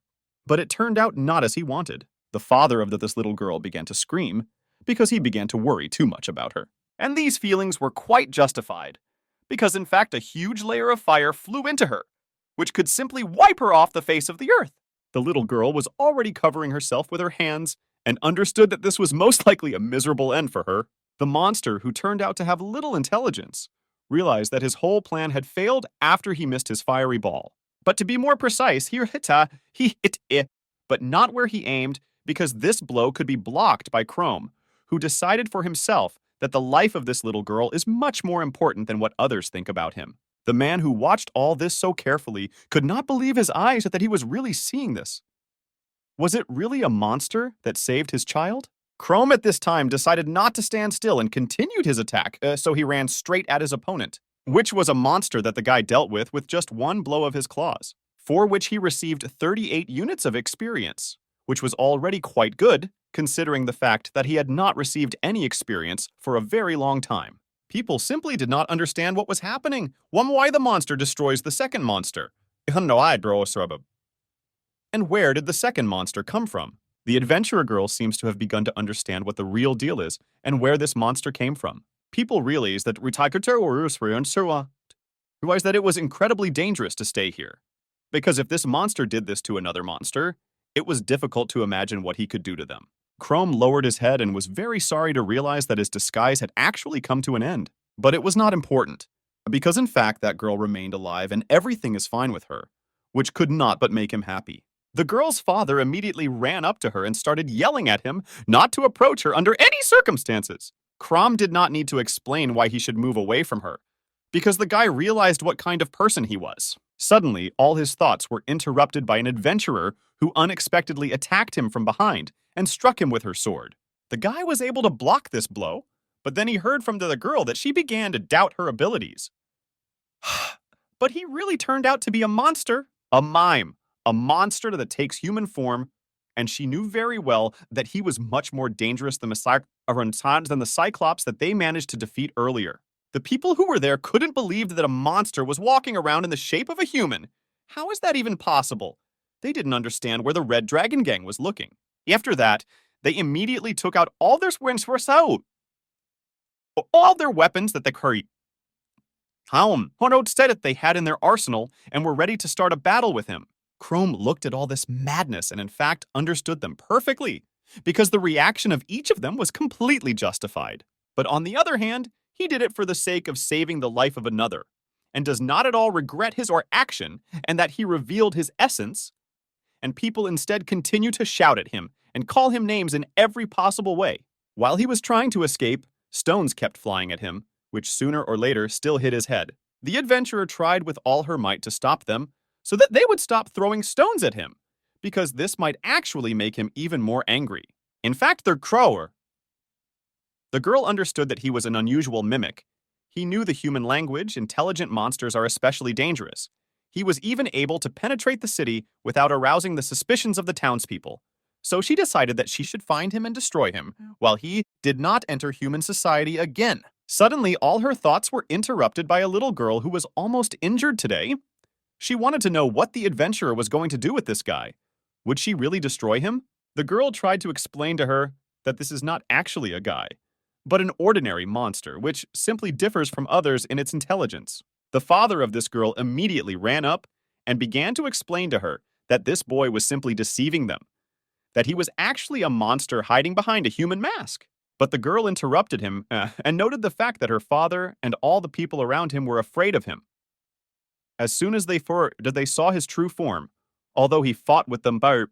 But it turned out not as he wanted. The father of this little girl began to scream because he began to worry too much about her. And these feelings were quite justified. because in fact a huge layer of fire flew into her, which could simply wipe her off the face of the earth. The little girl was already covering herself with her hands and understood that this was most likely a miserable end for her. The monster, who turned out to have little intelligence, realized that his whole plan had failed after he missed his fiery ball. But to be more precise, he hit it, but not where he aimed, because this blow could be blocked by Chrome, who decided for himself that the life of this little girl is much more important than what others think about him. The man who watched all this so carefully could not believe his eyes that he was really seeing this. Was it really a monster that saved his child? Chrome at this time decided not to stand still and continued his attack, so he ran straight at his opponent, which was a monster that the guy dealt with just one blow of his claws, for which he received 38 units of experience, which was already quite good, considering the fact that he had not received any experience for a very long time. People simply did not understand what was happening, why the monster destroys the second monster. And where did the second monster come from? The adventurer girl seems to have begun to understand what the real deal is and where this monster came from. People realized that it was incredibly dangerous to stay here. Because if this monster did this to another monster, it was difficult to imagine what he could do to them. Chrome lowered his head and was very sorry to realize that his disguise had actually come to an end. But it was not important, because in fact that girl remained alive and everything is fine with her, which could not but make him happy. The girl's father immediately ran up to her and started yelling at him not to approach her under any circumstances. Chrome did not need to explain why he should move away from her, because the guy realized what kind of person he was. Suddenly, all his thoughts were interrupted by an adventurer who unexpectedly attacked him from behind and struck him with her sword. The guy was able to block this blow, but then he heard from the girl that she began to doubt her abilities. But he really turned out to be a monster, a mime, a monster that takes human form, and she knew very well that he was much more dangerous than the Cyclops that they managed to defeat earlier. The people who were there couldn't believe that a monster was walking around in the shape of a human. How is that even possible? They didn't understand where the Red Dragon Gang was looking. After that, they immediately took out all their weapons that they carried. That they had in their arsenal and were ready to start a battle with him. Chrome looked at all this madness and in fact understood them perfectly, because the reaction of each of them was completely justified. But on the other hand, he did it for the sake of saving the life of another, and does not at all regret his action, and that he revealed his essence, and people instead continue to shout at him and call him names in every possible way. While he was trying to escape, stones kept flying at him, which sooner or later still hit his head. The adventurer tried with all her might to stop them, so that they would stop throwing stones at him, because this might actually make him even more angry. In fact, the girl understood that he was an unusual mimic. He knew the human language. Intelligent monsters are especially dangerous. He was even able to penetrate the city without arousing the suspicions of the townspeople. So she decided that she should find him and destroy him, while he did not enter human society again. Suddenly, all her thoughts were interrupted by a little girl who was almost injured today. She wanted to know what the adventurer was going to do with this guy. Would she really destroy him? The girl tried to explain to her that this is not actually a guy, but an ordinary monster, which simply differs from others in its intelligence. The father of this girl immediately ran up and began to explain to her that this boy was simply deceiving them, that he was actually a monster hiding behind a human mask. But the girl interrupted him and noted the fact that her father and all the people around him were afraid of him. As soon as they saw his true form, although he fought with them by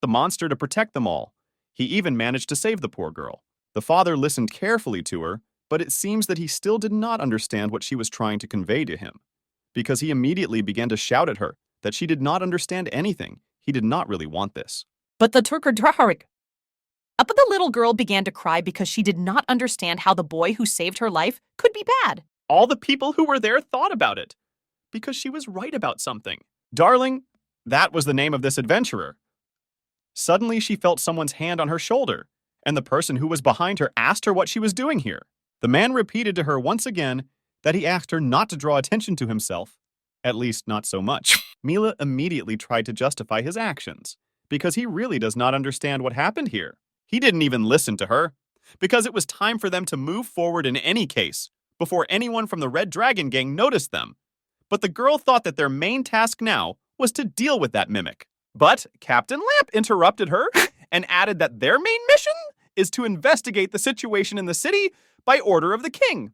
the monster to protect them all, he even managed to save the poor girl. The father listened carefully to her, but it seems that he still did not understand what she was trying to convey to him, because he immediately began to shout at her that she did not understand anything. He did not really want this. But the little girl began to cry because she did not understand how the boy who saved her life could be bad. All the people who were there thought about it, because she was right about something. Darling, that was the name of this adventurer. Suddenly she felt someone's hand on her shoulder, and the person who was behind her asked her what she was doing here. The man repeated to her once again that he asked her not to draw attention to himself, at least not so much. Mila immediately tried to justify his actions, because he really does not understand what happened here. He didn't even listen to her, because it was time for them to move forward in any case. before anyone from the Red Dragon gang noticed them. But the girl thought that their main task now was to deal with that mimic. But Captain Lamp interrupted her and added that their main mission is to investigate the situation in the city by order of the king.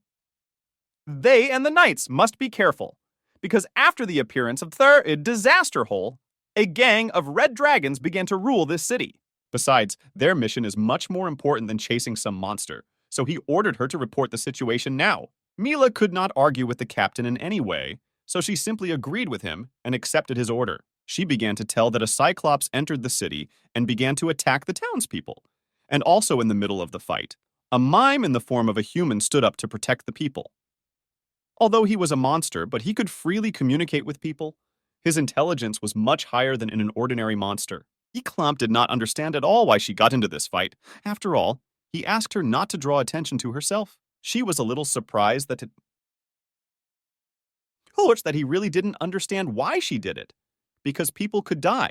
They and the knights must be careful, because after the appearance of their disaster hole, a gang of red dragons began to rule this city. Besides, their mission is much more important than chasing some monster, so he ordered her to report the situation now. Mila could not argue with the captain in any way, so she simply agreed with him and accepted his order. She began to tell that a Cyclops entered the city and began to attack the townspeople. And also in the middle of the fight, a mime in the form of a human stood up to protect the people. Although he was a monster, but he could freely communicate with people, his intelligence was much higher than in an ordinary monster. Eclomp did not understand at all why she got into this fight. After all, he asked her not to draw attention to herself. She was a little surprised that he really didn't understand why she did it, because people could die.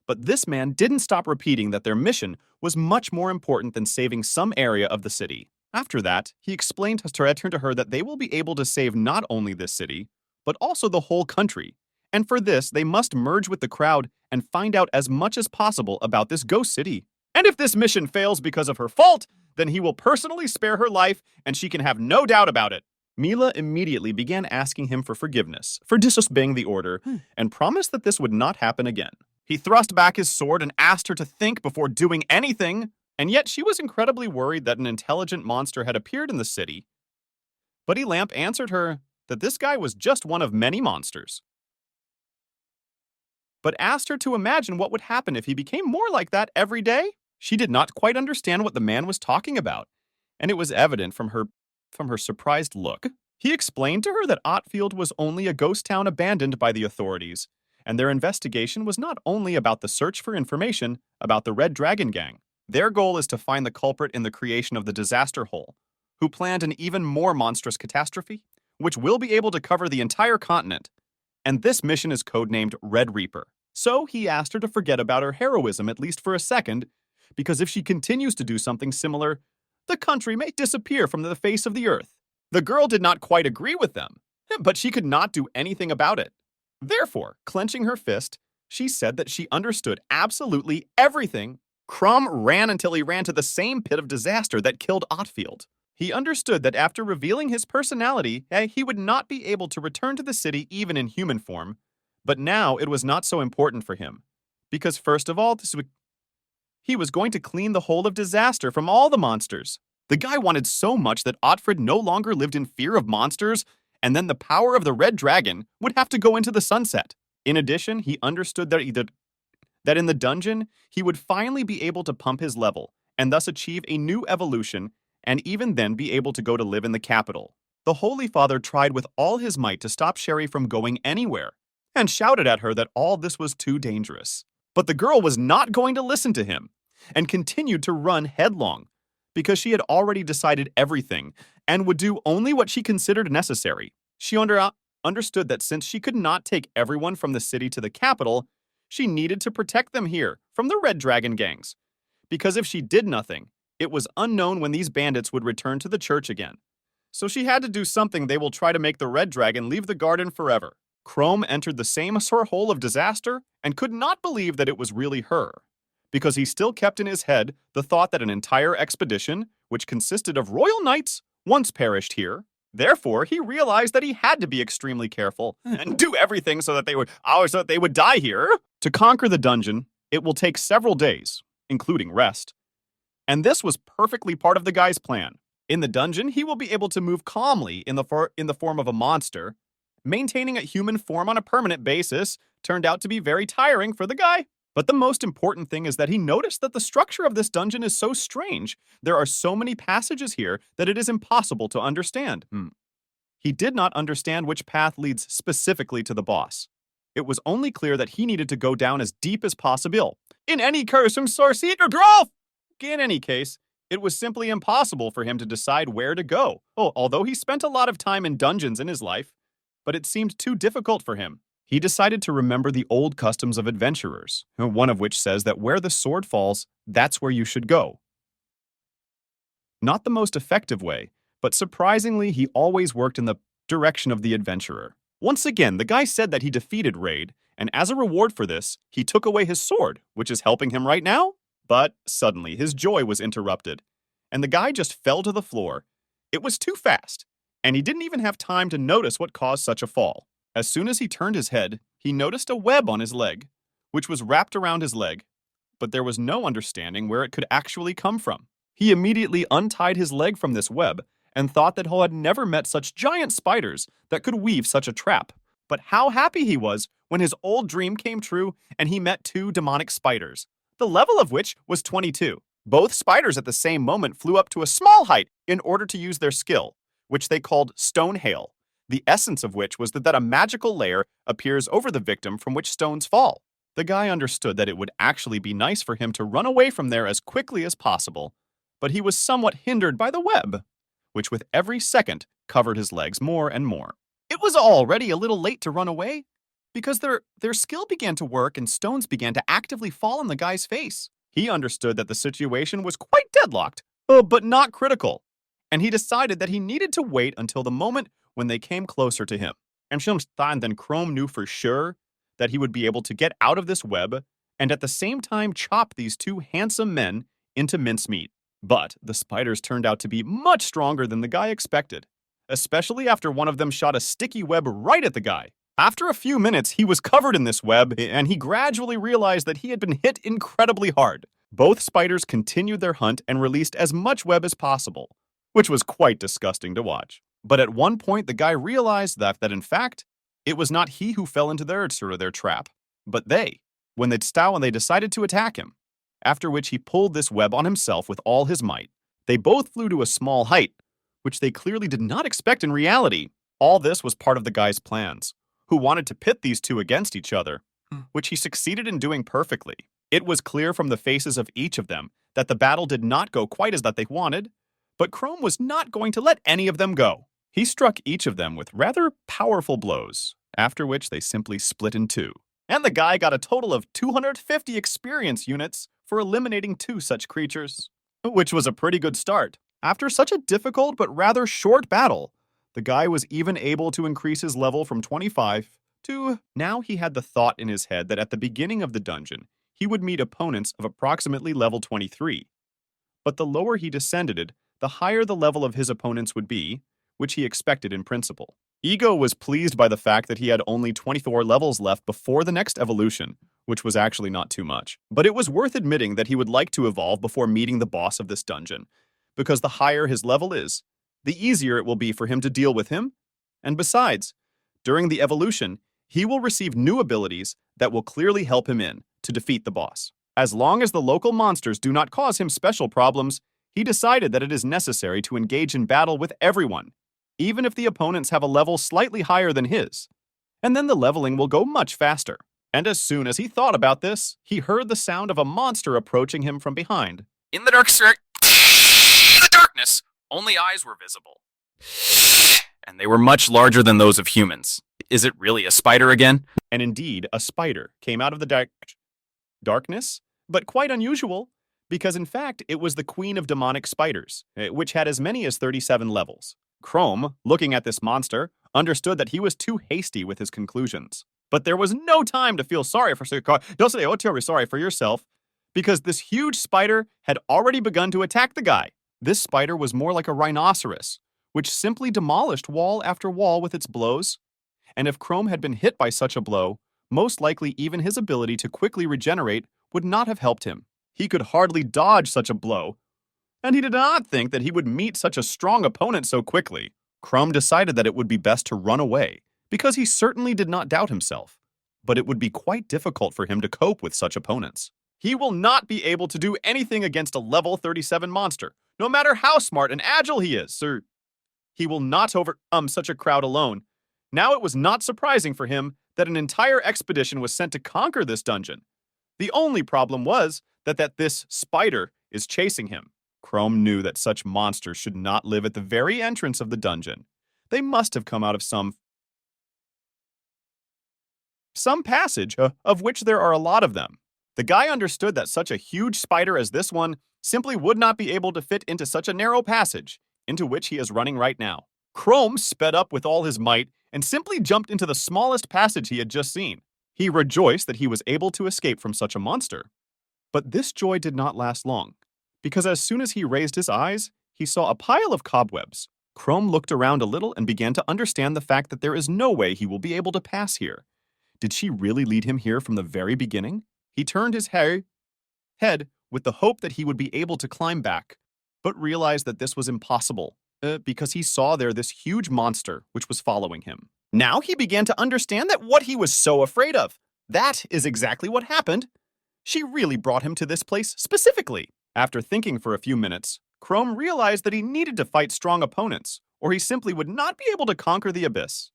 But this man didn't stop repeating that their mission was much more important than saving some area of the city. After that, he explained to her that they will be able to save not only this city, but also the whole country. And for this, they must merge with the crowd and find out as much as possible about this ghost city. And if this mission fails because of her fault, then he will personally spare her life, and she can have no doubt about it. Mila immediately began asking him for forgiveness for disobeying the order and promised that this would not happen again. He thrust back his sword and asked her to think before doing anything, and yet she was incredibly worried that an intelligent monster had appeared in the city. Buddy Lamp answered her that this guy was just one of many monsters, but asked her to imagine what would happen if he became more like that every day. She did not quite understand what the man was talking about, and it was evident from her surprised look. He explained to her that Otfield was only a ghost town abandoned by the authorities, and their investigation was not only about the search for information about the Red Dragon Gang. Their goal is to find the culprit in the creation of the disaster hole, who planned an even more monstrous catastrophe, which will be able to cover the entire continent. And this mission is codenamed Red Reaper. So he asked her to forget about her heroism at least for a second, because if she continues to do something similar, the country may disappear from the face of the earth. The girl did not quite agree with them, but she could not do anything about it. Therefore, clenching her fist, she said that she understood absolutely everything. Crumb ran until he ran to the same pit of disaster that killed Otfield. He understood that after revealing his personality, he would not be able to return to the city even in human form. But now it was not so important for him, because first of all, he was going to clean the whole of disaster from all the monsters. The guy wanted so much that Otfrid no longer lived in fear of monsters, and then the power of the Red Dragon would have to go into the sunset. In addition, he understood that in the dungeon, he would finally be able to pump his level, and thus achieve a new evolution, and even then be able to go to live in the capital. The Holy Father tried with all his might to stop Sherry from going anywhere, and shouted at her that all this was too dangerous. But the girl was not going to listen to him, and continued to run headlong, because she had already decided everything, and would do only what she considered necessary. She understood that since she could not take everyone from the city to the capital, she needed to protect them here from the Red Dragon gangs. Because if she did nothing, it was unknown when these bandits would return to the church again. So she had to do something. They will try to make the Red Dragon leave the garden forever. Chrome entered the same sore hole of disaster and could not believe that it was really her, because he still kept in his head the thought that an entire expedition, which consisted of royal knights, once perished here. Therefore, he realized that he had to be extremely careful and do everything so that they would die here. To conquer the dungeon, it will take several days, including rest. And this was perfectly part of the guy's plan. In the dungeon, he will be able to move calmly in the form of a monster. Maintaining a human form on a permanent basis turned out to be very tiring for the guy. But the most important thing is that he noticed that the structure of this dungeon is so strange. There are so many passages here that it is impossible to understand. He did not understand which path leads specifically to the boss. It was only clear that he needed to go down as deep as possible. In any case, it was simply impossible for him to decide where to go. Although he spent a lot of time in dungeons in his life, but it seemed too difficult for him. He decided to remember the old customs of adventurers, one of which says that where the sword falls, that's where you should go. Not the most effective way, But surprisingly, he always worked in the direction of the adventurer. Once again, the guy said that he defeated Raid, and as a reward for this, he took away his sword, which is helping him right now. But suddenly, his joy was interrupted, and the guy just fell to the floor. It was too fast, and he didn't even have time to notice what caused such a fall. As soon as he turned his head, he noticed a web on his leg, which was wrapped around his leg, but there was no understanding where it could actually come from. He immediately untied his leg from this web and thought that he had never met such giant spiders that could weave such a trap. But how happy he was when his old dream came true and he met two demonic spiders, the level of which was 22. Both spiders at the same moment flew up to a small height in order to use their skill, which they called stone hail, the essence of which was that a magical layer appears over the victim from which stones fall. The guy understood that it would actually be nice for him to run away from there as quickly as possible, but he was somewhat hindered by the web, which with every second covered his legs more and more. It was already a little late to run away, because their skill began to work and stones began to actively fall on the guy's face. He understood that the situation was quite deadlocked, but not critical, and he decided that he needed to wait until the moment when they came closer to him. And then Chrome knew for sure that he would be able to get out of this web and at the same time chop these two handsome men into mincemeat. But the spiders turned out to be much stronger than the guy expected, especially after one of them shot a sticky web right at the guy. After a few minutes, he was covered in this web, and he gradually realized that he had been hit incredibly hard. Both spiders continued their hunt and released as much web as possible, which was quite disgusting to watch. But at one point, the guy realized that in fact, it was not he who fell into their trap, but they, when they decided to attack him, after which he pulled this web on himself with all his might. They both flew to a small height, which they clearly did not expect in reality. All this was part of the guy's plans, who wanted to pit these two against each other, which he succeeded in doing perfectly. It was clear from the faces of each of them that the battle did not go quite as that they wanted, but Chrome was not going to let any of them go. He struck each of them with rather powerful blows, after which they simply split in two. And the guy got a total of 250 experience units for eliminating two such creatures, which was a pretty good start. After such a difficult but rather short battle, the guy was even able to increase his level from 25 to... Now he had the thought in his head that at the beginning of the dungeon, he would meet opponents of approximately level 23. But the lower he descended, the higher the level of his opponents would be, which he expected in principle. Ego was pleased by the fact that he had only 24 levels left before the next evolution, which was actually not too much. But it was worth admitting that he would like to evolve before meeting the boss of this dungeon, because the higher his level is, the easier it will be for him to deal with him. And besides, during the evolution, he will receive new abilities that will clearly help him to defeat the boss. As long as the local monsters do not cause him special problems, he decided that it is necessary to engage in battle with everyone, even if the opponents have a level slightly higher than his. And then the leveling will go much faster. And as soon as he thought about this, he heard the sound of a monster approaching him from behind. In the darkness, only eyes were visible. And they were much larger than those of humans. Is it really a spider again? And indeed, a spider came out of the darkness, but quite unusual, because in fact, it was the queen of demonic spiders, which had as many as 37 levels. Chrome, looking at this monster, understood that he was too hasty with his conclusions. But there was no time to feel sorry for yourself, because this huge spider had already begun to attack the guy. This spider was more like a rhinoceros, which simply demolished wall after wall with its blows. And if Chrome had been hit by such a blow, most likely even his ability to quickly regenerate would not have helped him. He could hardly dodge such a blow, and he did not think that he would meet such a strong opponent so quickly. Chrome decided that it would be best to run away, because he certainly did not doubt himself. But it would be quite difficult for him to cope with such opponents. He will not be able to do anything against a level 37 monster, no matter how smart and agile he is, sir. He will not overcome such a crowd alone. Now it was not surprising for him that an entire expedition was sent to conquer this dungeon. The only problem was that this spider is chasing him. Chrome knew that such monsters should not live at the very entrance of the dungeon. They must have come out of some passage, of which there are a lot of them. The guy understood that such a huge spider as this one simply would not be able to fit into such a narrow passage. into which he is running right now. Chrome sped up with all his might and simply jumped into the smallest passage he had just seen. He rejoiced that he was able to escape from such a monster. But this joy did not last long, because as soon as he raised his eyes, he saw a pile of cobwebs. Chrome looked around a little and began to understand the fact that there is no way he will be able to pass here. Did she really lead him here from the very beginning? He turned his head with the hope that he would be able to climb back, but realized that this was impossible, because he saw there this huge monster which was following him. Now he began to understand that what he was so afraid of. That is exactly what happened. She really brought him to this place specifically. After thinking for a few minutes, Chrome realized that he needed to fight strong opponents, or he simply would not be able to conquer the abyss.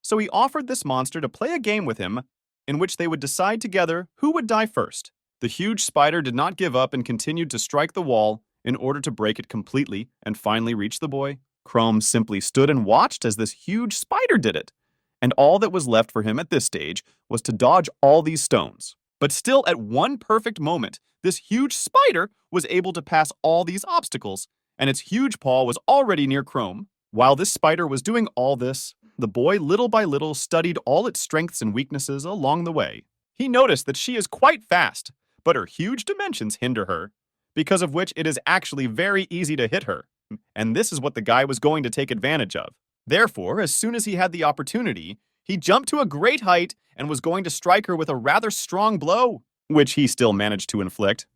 So he offered this monster to play a game with him in which they would decide together who would die first. The huge spider did not give up and continued to strike the wall in order to break it completely and finally reach the boy. Chrome simply stood and watched as this huge spider did it, and all that was left for him at this stage was to dodge all these stones. But still, at one perfect moment, this huge spider was able to pass all these obstacles, and its huge paw was already near Chrome. While this spider was doing all this, the boy little by little studied all its strengths and weaknesses along the way. He noticed that she is quite fast, but her huge dimensions hinder her, because of which it is actually very easy to hit her. And this is what the guy was going to take advantage of. Therefore, as soon as he had the opportunity, he jumped to a great height and was going to strike her with a rather strong blow, which he still managed to inflict.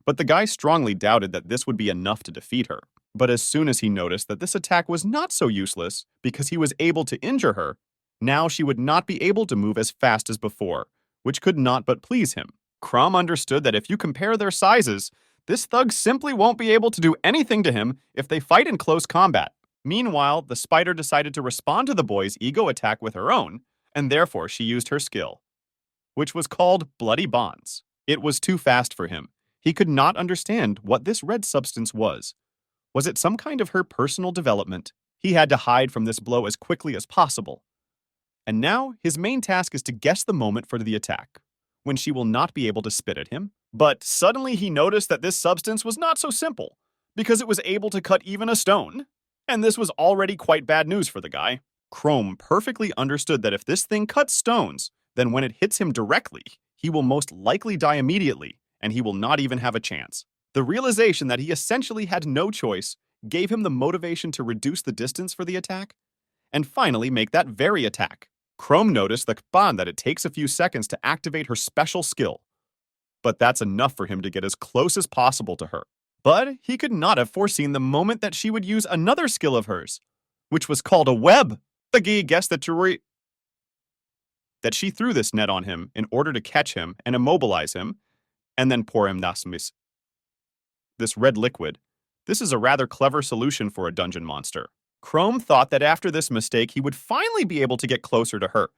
But the guy strongly doubted that this would be enough to defeat her. But as soon as he noticed that this attack was not so useless because he was able to injure her, now she would not be able to move as fast as before, which could not but please him. Crom understood that if you compare their sizes, this thug simply won't be able to do anything to him if they fight in close combat. Meanwhile, the spider decided to respond to the boy's ego attack with her own, and therefore she used her skill, which was called Bloody Bonds. It was too fast for him. He could not understand what this red substance was. Was it some kind of her personal development? He had to hide from this blow as quickly as possible. And now, his main task is to guess the moment for the attack, when she will not be able to spit at him. But suddenly he noticed that this substance was not so simple, because it was able to cut even a stone. And this was already quite bad news for the guy. Chrome perfectly understood that if this thing cuts stones, then when it hits him directly, he will most likely die immediately, and he will not even have a chance. The realization that he essentially had no choice gave him the motivation to reduce the distance for the attack, and finally make that very attack. Chrome noticed that it takes a few seconds to activate her special skill, but that's enough for him to get as close as possible to her. But he could not have foreseen the moment that she would use another skill of hers, which was called a web. The guy guessed that she threw this net on him in order to catch him and immobilize him, and then pour him this red liquid. This is a rather clever solution for a dungeon monster. Chrome thought that after this mistake, he would finally be able to get closer to her.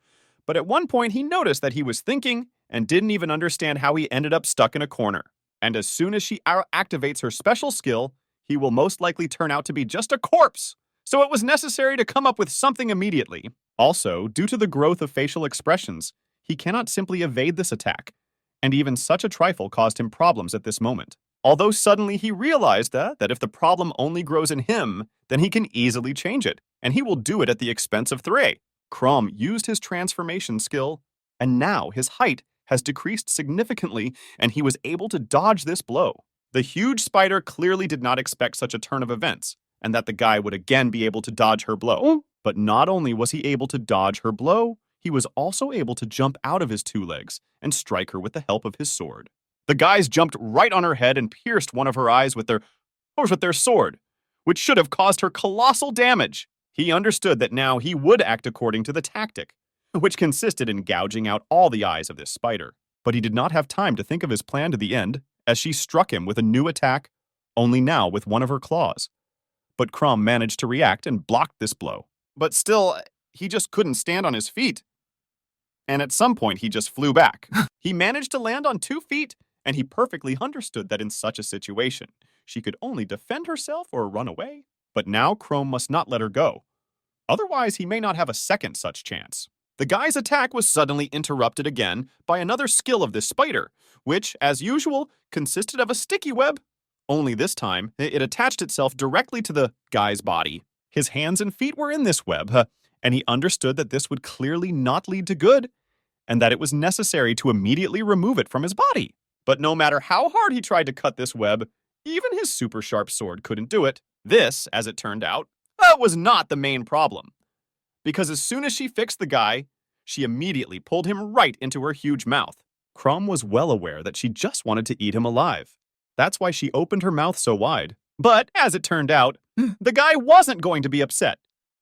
But at one point, he noticed that he was thinking and didn't even understand how he ended up stuck in a corner. And as soon as she activates her special skill, he will most likely turn out to be just a corpse. So it was necessary to come up with something immediately. Also, due to the growth of facial expressions, he cannot simply evade this attack. And even such a trifle caused him problems at this moment. Although suddenly he realized that if the problem only grows in him, then he can easily change it, and he will do it at the expense of Thray. Crom used his transformation skill, and now his height has decreased significantly, and he was able to dodge this blow. The huge spider clearly did not expect such a turn of events, and that the guy would again be able to dodge her blow. But not only was he able to dodge her blow, he was also able to jump out of his two legs and strike her with the help of his sword. The guys jumped right on her head and pierced one of her eyes with their sword, which should have caused her colossal damage. He understood that now he would act according to the tactic, which consisted in gouging out all the eyes of this spider. But he did not have time to think of his plan to the end, as she struck him with a new attack, only now with one of her claws. But Crom managed to react and blocked this blow. But still, he just couldn't stand on his feet. And at some point, he just flew back. He managed to land on 2 feet, and he perfectly understood that in such a situation, she could only defend herself or run away. But now Chrome must not let her go. Otherwise, he may not have a second such chance. The guy's attack was suddenly interrupted again by another skill of this spider, which, as usual, consisted of a sticky web Only this time, it attached itself directly to the guy's body. His hands and feet were in this web, and he understood that this would clearly not lead to good, and that it was necessary to immediately remove it from his body. But no matter how hard he tried to cut this web, even his super sharp sword couldn't do it. This, as it turned out, was not the main problem. Because as soon as she fixed the guy, she immediately pulled him right into her huge mouth. Crumb was well aware that she just wanted to eat him alive. That's why she opened her mouth so wide. But, as it turned out, the guy wasn't going to be upset,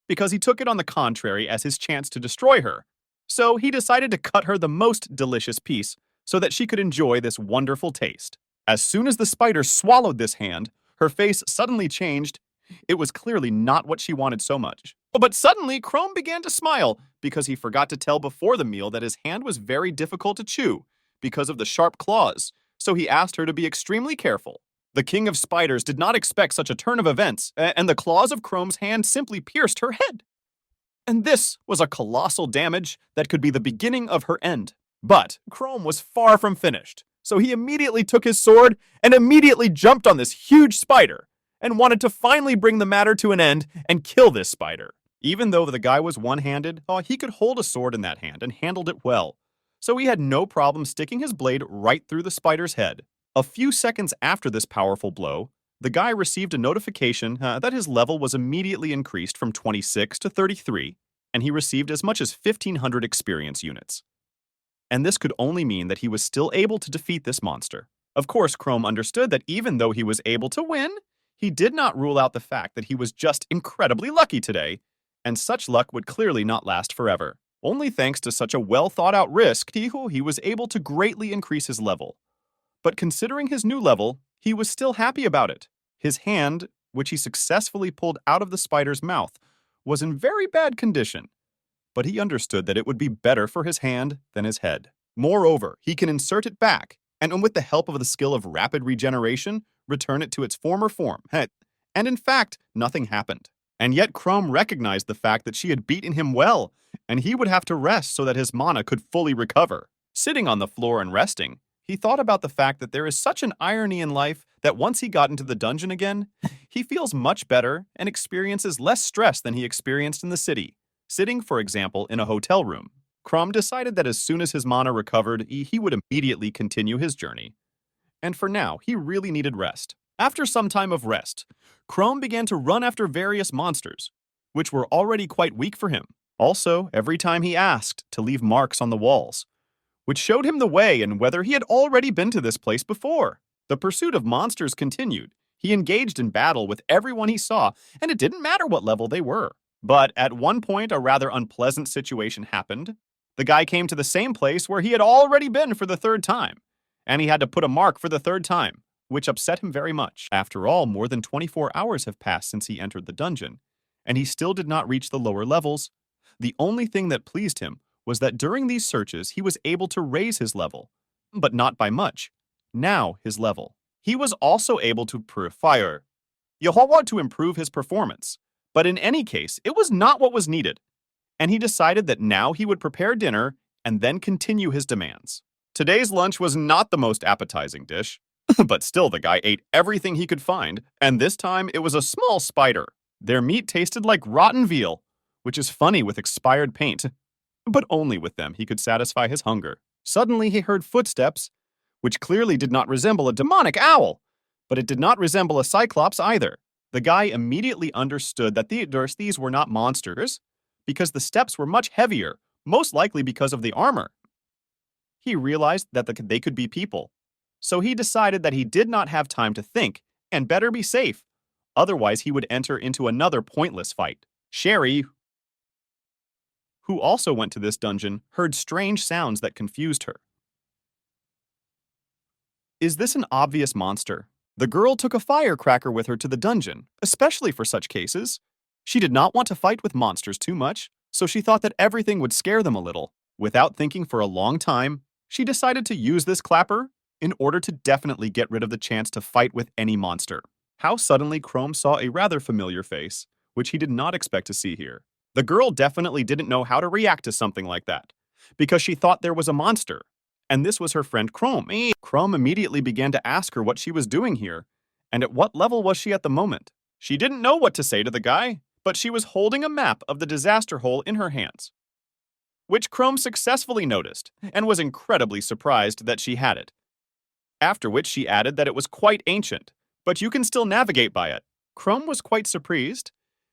because he took it on the contrary as his chance to destroy her. So he decided to cut her the most delicious piece so that she could enjoy this wonderful taste. As soon as the spider swallowed this hand, her face suddenly changed. It was clearly not what she wanted so much. But suddenly, Crumb began to smile because he forgot to tell before the meal that his hand was very difficult to chew because of the sharp claws, so he asked her to be extremely careful. The king of spiders did not expect such a turn of events, and the claws of Crumb's hand simply pierced her head. And this was a colossal damage that could be the beginning of her end. But Crumb was far from finished, so he immediately took his sword and immediately jumped on this huge spider and wanted to finally bring the matter to an end and kill this spider. Even though the guy was one-handed, he could hold a sword in that hand and handled it well, so he had no problem sticking his blade right through the spider's head. A few seconds after this powerful blow, the guy received a notification that his level was immediately increased from 26 to 33, and he received as much as 1,500 experience units. And this could only mean that he was still able to defeat this monster. Of course, Crumb understood that even though he was able to win, he did not rule out the fact that he was just incredibly lucky today, and such luck would clearly not last forever. Only thanks to such a well-thought-out risk, he was able to greatly increase his level. But considering his new level, he was still happy about it. His hand, which he successfully pulled out of the spider's mouth, was in very bad condition, but he understood that it would be better for his hand than his head. Moreover, he can insert it back, and with the help of the skill of rapid regeneration, return it to its former form. And in fact, nothing happened. And yet Crumb recognized the fact that she had beaten him well, and he would have to rest so that his mana could fully recover. Sitting on the floor and resting, he thought about the fact that there is such an irony in life that once he got into the dungeon again, he feels much better and experiences less stress than he experienced in the city, sitting, for example, in a hotel room. Crumb decided that as soon as his mana recovered, he would immediately continue his journey. And for now, he really needed rest. After some time of rest, Crumb began to run after various monsters, which were already quite weak for him. Also, every time he asked to leave marks on the walls, which showed him the way and whether he had already been to this place before. The pursuit of monsters continued. He engaged in battle with everyone he saw, and it didn't matter what level they were. But at one point, a rather unpleasant situation happened. The guy came to the same place where he had already been for the third time, and he had to put a mark for the third time, which upset him very much. After all, more than 24 hours have passed since he entered the dungeon, and he still did not reach the lower levels. The only thing that pleased him was that during these searches, he was able to raise his level, but not by much. Now his level. He was also able to fire Yehovah to improve his performance, but in any case, it was not what was needed, and he decided that now he would prepare dinner and then continue his demands. Today's lunch was not the most appetizing dish, but still the guy ate everything he could find, and this time it was a small spider. Their meat tasted like rotten veal, which is funny with expired paint. But only with them he could satisfy his hunger. Suddenly he heard footsteps, which clearly did not resemble a demonic owl, but it did not resemble a cyclops either. The guy immediately understood that these were not monsters, because the steps were much heavier, most likely because of the armor. He realized that they could be people, so he decided that he did not have time to think, and better be safe, otherwise he would enter into another pointless fight. Sherry, who also went to this dungeon, heard strange sounds that confused her. Is this an obvious monster? The girl took a firecracker with her to the dungeon, especially for such cases. She did not want to fight with monsters too much, so she thought that everything would scare them a little. Without thinking for a long time, she decided to use this clapper in order to definitely get rid of the chance to fight with any monster. How suddenly Crumb saw a rather familiar face, which he did not expect to see here. The girl definitely didn't know how to react to something like that, because she thought there was a monster, and this was her friend Crumb. Crumb immediately began to ask her what she was doing here, And at what level was she at the moment? She didn't know what to say to the guy, but she was holding a map of the disaster hole in her hands, which Chrome successfully noticed and was incredibly surprised that she had it. After which she added that it was quite ancient, but you can still navigate by it. Chrome was quite surprised,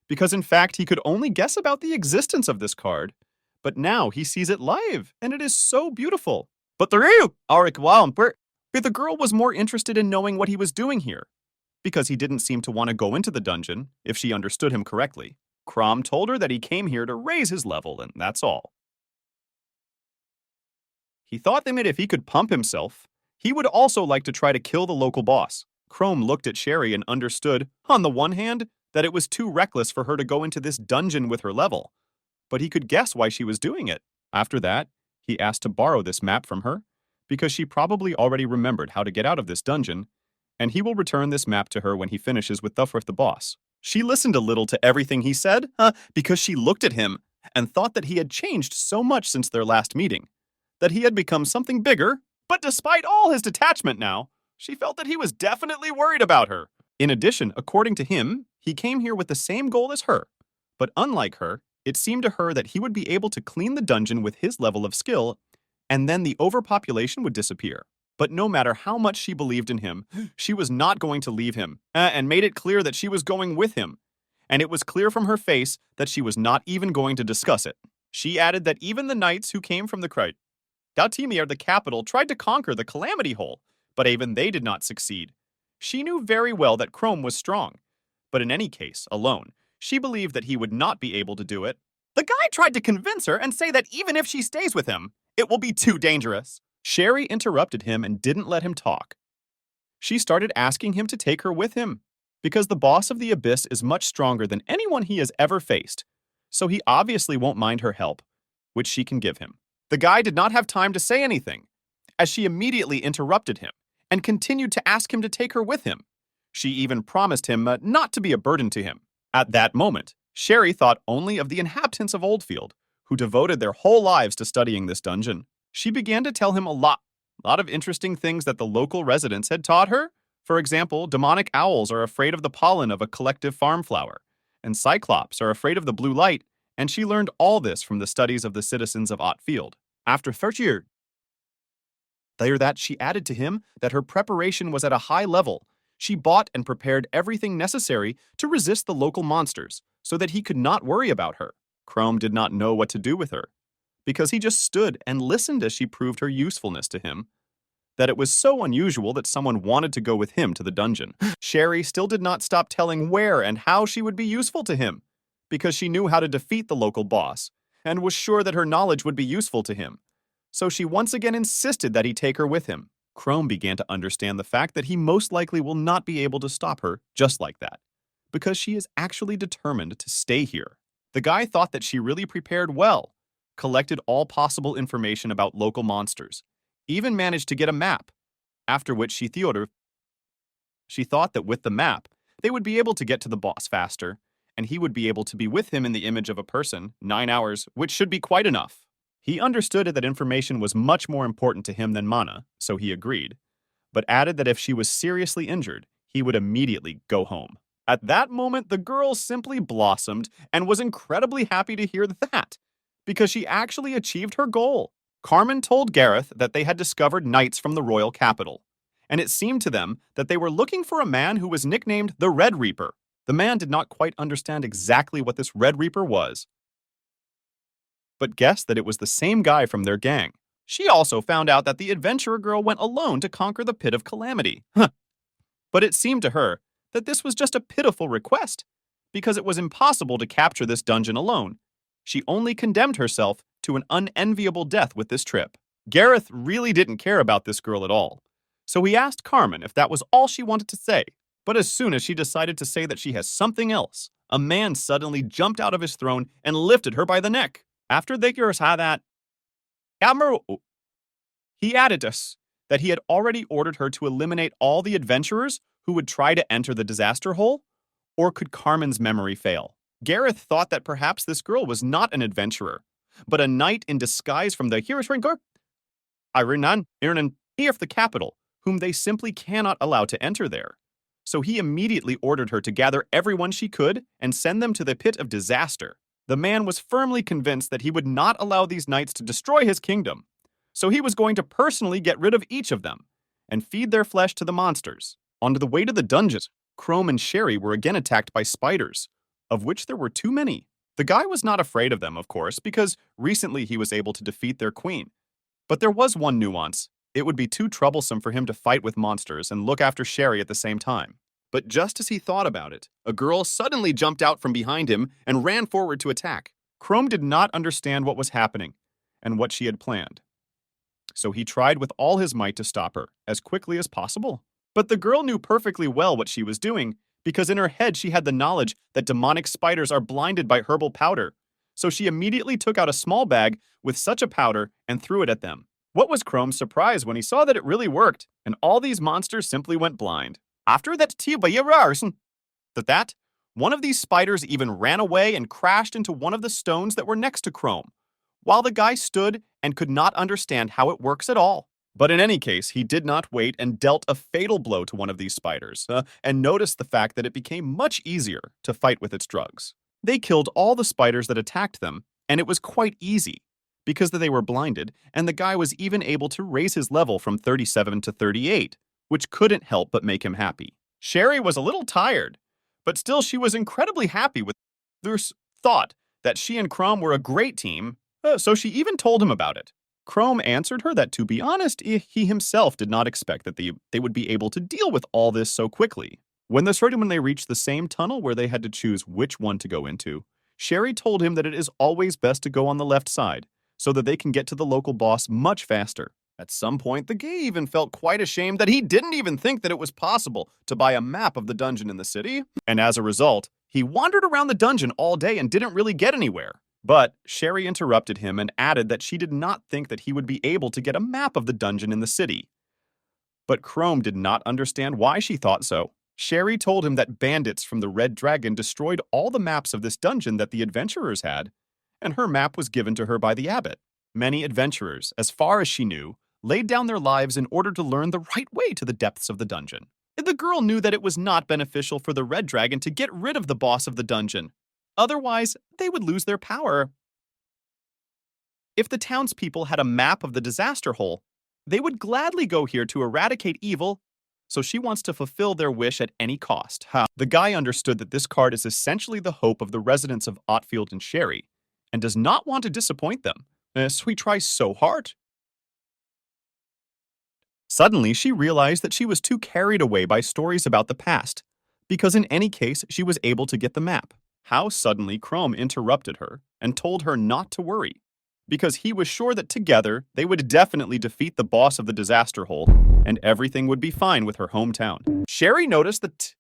because in fact he could only guess about the existence of this card, but now he sees it live, and it is so beautiful. But the girl was more interested in knowing what he was doing here, because he didn't seem to want to go into the dungeon, if she understood him correctly. Crom told her that he came here to raise his level, and that's all. He thought that if he could pump himself, he would also like to try to kill the local boss. Chrome looked at Sherry and understood, on the one hand, that it was too reckless for her to go into this dungeon with her level, but he could guess why she was doing it. After that, he asked to borrow this map from her, because she probably already remembered how to get out of this dungeon, and he will return this map to her when he finishes with the boss. She listened a little to everything he said, because she looked at him and thought that he had changed so much since their last meeting, that he had become something bigger, but despite all his detachment now, she felt that he was definitely worried about her. In addition, according to him, he came here with the same goal as her, but unlike her, it seemed to her that he would be able to clean the dungeon with his level of skill, and then the overpopulation would disappear. But no matter how much she believed in him, she was not going to leave him, and made it clear that she was going with him. And it was clear from her face that she was not even going to discuss it. She added that even the knights who came from the Dautimier, the capital, tried to conquer the Calamity Hole, but even they did not succeed. She knew very well that Chrome was strong, but in any case, alone, she believed that he would not be able to do it. The guy tried to convince her and say that even if she stays with him, it will be too dangerous. Sherry interrupted him and didn't let him talk. She started asking him to take her with him, because the boss of the Abyss is much stronger than anyone he has ever faced, so he obviously won't mind her help, which she can give him. The guy did not have time to say anything, as she immediately interrupted him and continued to ask him to take her with him. She even promised him not to be a burden to him. At that moment, Sherry thought only of the inhabitants of Oldfield, who devoted their whole lives to studying this dungeon. She began to tell him a lot of interesting things that the local residents had taught her. For example, demonic owls are afraid of the pollen of a collective farm flower, and cyclops are afraid of the blue light, and she learned all this from the studies of the citizens of Ottfield. After 30 years, she added to him that her preparation was at a high level. She bought and prepared everything necessary to resist the local monsters, so that he could not worry about her. Chrome did not know what to do with her, because he just stood and listened as she proved her usefulness to him, that it was so unusual that someone wanted to go with him to the dungeon. Sherry still did not stop telling where and how she would be useful to him, because she knew how to defeat the local boss, and was sure that her knowledge would be useful to him. So she once again insisted that he take her with him. Chrome began to understand the fact that he most likely will not be able to stop her just like that, because she is actually determined to stay here. The guy thought that she really prepared well, collected all possible information about local monsters, even managed to get a map, after which she thought that with the map, they would be able to get to the boss faster, and he would be able to be with him in the image of a person, 9 hours, which should be quite enough. He understood that information was much more important to him than mana, so he agreed, but added that if she was seriously injured, he would immediately go home. At that moment, the girl simply blossomed and was incredibly happy to hear that, because she actually achieved her goal. Carmen told Gareth that they had discovered knights from the royal capital, and it seemed to them that they were looking for a man who was nicknamed the Red Reaper. The man did not quite understand exactly what this Red Reaper was, but guessed that it was the same guy from their gang. She also found out that the adventurer girl went alone to conquer the Pit of Calamity. But it seemed to her that this was just a pitiful request, because it was impossible to capture this dungeon alone. She only condemned herself to an unenviable death with this trip. Gareth really didn't care about this girl at all, so he asked Carmen if that was all she wanted to say. But as soon as she decided to say that she has something else, a man suddenly jumped out of his throne and lifted her by the neck. After the girls had that, he added us that he had already ordered her to eliminate all the adventurers who would try to enter the disaster hole, or could Carmen's memory fail? Gareth thought that perhaps this girl was not an adventurer, but a knight in disguise from the the capital, whom they simply cannot allow to enter there. So he immediately ordered her to gather everyone she could and send them to the pit of disaster. The man was firmly convinced that he would not allow these knights to destroy his kingdom, so he was going to personally get rid of each of them and feed their flesh to the monsters. On the way to the dungeon, Chrome and Sherry were again attacked by spiders, of which there were too many. The guy was not afraid of them, of course, because recently he was able to defeat their queen. But there was one nuance. It would be too troublesome for him to fight with monsters and look after Sherry at the same time. But just as he thought about it, a girl suddenly jumped out from behind him and ran forward to attack. Chrome did not understand what was happening and what she had planned. So he tried with all his might to stop her as quickly as possible. But the girl knew perfectly well what she was doing, because in her head she had the knowledge that demonic spiders are blinded by herbal powder. So she immediately took out a small bag with such a powder and threw it at them. What was Chrome's surprise when he saw that it really worked, and all these monsters simply went blind. After that, one of these spiders even ran away and crashed into one of the stones that were next to Chrome, while the guy stood and could not understand how it works at all. But in any case, he did not wait and dealt a fatal blow to one of these spiders, and noticed the fact that it became much easier to fight with its drugs. They killed all the spiders that attacked them, and it was quite easy, because they were blinded, and the guy was even able to raise his level from 37 to 38, which couldn't help but make him happy. Sherry was a little tired, but still she was incredibly happy with their thought that she and Chrome were a great team, so she even told him about it. Chrome answered her that, to be honest, he himself did not expect that they would be able to deal with all this so quickly. When they reached the same tunnel where they had to choose which one to go into, Sherry told him that it is always best to go on the left side, so that they can get to the local boss much faster. At some point, the gay even felt quite ashamed that he didn't even think that it was possible to buy a map of the dungeon in the city, and as a result, he wandered around the dungeon all day and didn't really get anywhere. But Sherry interrupted him and added that she did not think that he would be able to get a map of the dungeon in the city. But Chrome did not understand why she thought so. Sherry told him that bandits from the Red Dragon destroyed all the maps of this dungeon that the adventurers had, and her map was given to her by the abbot. Many adventurers, as far as she knew, laid down their lives in order to learn the right way to the depths of the dungeon. The girl knew that it was not beneficial for the Red Dragon to get rid of the boss of the dungeon. Otherwise, they would lose their power. If the townspeople had a map of the disaster hole, they would gladly go here to eradicate evil, so she wants to fulfill their wish at any cost. The guy understood that this card is essentially the hope of the residents of Otfield and Sherry, and does not want to disappoint them, so he tries so hard. Suddenly, she realized that she was too carried away by stories about the past, because in any case, she was able to get the map. How suddenly Chrome interrupted her and told her not to worry, because he was sure that together they would definitely defeat the boss of the disaster hole, and everything would be fine with her hometown. Sherry noticed that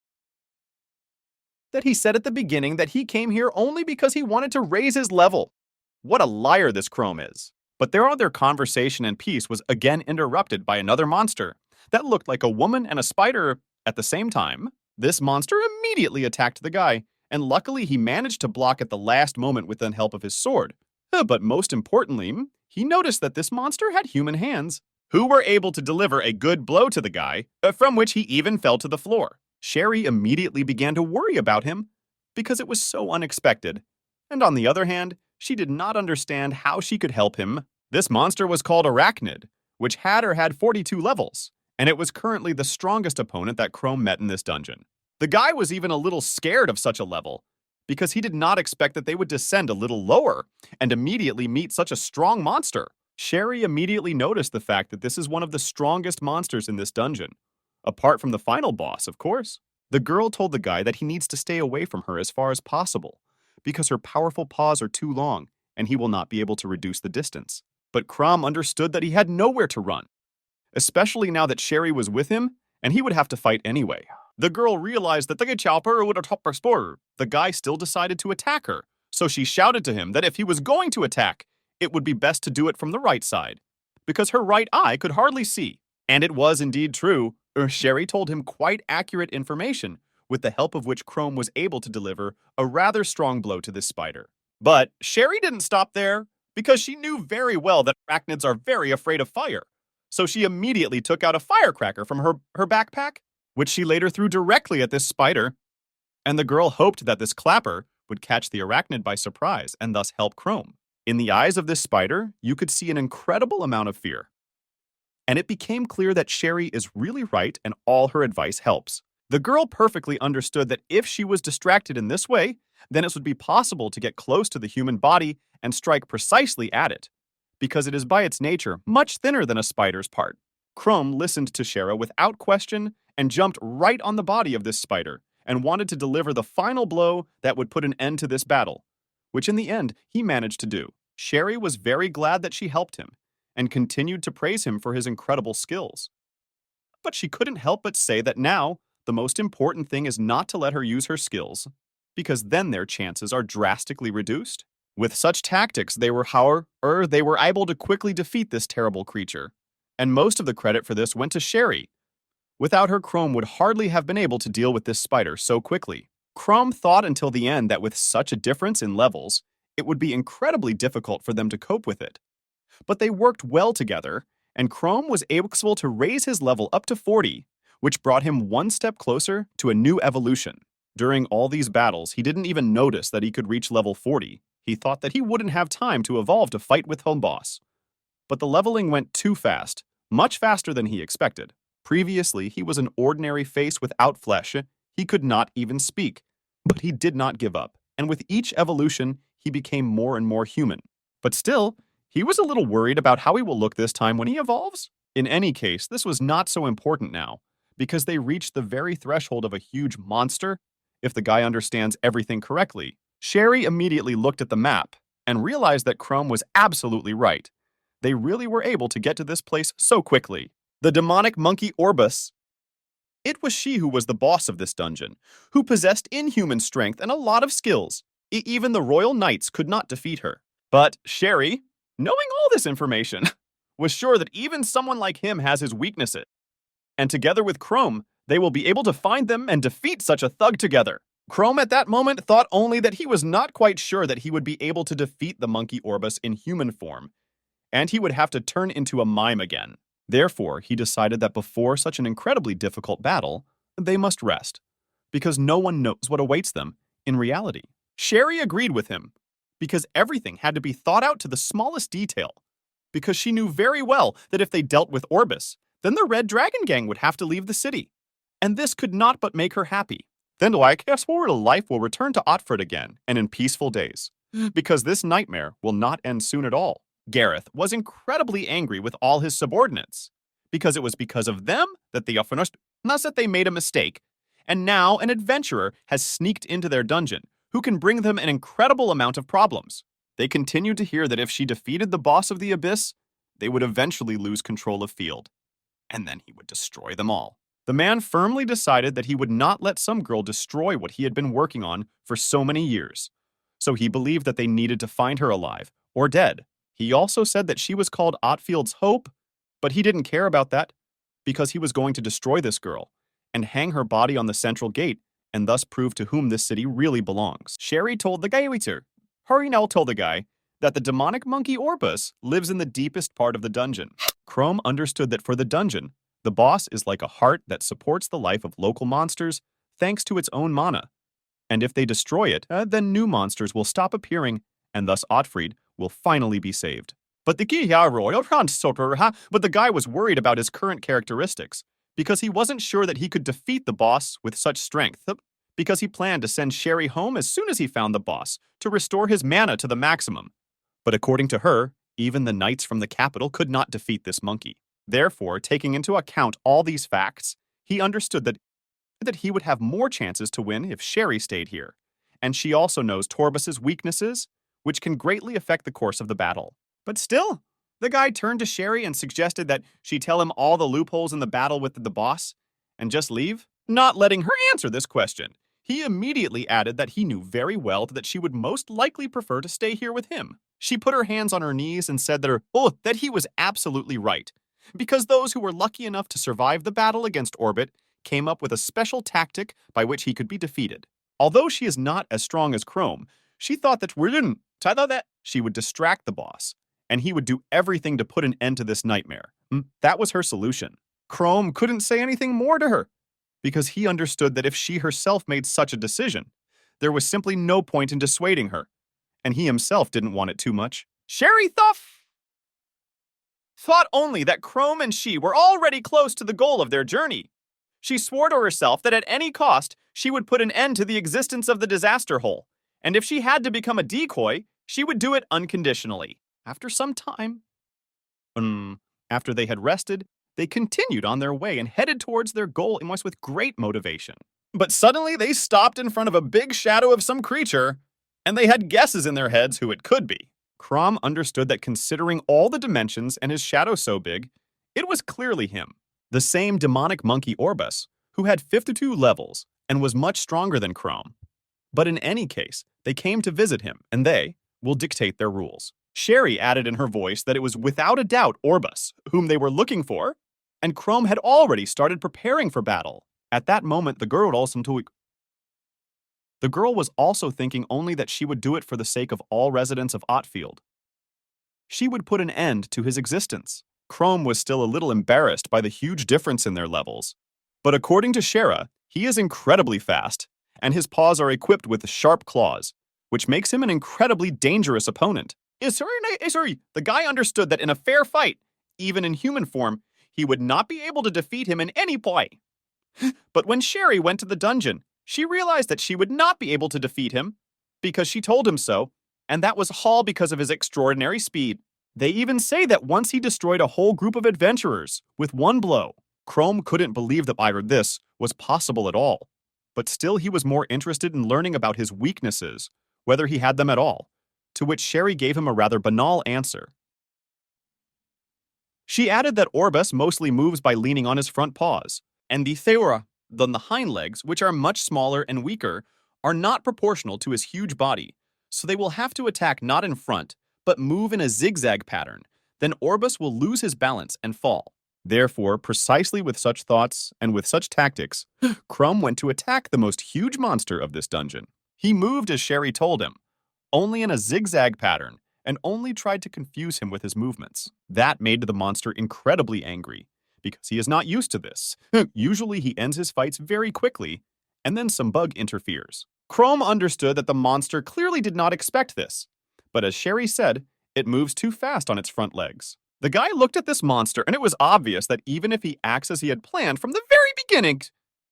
he said at the beginning that he came here only because he wanted to raise his level. What a liar this Chrome is. But their conversation and peace was again interrupted by another monster that looked like a woman and a spider at the same time. This monster immediately attacked the guy, and luckily he managed to block at the last moment with the help of his sword. But most importantly, he noticed that this monster had human hands, who were able to deliver a good blow to the guy, from which he even fell to the floor. Sherry immediately began to worry about him, because it was so unexpected. And on the other hand, she did not understand how she could help him. This monster was called Arachnid, which had 42 levels, and it was currently the strongest opponent that Chrome met in this dungeon. The guy was even a little scared of such a level, because he did not expect that they would descend a little lower and immediately meet such a strong monster. Sherry immediately noticed the fact that this is one of the strongest monsters in this dungeon, apart from the final boss, of course. The girl told the guy that he needs to stay away from her as far as possible, because her powerful paws are too long, and he will not be able to reduce the distance. But Crom understood that he had nowhere to run, especially now that Sherry was with him, and he would have to fight anyway. The girl realized that the guy still decided to attack her, so she shouted to him that if he was going to attack, it would be best to do it from the right side, because her right eye could hardly see. And it was indeed true. Sherry told him quite accurate information, with the help of which Chrome was able to deliver a rather strong blow to this spider. But Sherry didn't stop there, because she knew very well that arachnids are very afraid of fire. So she immediately took out a firecracker from her backpack, which she later threw directly at this spider, and the girl hoped that this clapper would catch the arachnid by surprise and thus help Chrome. In the eyes of this spider, you could see an incredible amount of fear. And it became clear that Sherry is really right and all her advice helps. The girl perfectly understood that if she was distracted in this way, then it would be possible to get close to the human body and strike precisely at it, because it is by its nature much thinner than a spider's part. Chrome listened to Shara without question and jumped right on the body of this spider and wanted to deliver the final blow that would put an end to this battle, which in the end he managed to do. Sherry was very glad that she helped him and continued to praise him for his incredible skills. But she couldn't help but say that now the most important thing is not to let her use her skills, because then their chances are drastically reduced. With such tactics, they were able to quickly defeat this terrible creature, and most of the credit for this went to Sherry. Without her, Chrome would hardly have been able to deal with this spider so quickly. Chrome thought until the end that with such a difference in levels, it would be incredibly difficult for them to cope with it. But they worked well together, and Chrome was able to raise his level up to 40, which brought him one step closer to a new evolution. During all these battles, he didn't even notice that he could reach level 40. He thought that he wouldn't have time to evolve to fight with home boss. But the leveling went too fast, much faster than he expected. Previously, he was an ordinary face without flesh. He could not even speak. But he did not give up, and with each evolution, he became more and more human. But still, he was a little worried about how he will look this time when he evolves. In any case, this was not so important now, because they reached the very threshold of a huge monster, if the guy understands everything correctly. Sherry immediately looked at the map and realized that Chrome was absolutely right. They really were able to get to this place so quickly. The demonic monkey Orbus. It was she who was the boss of this dungeon, who possessed inhuman strength and a lot of skills. Even the royal knights could not defeat her. But Sherry, knowing all this information, was sure that even someone like him has his weaknesses. And together with Chrome, they will be able to find them and defeat such a thug together. Chrome at that moment thought only that he was not quite sure that he would be able to defeat the monkey Orbus in human form, and he would have to turn into a mime again. Therefore, he decided that before such an incredibly difficult battle, they must rest, because no one knows what awaits them in reality. Sherry agreed with him, because everything had to be thought out to the smallest detail, because she knew very well that if they dealt with Orbus, then the Red Dragon Gang would have to leave the city, and this could not but make her happy. Then life will return to Otford again, and in peaceful days, because this nightmare will not end soon at all. Gareth was incredibly angry with all his subordinates, because it was because of them that they made a mistake, and now an adventurer has sneaked into their dungeon, who can bring them an incredible amount of problems. They continued to hear that if she defeated the boss of the Abyss, they would eventually lose control of Field, and then he would destroy them all. The man firmly decided that he would not let some girl destroy what he had been working on for so many years, so he believed that they needed to find her alive or dead. He also said that she was called Otfield's Hope, but he didn't care about that, because he was going to destroy this girl and hang her body on the central gate and thus prove to whom this city really belongs. Sherry told the guy that the demonic monkey Orbus lives in the deepest part of the dungeon. Chrome understood that for the dungeon, the boss is like a heart that supports the life of local monsters thanks to its own mana. And if they destroy it, then new monsters will stop appearing, and thus Otfried will finally be saved. But the guy was worried about his current characteristics, because he wasn't sure that he could defeat the boss with such strength, because he planned to send Sherry home as soon as he found the boss to restore his mana to the maximum. But according to her, even the knights from the capital could not defeat this monkey. Therefore, taking into account all these facts, he understood that he would have more chances to win if Sherry stayed here. And she also knows Torbus's weaknesses, which can greatly affect the course of the battle. But still, the guy turned to Sherry and suggested that she tell him all the loopholes in the battle with the boss and just leave, not letting her answer this question. He immediately added that he knew very well that she would most likely prefer to stay here with him. She put her hands on her knees and said that he was absolutely right, because those who were lucky enough to survive the battle against Orbit came up with a special tactic by which he could be defeated. Although she is not as strong as Chrome, she thought that she would distract the boss, and he would do everything to put an end to this nightmare. That was her solution. Chrome couldn't say anything more to her, because he understood that if she herself made such a decision, there was simply no point in dissuading her, and he himself didn't want it too much. Sherry thought only that Chrome and she were already close to the goal of their journey. She swore to herself that at any cost, she would put an end to the existence of the disaster hole, and if she had to become a decoy, she would do it unconditionally. After some time, after they had rested, they continued on their way and headed towards their goal with great motivation. But suddenly they stopped in front of a big shadow of some creature, and they had guesses in their heads who it could be. Crom understood that considering all the dimensions and his shadow so big, it was clearly him, the same demonic monkey Orbus, who had 52 levels and was much stronger than Crom. But in any case, they came to visit him, and they will dictate their rules. Sherry added in her voice that it was without a doubt Orbus, whom they were looking for, and Crom had already started preparing for battle. At that moment, the girl was also thinking only that she would do it for the sake of all residents of Otfield. She would put an end to his existence. Crom was still a little embarrassed by the huge difference in their levels. But according to Shara, he is incredibly fast, and his paws are equipped with sharp claws, which makes him an incredibly dangerous opponent. The guy understood that in a fair fight, even in human form, he would not be able to defeat him in any way. But when Sherry went to the dungeon, she realized that she would not be able to defeat him, because she told him so, and that was all because of his extraordinary speed. They even say that once he destroyed a whole group of adventurers with one blow. Crom couldn't believe that either this was possible at all, but still he was more interested in learning about his weaknesses, whether he had them at all, to which Sherry gave him a rather banal answer. She added that Orbus mostly moves by leaning on his front paws, and the theura, the hind legs, which are much smaller and weaker, are not proportional to his huge body, so they will have to attack not in front, but move in a zigzag pattern. Then Orbus will lose his balance and fall. Therefore, precisely with such thoughts and with such tactics, Crom went to attack the most huge monster of this dungeon. He moved as Sherry told him, only in a zigzag pattern, and only tried to confuse him with his movements. That made the monster incredibly angry, because he is not used to this. Usually he ends his fights very quickly, and then some bug interferes. Crom understood that the monster clearly did not expect this, but as Sherry said, it moves too fast on its front legs. The guy looked at this monster, and it was obvious that even if he acts as he had planned from the very beginning,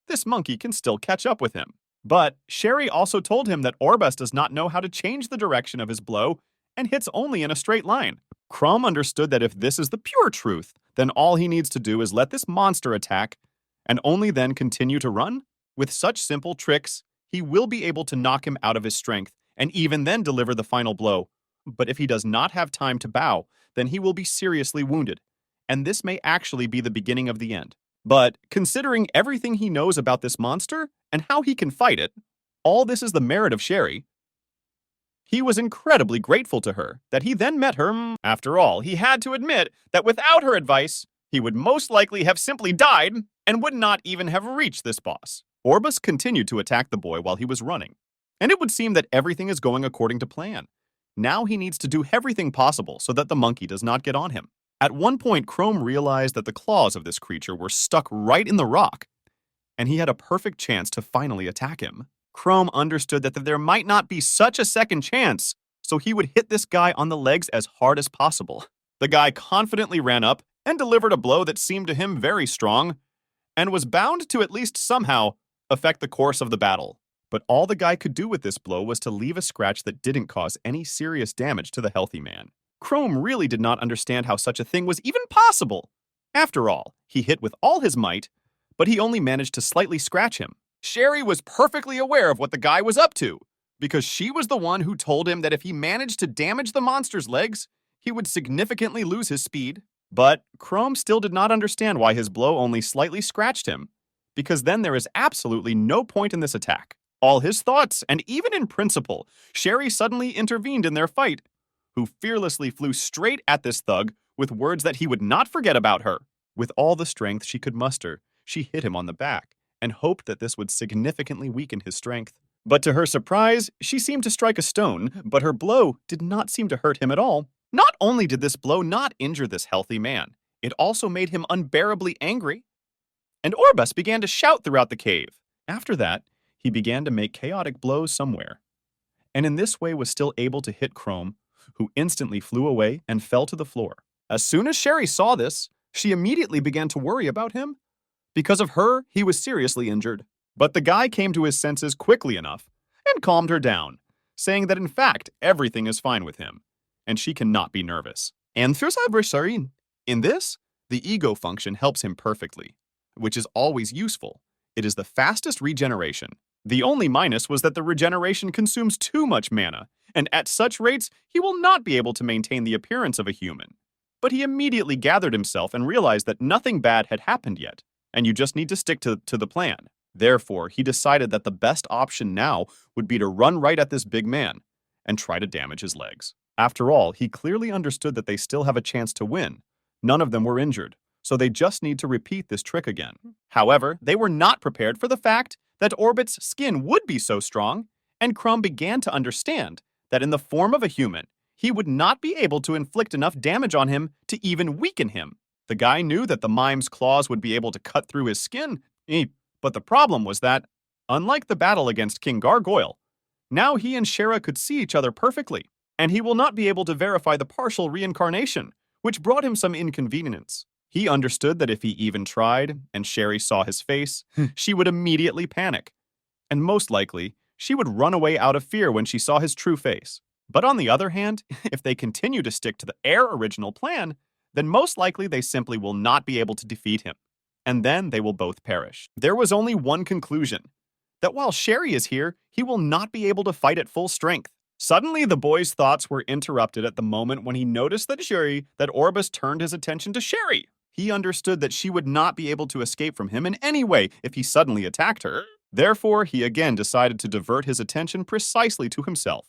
this monkey can still catch up with him. But Sherry also told him that Orbus does not know how to change the direction of his blow and hits only in a straight line. Crom understood that if this is the pure truth, then all he needs to do is let this monster attack and only then continue to run. With such simple tricks, he will be able to knock him out of his strength and even then deliver the final blow. But if he does not have time to bow, then he will be seriously wounded, and this may actually be the beginning of the end. But considering everything he knows about this monster and how he can fight it, all this is the merit of Sherry. He was incredibly grateful to her that he then met her. After all, he had to admit that without her advice, he would most likely have simply died and would not even have reached this boss. Orbus continued to attack the boy while he was running, and it would seem that everything is going according to plan. Now he needs to do everything possible so that the monkey does not get on him. At one point, Crom realized that the claws of this creature were stuck right in the rock, and he had a perfect chance to finally attack him. Crom understood that there might not be such a second chance, so he would hit this guy on the legs as hard as possible. The guy confidently ran up and delivered a blow that seemed to him very strong, and was bound to at least somehow affect the course of the battle. But all the guy could do with this blow was to leave a scratch that didn't cause any serious damage to the healthy man. Crom really did not understand how such a thing was even possible. After all, he hit with all his might, but he only managed to slightly scratch him. Sherry was perfectly aware of what the guy was up to, because she was the one who told him that if he managed to damage the monster's legs, he would significantly lose his speed. But Crom still did not understand why his blow only slightly scratched him, because then there is absolutely no point in this attack. All his thoughts, and even in principle, Sherry suddenly intervened in their fight, who fearlessly flew straight at this thug with words that he would not forget about her. With all the strength she could muster, she hit him on the back, and hoped that this would significantly weaken his strength. But to her surprise, she seemed to strike a stone, but her blow did not seem to hurt him at all. Not only did this blow not injure this healthy man, it also made him unbearably angry. and Orbus began to shout throughout the cave. After that, he began to make chaotic blows somewhere, and in this way was still able to hit Chrome, who instantly flew away and fell to the floor. As soon as Sherry saw this, she immediately began to worry about him. Because of her, he was seriously injured. But the guy came to his senses quickly enough and calmed her down, saying that in fact everything is fine with him, and she cannot be nervous. And in this, the ego function helps him perfectly, which is always useful. It is the fastest regeneration. The only minus was that the regeneration consumes too much mana, and at such rates, he will not be able to maintain the appearance of a human. But he immediately gathered himself and realized that nothing bad had happened yet, and you just need to stick to the plan. Therefore, he decided that the best option now would be to run right at this big man and try to damage his legs. After all, he clearly understood that they still have a chance to win. None of them were injured, so they just need to repeat this trick again. However, they were not prepared for the fact that Orbit's skin would be so strong, and Crumb began to understand that in the form of a human, he would not be able to inflict enough damage on him to even weaken him. The guy knew that the mime's claws would be able to cut through his skin, but the problem was that, unlike the battle against King Gargoyle, now he and Shera could see each other perfectly, and he will not be able to verify the partial reincarnation, which brought him some inconvenience. He understood that if he even tried, and Sherry saw his face, she would immediately panic. And most likely, she would run away out of fear when she saw his true face. But on the other hand, if they continue to stick to their original plan, then most likely they simply will not be able to defeat him. And then they will both perish. There was only one conclusion, that while Sherry is here, he will not be able to fight at full strength. Suddenly, the boy's thoughts were interrupted at the moment when he noticed that Orbus turned his attention to Sherry. He understood that she would not be able to escape from him in any way if he suddenly attacked her. Therefore, he again decided to divert his attention precisely to himself,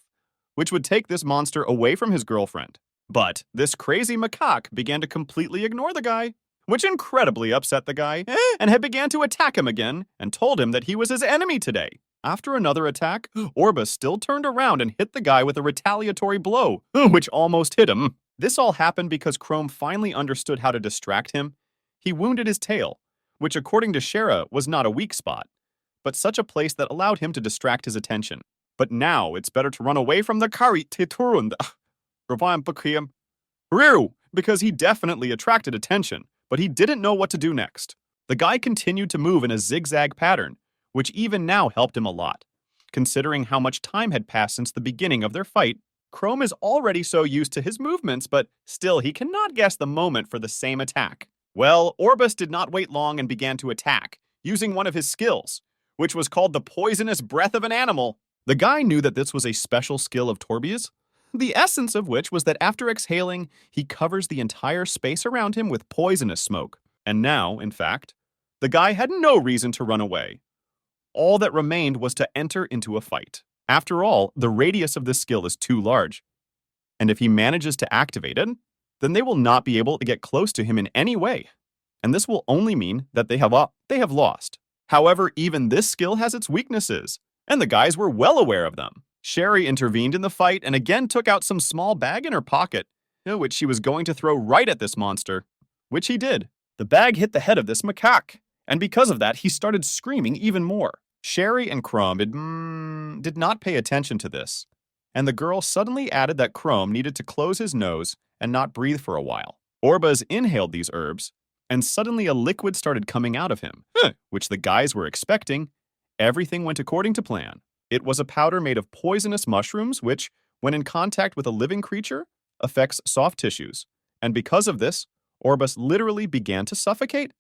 which would take this monster away from his girlfriend. But this crazy macaque began to completely ignore the guy, which incredibly upset the guy, and had began to attack him again and told him that he was his enemy today. After another attack, Orbus still turned around and hit the guy with a retaliatory blow, which almost hit him. This all happened because Chrome finally understood how to distract him. He wounded his tail, which according to Shera was not a weak spot, but such a place that allowed him to distract his attention. But now it's better to run away from the Kari Titurund because he definitely attracted attention, but he didn't know what to do next. The guy continued to move in a zigzag pattern, which even now helped him a lot. Considering how much time had passed since the beginning of their fight, Chrome is already so used to his movements, but still he cannot guess the moment for the same attack. Well, Orbus did not wait long and began to attack, using one of his skills, which was called the poisonous breath of an animal. The guy knew that this was a special skill of Torbia's, the essence of which was that after exhaling, he covers the entire space around him with poisonous smoke. And now, in fact, the guy had no reason to run away. All that remained was to enter into a fight. After all, the radius of this skill is too large, and if he manages to activate it, then they will not be able to get close to him in any way, and this will only mean that they have lost. However, even this skill has its weaknesses, and the guys were well aware of them. Sherry intervened in the fight and again took out some small bag in her pocket, which she was going to throw right at this monster, which he did. The bag hit the head of this macaque, and because of that, he started screaming even more. Sherry and Chrome did not pay attention to this, and the girl suddenly added that Chrome needed to close his nose and not breathe for a while. Orbus inhaled these herbs, and suddenly a liquid started coming out of him, which the guys were expecting. Everything went according to plan. It was a powder made of poisonous mushrooms, which, when in contact with a living creature, affects soft tissues, and because of this, Orbus literally began to suffocate,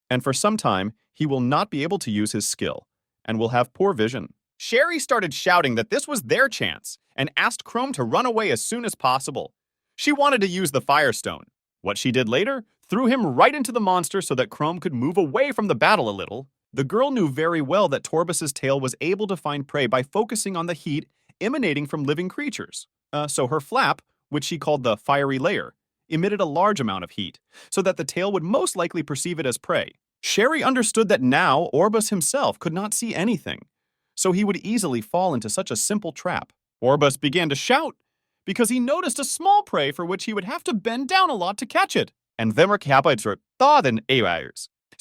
and for some time, he will not be able to use his skill, and will have poor vision. Sherry started shouting that this was their chance, and asked Chrome to run away as soon as possible. She wanted to use the Firestone. What she did later threw him right into the monster so that Chrome could move away from the battle a little. The girl knew very well that Torbus's tail was able to find prey by focusing on the heat emanating from living creatures. So her flap, which she called the fiery layer, emitted a large amount of heat, so that the tail would most likely perceive it as prey. Sherry understood that now Orbus himself could not see anything, so he would easily fall into such a simple trap. Orbus began to shout, because he noticed a small prey for which he would have to bend down a lot to catch it. And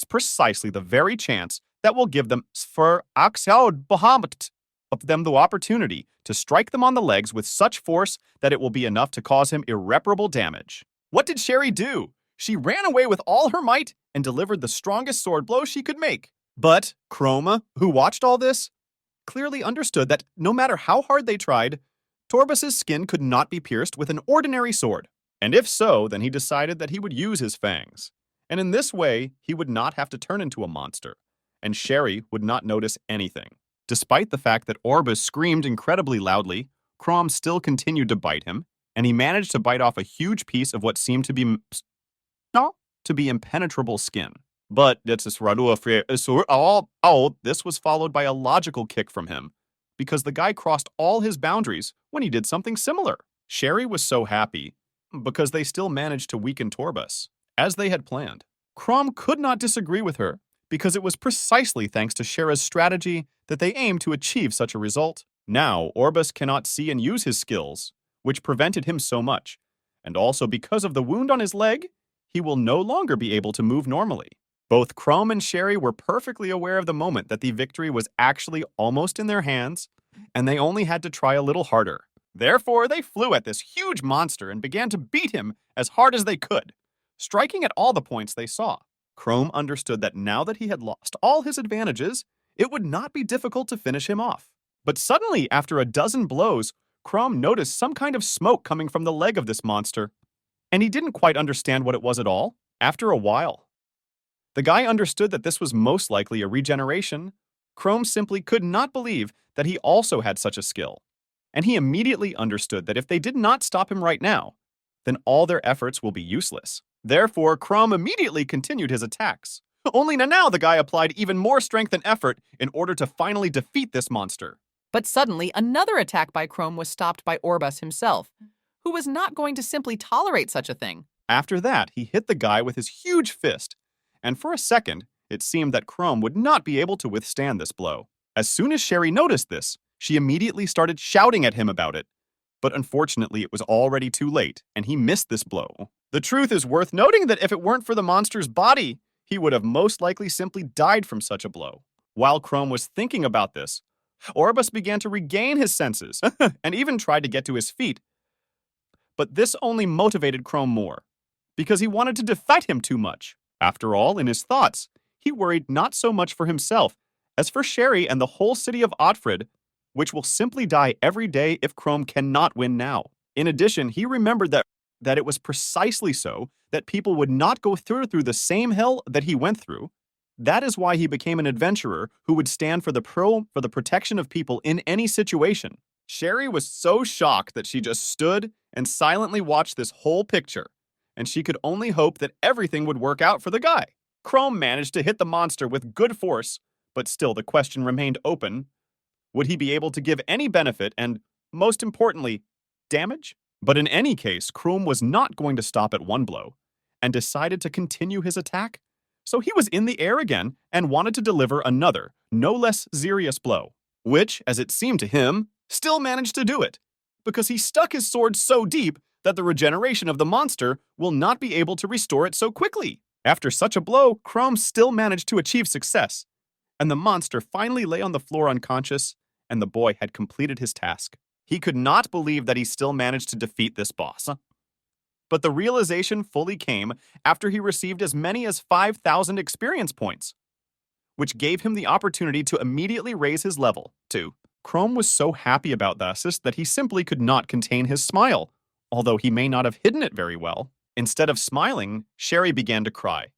That's precisely the very chance that will give them for of them the opportunity to strike them on the legs with such force that it will be enough to cause him irreparable damage. What did Sherry do? She ran away with all her might and delivered the strongest sword blow she could make. But Chroma, who watched all this, clearly understood that no matter how hard they tried, Torbus's skin could not be pierced with an ordinary sword. And if so, then he decided that he would use his fangs. And in this way, he would not have to turn into a monster, and Sherry would not notice anything. Despite the fact that Orbus screamed incredibly loudly, Crom still continued to bite him, and he managed to bite off a huge piece of what seemed to be impenetrable skin. But this was followed by a logical kick from him, because the guy crossed all his boundaries when he did something similar. Sherry was so happy because they still managed to weaken Torbus, as they had planned. Crom could not disagree with her, because it was precisely thanks to Shera's strategy that they aimed to achieve such a result. Now, Orbus cannot see and use his skills, which prevented him so much, and also because of the wound on his leg, he will no longer be able to move normally. Both Crom and Sherry were perfectly aware of the moment that the victory was actually almost in their hands, and they only had to try a little harder. Therefore, they flew at this huge monster and began to beat him as hard as they could, striking at all the points they saw. Chrome understood that now that he had lost all his advantages, it would not be difficult to finish him off. But suddenly, after a dozen blows, Chrome noticed some kind of smoke coming from the leg of this monster, and he didn't quite understand what it was at all. After a while, the guy understood that this was most likely a regeneration. Chrome simply could not believe that he also had such a skill, and he immediately understood that if they did not stop him right now, then all their efforts will be useless. Therefore, Crom immediately continued his attacks. Only now the guy applied even more strength and effort in order to finally defeat this monster. But suddenly, another attack by Chrome was stopped by Orbus himself, who was not going to simply tolerate such a thing. After that, he hit the guy with his huge fist, and for a second, it seemed that Chrome would not be able to withstand this blow. As soon as Sherry noticed this, she immediately started shouting at him about it. But unfortunately, it was already too late, and he missed this blow. The truth is worth noting that if it weren't for the monster's body, he would have most likely simply died from such a blow. While Chrome was thinking about this, Orbus began to regain his senses and even tried to get to his feet. But this only motivated Chrome more, because he wanted to defeat him too much. After all, in his thoughts, he worried not so much for himself as for Sherry and the whole city of Otfrid, which will simply die every day if Chrome cannot win now. In addition, he remembered that it was precisely so that people would not go through the same hell that he went through. That is why he became an adventurer who would stand for the protection of people in any situation. Sherry was so shocked that she just stood and silently watched this whole picture, and she could only hope that everything would work out for the guy. Chrome managed to hit the monster with good force, but still the question remained open. Would he be able to give any benefit and, most importantly, damage? But in any case, Chrome was not going to stop at one blow, and decided to continue his attack. So he was in the air again and wanted to deliver another, no less serious blow, which, as it seemed to him, still managed to do it, because he stuck his sword so deep that the regeneration of the monster will not be able to restore it so quickly. After such a blow, Chrome still managed to achieve success, and the monster finally lay on the floor unconscious, and the boy had completed his task. He could not believe that he still managed to defeat this boss. But the realization fully came after he received as many as 5,000 experience points, which gave him the opportunity to immediately raise his level, too. Chrome was so happy about the assist that he simply could not contain his smile, although he may not have hidden it very well. Instead of smiling, Sherry began to cry,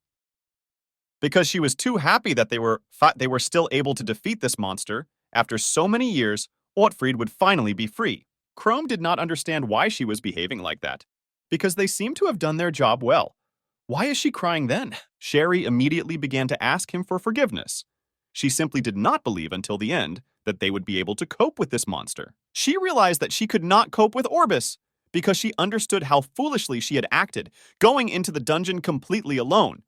because she was too happy that they were still able to defeat this monster. After so many years, Otfrid would finally be free. Chrome did not understand why she was behaving like that, because they seemed to have done their job well. Why is she crying then? Sherry immediately began to ask him for forgiveness. She simply did not believe until the end that they would be able to cope with this monster. She realized that she could not cope with Orbus, because she understood how foolishly she had acted, going into the dungeon completely alone.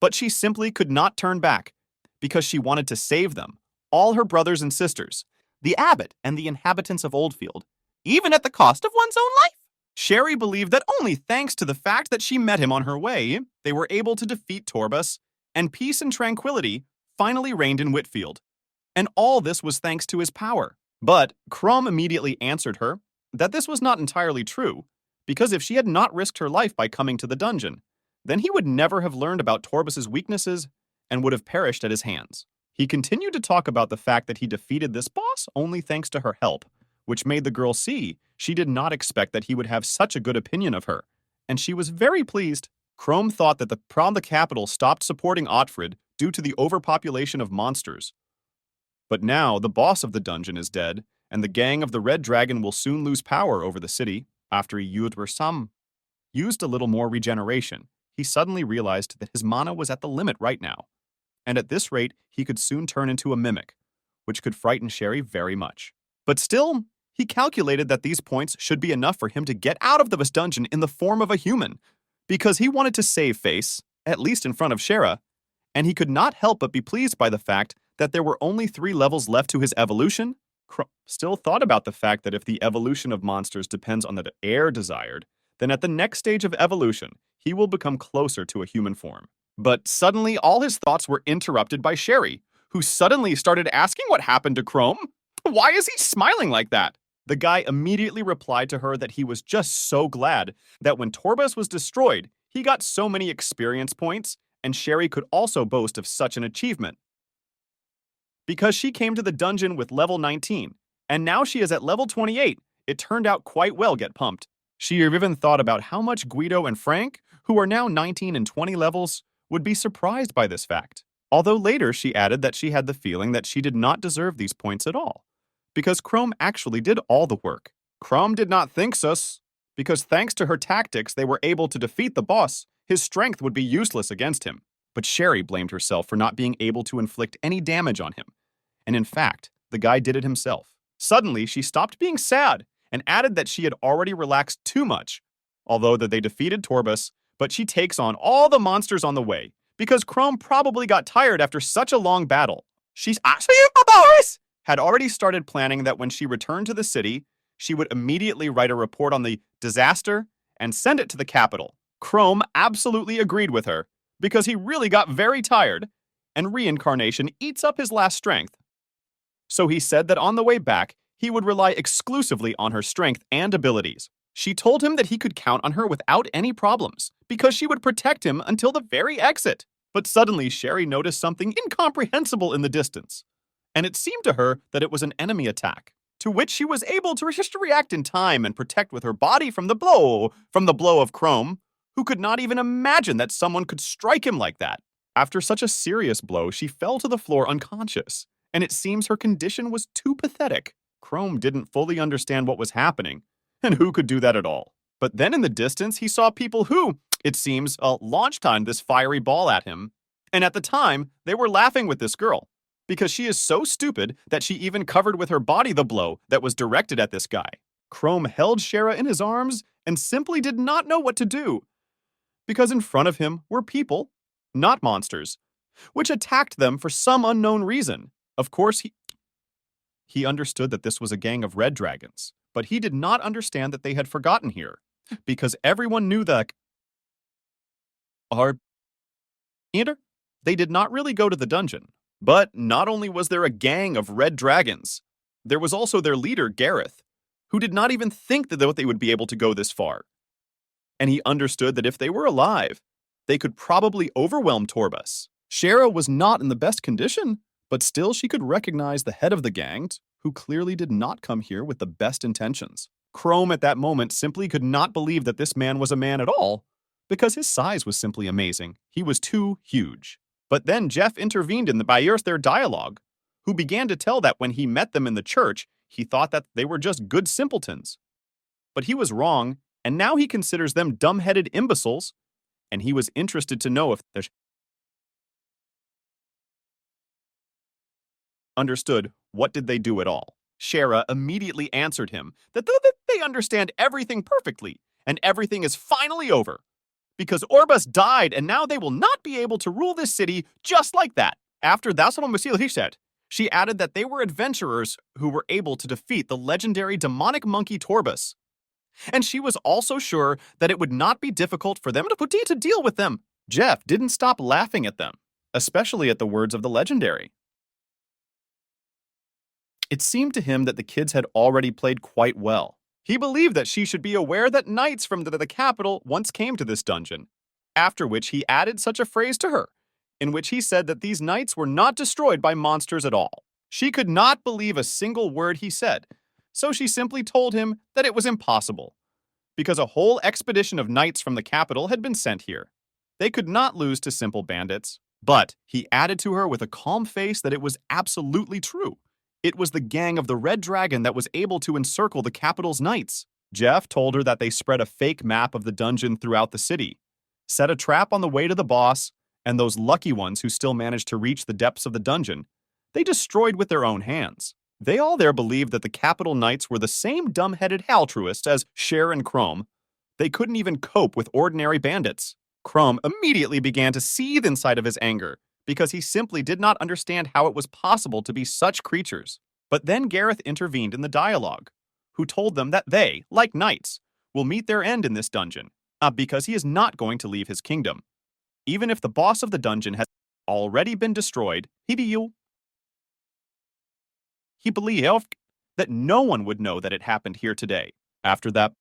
But she simply could not turn back, because she wanted to save them, all her brothers and sisters, the abbot and the inhabitants of Oldfield, even at the cost of one's own life. Sherry believed that only thanks to the fact that she met him on her way, they were able to defeat Torbus and peace and tranquility finally reigned in Whitfield. And all this was thanks to his power. But Crom immediately answered her that this was not entirely true, because if she had not risked her life by coming to the dungeon, then he would never have learned about Torbus's weaknesses and would have perished at his hands. He continued to talk about the fact that he defeated this boss only thanks to her help, which made the girl see she did not expect that he would have such a good opinion of her, and she was very pleased. Crom thought that the capital stopped supporting Otfrid due to the overpopulation of monsters. But now the boss of the dungeon is dead, and the gang of the Red Dragon will soon lose power over the city after Yudversam used a little more regeneration. He suddenly realized that his mana was at the limit right now, and at this rate he could soon turn into a mimic, which could frighten Sherry very much. But still, he calculated that these points should be enough for him to get out of this dungeon in the form of a human, because he wanted to save face, at least in front of Shera, and he could not help but be pleased by the fact that there were only 3 levels left to his evolution. Still thought about the fact that if the evolution of monsters depends on the air desired, then at the next stage of evolution, he will become closer to a human form. But suddenly, all his thoughts were interrupted by Sherry, who suddenly started asking what happened to Crom. Why is he smiling like that? The guy immediately replied to her that he was just so glad that when Torbus was destroyed, he got so many experience points, and Sherry could also boast of such an achievement. Because she came to the dungeon with level 19, and now she is at level 28, it turned out quite well get pumped. She even thought about how much Guido and Frank, who are now 19 and 20 levels, would be surprised by this fact. Although later she added that she had the feeling that she did not deserve these points at all, because Crom actually did all the work. Crom did not think so, because thanks to her tactics they were able to defeat the boss. His strength would be useless against him. But Sherry blamed herself for not being able to inflict any damage on him. And in fact, the guy did it himself. Suddenly, she stopped being sad and added that she had already relaxed too much, although that they defeated Torbus, but she takes on all the monsters on the way, because Crom probably got tired after such a long battle. She had already started planning that when she returned to the city, she would immediately write a report on the disaster and send it to the capital. Crom absolutely agreed with her, because he really got very tired, and reincarnation eats up his last strength. So he said that on the way back, he would rely exclusively on her strength and abilities. She told him that he could count on her without any problems, because she would protect him until the very exit. But suddenly, Sherry noticed something incomprehensible in the distance, and it seemed to her that it was an enemy attack, to which she was able to just react in time and protect with her body from the blow of Crom, who could not even imagine that someone could strike him like that. After such a serious blow, she fell to the floor unconscious, and it seems her condition was too pathetic. Crom didn't fully understand what was happening, and who could do that at all. But then in the distance, he saw people who, it seems, launched on this fiery ball at him. And at the time, they were laughing with this girl, because she is so stupid that she even covered with her body the blow that was directed at this guy. Crom held Shera in his arms and simply did not know what to do, because in front of him were people, not monsters, which attacked them for some unknown reason. Of course, he understood that this was a gang of red dragons, but he did not understand that they had forgotten here, because everyone knew that they did not really go to the dungeon. But not only was there a gang of red dragons, there was also their leader, Gareth, who did not even think that they would be able to go this far. And he understood that if they were alive, they could probably overwhelm Torbus. Shera was not in the best condition, but still she could recognize the head of the gang, who clearly did not come here with the best intentions. Crom at that moment simply could not believe that this man was a man at all, because his size was simply amazing. He was too huge. But then Jeff intervened in their dialogue, who began to tell that when he met them in the church, he thought that they were just good simpletons. But he was wrong, and now he considers them dumb-headed imbeciles, and he was interested to know if they understood what did they do at all. Shera immediately answered him that they understand everything perfectly, and everything is finally over, because Orbus died, and now they will not be able to rule this city just like that. After that's what he said, she added that they were adventurers who were able to defeat the legendary demonic monkey Torbus. And she was also sure that it would not be difficult for them to deal with them. Jeff didn't stop laughing at them, especially at the words of the legendary. It seemed to him that the kids had already played quite well. He believed that she should be aware that knights from the capital once came to this dungeon, after which he added such a phrase to her, in which he said that these knights were not destroyed by monsters at all. She could not believe a single word he said, so she simply told him that it was impossible, because a whole expedition of knights from the capital had been sent here. They could not lose to simple bandits. But he added to her with a calm face that it was absolutely true. It was the gang of the Red Dragon that was able to encircle the capital's knights. Jeff told her that they spread a fake map of the dungeon throughout the city, set a trap on the way to the boss, and those lucky ones who still managed to reach the depths of the dungeon, they destroyed with their own hands. They all there believed that the capital knights were the same dumb-headed altruists as Cher and Chrome. They couldn't even cope with ordinary bandits. Chrome immediately began to seethe inside of his anger, because he simply did not understand how it was possible to be such creatures. But then Gareth intervened in the dialogue, who told them that they, like knights, will meet their end in this dungeon, because he is not going to leave his kingdom. Even if the boss of the dungeon has already been destroyed, he believed that no one would know that it happened here today. After that,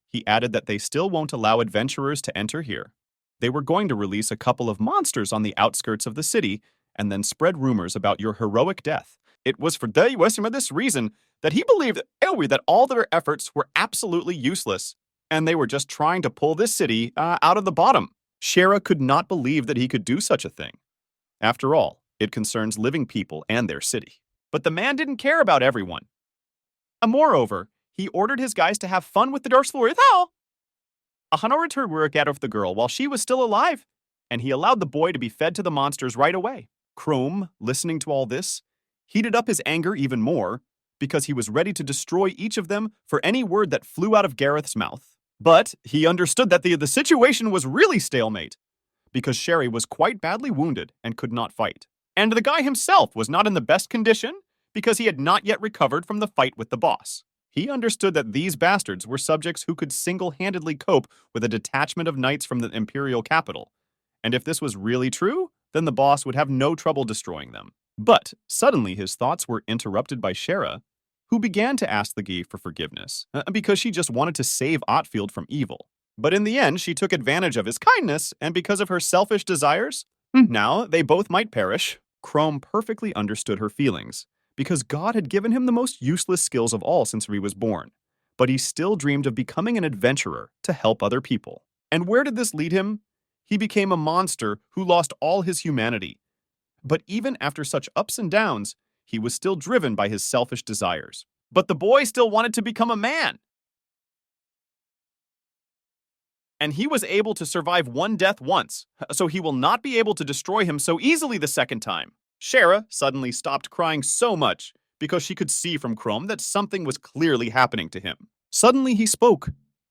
he added that they still won't allow adventurers to enter here. They were going to release a couple of monsters on the outskirts of the city and then spread rumors about your heroic death. It was for this reason that he believed that all their efforts were absolutely useless, and they were just trying to pull this city out of the bottom. Shara could not believe that he could do such a thing. After all, it concerns living people and their city. But the man didn't care about everyone. Moreover, he ordered his guys to have fun with the Darslorith. Honored to work out of the girl while she was still alive, and he allowed the boy to be fed to the monsters right away. Chrome, listening to all this, heated up his anger even more, because he was ready to destroy each of them for any word that flew out of Gareth's mouth. But he understood that the situation was really stalemate, because Sherry was quite badly wounded and could not fight. And the guy himself was not in the best condition, because he had not yet recovered from the fight with the boss. He understood that these bastards were subjects who could single-handedly cope with a detachment of knights from the imperial capital. And if this was really true, then the boss would have no trouble destroying them. But suddenly his thoughts were interrupted by Shara, who began to ask the Ghee for forgiveness, because she just wanted to save Otfield from evil. But in the end, she took advantage of his kindness, and because of her selfish desires, now they both might perish. Chrome perfectly understood her feelings, because God had given him the most useless skills of all since he was born. But he still dreamed of becoming an adventurer to help other people. And where did this lead him? He became a monster who lost all his humanity. But even after such ups and downs, he was still driven by his selfish desires. But the boy still wanted to become a man. And he was able to survive one death once, so he will not be able to destroy him so easily the second time. Shara suddenly stopped crying so much because she could see from Chrome that something was clearly happening to him. Suddenly he spoke,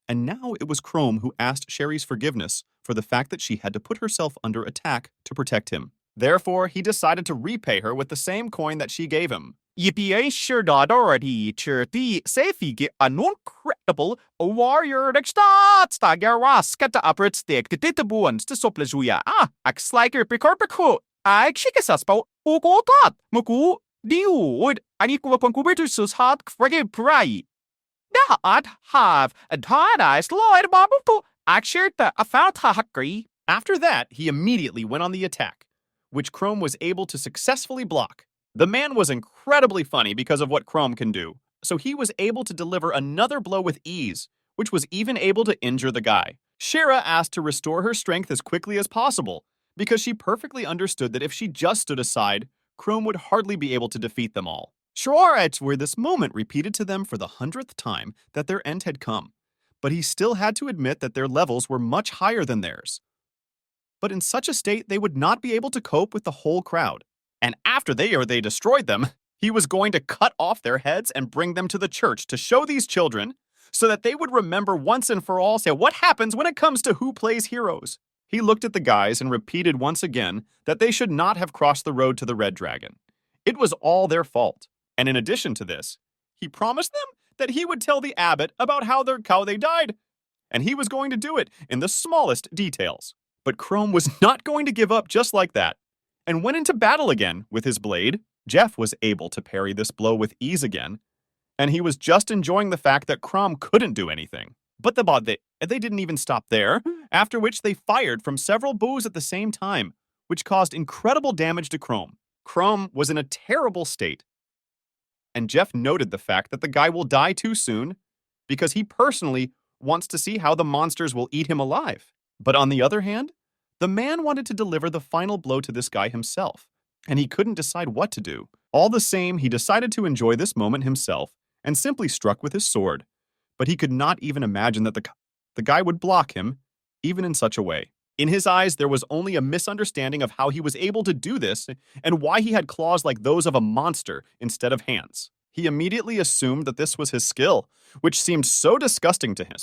and now it was Chrome who asked Sherry's forgiveness for the fact that she had to put herself under attack to protect him. Therefore, he decided to repay her with the same coin that she gave him. Incredible warrior After that, he immediately went on the attack, which Chrome was able to successfully block. The man was incredibly funny because of what Chrome can do, so he was able to deliver another blow with ease, which was even able to injure the guy. Shara asked to restore her strength as quickly as possible, because she perfectly understood that if she just stood aside, Chrome would hardly be able to defeat them all. Schwartz were this moment repeated to them for the 100th time that their end had come, but he still had to admit that their levels were much higher than theirs. But in such a state, they would not be able to cope with the whole crowd. And after they destroyed them, he was going to cut off their heads and bring them to the church to show these children so that they would remember once and for all what happens when it comes to who plays heroes. He looked at the guys and repeated once again that they should not have crossed the road to the Red Dragon. It was all their fault. And in addition to this, he promised them that he would tell the abbot about how they died. and he was going to do it in the smallest details. But Chrome was not going to give up just like that, and went into battle again with his blade. Jeff was able to parry this blow with ease again, and he was just enjoying the fact that Chrome couldn't do anything. But they didn't even stop there, after which they fired from several bows at the same time, which caused incredible damage to Chrome. Chrome was in a terrible state, and Jeff noted the fact that the guy will die too soon because he personally wants to see how the monsters will eat him alive. But on the other hand, the man wanted to deliver the final blow to this guy himself, and he couldn't decide what to do. All the same, he decided to enjoy this moment himself and simply struck with his sword. But he could not even imagine that the guy would block him, even in such a way. In his eyes, there was only a misunderstanding of how he was able to do this and why he had claws like those of a monster instead of hands. He immediately assumed that this was his skill, which seemed so disgusting to him.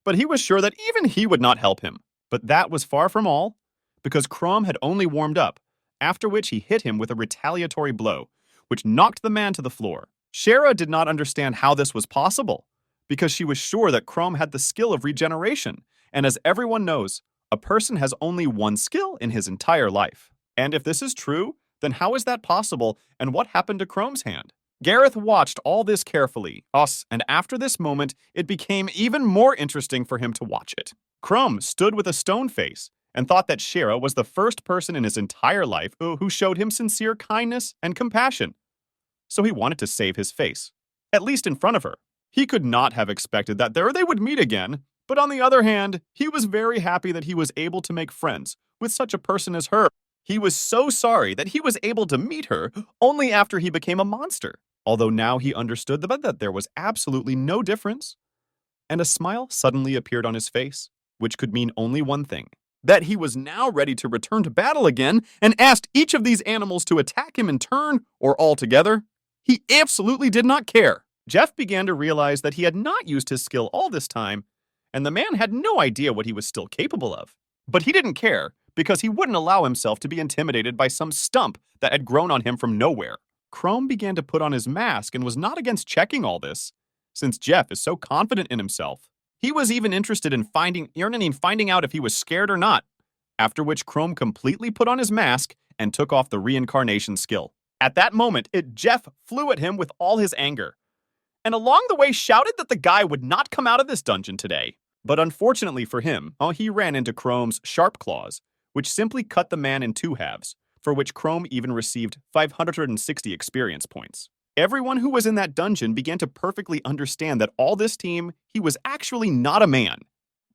But he was sure that even he would not help him. But that was far from all, because Chrome had only warmed up, after which he hit him with a retaliatory blow, which knocked the man to the floor. Shara did not understand how this was possible, because she was sure that Chrome had the skill of regeneration, and as everyone knows, a person has only one skill in his entire life. And if this is true, then how is that possible, and what happened to Chrome's hand? Gareth watched all this carefully, and after this moment, it became even more interesting for him to watch it. Chrome stood with a stone face, and thought that Shara was the first person in his entire life who showed him sincere kindness and compassion. So he wanted to save his face, at least in front of her. He could not have expected that they would meet again, but on the other hand, he was very happy that he was able to make friends with such a person as her. He was so sorry that he was able to meet her only after he became a monster, although now he understood that there was absolutely no difference. And a smile suddenly appeared on his face, which could mean only one thing: that he was now ready to return to battle again and asked each of these animals to attack him in turn or all together. He absolutely did not care. Jeff began to realize that he had not used his skill all this time, and the man had no idea what he was still capable of. But he didn't care, because he wouldn't allow himself to be intimidated by some stump that had grown on him from nowhere. Chrome began to put on his mask and was not against checking all this, since Jeff is so confident in himself. He was even interested in finding out if he was scared or not, after which Chrome completely put on his mask and took off the reincarnation skill. At that moment, Jeff flew at him with all his anger, and along the way shouted that the guy would not come out of this dungeon today. But unfortunately for him, he ran into Chrome's sharp claws, which simply cut the man in two halves, for which Chrome even received 560 experience points. Everyone who was in that dungeon began to perfectly understand that all this team, he was actually not a man,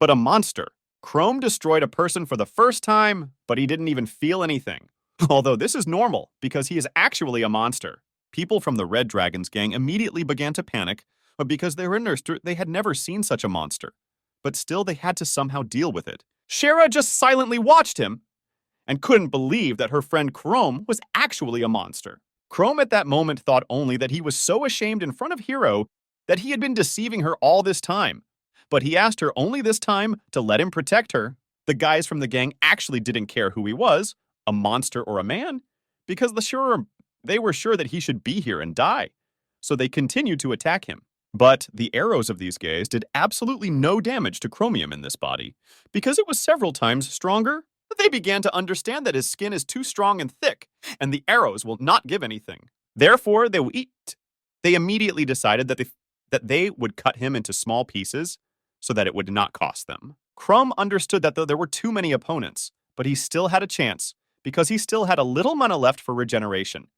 but a monster. Chrome destroyed a person for the first time, but he didn't even feel anything. Although this is normal, because he is actually a monster. People from the Red Dragons gang immediately began to panic, because they had never seen such a monster. But still they had to somehow deal with it. Shara just silently watched him, and couldn't believe that her friend Chrome was actually a monster. Chrome at that moment thought only that he was so ashamed in front of Hero that he had been deceiving her all this time. But he asked her only this time to let him protect her. The guys from the gang actually didn't care who he was, a monster or a man, because they were sure that he should be here and die. So they continued to attack him. But the arrows of these guys did absolutely no damage to Chromium in this body, because it was several times stronger. They began to understand that his skin is too strong and thick, and the arrows will not give anything. Therefore, they immediately decided that they would cut him into small pieces so that it would not cost them. Chrome understood that there were too many opponents, but he still had a chance, because he still had a little mana left for regeneration.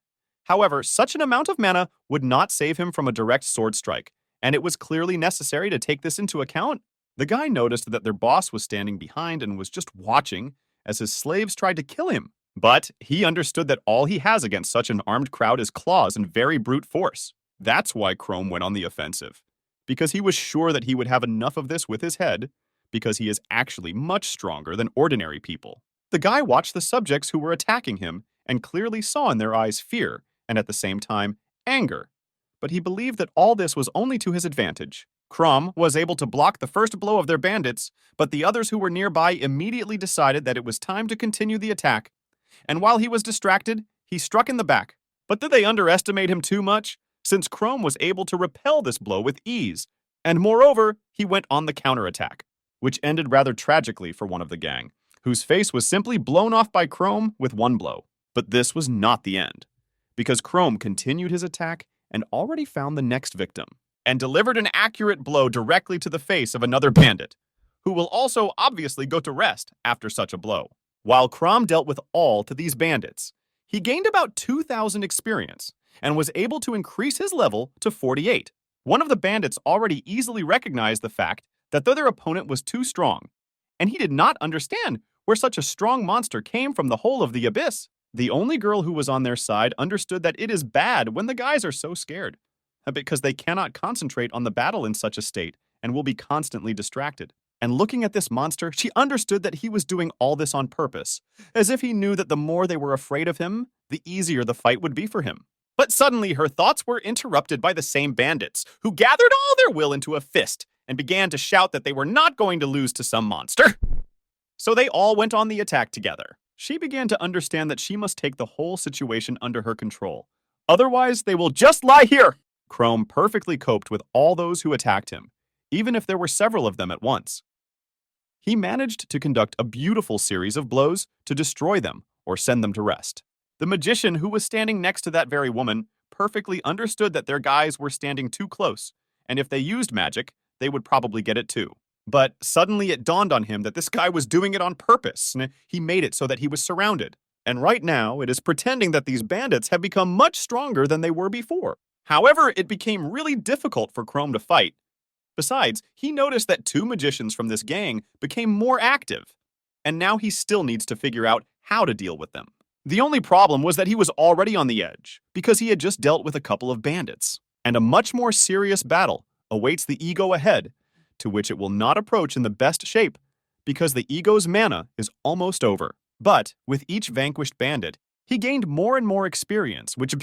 However, such an amount of mana would not save him from a direct sword strike, and it was clearly necessary to take this into account. The guy noticed that their boss was standing behind and was just watching as his slaves tried to kill him. But he understood that all he has against such an armed crowd is claws and very brute force. That's why Chrome went on the offensive, because he was sure that he would have enough of this with his head, because he is actually much stronger than ordinary people. The guy watched the subjects who were attacking him and clearly saw in their eyes fear and at the same time anger. But he believed that all this was only to his advantage. Chrome was able to block the first blow of their bandits, but the others who were nearby immediately decided that it was time to continue the attack. And while he was distracted, he struck in the back. But did they underestimate him too much? Since Chrome was able to repel this blow with ease, and moreover, he went on the counterattack. which ended rather tragically for one of the gang, whose face was simply blown off by Chrome with one blow. But this was not the end, because Chrome continued his attack and already found the next victim, and delivered an accurate blow directly to the face of another bandit, who will also obviously go to rest after such a blow. While Crom dealt with all to these bandits, he gained about 2,000 experience and was able to increase his level to 48. One of the bandits already easily recognized the fact that though their opponent was too strong, and he did not understand where such a strong monster came from the whole of the abyss, the only girl who was on their side understood that it is bad when the guys are so scared, because they cannot concentrate on the battle in such a state and will be constantly distracted. And looking at this monster, she understood that he was doing all this on purpose, as if he knew that the more they were afraid of him, the easier the fight would be for him. But suddenly her thoughts were interrupted by the same bandits, who gathered all their will into a fist and began to shout that they were not going to lose to some monster. So they all went on the attack together. She began to understand that she must take the whole situation under her control. Otherwise, they will just lie here. Chrome perfectly coped with all those who attacked him, even if there were several of them at once. He managed to conduct a beautiful series of blows to destroy them or send them to rest. The magician who was standing next to that very woman perfectly understood that their guys were standing too close, and if they used magic, they would probably get it too. But suddenly it dawned on him that this guy was doing it on purpose, and he made it so that he was surrounded. And right now, it is pretending that these bandits have become much stronger than they were before. However, it became really difficult for Chrome to fight. Besides, he noticed that 2 magicians from this gang became more active, and now he still needs to figure out how to deal with them. The only problem was that he was already on the edge, because he had just dealt with a couple of bandits, and a much more serious battle awaits the ego ahead, to which it will not approach in the best shape, because the ego's mana is almost over. But with each vanquished bandit, he gained more and more experience, which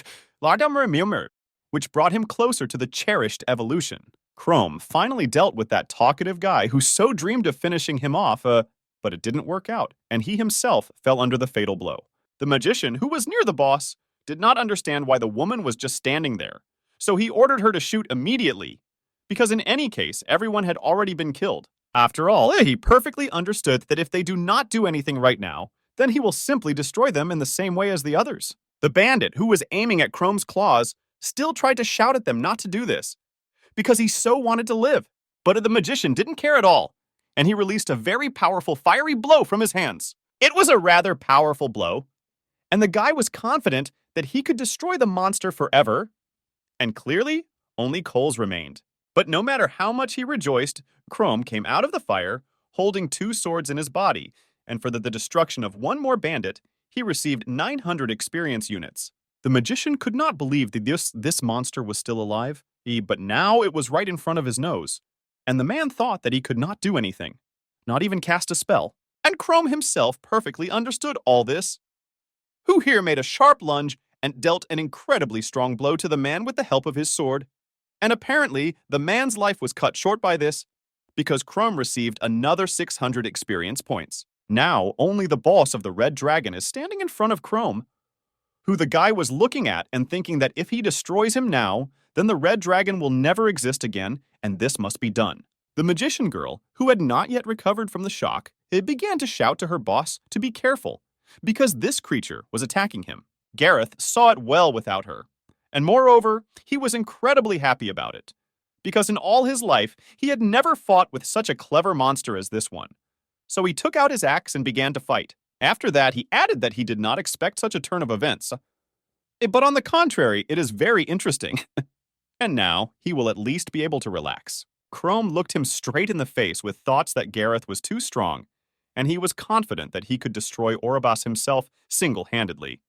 brought him closer to the cherished evolution. Chrome finally dealt with that talkative guy who so dreamed of finishing him off, but it didn't work out, and he himself fell under the fatal blow. The magician, who was near the boss, did not understand why the woman was just standing there, so he ordered her to shoot immediately, because in any case, everyone had already been killed. After all, he perfectly understood that if they do not do anything right now, then he will simply destroy them in the same way as the others. The bandit, who was aiming at Chrome's claws, still tried to shout at them not to do this, because he so wanted to live. But the magician didn't care at all, and he released a very powerful fiery blow from his hands. It was a rather powerful blow, and the guy was confident that he could destroy the monster forever, and clearly, only coals remained. But no matter how much he rejoiced, Chrome came out of the fire, holding 2 swords in his body, and for the destruction of one more bandit, he received 900 experience units. The magician could not believe that this monster was still alive, but now it was right in front of his nose, and the man thought that he could not do anything, not even cast a spell. And Chrome himself perfectly understood all this, who here made a sharp lunge and dealt an incredibly strong blow to the man with the help of his sword. And apparently, the man's life was cut short by this, because Chrome received another 600 experience points. Now, only the boss of the Red Dragon is standing in front of Chrome, who the guy was looking at and thinking that if he destroys him now, then the Red Dragon will never exist again, and this must be done. The magician girl, who had not yet recovered from the shock, began to shout to her boss to be careful, because this creature was attacking him. Gareth saw it well without her, and moreover, he was incredibly happy about it, because in all his life, he had never fought with such a clever monster as this one. So he took out his axe and began to fight. After that, he added that he did not expect such a turn of events. But on the contrary, it is very interesting. And now, he will at least be able to relax. Chrome looked him straight in the face with thoughts that Gareth was too strong, and he was confident that he could destroy Orobas himself single-handedly.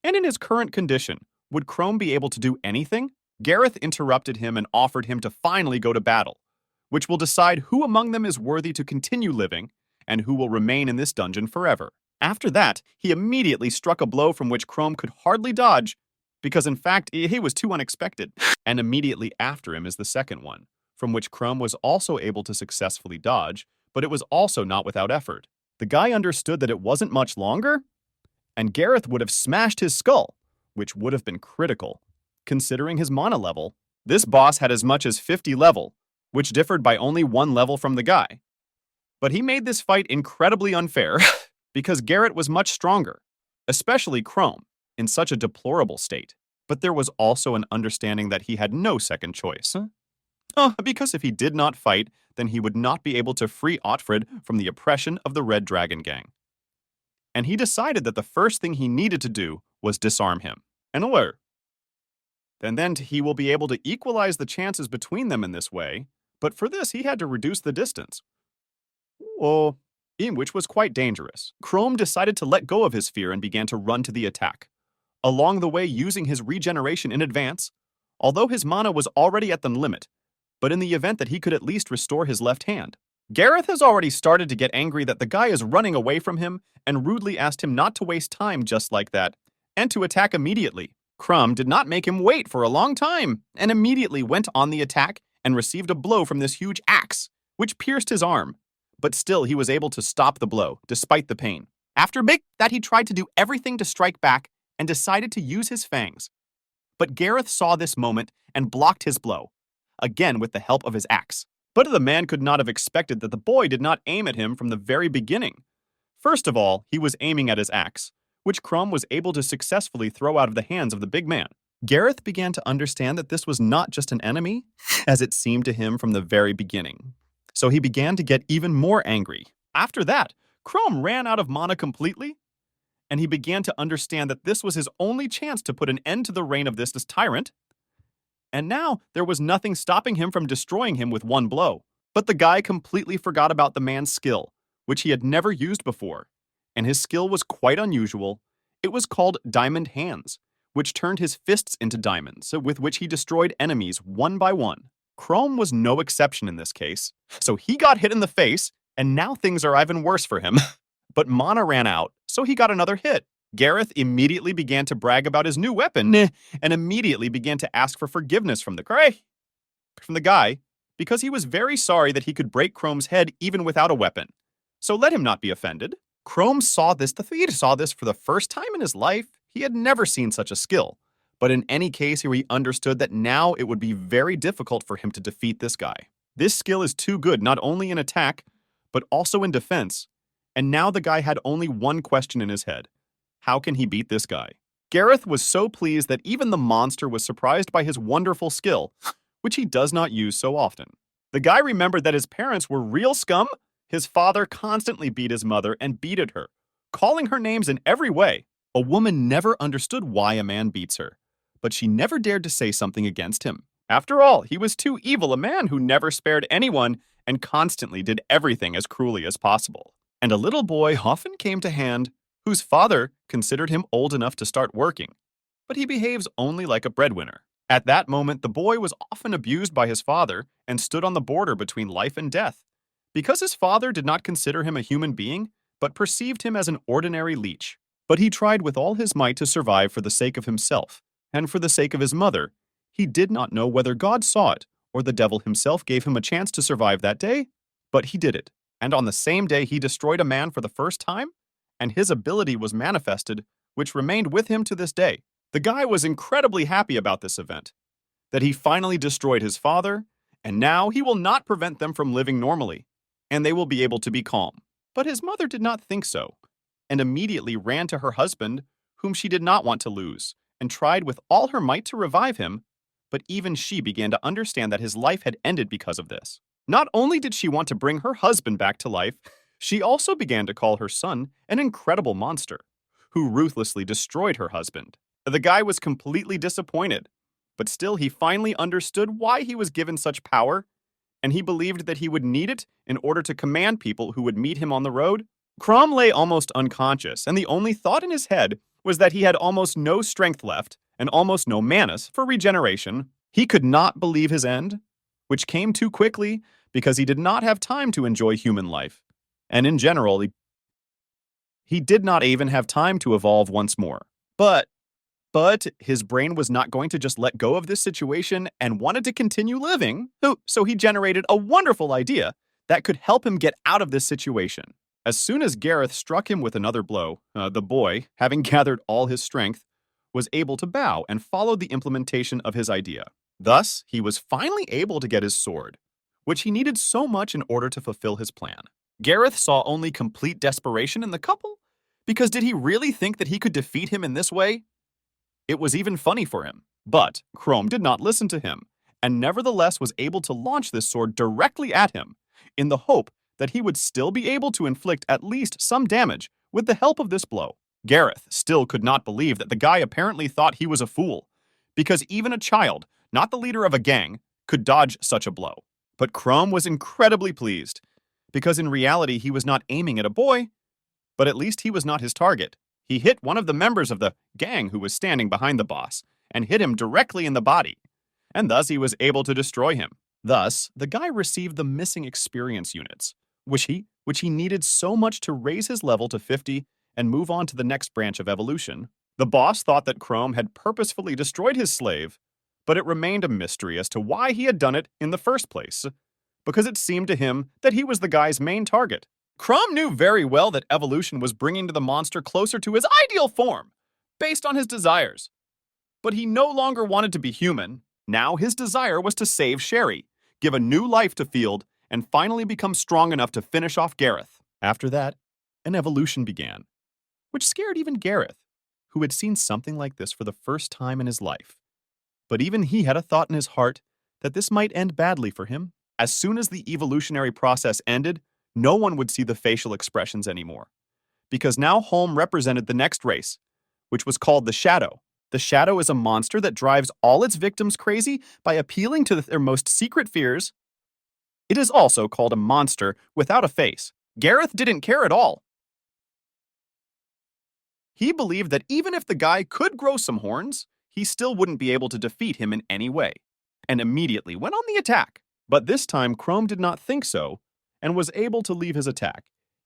And in his current condition, would Chrome be able to do anything? Gareth interrupted him and offered him to finally go to battle, which will decide who among them is worthy to continue living and who will remain in this dungeon forever. After that, he immediately struck a blow from which Chrome could hardly dodge, because in fact, he was too unexpected. And immediately after him is the second one, from which Chrome was also able to successfully dodge, but it was also not without effort. The guy understood that it wasn't much longer, and Gareth would have smashed his skull, which would have been critical. Considering his mana level, this boss had as much as 50 level, which differed by only 1 level from the guy. But he made this fight incredibly unfair because Garrett was much stronger, especially Chrome, in such a deplorable state. But there was also an understanding that he had no second choice. Because if he did not fight, then he would not be able to free Otfrid from the oppression of the Red Dragon Gang. And he decided that the first thing he needed to do was disarm him. And where? Then he will be able to equalize the chances between them in this way, but for this he had to reduce the distance. Which was quite dangerous. Chrome decided to let go of his fear and began to run to the attack, along the way using his regeneration in advance, although his mana was already at the limit, but in the event that he could at least restore his left hand. Gareth has already started to get angry that the guy is running away from him and rudely asked him not to waste time just like that, and to attack immediately. Crumb did not make him wait for a long time, and immediately went on the attack and received a blow from this huge axe, which pierced his arm. But still he was able to stop the blow, despite the pain. After that, he tried to do everything to strike back and decided to use his fangs. But Gareth saw this moment and blocked his blow, again with the help of his axe. But the man could not have expected that the boy did not aim at him from the very beginning. First of all, he was aiming at his axe, which Crumb was able to successfully throw out of the hands of the big man. Gareth began to understand that this was not just an enemy, as it seemed to him from the very beginning. So he began to get even more angry. After that, Crumb ran out of mana completely, and he began to understand that this was his only chance to put an end to the reign of this tyrant. And now there was nothing stopping him from destroying him with one blow. But the guy completely forgot about the man's skill, which he had never used before. And his skill was quite unusual. It was called Diamond Hands, which turned his fists into diamonds, with which he destroyed enemies one by one. Chrome was no exception in this case, so he got hit in the face, and now things are even worse for him. But mana ran out, so he got another hit. Gareth immediately began to brag about his new weapon, and immediately began to ask for forgiveness from the guy, because he was very sorry that he could break Chrome's head even without a weapon. So let him not be offended. Chrome saw this for the first time in his life. He had never seen such a skill. But in any case, he understood that now it would be very difficult for him to defeat this guy. This skill is too good, not only in attack, but also in defense. And now the guy had only one question in his head. How can he beat this guy? Gareth was so pleased that even the monster was surprised by his wonderful skill, which he does not use so often. The guy remembered that his parents were real scum. His father constantly beat his mother and beated her, calling her names in every way. A woman never understood why a man beats her, but she never dared to say something against him. After all, he was too evil a man who never spared anyone and constantly did everything as cruelly as possible. And a little boy often came to hand whose father considered him old enough to start working, but he behaves only like a breadwinner. At that moment, the boy was often abused by his father and stood on the border between life and death, because his father did not consider him a human being, but perceived him as an ordinary leech. But he tried with all his might to survive for the sake of himself, and for the sake of his mother. He did not know whether God saw it, or the devil himself gave him a chance to survive that day, but he did it. And on the same day he destroyed a man for the first time, and his ability was manifested, which remained with him to this day. The guy was incredibly happy about this event, that he finally destroyed his father, and now he will not prevent them from living normally, and they will be able to be calm. But his mother did not think so, and immediately ran to her husband, whom she did not want to lose, and tried with all her might to revive him, but even she began to understand that his life had ended because of this. Not only did she want to bring her husband back to life, she also began to call her son an incredible monster, who ruthlessly destroyed her husband. The guy was completely disappointed, but still he finally understood why he was given such power, and he believed that he would need it in order to command people who would meet him on the road. Crom lay almost unconscious, and the only thought in his head was that he had almost no strength left and almost no manas for regeneration. He could not believe his end, which came too quickly because he did not have time to enjoy human life. And in general, he did not even have time to evolve once more. But his brain was not going to just let go of this situation and wanted to continue living, so he generated a wonderful idea that could help him get out of this situation. As soon as Gareth struck him with another blow, the boy, having gathered all his strength, was able to bow and follow the implementation of his idea. Thus, he was finally able to get his sword, which he needed so much in order to fulfill his plan. Gareth saw only complete desperation in the couple? Because did he really think that he could defeat him in this way? It was even funny for him. But Chrome did not listen to him, and nevertheless was able to launch this sword directly at him, in the hope that he would still be able to inflict at least some damage with the help of this blow. Gareth still could not believe that the guy apparently thought he was a fool, because even a child, not the leader of a gang, could dodge such a blow. But Chrome was incredibly pleased, because in reality he was not aiming at a boy, but at least he was not his target. He hit one of the members of the gang who was standing behind the boss, and hit him directly in the body, and thus he was able to destroy him. Thus, the guy received the missing experience units, which he needed so much to raise his level to 50 and move on to the next branch of evolution. The boss thought that Chrome had purposefully destroyed his slave, but it remained a mystery as to why he had done it in the first place, because it seemed to him that he was the guy's main target. Chrome knew very well that evolution was bringing the monster closer to his ideal form, based on his desires. But he no longer wanted to be human. Now his desire was to save Sherry, give a new life to Field, and finally become strong enough to finish off Gareth. After that, an evolution began, which scared even Gareth, who had seen something like this for the first time in his life. But even he had a thought in his heart that this might end badly for him. As soon as the evolutionary process ended, no one would see the facial expressions anymore, because now Holm represented the next race, which was called the Shadow. The Shadow is a monster that drives all its victims crazy by appealing to their most secret fears. It is also called a monster without a face. Gareth didn't care at all. He believed that even if the guy could grow some horns, he still wouldn't be able to defeat him in any way, and immediately went on the attack. But this time, Chrome did not think so, and was able to leave his attack,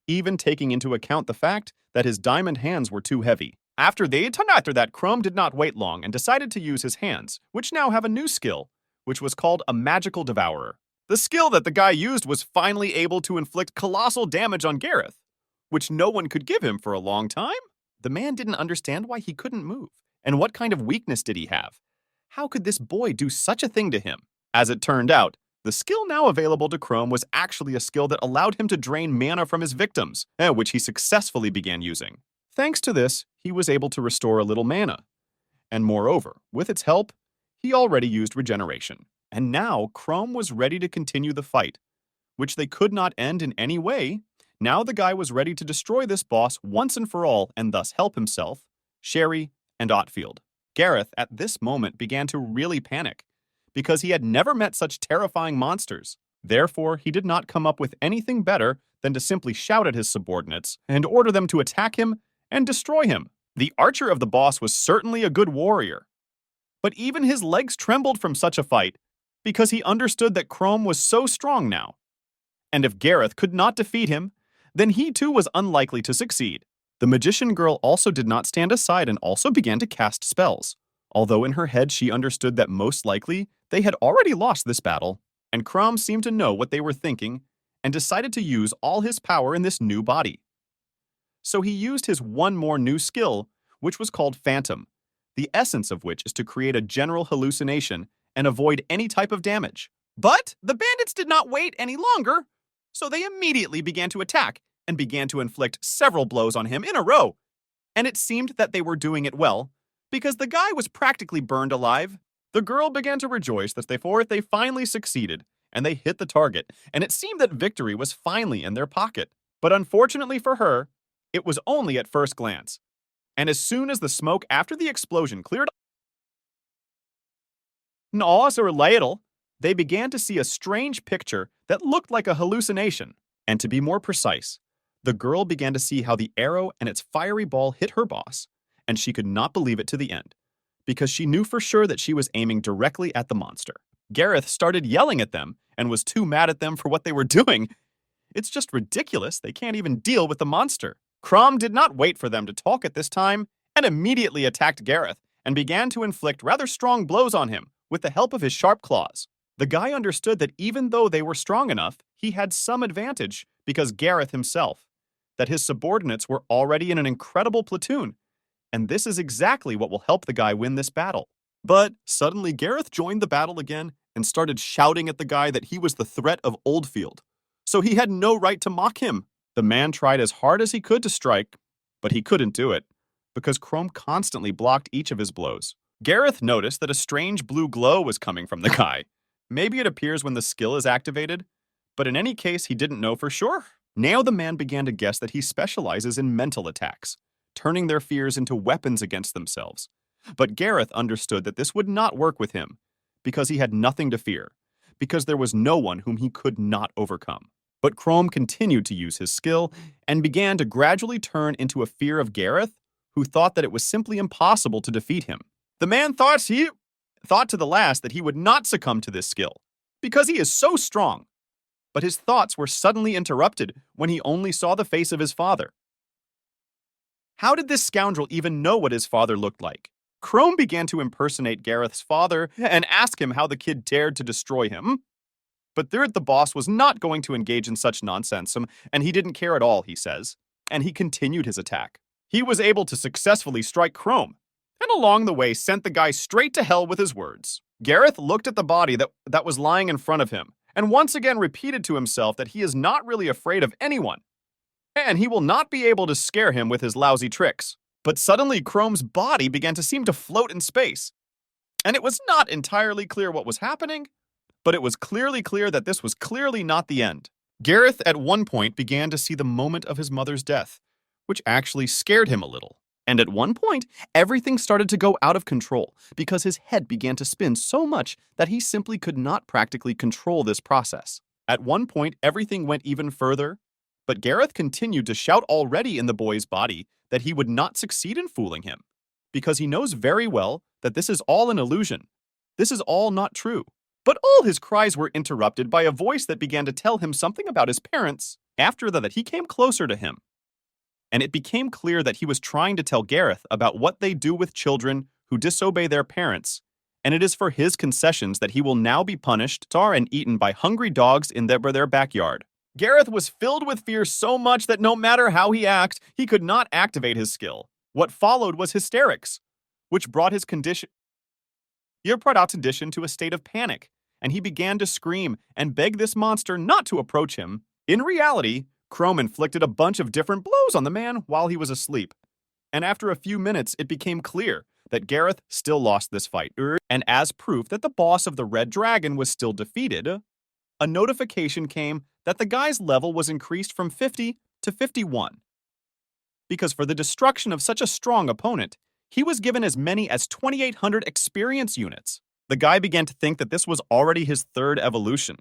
even taking into account the fact that his diamond hands were too heavy. After that, Chrome did not wait long and decided to use his hands, which now have a new skill, which was called a Magical Devourer. The skill that the guy used was finally able to inflict colossal damage on Gareth, which no one could give him for a long time. The man didn't understand why he couldn't move, and what kind of weakness did he have? How could this boy do such a thing to him? As it turned out, the skill now available to Chrome was actually a skill that allowed him to drain mana from his victims, which he successfully began using. Thanks to this, he was able to restore a little mana. And moreover, with its help, he already used regeneration. And now Chrome was ready to continue the fight, which they could not end in any way. Now the guy was ready to destroy this boss once and for all and thus help himself, Sherry, and Otfield. Gareth, at this moment, began to really panic, because he had never met such terrifying monsters. Therefore, he did not come up with anything better than to simply shout at his subordinates and order them to attack him and destroy him. The archer of the boss was certainly a good warrior, but even his legs trembled from such a fight, because he understood that Chrome was so strong now. And if Gareth could not defeat him, then he too was unlikely to succeed. The magician girl also did not stand aside and also began to cast spells, although in her head she understood that most likely they had already lost this battle, and Chrome seemed to know what they were thinking and decided to use all his power in this new body. So he used his one more new skill, which was called Phantom, the essence of which is to create a general hallucination and avoid any type of damage. But the bandits did not wait any longer, so they immediately began to attack and began to inflict several blows on him in a row. And it seemed that they were doing it well, because the guy was practically burned alive. The girl began to rejoice that they finally succeeded, and they hit the target, and it seemed that victory was finally in their pocket. But unfortunately for her, it was only at first glance. And as soon as the smoke after the explosion cleared up, they began to see a strange picture that looked like a hallucination. And to be more precise, the girl began to see how the arrow and its fiery ball hit her boss, and she could not believe it to the end, because she knew for sure that she was aiming directly at the monster. Gareth started yelling at them and was too mad at them for what they were doing. It's just ridiculous, they can't even deal with the monster. Chrome did not wait for them to talk at this time and immediately attacked Gareth and began to inflict rather strong blows on him with the help of his sharp claws. The guy understood that even though they were strong enough, he had some advantage because Gareth himself, that his subordinates were already in an incredible platoon, and this is exactly what will help the guy win this battle. But suddenly Gareth joined the battle again and started shouting at the guy that he was the threat of Oldfield, so he had no right to mock him. The man tried as hard as he could to strike, but he couldn't do it, because Chrome constantly blocked each of his blows. Gareth noticed that a strange blue glow was coming from the guy. Maybe it appears when the skill is activated, but in any case, he didn't know for sure. Now the man began to guess that he specializes in mental attacks, turning their fears into weapons against themselves. But Gareth understood that this would not work with him, because he had nothing to fear, because there was no one whom he could not overcome. But Chrome continued to use his skill and began to gradually turn into a fear of Gareth, who thought that it was simply impossible to defeat him. The man thought to the last that he would not succumb to this skill, because he is so strong. But his thoughts were suddenly interrupted when he only saw the face of his father. How did this scoundrel even know what his father looked like? Chrome began to impersonate Gareth's father and ask him how the kid dared to destroy him. But the boss was not going to engage in such nonsense, and he didn't care at all, he says. And he continued his attack. He was able to successfully strike Chrome, and along the way sent the guy straight to hell with his words. Gareth looked at the body that was lying in front of him, and once again repeated to himself that he is not really afraid of anyone, and he will not be able to scare him with his lousy tricks. But suddenly Chrome's body began to seem to float in space, and it was not entirely clear what was happening, but it was clearly clear that this was clearly not the end. Gareth at one point began to see the moment of his mother's death, which actually scared him a little. And at one point, everything started to go out of control because his head began to spin so much that he simply could not practically control this process. At one point, everything went even further, but Gareth continued to shout already in the boy's body that he would not succeed in fooling him, because he knows very well that this is all an illusion. This is all not true. But all his cries were interrupted by a voice that began to tell him something about his parents. After that, he came closer to him, and it became clear that he was trying to tell Gareth about what they do with children who disobey their parents, and it is for his concessions that he will now be punished, starved, and eaten by hungry dogs in their backyard. Gareth was filled with fear so much that no matter how he acted, he could not activate his skill. What followed was hysterics, which brought his condition to a state of panic, and he began to scream and beg this monster not to approach him. In reality, Chrome inflicted a bunch of different blows on the man while he was asleep, and after a few minutes it became clear that Gareth still lost this fight. And as proof that the boss of the Red Dragon was still defeated, a notification came that the guy's level was increased from 50 to 51. Because for the destruction of such a strong opponent, he was given as many as 2,800 experience units. The guy began to think that this was already his third evolution,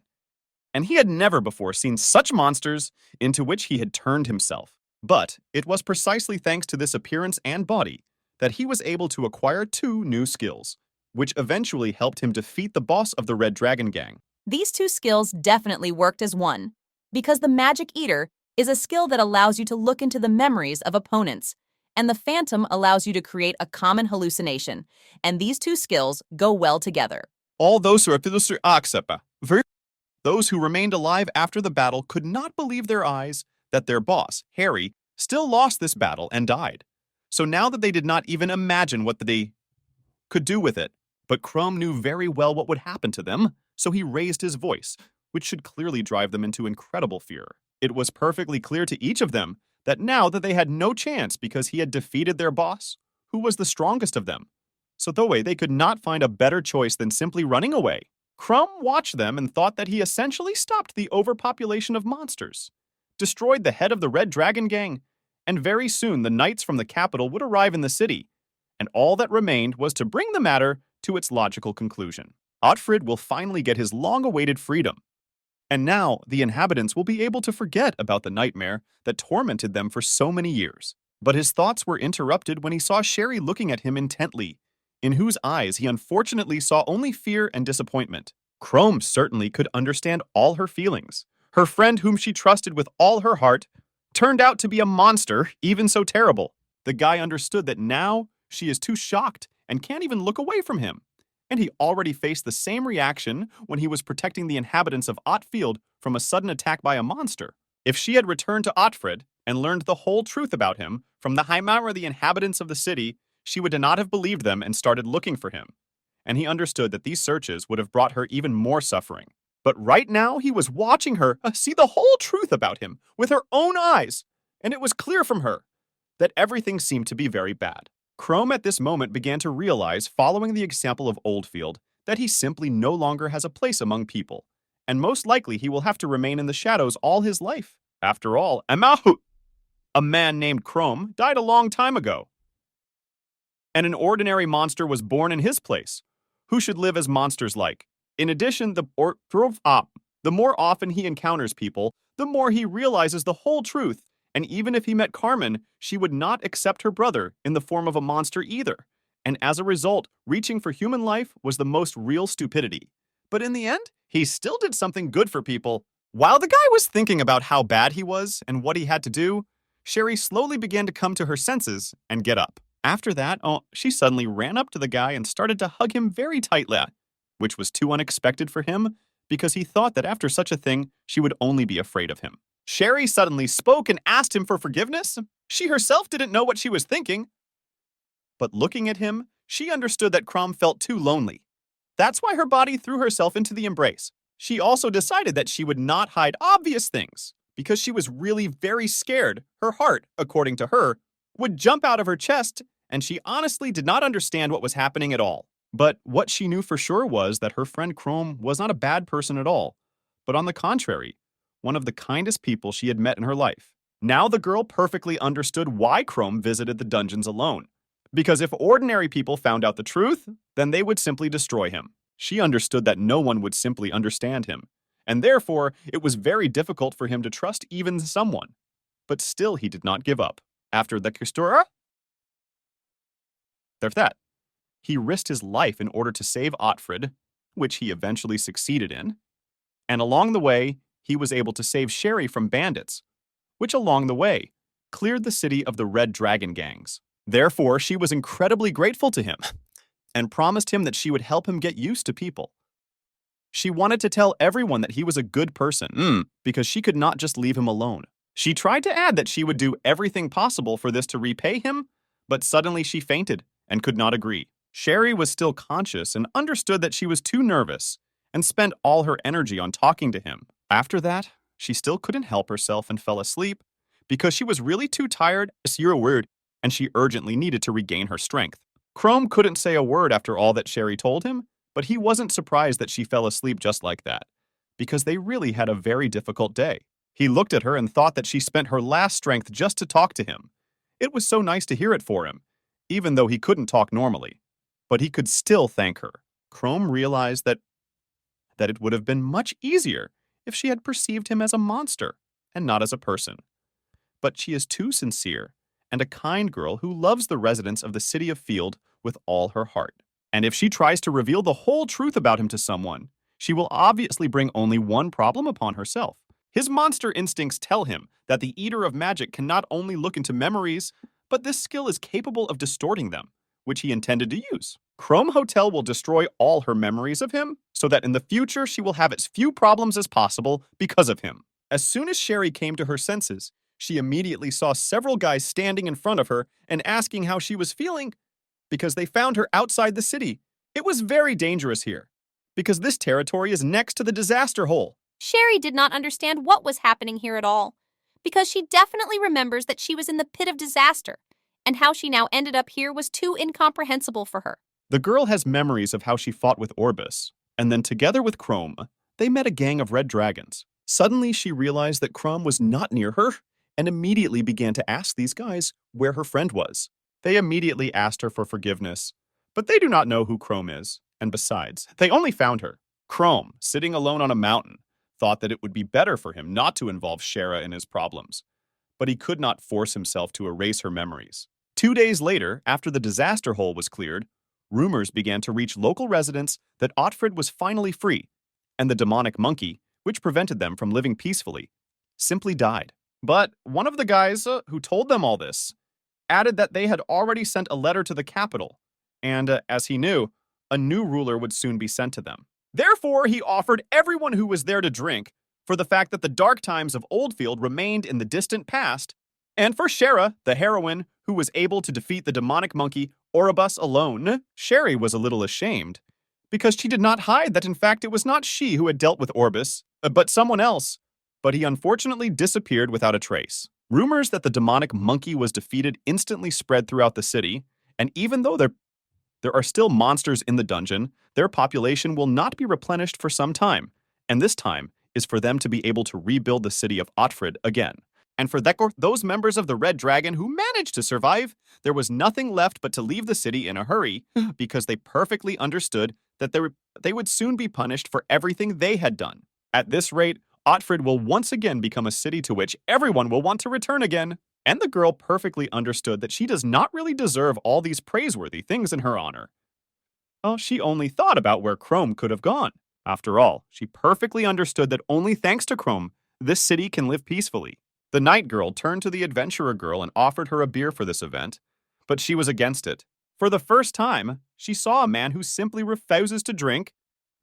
and he had never before seen such monsters into which he had turned himself. But it was precisely thanks to this appearance and body that he was able to acquire 2 new skills, which eventually helped him defeat the boss of the Red Dragon Gang. These 2 skills definitely worked as one, because the Magic Eater is a skill that allows you to look into the memories of opponents, and the Phantom allows you to create a common hallucination, and these 2 skills go well together. All those who remained alive after the battle could not believe their eyes that their boss, Harry, still lost this battle and died. So now that they did not even imagine what they could do with it, but Chrome knew very well what would happen to them, so he raised his voice, which should clearly drive them into incredible fear. It was perfectly clear to each of them that now that they had no chance because he had defeated their boss, who was the strongest of them. So they could not find a better choice than simply running away. Chrome watched them and thought that he essentially stopped the overpopulation of monsters, destroyed the head of the Red Dragon Gang, and very soon the knights from the capital would arrive in the city, and all that remained was to bring the matter to its logical conclusion. Otfrid will finally get his long-awaited freedom, and now the inhabitants will be able to forget about the nightmare that tormented them for so many years. But his thoughts were interrupted when he saw Sherry looking at him intently, in whose eyes he unfortunately saw only fear and disappointment. Chrome certainly could understand all her feelings. Her friend whom she trusted with all her heart turned out to be a monster, even so terrible. The guy understood that now she is too shocked and can't even look away from him. And he already faced the same reaction when he was protecting the inhabitants of Otfield from a sudden attack by a monster. If she had returned to Otfrid and learned the whole truth about him from the Haimara, the inhabitants of the city, she would not have believed them and started looking for him. And he understood that these searches would have brought her even more suffering. But right now, he was watching her see the whole truth about him with her own eyes, and it was clear from her that everything seemed to be very bad. Chrome at this moment began to realize, following the example of Oldfield, that he simply no longer has a place among people, and most likely he will have to remain in the shadows all his life. After all, a man named Chrome, died a long time ago, and an ordinary monster was born in his place, who should live as monsters like. In addition, the more often he encounters people, the more he realizes the whole truth, and even if he met Carmen, she would not accept her brother in the form of a monster either. And as a result, reaching for human life was the most real stupidity. But in the end, he still did something good for people. While the guy was thinking about how bad he was and what he had to do, Sherry slowly began to come to her senses and get up. After that, she suddenly ran up to the guy and started to hug him very tightly, which was too unexpected for him because he thought that after such a thing, she would only be afraid of him. Sherry suddenly spoke and asked him for forgiveness. She herself didn't know what she was thinking. But looking at him, she understood that Crom felt too lonely. That's why her body threw herself into the embrace. She also decided that she would not hide obvious things because she was really very scared. Her heart, according to her, would jump out of her chest, and she honestly did not understand what was happening at all. But what she knew for sure was that her friend Chrome was not a bad person at all, but on the contrary, one of the kindest people she had met in her life. Now the girl perfectly understood why Chrome visited the dungeons alone. Because if ordinary people found out the truth, then they would simply destroy him. She understood that no one would simply understand him, and therefore it was very difficult for him to trust even someone. But still he did not give up. After the Kistura, there's that. He risked his life in order to save Otfrid, which he eventually succeeded in. And along the way, he was able to save Sherry from bandits, which along the way cleared the city of the Red Dragon gangs. Therefore, she was incredibly grateful to him and promised him that she would help him get used to people. She wanted to tell everyone that he was a good person, because she could not just leave him alone. She tried to add that she would do everything possible for this to repay him, but suddenly she fainted and could not agree. Sherry was still conscious and understood that she was too nervous and spent all her energy on talking to him. After that, she still couldn't help herself and fell asleep because she was really too tired to hear a word, and she urgently needed to regain her strength. Chrome couldn't say a word after all that Sherry told him, but he wasn't surprised that she fell asleep just like that, because they really had a very difficult day. He looked at her and thought that she spent her last strength just to talk to him. It was so nice to hear it for him, even though he couldn't talk normally. But he could still thank her. Chrome realized that it would have been much easier if she had perceived him as a monster and not as a person. But she is too sincere and a kind girl who loves the residents of the city of Field with all her heart. And if she tries to reveal the whole truth about him to someone, she will obviously bring only one problem upon herself. His monster instincts tell him that the Eater of Magic can not only look into memories, but this skill is capable of distorting them, which he intended to use. Chrome Hotel will destroy all her memories of him, so that in the future she will have as few problems as possible because of him. As soon as Sherry came to her senses, she immediately saw several guys standing in front of her and asking how she was feeling, because they found her outside the city. It was very dangerous here, because this territory is next to the disaster hole. Sherry did not understand what was happening here at all, because she definitely remembers that she was in the pit of disaster, and how she now ended up here was too incomprehensible for her. The girl has memories of how she fought with Orbis, and then together with Chrome, they met a gang of red dragons. Suddenly, she realized that Chrome was not near her, and immediately began to ask these guys where her friend was. They immediately asked her for forgiveness, but they do not know who Chrome is, and besides, they only found her. Chrome, sitting alone on a mountain, thought that it would be better for him not to involve Shara in his problems, but he could not force himself to erase her memories. 2 days later, after the disaster hole was cleared, rumors began to reach local residents that Otfrid was finally free, and the demonic monkey, which prevented them from living peacefully, simply died. But one of the guys who told them all this added that they had already sent a letter to the capital, and as he knew, a new ruler would soon be sent to them. Therefore, he offered everyone who was there to drink for the fact that the dark times of Oldfield remained in the distant past, and for Shara, the heroine, who was able to defeat the demonic monkey Oribus alone. Sherry was a little ashamed, because she did not hide that in fact it was not she who had dealt with Orbis, but someone else. But he unfortunately disappeared without a trace. Rumors that the demonic monkey was defeated instantly spread throughout the city, and even though there are still monsters in the dungeon, their population will not be replenished for some time, and this time is for them to be able to rebuild the city of Otfrid again. And for those members of the Red Dragon who managed to survive, there was nothing left but to leave the city in a hurry because they perfectly understood that they would soon be punished for everything they had done. At this rate, Otfrid will once again become a city to which everyone will want to return again. And the girl perfectly understood that she does not really deserve all these praiseworthy things in her honor. Well, she only thought about where Chrome could have gone. After all, she perfectly understood that only thanks to Chrome, this city can live peacefully. The night girl turned to the adventurer girl and offered her a beer for this event, but she was against it. For the first time, she saw a man who simply refuses to drink,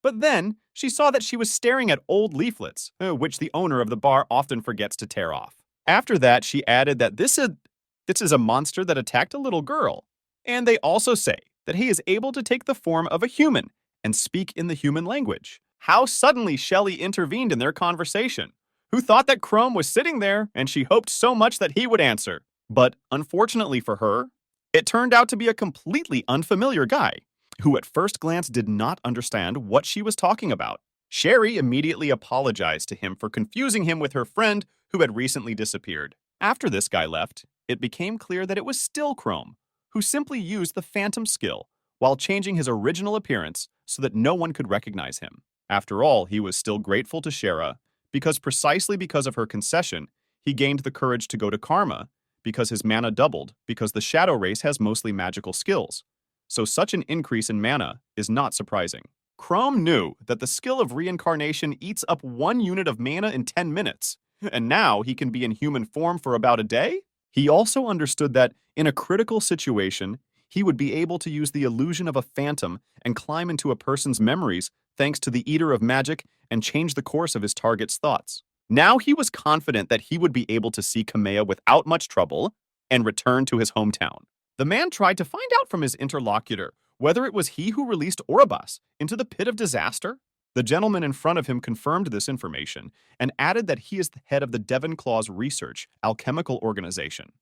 but then she saw that she was staring at old leaflets, which the owner of the bar often forgets to tear off. After that, she added that this is a monster that attacked a little girl, and they also say that he is able to take the form of a human and speak in the human language. How suddenly Shelley intervened in their conversation. Who thought that Chrome was sitting there and she hoped so much that he would answer. But unfortunately for her, it turned out to be a completely unfamiliar guy who at first glance did not understand what she was talking about. Sherry immediately apologized to him for confusing him with her friend who had recently disappeared. After this guy left, it became clear that it was still Chrome, who simply used the Phantom skill while changing his original appearance so that no one could recognize him. After all, he was still grateful to Shara because precisely because of her concession, he gained the courage to go to Karma because his mana doubled because the Shadow race has mostly magical skills. So such an increase in mana is not surprising. Chrome knew that the skill of reincarnation eats up 1 unit of mana in 10 minutes, and now he can be in human form for about a day? He also understood that, in a critical situation, he would be able to use the illusion of a phantom and climb into a person's memories thanks to the Eater of Magic and change the course of his target's thoughts. Now he was confident that he would be able to see Kamea without much trouble and return to his hometown. The man tried to find out from his interlocutor whether it was he who released Orobas into the pit of disaster. The gentleman in front of him confirmed this information and added that he is the head of the Devonclaw's Research Alchemical Organization.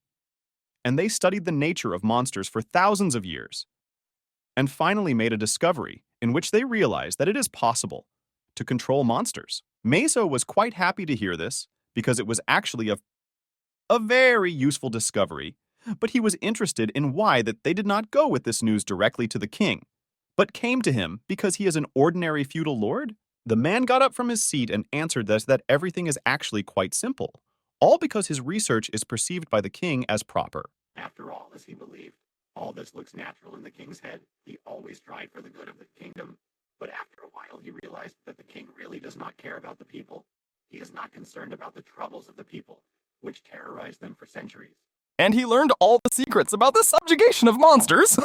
And they studied the nature of monsters for thousands of years, and finally made a discovery in which they realized that it is possible to control monsters. Meso was quite happy to hear this because it was actually a very useful discovery, but he was interested in why that they did not go with this news directly to the king, but came to him because he is an ordinary feudal lord. The man got up from his seat and answered that everything is actually quite simple, all because his research is perceived by the king as proper. After all, as he believed, all this looks natural in the king's head. He always tried for the good of the kingdom, but after a while he realized that the king really does not care about the people. He is not concerned about the troubles of the people, which terrorized them for centuries. And he learned all the secrets about the subjugation of monsters.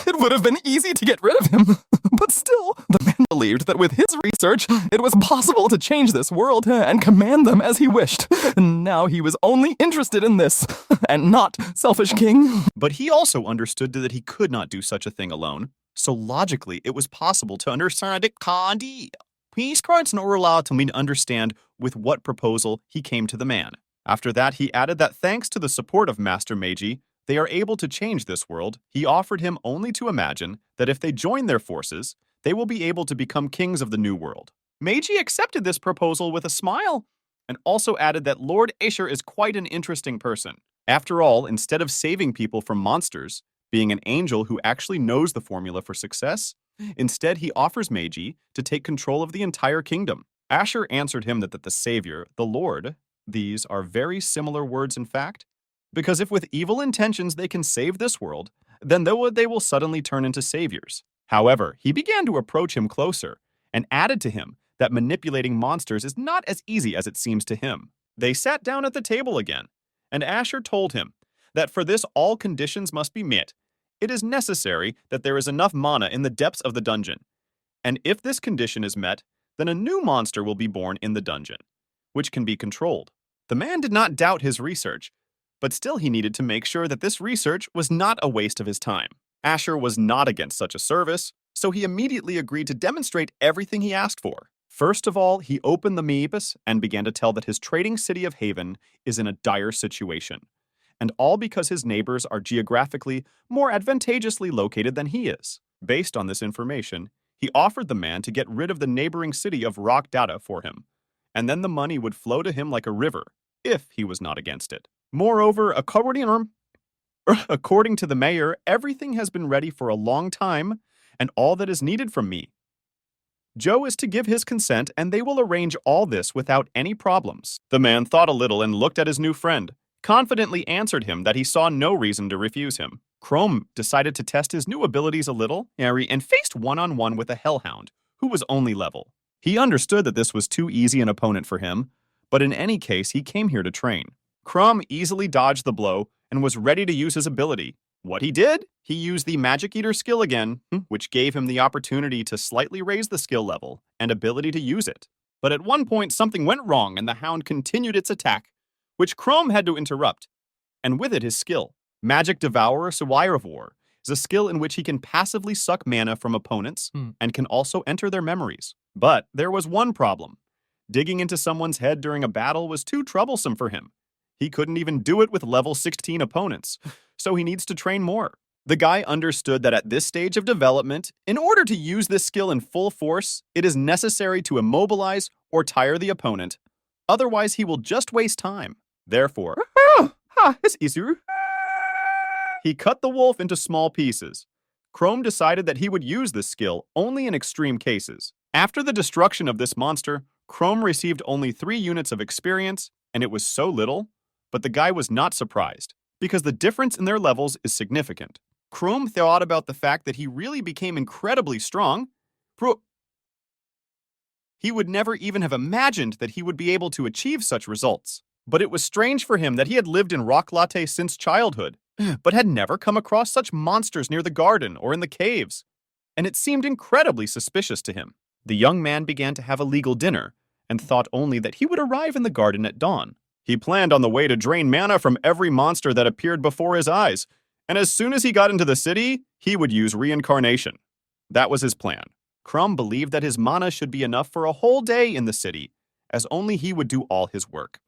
It would have been easy to get rid of him, but still, the man believed that with his research, it was possible to change this world and command them as he wished. And now he was only interested in this, and not selfish king. But he also understood that he could not do such a thing alone, so logically it was possible to understand it. He's quite allowed to understand with what proposal he came to the man. After that, he added that thanks to the support of Master Meiji, they are able to change this world. He offered him only to imagine that if they join their forces, they will be able to become kings of the new world. Meiji accepted this proposal with a smile, and also added that Lord Asher is quite an interesting person. After all, instead of saving people from monsters, being an angel who actually knows the formula for success, instead he offers Meiji to take control of the entire kingdom. Asher answered him that the Savior, the Lord, these are very similar words in fact, because if with evil intentions they can save this world, then they will suddenly turn into saviors. However, he began to approach him closer and added to him that manipulating monsters is not as easy as it seems to him. They sat down at the table again, and Asher told him that for this all conditions must be met. It is necessary that there is enough mana in the depths of the dungeon, and if this condition is met, then a new monster will be born in the dungeon, which can be controlled. The man did not doubt his research, but still he needed to make sure that this research was not a waste of his time. Asher was not against such a service, so he immediately agreed to demonstrate everything he asked for. First of all, he opened the Meebus and began to tell that his trading city of Haven is in a dire situation, and all because his neighbors are geographically more advantageously located than he is. Based on this information, he offered the man to get rid of the neighboring city of Rock Data for him, and then the money would flow to him like a river, if he was not against it. Moreover, according to the mayor, everything has been ready for a long time, and all that is needed from me. Joe is to give his consent, and they will arrange all this without any problems. The man thought a little and looked at his new friend, confidently answered him that he saw no reason to refuse him. Chrome decided to test his new abilities a little, and faced one-on-one with a hellhound, who was only level. He understood that this was too easy an opponent for him, but in any case, he came here to train. Crum easily dodged the blow and was ready to use his ability. What he did? He used the Magic Eater skill again, which gave him the opportunity to slightly raise the skill level and ability to use it. But at one point, something went wrong and the hound continued its attack, which Chrome had to interrupt, and with it his skill. Magic Devourer Survivor is a skill in which he can passively suck mana from opponents and can also enter their memories. But there was one problem. Digging into someone's head during a battle was too troublesome for him. He couldn't even do it with level 16 opponents, so he needs to train more. The guy understood that at this stage of development, in order to use this skill in full force, it is necessary to immobilize or tire the opponent. Otherwise, he will just waste time. Therefore, it's easier. He cut the wolf into small pieces. Chrome decided that he would use this skill only in extreme cases. After the destruction of this monster, Chrome received only 3 units of experience, and it was so little, but the guy was not surprised, because the difference in their levels is significant. Chrome thought about the fact that he really became incredibly strong. He would never even have imagined that he would be able to achieve such results. But it was strange for him that he had lived in Rock Latte since childhood, but had never come across such monsters near the garden or in the caves, and it seemed incredibly suspicious to him. The young man began to have a legal dinner, and thought only that he would arrive in the garden at dawn. He planned on the way to drain mana from every monster that appeared before his eyes, and as soon as he got into the city, he would use reincarnation. That was his plan. Crum believed that his mana should be enough for a whole day in the city, as only he would do all his work.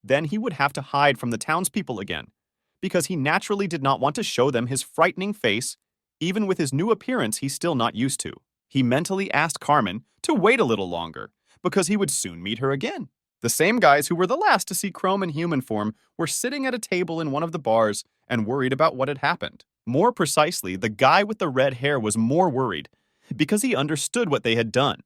Then he would have to hide from the townspeople again, because he naturally did not want to show them his frightening face, even with his new appearance he's still not used to. He mentally asked Carmen to wait a little longer, because he would soon meet her again. The same guys who were the last to see Chrome in human form were sitting at a table in one of the bars and worried about what had happened. More precisely, the guy with the red hair was more worried, because he understood what they had done,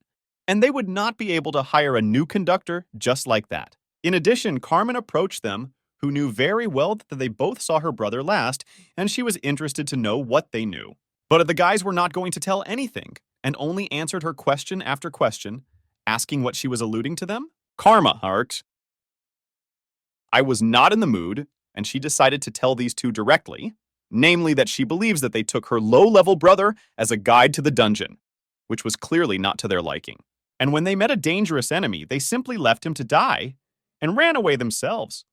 and they would not be able to hire a new conductor just like that. In addition, Carmen approached them, who knew very well that they both saw her brother last, and she was interested to know what they knew. But the guys were not going to tell anything, and only answered her question after question, asking what she was alluding to them. Karma, Hart. I was not in the mood, and she decided to tell these two directly, namely that she believes that they took her low-level brother as a guide to the dungeon, which was clearly not to their liking. And when they met a dangerous enemy, they simply left him to die and ran away themselves.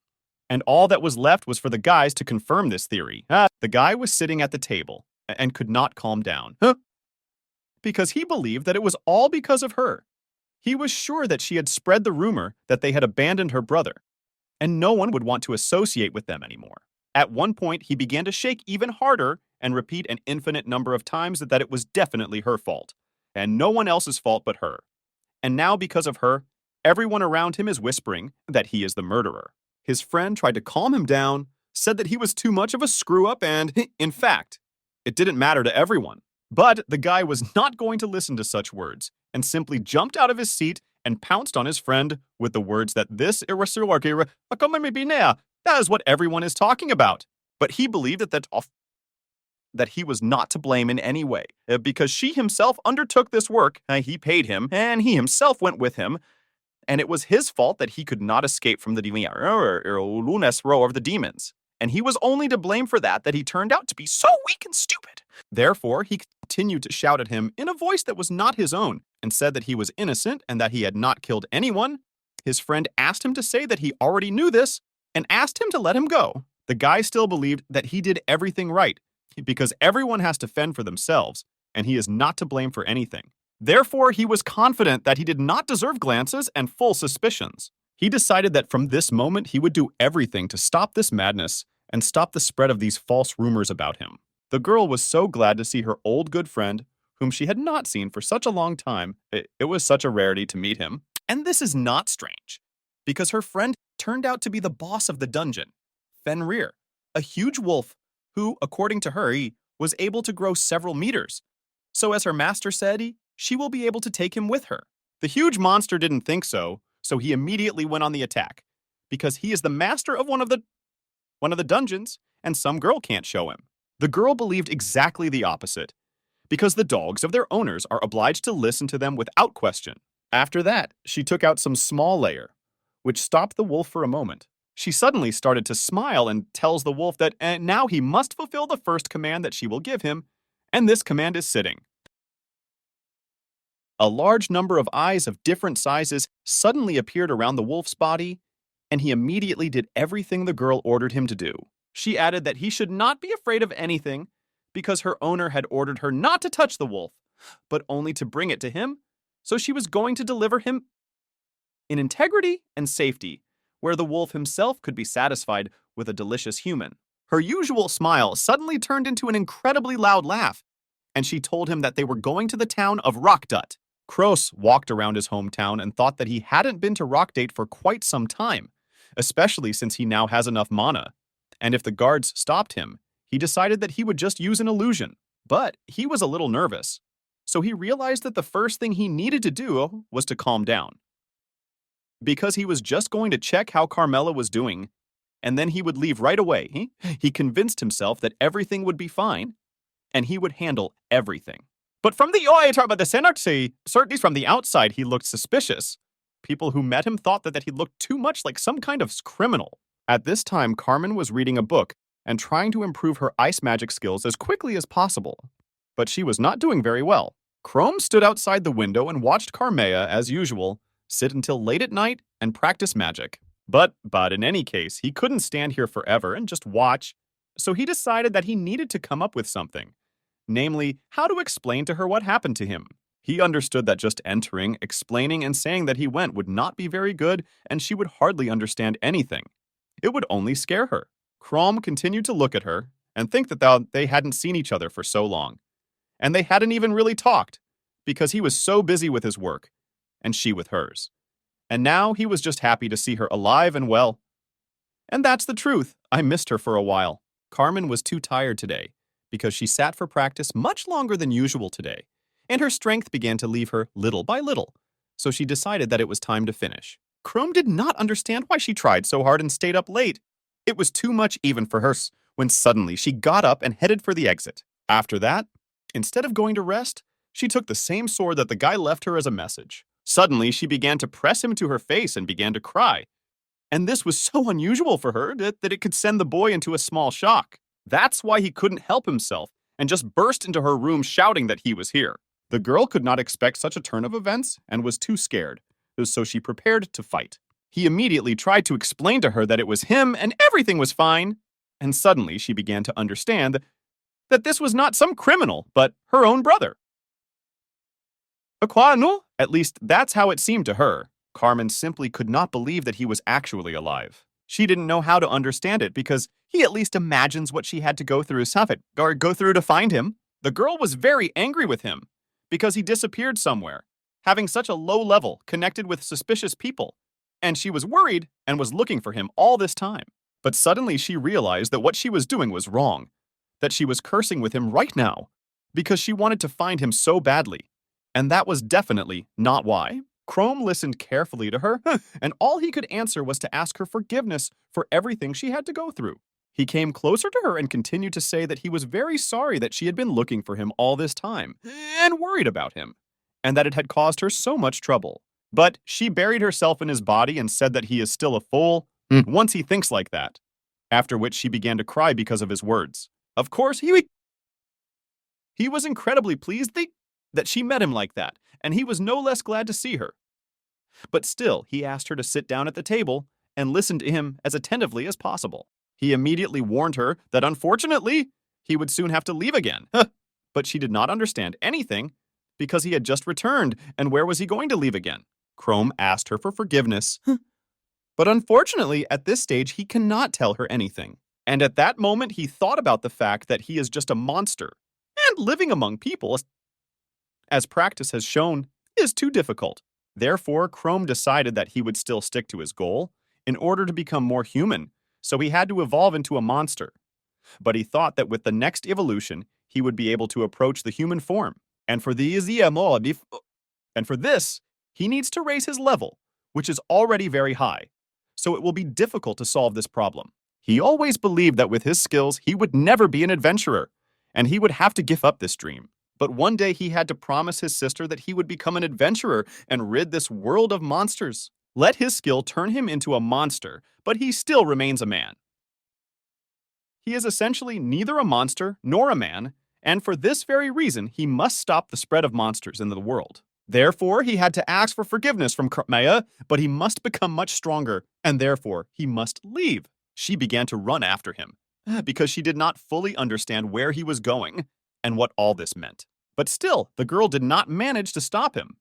And all that was left was for the guys to confirm this theory. The guy was sitting at the table and could not calm down. Because he believed that it was all because of her. He was sure that she had spread the rumor that they had abandoned her brother, and no one would want to associate with them anymore. At one point, he began to shake even harder and repeat an infinite number of times that it was definitely her fault, and no one else's fault but her. And now, because of her, everyone around him is whispering that he is the murderer. His friend tried to calm him down, said that he was too much of a screw-up, and, in fact, it didn't matter to everyone. But the guy was not going to listen to such words, and simply jumped out of his seat and pounced on his friend with the words that that is what everyone is talking about. But he believed that he was not to blame in any way, because she himself undertook this work, he paid him, and he himself went with him, and it was his fault that he could not escape from the lunes row of the demons. And he was only to blame for that he turned out to be so weak and stupid. Therefore, he continued to shout at him in a voice that was not his own, and said that he was innocent and that he had not killed anyone. His friend asked him to say that he already knew this, and asked him to let him go. The guy still believed that he did everything right, because everyone has to fend for themselves, and he is not to blame for anything. Therefore, he was confident that he did not deserve glances and full suspicions. He decided that from this moment he would do everything to stop this madness and stop the spread of these false rumors about him. The girl was so glad to see her old good friend, whom she had not seen for such a long time. It was such a rarity to meet him. And this is not strange, because her friend turned out to be the boss of the dungeon, Fenrir, a huge wolf who, according to her, he was able to grow several meters. So as her master said, she will be able to take him with her. The huge monster didn't think so, so he immediately went on the attack, because he is the master of one of the dungeons, and some girl can't show him. The girl believed exactly the opposite, because the dogs of their owners are obliged to listen to them without question. After that, she took out some small layer, which stopped the wolf for a moment. She suddenly started to smile and tells the wolf that now he must fulfill the first command that she will give him, and this command is sitting. A large number of eyes of different sizes suddenly appeared around the wolf's body, and he immediately did everything the girl ordered him to do. She added that he should not be afraid of anything, because her owner had ordered her not to touch the wolf, but only to bring it to him, so she was going to deliver him in integrity and safety, where the wolf himself could be satisfied with a delicious human. Her usual smile suddenly turned into an incredibly loud laugh, and she told him that they were going to the town of Rockdut. Kroos walked around his hometown and thought that he hadn't been to Rockdate for quite some time, especially since he now has enough mana. And if the guards stopped him, he decided that he would just use an illusion. But he was a little nervous, so he realized that the first thing he needed to do was to calm down. Because he was just going to check how Carmela was doing, and then he would leave right away. He convinced himself that everything would be fine, and he would handle everything. But from certainly from the outside, he looked suspicious. People who met him thought that he looked too much like some kind of criminal. At this time, Carmen was reading a book and trying to improve her ice magic skills as quickly as possible. But she was not doing very well. Chrome stood outside the window and watched Carmea, as usual, sit until late at night and practice magic. But in any case, he couldn't stand here forever and just watch, so he decided that he needed to come up with something. Namely, how to explain to her what happened to him. He understood that just entering, explaining, and saying that he went would not be very good, and she would hardly understand anything. It would only scare her. Crom continued to look at her and think that they hadn't seen each other for so long. And they hadn't even really talked, because he was so busy with his work, and she with hers. And now he was just happy to see her alive and well. And that's the truth. I missed her for a while. Carmen was too tired today, because she sat for practice much longer than usual today, and her strength began to leave her little by little, so she decided that it was time to finish. Chrome did not understand why she tried so hard and stayed up late. It was too much even for her, when suddenly she got up and headed for the exit. After that, instead of going to rest, she took the same sword that the guy left her as a message. Suddenly, she began to press him to her face and began to cry. And this was so unusual for her that it could send the boy into a small shock. That's why he couldn't help himself and just burst into her room shouting that he was here. The girl could not expect such a turn of events and was too scared, so she prepared to fight. He immediately tried to explain to her that it was him and everything was fine. And suddenly she began to understand that this was not some criminal, but her own brother. At least that's how it seemed to her. Carmen simply could not believe that he was actually alive. She didn't know how to understand it because he at least imagines what she had to go through to find him. The girl was very angry with him because he disappeared somewhere, having such a low level connected with suspicious people, and she was worried and was looking for him all this time. But suddenly she realized that what she was doing was wrong, that she was cursing with him right now because she wanted to find him so badly, and that was definitely not why. Chrome listened carefully to her, and all he could answer was to ask her forgiveness for everything she had to go through. He came closer to her and continued to say that he was very sorry that she had been looking for him all this time, and worried about him, and that it had caused her so much trouble. But she buried herself in his body and said that he is still a fool once he thinks like that, after which she began to cry because of his words. Of course, he was incredibly pleased that she met him like that, and he was no less glad to see her. But still, he asked her to sit down at the table and listen to him as attentively as possible. He immediately warned her that unfortunately, he would soon have to leave again. But But she did not understand anything because he had just returned, and where was he going to leave again? Chrome asked her for forgiveness. But unfortunately, at this stage, he cannot tell her anything. And at that moment, he thought about the fact that he is just a monster, and living among people, as practice has shown, is too difficult. Therefore, Chrome decided that he would still stick to his goal in order to become more human, so he had to evolve into a monster. But he thought that with the next evolution, he would be able to approach the human form. And for this, he needs to raise his level, which is already very high. So it will be difficult to solve this problem. He always believed that with his skills, he would never be an adventurer, and he would have to give up this dream. But one day he had to promise his sister that he would become an adventurer and rid this world of monsters. Let his skill turn him into a monster, but he still remains a man. He is essentially neither a monster nor a man, and for this very reason, he must stop the spread of monsters in the world. Therefore, he had to ask for forgiveness from Maya, but he must become much stronger, and therefore, he must leave. She began to run after him, because she did not fully understand where he was going and what all this meant. But still, the girl did not manage to stop him.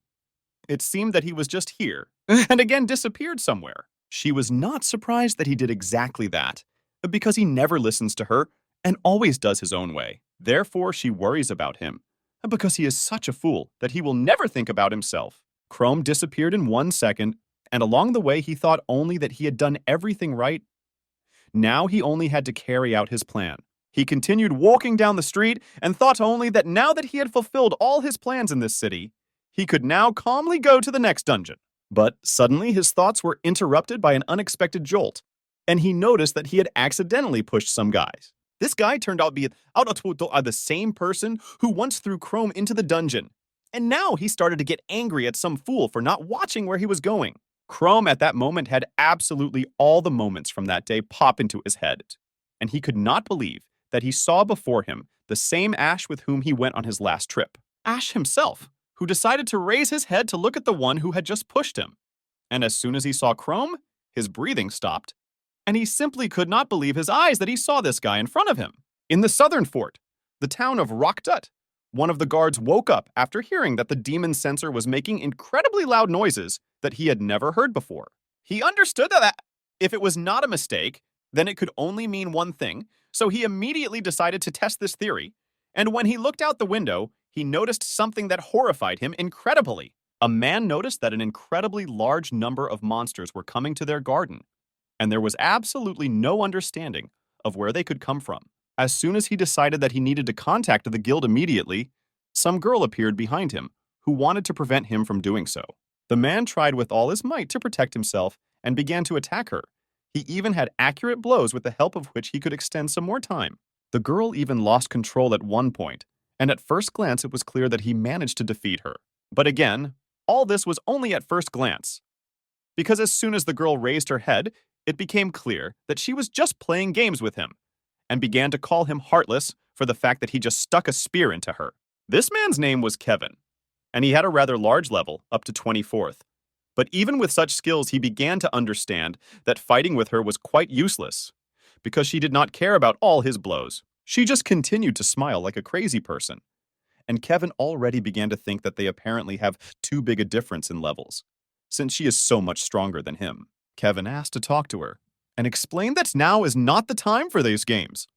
It seemed that he was just here, and again disappeared somewhere. She was not surprised that he did exactly that, because he never listens to her and always does his own way. Therefore, she worries about him, because he is such a fool that he will never think about himself. Chrome disappeared in 1 second, and along the way he thought only that he had done everything right. Now he only had to carry out his plan. He continued walking down the street and thought only that now that he had fulfilled all his plans in this city, he could now calmly go to the next dungeon. But suddenly his thoughts were interrupted by an unexpected jolt, and he noticed that he had accidentally pushed some guys. This guy turned out to be the same person who once threw Chrome into the dungeon. And now he started to get angry at some fool for not watching where he was going. Chrome at that moment had absolutely all the moments from that day pop into his head, and he could not believe that he saw before him the same Ash with whom he went on his last trip. Ash himself, who decided to raise his head to look at the one who had just pushed him. And as soon as he saw Chrome, his breathing stopped, and he simply could not believe his eyes that he saw this guy in front of him. In the southern fort, the town of Rockdut, one of the guards woke up after hearing that the demon censor was making incredibly loud noises that he had never heard before. He understood that if it was not a mistake, then it could only mean one thing, so he immediately decided to test this theory. And when he looked out the window, he noticed something that horrified him incredibly. A man noticed that an incredibly large number of monsters were coming to their garden, and there was absolutely no understanding of where they could come from. As soon as he decided that he needed to contact the guild immediately, some girl appeared behind him who wanted to prevent him from doing so. The man tried with all his might to protect himself and began to attack her. He even had accurate blows with the help of which he could extend some more time. The girl even lost control at one point, and at first glance it was clear that he managed to defeat her. But again, all this was only at first glance, because as soon as the girl raised her head, it became clear that she was just playing games with him, and began to call him heartless for the fact that he just stuck a spear into her. This man's name was Kevin, and he had a rather large level, up to 24th. But even with such skills, he began to understand that fighting with her was quite useless, because she did not care about all his blows. She just continued to smile like a crazy person. And Kevin already began to think that they apparently have too big a difference in levels, since she is so much stronger than him. Kevin asked to talk to her, and explained that now is not the time for these games,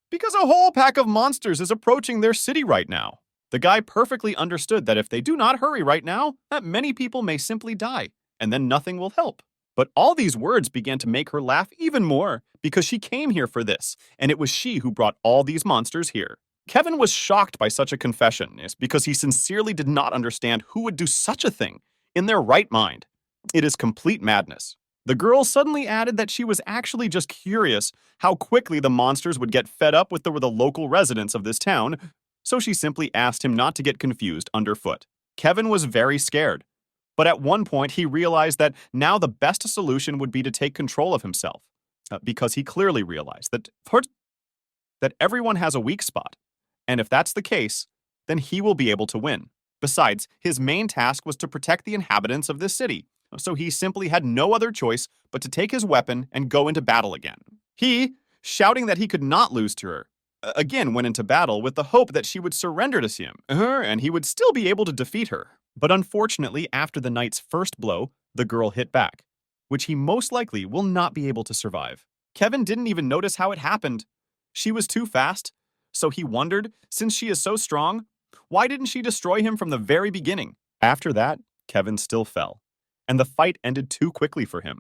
because a whole pack of monsters is approaching their city right now. The guy perfectly understood that if they do not hurry right now, that many people may simply die, and then nothing will help. But all these words began to make her laugh even more, because she came here for this, and it was she who brought all these monsters here. Kevin was shocked by such a confession, because he sincerely did not understand who would do such a thing in their right mind. It is complete madness. The girl suddenly added that she was actually just curious how quickly the monsters would get fed up with the local residents of this town, so she simply asked him not to get confused underfoot. Kevin was very scared, but at one point he realized that now the best solution would be to take control of himself, because he clearly realized that everyone has a weak spot, and if that's the case, then he will be able to win. Besides, his main task was to protect the inhabitants of this city, so he simply had no other choice but to take his weapon and go into battle again. He, shouting that he could not lose to her, again went into battle with the hope that she would surrender to him, and he would still be able to defeat her. But unfortunately, after the knight's first blow, the girl hit back, which he most likely will not be able to survive. Kevin didn't even notice how it happened. She was too fast, so he wondered, since she is so strong, why didn't she destroy him from the very beginning? After that, Kevin still fell, and the fight ended too quickly for him.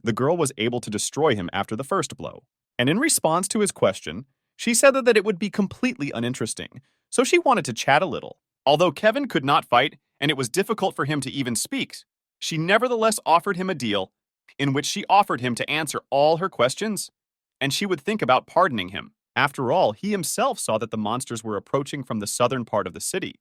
The girl was able to destroy him after the first blow. And in response to his question, she said that it would be completely uninteresting, so she wanted to chat a little. Although Kevin could not fight, and it was difficult for him to even speak, she nevertheless offered him a deal in which she offered him to answer all her questions, and she would think about pardoning him. After all, he himself saw that the monsters were approaching from the southern part of the city.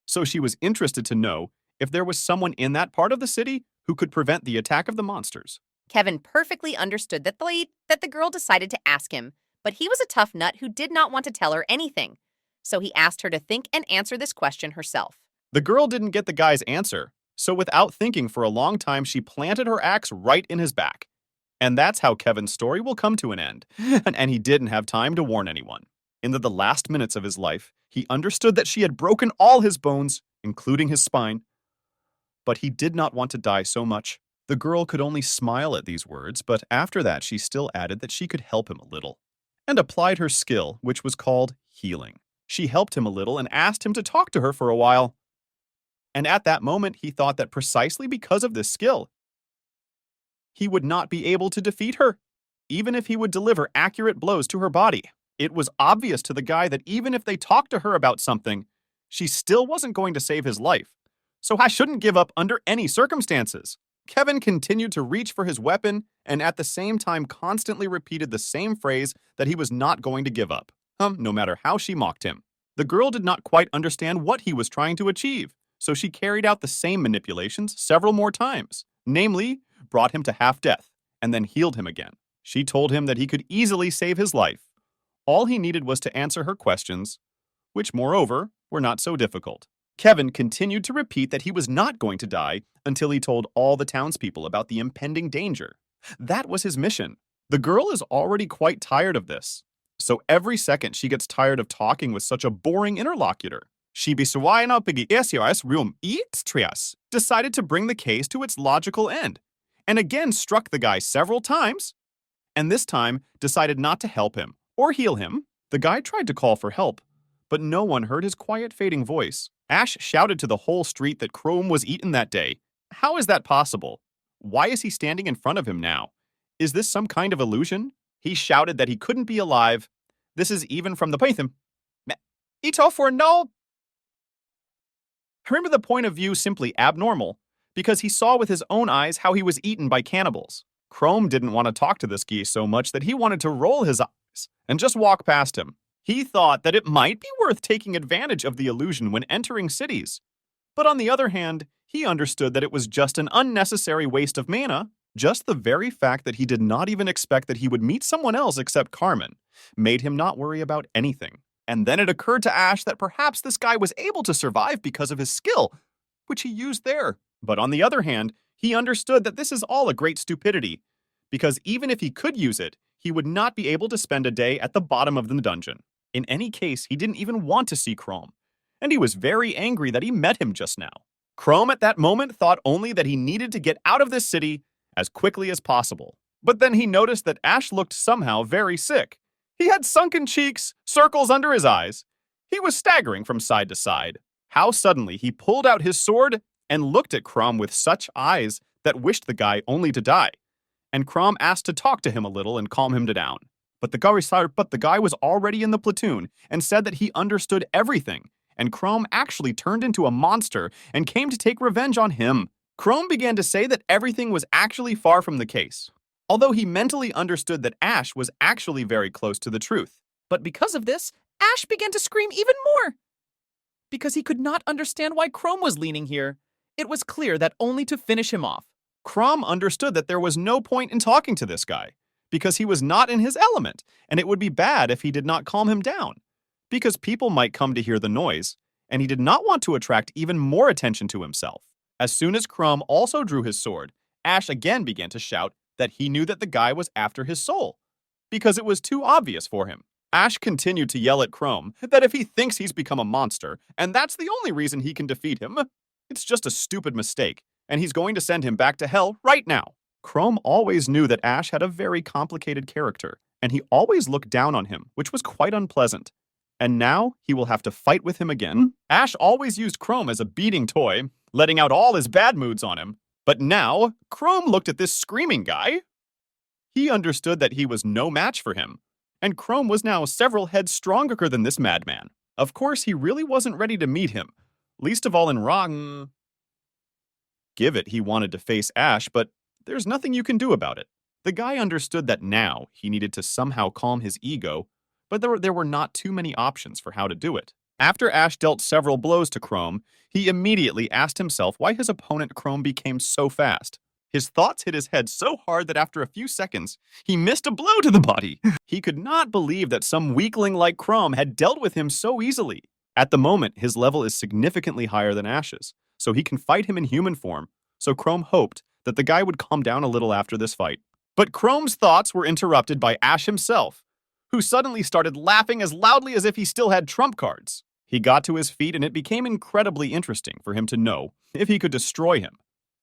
So she was interested to know if there was someone in that part of the city who could prevent the attack of the monsters. Kevin perfectly understood that the girl decided to ask him, but he was a tough nut who did not want to tell her anything. So he asked her to think and answer this question herself. The girl didn't get the guy's answer, so without thinking for a long time, she planted her axe right in his back. And that's how Kevin's story will come to an end. And he didn't have time to warn anyone. In the last minutes of his life, he understood that she had broken all his bones, including his spine. But he did not want to die so much. The girl could only smile at these words, but after that she still added that she could help him a little, and applied her skill, which was called healing. She helped him a little and asked him to talk to her for a while. And at that moment, he thought that precisely because of this skill, he would not be able to defeat her, even if he would deliver accurate blows to her body. It was obvious to the guy that even if they talked to her about something, she still wasn't going to save his life. So I shouldn't give up under any circumstances. Kevin continued to reach for his weapon and at the same time constantly repeated the same phrase that he was not going to give up, no matter how she mocked him. The girl did not quite understand what he was trying to achieve, so she carried out the same manipulations several more times, namely, brought him to half-death, and then healed him again. She told him that he could easily save his life. All he needed was to answer her questions, which, moreover, were not so difficult. Kevin continued to repeat that he was not going to die until he told all the townspeople about the impending danger. That was his mission. The girl is already quite tired of this, so every second she gets tired of talking with such a boring interlocutor. She decided to bring the case to its logical end, and again struck the guy several times, and this time decided not to help him or heal him. The guy tried to call for help, but no one heard his quiet fading voice. Ash shouted to the whole street that Chrome was eaten that day. How is that possible? Why is he standing in front of him now? Is this some kind of illusion? He shouted that he couldn't be alive. This is even from the Python. Ito for no. Remember the point of view simply abnormal, because he saw with his own eyes how he was eaten by cannibals. Chrome didn't want to talk to this geese so much that he wanted to roll his eyes and just walk past him. He thought that it might be worth taking advantage of the illusion when entering cities. But on the other hand, he understood that it was just an unnecessary waste of mana. Just the very fact that he did not even expect that he would meet someone else except Carmen made him not worry about anything. And then it occurred to Ash that perhaps this guy was able to survive because of his skill, which he used there. But on the other hand, he understood that this is all a great stupidity, because even if he could use it, he would not be able to spend a day at the bottom of the dungeon. In any case, he didn't even want to see Chrome, and he was very angry that he met him just now. Chrome at that moment thought only that he needed to get out of this city as quickly as possible. But then he noticed that Ash looked somehow very sick. He had sunken cheeks, circles under his eyes. He was staggering from side to side. How suddenly he pulled out his sword and looked at Chrome with such eyes that wished the guy only to die. And Chrome asked to talk to him a little and calm him down. But the guy was already in the platoon and said that he understood everything, and Chrome actually turned into a monster and came to take revenge on him. Chrome began to say that everything was actually far from the case, although he mentally understood that Ash was actually very close to the truth. But because of this, Ash began to scream even more, because he could not understand why Chrome was leaning here. It was clear that only to finish him off. Chrome understood that there was no point in talking to this guy, because he was not in his element, and it would be bad if he did not calm him down, because people might come to hear the noise, and he did not want to attract even more attention to himself. As soon as Chrome also drew his sword, Ash again began to shout that he knew that the guy was after his soul, because it was too obvious for him. Ash continued to yell at Chrome that if he thinks he's become a monster, and that's the only reason he can defeat him, it's just a stupid mistake, and he's going to send him back to hell right now. Chrome always knew that Ash had a very complicated character, and he always looked down on him, which was quite unpleasant. And now he will have to fight with him again. Ash always used Chrome as a beating toy, letting out all his bad moods on him. But now, Chrome looked at this screaming guy. He understood that he was no match for him, and Chrome was now several heads stronger than this madman. Of course, he really wasn't ready to meet him, least of all in Rang. Give it, he wanted to face Ash, but there's nothing you can do about it. The guy understood that now he needed to somehow calm his ego, but there were not too many options for how to do it. After Ash dealt several blows to Chrome, he immediately asked himself why his opponent Chrome became so fast. His thoughts hit his head so hard that after a few seconds, he missed a blow to the body. He could not believe that some weakling like Chrome had dealt with him so easily. At the moment, his level is significantly higher than Ash's, so he can fight him in human form, so Chrome hoped that the guy would calm down a little after this fight. But Chrome's thoughts were interrupted by Ash himself, who suddenly started laughing as loudly as if he still had trump cards. He got to his feet and it became incredibly interesting for him to know if he could destroy him.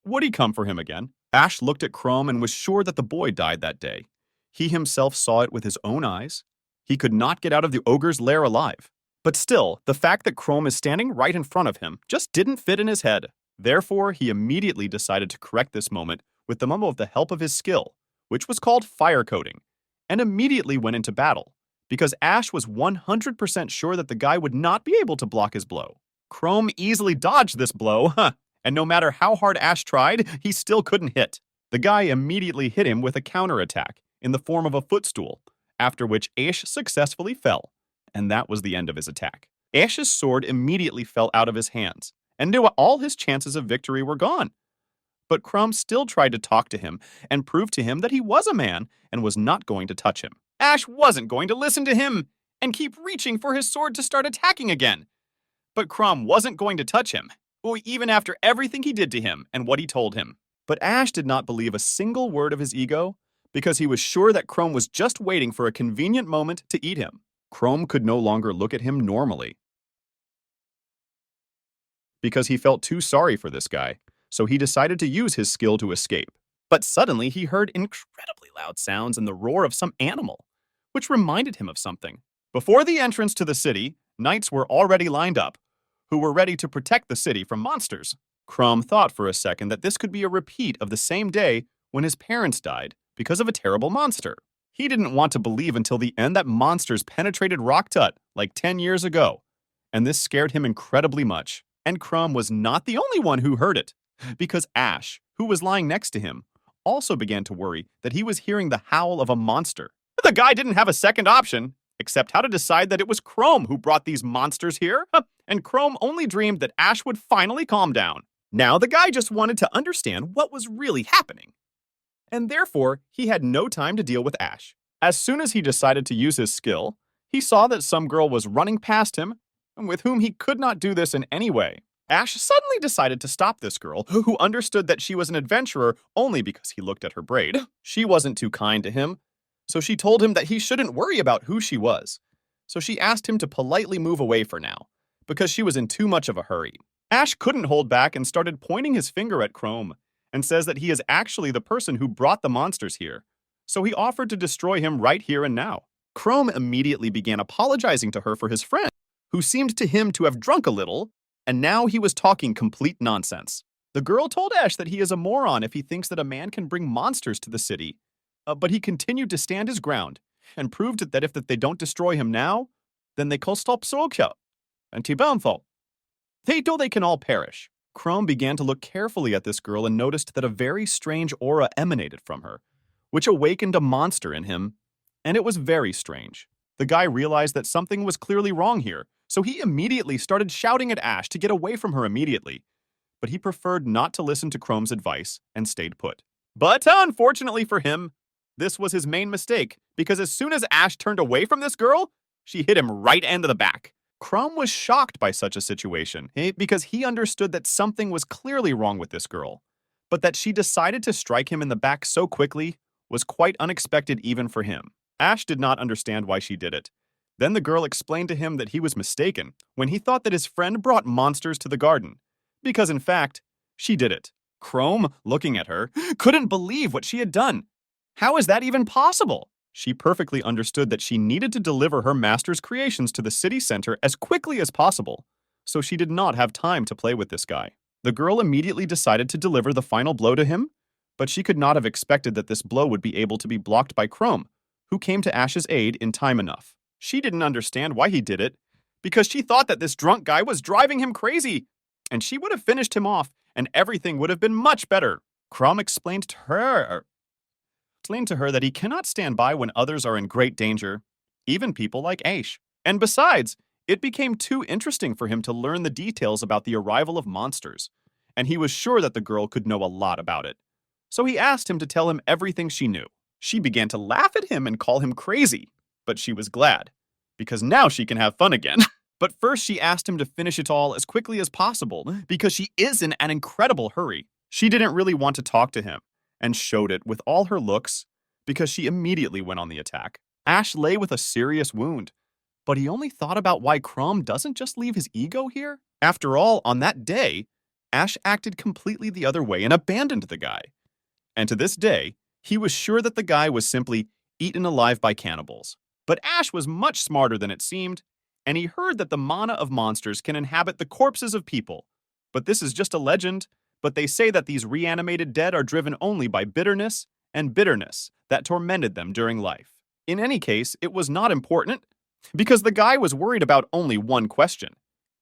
Would he come for him again? Ash looked at Chrome and was sure that the boy died that day. He himself saw it with his own eyes. He could not get out of the ogre's lair alive. But still, the fact that Chrome is standing right in front of him just didn't fit in his head. Therefore, he immediately decided to correct this moment with the help of his skill, which was called fire coding, and immediately went into battle, because Ash was 100% sure that the guy would not be able to block his blow. Chrome easily dodged this blow, and no matter how hard Ash tried, he still couldn't hit. The guy immediately hit him with a counterattack in the form of a footstool, after which Ash successfully fell, and that was the end of his attack. Ash's sword immediately fell out of his hands, and knew all his chances of victory were gone. But Chrome still tried to talk to him and prove to him that he was a man and was not going to touch him. Ash wasn't going to listen to him and keep reaching for his sword to start attacking again. But Chrome wasn't going to touch him, even after everything he did to him and what he told him. But Ash did not believe a single word of his ego because he was sure that Chrome was just waiting for a convenient moment to eat him. Chrome could no longer look at him normally because he felt too sorry for this guy, so he decided to use his skill to escape. But suddenly he heard incredibly loud sounds and the roar of some animal, which reminded him of something. Before the entrance to the city, knights were already lined up, who were ready to protect the city from monsters. Chrome thought for a second that this could be a repeat of the same day when his parents died because of a terrible monster. He didn't want to believe until the end that monsters penetrated Rocktut like 10 years ago, and this scared him incredibly much. And Chrome was not the only one who heard it, because Ash, who was lying next to him, also began to worry that he was hearing the howl of a monster. The guy didn't have a second option, except how to decide that it was Chrome who brought these monsters here, and Chrome only dreamed that Ash would finally calm down. Now the guy just wanted to understand what was really happening. And therefore, he had no time to deal with Ash. As soon as he decided to use his skill, he saw that some girl was running past him, with whom he could not do this in any way. Ash suddenly decided to stop this girl, who understood that she was an adventurer only because he looked at her braid. She wasn't too kind to him, so she told him that he shouldn't worry about who she was. So she asked him to politely move away for now, because she was in too much of a hurry. Ash couldn't hold back and started pointing his finger at Chrome, and says that he is actually the person who brought the monsters here, so he offered to destroy him right here and now. Chrome immediately began apologizing to her for his friend, who seemed to him to have drunk a little, and now he was talking complete nonsense. The girl told Ash that he is a moron if he thinks that a man can bring monsters to the city, but he continued to stand his ground and proved that if they don't destroy him now, then they can stop Sorokyo and Tibanfo. They can all perish. Chrome began to look carefully at this girl and noticed that a very strange aura emanated from her, which awakened a monster in him, and it was very strange. The guy realized that something was clearly wrong here, so he immediately started shouting at Ash to get away from her immediately. But he preferred not to listen to Chrome's advice and stayed put. But unfortunately for him, this was his main mistake, because as soon as Ash turned away from this girl, she hit him right into the back. Chrome was shocked by such a situation, because he understood that something was clearly wrong with this girl. But that she decided to strike him in the back so quickly was quite unexpected even for him. Ash did not understand why she did it, Then the girl explained to him that he was mistaken when he thought that his friend brought monsters to the garden, because in fact, she did it. Chrome, looking at her, couldn't believe what she had done. How is that even possible? She perfectly understood that she needed to deliver her master's creations to the city center as quickly as possible, so she did not have time to play with this guy. The girl immediately decided to deliver the final blow to him, but she could not have expected that this blow would be able to be blocked by Chrome, who came to Ash's aid in time enough. She didn't understand why he did it, because she thought that this drunk guy was driving him crazy, and she would have finished him off, and everything would have been much better. Chrome explained to her that he cannot stand by when others are in great danger, even people like Ash. And besides, it became too interesting for him to learn the details about the arrival of monsters, and he was sure that the girl could know a lot about it. So he asked him to tell him everything she knew. She began to laugh at him and call him crazy, but she was glad, because now she can have fun again. But first she asked him to finish it all as quickly as possible, because she is in an incredible hurry. She didn't really want to talk to him, and showed it with all her looks, because she immediately went on the attack. Ash lay with a serious wound, but he only thought about why Chrome doesn't just leave his ego here. After all, on that day, Ash acted completely the other way and abandoned the guy. And to this day, he was sure that the guy was simply eaten alive by cannibals. But Ash was much smarter than it seemed, and he heard that the mana of monsters can inhabit the corpses of people. But this is just a legend, but they say that these reanimated dead are driven only by bitterness and bitterness that tormented them during life. In any case, it was not important, because the guy was worried about only one question,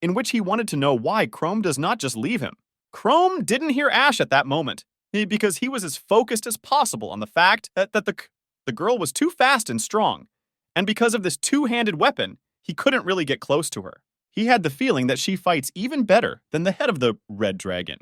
in which he wanted to know why Chrome does not just leave him. Chrome didn't hear Ash at that moment, because he was as focused as possible on the fact that the girl was too fast and strong, and because of this two-handed weapon, he couldn't really get close to her. He had the feeling that she fights even better than the head of the Red Dragon,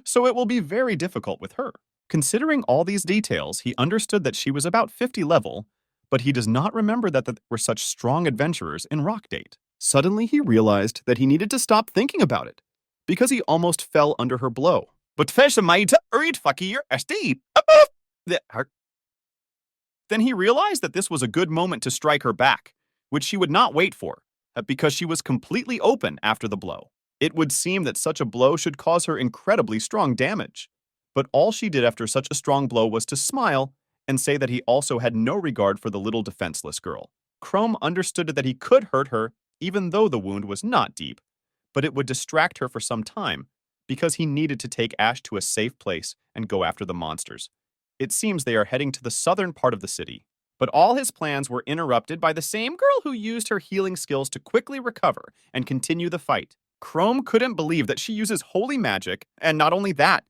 so it will be very difficult with her. Considering all these details, he understood that she was about 50 level, but he does not remember that there were such strong adventurers in Rockdate. Suddenly, he realized that he needed to stop thinking about it, because he almost fell under her blow. But then he realized that this was a good moment to strike her back, which she would not wait for, because she was completely open after the blow. It would seem that such a blow should cause her incredibly strong damage. But all she did after such a strong blow was to smile and say that he also had no regard for the little defenseless girl. Chrome understood that he could hurt her, even though the wound was not deep, but it would distract her for some time, because he needed to take Ash to a safe place and go after the monsters. It seems they are heading to the southern part of the city. But all his plans were interrupted by the same girl who used her healing skills to quickly recover and continue the fight. Chrome couldn't believe that she uses holy magic, and not only that,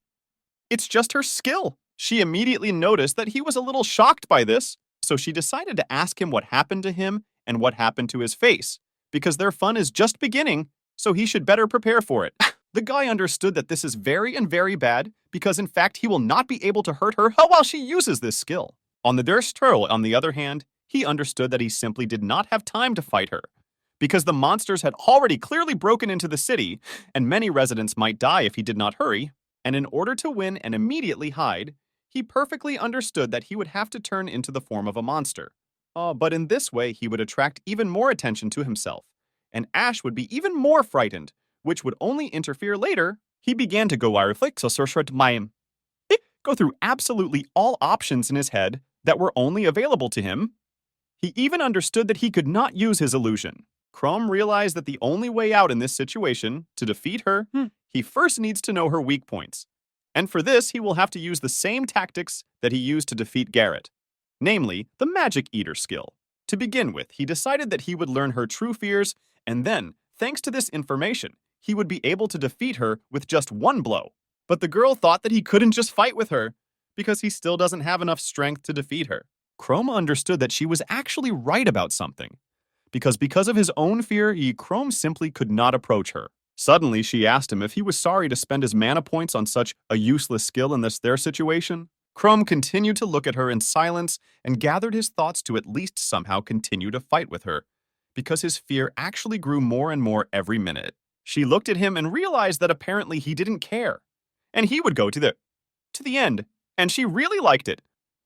it's just her skill. She immediately noticed that he was a little shocked by this, so she decided to ask him what happened to him and what happened to his face, because their fun is just beginning, so he should better prepare for it. The guy understood that this is very bad, because in fact he will not be able to hurt her while she uses this skill. On the Durst Turtle, on the other hand, he understood that he simply did not have time to fight her, because the monsters had already clearly broken into the city, and many residents might die if he did not hurry, and in order to win and immediately hide, he perfectly understood that he would have to turn into the form of a monster. But in this way, he would attract even more attention to himself, and Ash would be even more frightened, which would only interfere later. He began to go through absolutely all options in his head that were only available to him. He even understood that he could not use his illusion. Chrome realized that the only way out in this situation, to defeat her, he first needs to know her weak points. And for this, he will have to use the same tactics that he used to defeat Garrett, namely the Magic Eater skill. To begin with, he decided that he would learn her true fears, and then, thanks to this information, he would be able to defeat her with just one blow. But the girl thought that he couldn't just fight with her, because he still doesn't have enough strength to defeat her. Chrome understood that she was actually right about something, because of his own fear, Chrome simply could not approach her. Suddenly, she asked him if he was sorry to spend his mana points on such a useless skill in their situation. Chrome continued to look at her in silence and gathered his thoughts to at least somehow continue to fight with her, because his fear actually grew more and more every minute. She looked at him and realized that apparently he didn't care, and he would go to the end, and she really liked it,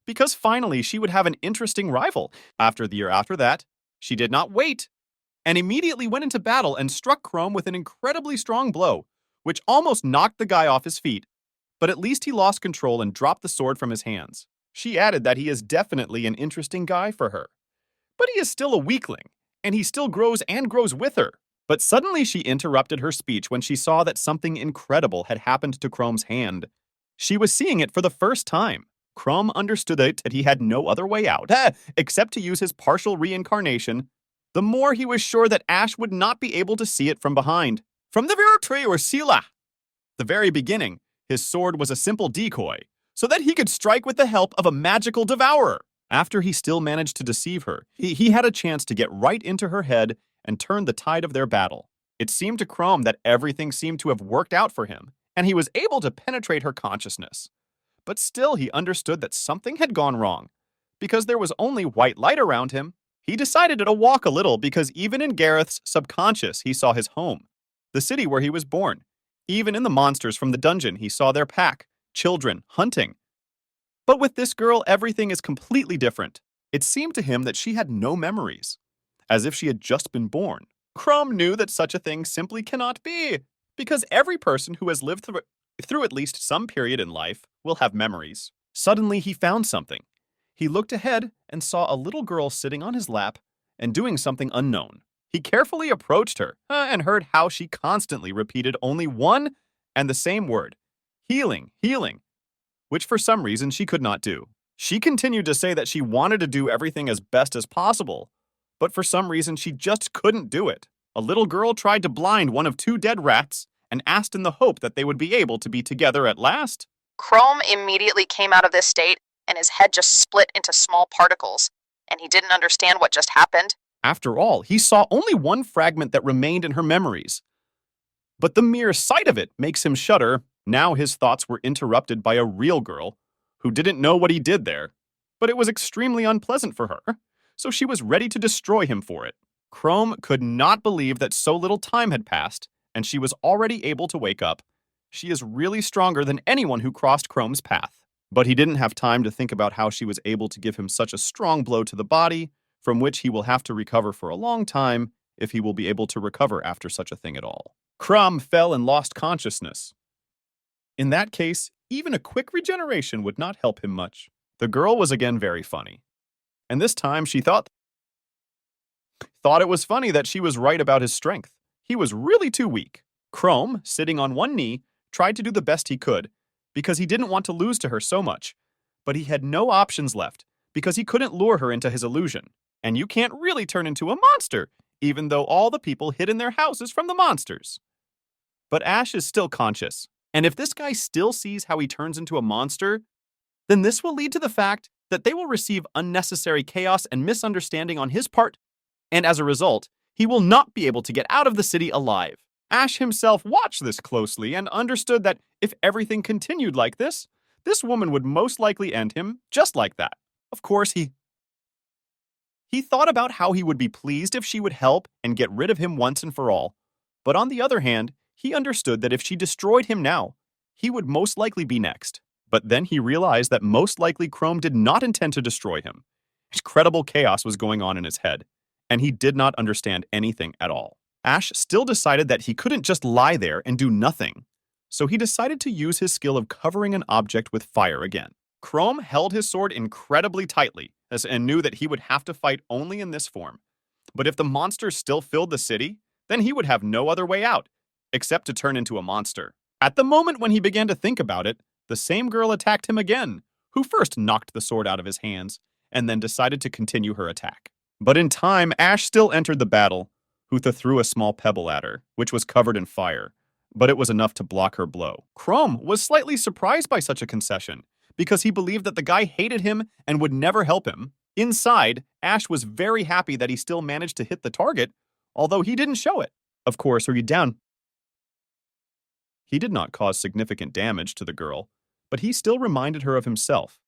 because finally she would have an interesting rival. After the year after that, she did not wait and immediately went into battle and struck Chrome with an incredibly strong blow, which almost knocked the guy off his feet. But at least he lost control and dropped the sword from his hands. She added that he is definitely an interesting guy for her. But he is still a weakling, and he still grows and grows with her. But suddenly she interrupted her speech when she saw that something incredible had happened to Chrome's hand. She was seeing it for the first time. Chrome understood that he had no other way out, except to use his partial reincarnation. The more he was sure that Ash would not be able to see it from behind. From the Virtue or Sila. The very beginning, his sword was a simple decoy, so that he could strike with the help of a magical devourer. After he still managed to deceive her, he had a chance to get right into her head and turn the tide of their battle. It seemed to Chrome that everything seemed to have worked out for him, and he was able to penetrate her consciousness. But still he understood that something had gone wrong. Because there was only white light around him, he decided to walk a little because even in Gareth's subconscious he saw his home, the city where he was born. Even in the monsters from the dungeon he saw their pack, children, hunting. But with this girl everything is completely different. It seemed to him that she had no memories, as if she had just been born. Chrome knew that such a thing simply cannot be, because every person who has lived through at least some period in life will have memories. Suddenly he found something. He looked ahead and saw a little girl sitting on his lap and doing something unknown. He carefully approached her and heard how she constantly repeated only one and the same word, healing, healing, which for some reason she could not do. She continued to say that she wanted to do everything as best as possible, but for some reason she just couldn't do it. A little girl tried to blind one of two dead rats and asked in the hope that they would be able to be together at last. Chrome immediately came out of this state, and his head just split into small particles, and he didn't understand what just happened. After all, he saw only one fragment that remained in her memories. But the mere sight of it makes him shudder. Now his thoughts were interrupted by a real girl who didn't know what he did there. But it was extremely unpleasant for her, so she was ready to destroy him for it. Chrome could not believe that so little time had passed, and she was already able to wake up. She is really stronger than anyone who crossed Chrome's path. But he didn't have time to think about how she was able to give him such a strong blow to the body, from which he will have to recover for a long time if he will be able to recover after such a thing at all. Chrome fell and lost consciousness. In that case, even a quick regeneration would not help him much. The girl was again very funny. And this time she thought it was funny that she was right about his strength. He was really too weak. Chrome, sitting on one knee, tried to do the best he could, because he didn't want to lose to her so much. But he had no options left, because he couldn't lure her into his illusion. And you can't really turn into a monster, even though all the people hid in their houses from the monsters. But Ash is still conscious, and if this guy still sees how he turns into a monster, then this will lead to the fact that they will receive unnecessary chaos and misunderstanding on his part, and as a result, he will not be able to get out of the city alive. Ash himself watched this closely and understood that if everything continued like this woman would most likely end him just like that. Of course, he thought about how he would be pleased if she would help and get rid of him once and for all. But on the other hand, he understood that if she destroyed him now, he would most likely be next. But then he realized that most likely Chrome did not intend to destroy him. Incredible chaos was going on in his head, and he did not understand anything at all. Ash still decided that he couldn't just lie there and do nothing, so he decided to use his skill of covering an object with fire again. Chrome held his sword incredibly tightly and knew that he would have to fight only in this form. But if the monsters still filled the city, then he would have no other way out, except to turn into a monster. At the moment when he began to think about it, the same girl attacked him again, who first knocked the sword out of his hands, and then decided to continue her attack. But in time, Ash still entered the battle. Hutha threw a small pebble at her, which was covered in fire, but it was enough to block her blow. Chrome was slightly surprised by such a concession, because he believed that the guy hated him and would never help him. Inside, Ash was very happy that he still managed to hit the target, although he didn't show it. Of course, are you down? He did not cause significant damage to the girl, but he still reminded her of himself.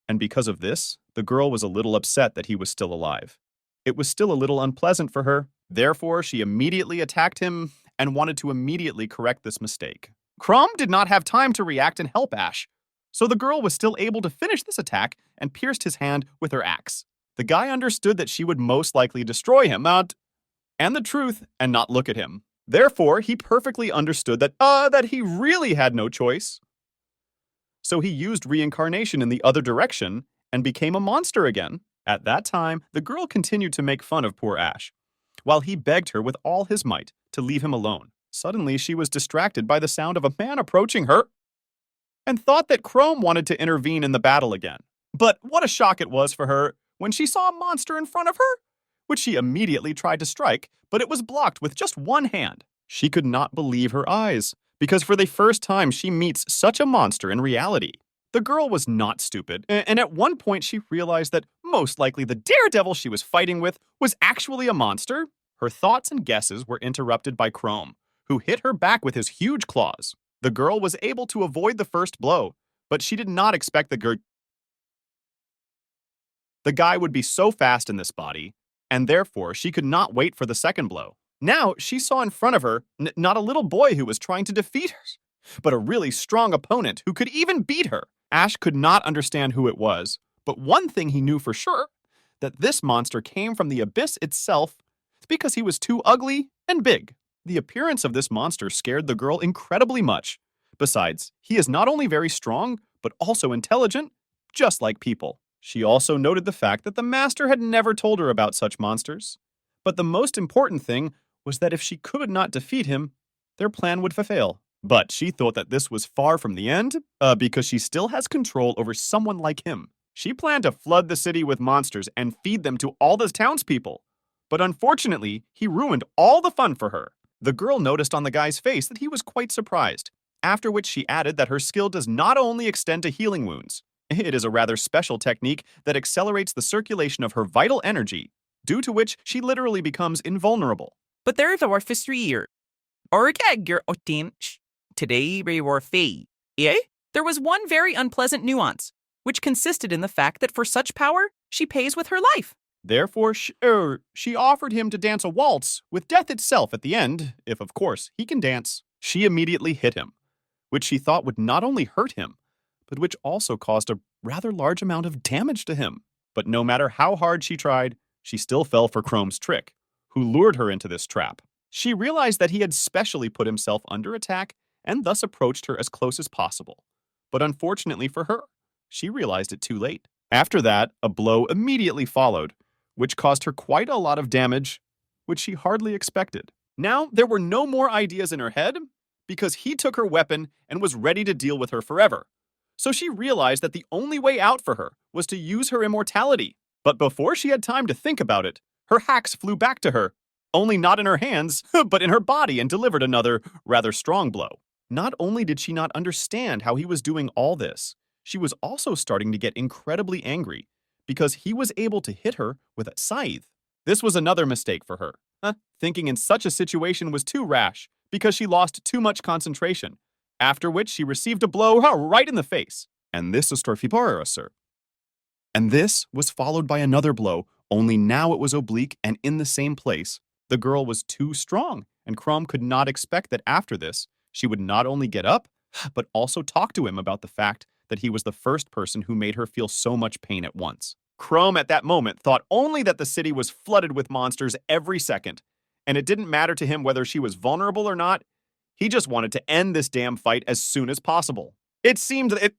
And because of this, the girl was a little upset that he was still alive. It was still a little unpleasant for her. Therefore, she immediately attacked him and wanted to immediately correct this mistake. Chrome did not have time to react and help Ash, so the girl was still able to finish this attack and pierced his hand with her axe. The guy understood that she would most likely destroy him. and the truth and not look at him. Therefore, he perfectly understood that he really had no choice. So he used reincarnation in the other direction and became a monster again. At that time, the girl continued to make fun of poor Ash, while he begged her with all his might to leave him alone. Suddenly, she was distracted by the sound of a man approaching her and thought that Chrome wanted to intervene in the battle again. But what a shock it was for her when she saw a monster in front of her, which she immediately tried to strike, but it was blocked with just one hand. She could not believe her eyes, because for the first time she meets such a monster in reality. The girl was not stupid, and at one point she realized that most likely the daredevil she was fighting with was actually a monster. Her thoughts and guesses were interrupted by Chrome, who hit her back with his huge claws. The girl was able to avoid the first blow, but she did not expect the guy would be so fast in this body, and therefore she could not wait for the second blow. Now she saw in front of her not a little boy who was trying to defeat her, but a really strong opponent who could even beat her. Ash could not understand who it was, but one thing he knew for sure, that this monster came from the abyss itself because he was too ugly and big. The appearance of this monster scared the girl incredibly much. Besides, he is not only very strong, but also intelligent, just like people. She also noted the fact that the master had never told her about such monsters. But the most important thing was that if she could not defeat him, their plan would fail. But she thought that this was far from the end, because she still has control over someone like him. She planned to flood the city with monsters and feed them to all the townspeople. But unfortunately, he ruined all the fun for her. The girl noticed on the guy's face that he was quite surprised, after which she added that her skill does not only extend to healing wounds. It is a rather special technique that accelerates the circulation of her vital energy, due to which she literally becomes invulnerable. But there var frustrert. Orgegger otinch. Today we were fee. There was one very unpleasant nuance, which consisted in the fact that for such power, she pays with her life. Therefore, she offered him to dance a waltz with death itself at the end, if of course he can dance. She immediately hit him, which she thought would not only hurt him, but which also caused a rather large amount of damage to him. But no matter how hard she tried, she still fell for Chrome's trick, who lured her into this trap. She realized that he had specially put himself under attack and thus approached her as close as possible. But unfortunately for her, she realized it too late. After that, a blow immediately followed, which caused her quite a lot of damage, which she hardly expected. Now, there were no more ideas in her head, because he took her weapon and was ready to deal with her forever. So she realized that the only way out for her was to use her immortality. But before she had time to think about it, her hacks flew back to her, only not in her hands, but in her body, and delivered another rather strong blow. Not only did she not understand how he was doing all this, she was also starting to get incredibly angry because he was able to hit her with a scythe. This was another mistake for her. Thinking in such a situation was too rash because she lost too much concentration, after which she received a blow right in the face. And this is Storfipara, sir. And this was followed by another blow, only now it was oblique and in the same place. The girl was too strong, and Chrome could not expect that after this, she would not only get up, but also talk to him about the fact that he was the first person who made her feel so much pain at once. Chrome at that moment thought only that the city was flooded with monsters every second, and it didn't matter to him whether she was vulnerable or not. He just wanted to end this damn fight as soon as possible. It seemed that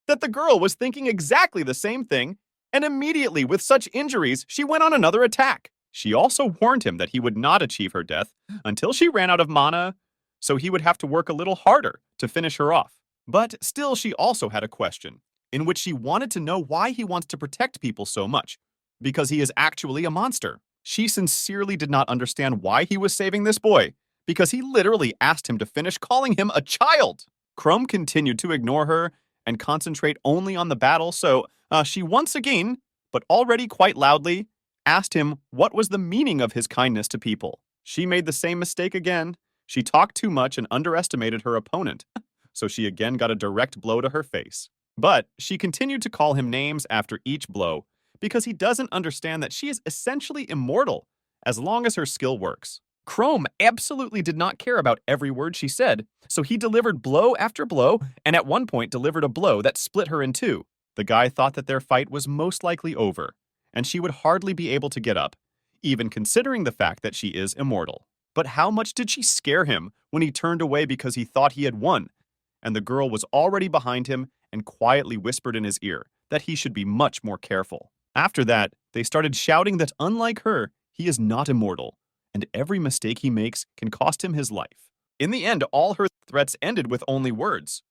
that the girl was thinking exactly the same thing, and immediately, with such injuries, she went on another attack. She also warned him that he would not achieve her death until she ran out of mana, so he would have to work a little harder to finish her off. But still, she also had a question, in which she wanted to know why he wants to protect people so much, because he is actually a monster. She sincerely did not understand why he was saving this boy, because he literally asked him to finish calling him a child. Chrome continued to ignore her and concentrate only on the battle, so she once again, but already quite loudly, asked him what was the meaning of his kindness to people. She made the same mistake again. She talked too much and underestimated her opponent, so she again got a direct blow to her face. But she continued to call him names after each blow, because he doesn't understand that she is essentially immortal, as long as her skill works. Chrome absolutely did not care about every word she said, so he delivered blow after blow, and at one point delivered a blow that split her in two. The guy thought that their fight was most likely over, and she would hardly be able to get up, even considering the fact that she is immortal. But how much did she scare him when he turned away because he thought he had won, and the girl was already behind him and quietly whispered in his ear that he should be much more careful. After that, they started shouting that unlike her, he is not immortal, and every mistake he makes can cost him his life. In the end, all her threats ended with only words,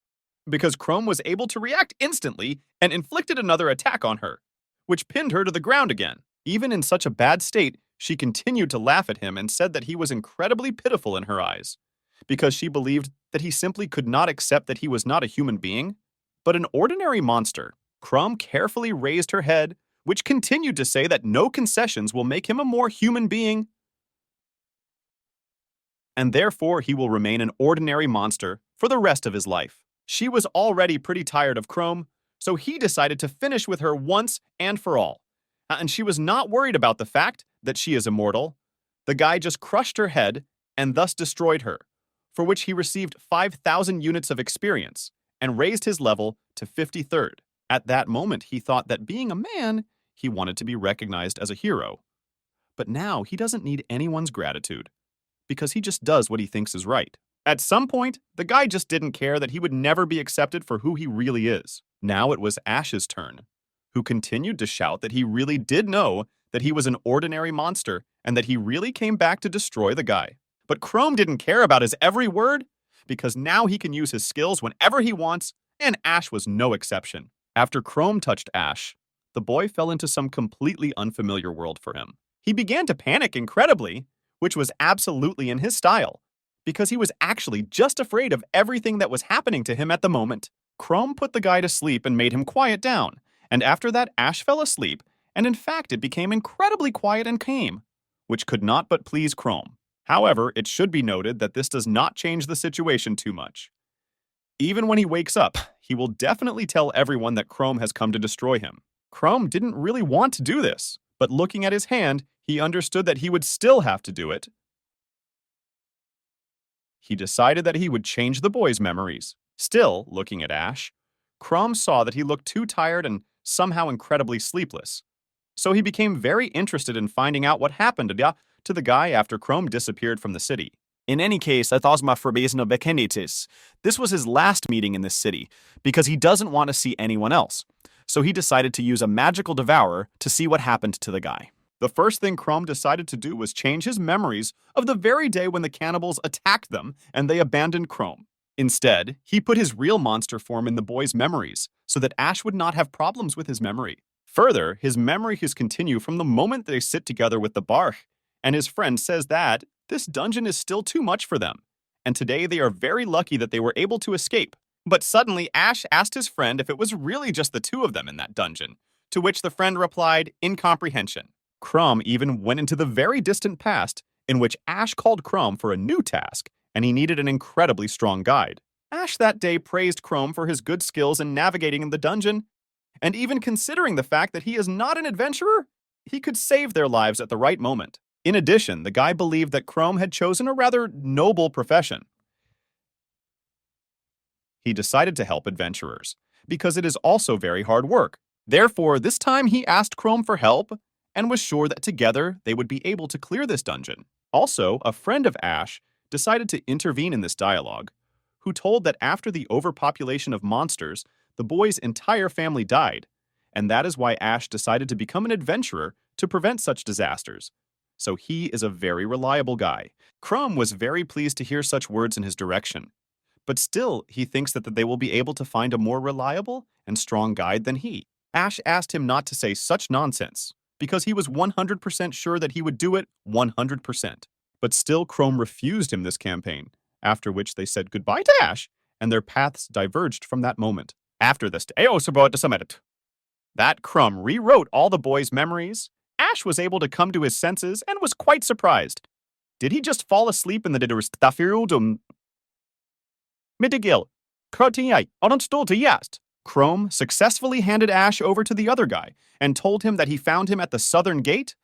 because Chrome was able to react instantly and inflicted another attack on her, which pinned her to the ground again. Even in such a bad state, she continued to laugh at him and said that he was incredibly pitiful in her eyes, because she believed that he simply could not accept that he was not a human being, but an ordinary monster. Chrome carefully raised her head, which continued to say that no concessions will make him a more human being, and therefore he will remain an ordinary monster for the rest of his life. She was already pretty tired of Chrome, so he decided to finish with her once and for all. And she was not worried about the fact that she is immortal. The guy just crushed her head and thus destroyed her, for which he received 5,000 units of experience and raised his level to 53rd. At that moment, he thought that being a man, he wanted to be recognized as a hero. But now he doesn't need anyone's gratitude, because he just does what he thinks is right. At some point, the guy just didn't care that he would never be accepted for who he really is. Now it was Ash's turn, who continued to shout that he really did know that he was an ordinary monster and that he really came back to destroy the guy. But Chrome didn't care about his every word, because now he can use his skills whenever he wants, and Ash was no exception. After Chrome touched Ash, the boy fell into some completely unfamiliar world for him. He began to panic incredibly, which was absolutely in his style, because he was actually just afraid of everything that was happening to him at the moment. Chrome put the guy to sleep and made him quiet down, and after that Ash fell asleep, and in fact it became incredibly quiet and calm, which could not but please Chrome. However, it should be noted that this does not change the situation too much. Even when he wakes up, he will definitely tell everyone that Chrome has come to destroy him. Chrome didn't really want to do this, but looking at his hand, he understood that he would still have to do it. He decided that he would change the boy's memories. Still, looking at Ash, Chrome saw that he looked too tired and somehow incredibly sleepless. So he became very interested in finding out what happened to the guy after Chrome disappeared from the city. In any case, I thought my Frabesna Bekenitis. This was his last meeting in this city, because he doesn't want to see anyone else. So he decided to use a magical devourer to see what happened to the guy. The first thing Chrome decided to do was change his memories of the very day when the cannibals attacked them and they abandoned Chrome. Instead, he put his real monster form in the boy's memories so that Ash would not have problems with his memory. Further, his memories continue from the moment they sit together with the Barch, and his friend says that this dungeon is still too much for them, and today they are very lucky that they were able to escape. But suddenly, Ash asked his friend if it was really just the two of them in that dungeon, to which the friend replied, incomprehension. Chrome even went into the very distant past, in which Ash called Chrome for a new task, and he needed an incredibly strong guide. Ash that day praised Chrome for his good skills in navigating in the dungeon, and even considering the fact that he is not an adventurer, he could save their lives at the right moment. In addition, the guy believed that Chrome had chosen a rather noble profession. He decided to help adventurers, because it is also very hard work. Therefore, this time he asked Chrome for help, and was sure that together they would be able to clear this dungeon. Also, a friend of Ash decided to intervene in this dialogue, who told that after the overpopulation of monsters, the boy's entire family died, and that is why Ash decided to become an adventurer to prevent such disasters. So he is a very reliable guy. Chrome was very pleased to hear such words in his direction, but still he thinks that they will be able to find a more reliable and strong guide than he. Ash asked him not to say such nonsense, because he was 100% sure that he would do it 100%. But still Chrome refused him this campaign, after which they said goodbye to Ash, and their paths diverged from that moment. After this, that Chrome rewrote all the boys' memories. Ash was able to come to his senses and was quite surprised. Did he just fall asleep in the Didderstafirudum? Mitigil, Krotiai, Onstoltiast. Chrome successfully handed Ash over to the other guy and told him that he found him at the southern gate,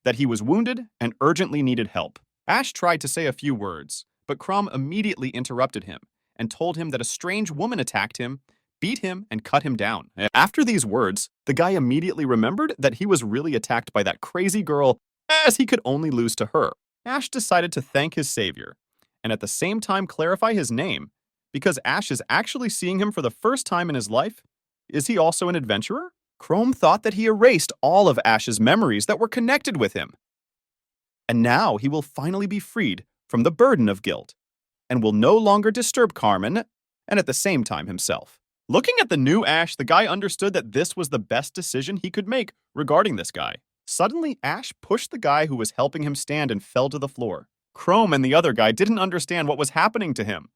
that he was wounded and urgently needed help. Ash tried to say a few words, but Chrome immediately interrupted him and told him that a strange woman attacked him, beat him, and cut him down. After these words, the guy immediately remembered that he was really attacked by that crazy girl as he could only lose to her. Ash decided to thank his savior, and at the same time clarify his name, because Ash is actually seeing him for the first time in his life. Is he also an adventurer? Chrome thought that he erased all of Ash's memories that were connected with him. And now he will finally be freed from the burden of guilt, and will no longer disturb Carmen, and at the same time himself. Looking at the new Ash, the guy understood that this was the best decision he could make regarding this guy. Suddenly, Ash pushed the guy who was helping him stand and fell to the floor. Chrome and the other guy didn't understand what was happening to him.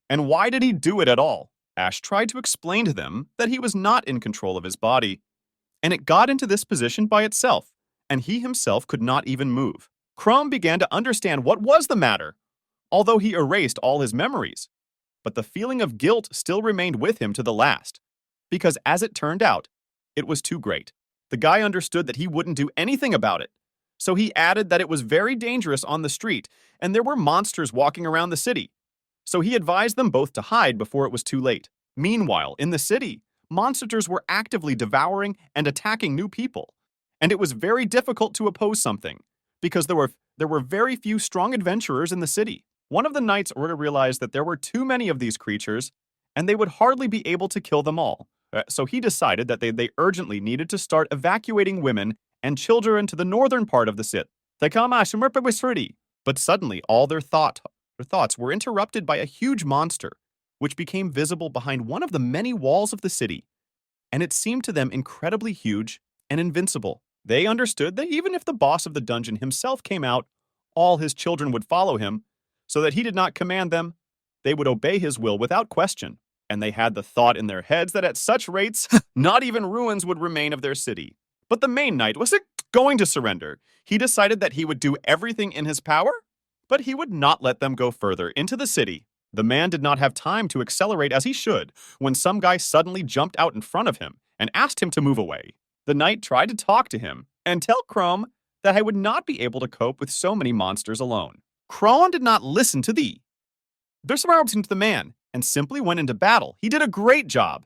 And why did he do it at all? Ash tried to explain to them that he was not in control of his body, and it got into this position by itself, and he himself could not even move. Chrome began to understand what was the matter, although he erased all his memories. But the feeling of guilt still remained with him to the last, because as it turned out, it was too great. The guy understood that he wouldn't do anything about it, so he added that it was very dangerous on the street and there were monsters walking around the city. So he advised them both to hide before it was too late. Meanwhile, in the city, monsters were actively devouring and attacking new people, and it was very difficult to oppose something, because there were very few strong adventurers in the city. One of the knights realized that there were too many of these creatures, and they would hardly be able to kill them all. So he decided that they urgently needed to start evacuating women and children to the northern part of the city. But suddenly, all their thoughts were interrupted by a huge monster, which became visible behind one of the many walls of the city, and it seemed to them incredibly huge and invincible. They understood that even if the boss of the dungeon himself came out, all his children would follow him, so that he did not command them. They would obey his will without question, and they had the thought in their heads that at such rates, not even ruins would remain of their city. But the main knight wasn't going to surrender. He decided that he would do everything in his power, but he would not let them go further into the city. The man did not have time to accelerate as he should when some guy suddenly jumped out in front of him and asked him to move away. The knight tried to talk to him and tell Chrome that I would not be able to cope with so many monsters alone. Chrome did not listen to the man and simply went into battle. He did a great job,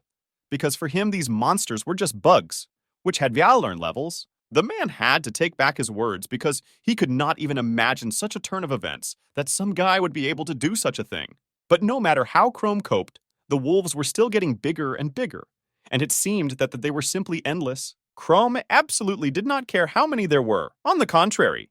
because for him these monsters were just bugs, which had Valorn levels. The man had to take back his words because he could not even imagine such a turn of events, that some guy would be able to do such a thing. But no matter how Chrome coped, the wolves were still getting bigger and bigger, and it seemed that they were simply endless. Chrome absolutely did not care how many there were. On the contrary,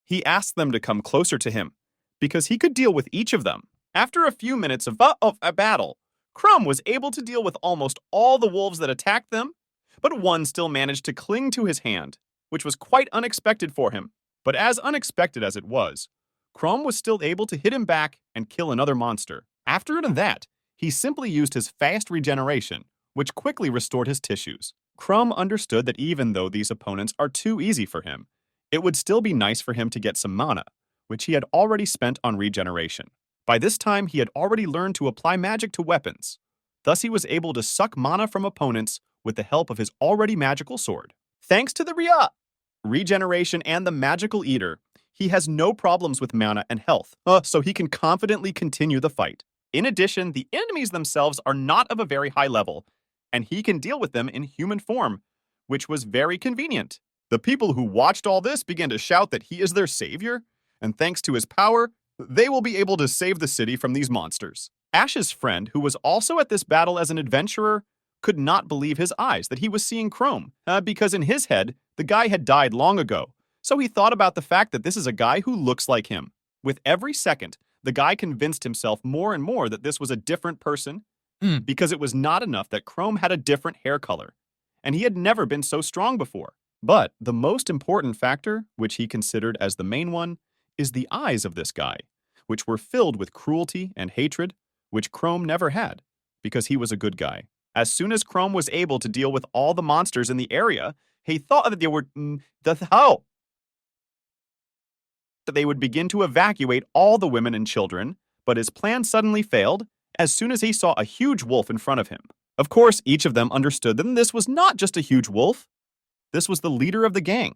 he asked them to come closer to him, because he could deal with each of them. After a few minutes of a battle, Chrome was able to deal with almost all the wolves that attacked them, but one still managed to cling to his hand, which was quite unexpected for him. But as unexpected as it was, Chrome was still able to hit him back and kill another monster. After that, he simply used his fast regeneration, which quickly restored his tissues. Chrome understood that even though these opponents are too easy for him, it would still be nice for him to get some mana, which he had already spent on regeneration. By this time, he had already learned to apply magic to weapons. Thus, he was able to suck mana from opponents with the help of his already magical sword. Thanks to the regeneration and the magical eater, he has no problems with mana and health, so he can confidently continue the fight. In addition, the enemies themselves are not of a very high level, and he can deal with them in human form, which was very convenient. The people who watched all this began to shout that he is their savior, and thanks to his power, they will be able to save the city from these monsters. Ash's friend, who was also at this battle as an adventurer, could not believe his eyes that he was seeing Chrome, because in his head, the guy had died long ago. So he thought about the fact that this is a guy who looks like him. With every second, the guy convinced himself more and more that this was a different person, because it was not enough that Chrome had a different hair color, and he had never been so strong before. But the most important factor, which he considered as the main one, is the eyes of this guy, which were filled with cruelty and hatred, which Chrome never had, because he was a good guy. As soon as Chrome was able to deal with all the monsters in the area, he thought that they would begin to evacuate all the women and children, but his plan suddenly failed as soon as he saw a huge wolf in front of him. Of course, each of them understood that this was not just a huge wolf. This was the leader of the gang,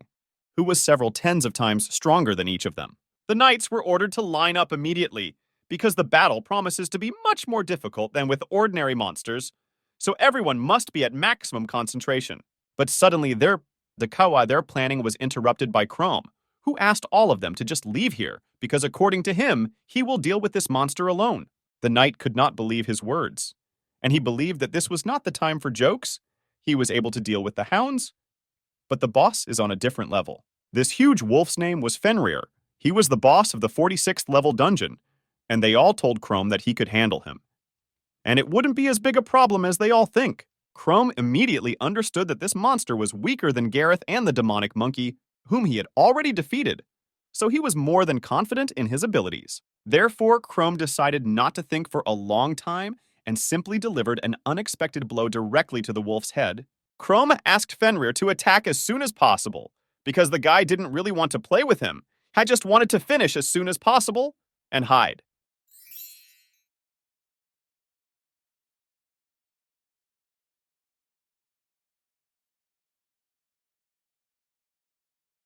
who was several tens of times stronger than each of them. The knights were ordered to line up immediately, because the battle promises to be much more difficult than with ordinary monsters, so everyone must be at maximum concentration. But suddenly their Dakawa, their planning was interrupted by Chrome, who asked all of them to just leave here because according to him, he will deal with this monster alone. The knight could not believe his words, and he believed that this was not the time for jokes. He was able to deal with the hounds, but the boss is on a different level. This huge wolf's name was Fenrir. He was the boss of the 46th level dungeon, and they all told Chrome that he could handle him. And it wouldn't be as big a problem as they all think. Chrome immediately understood that this monster was weaker than Gareth and the demonic monkey, whom he had already defeated, so he was more than confident in his abilities. Therefore, Chrome decided not to think for a long time and simply delivered an unexpected blow directly to the wolf's head. Chrome asked Fenrir to attack as soon as possible, because the guy didn't really want to play with him, had just wanted to finish as soon as possible and hide.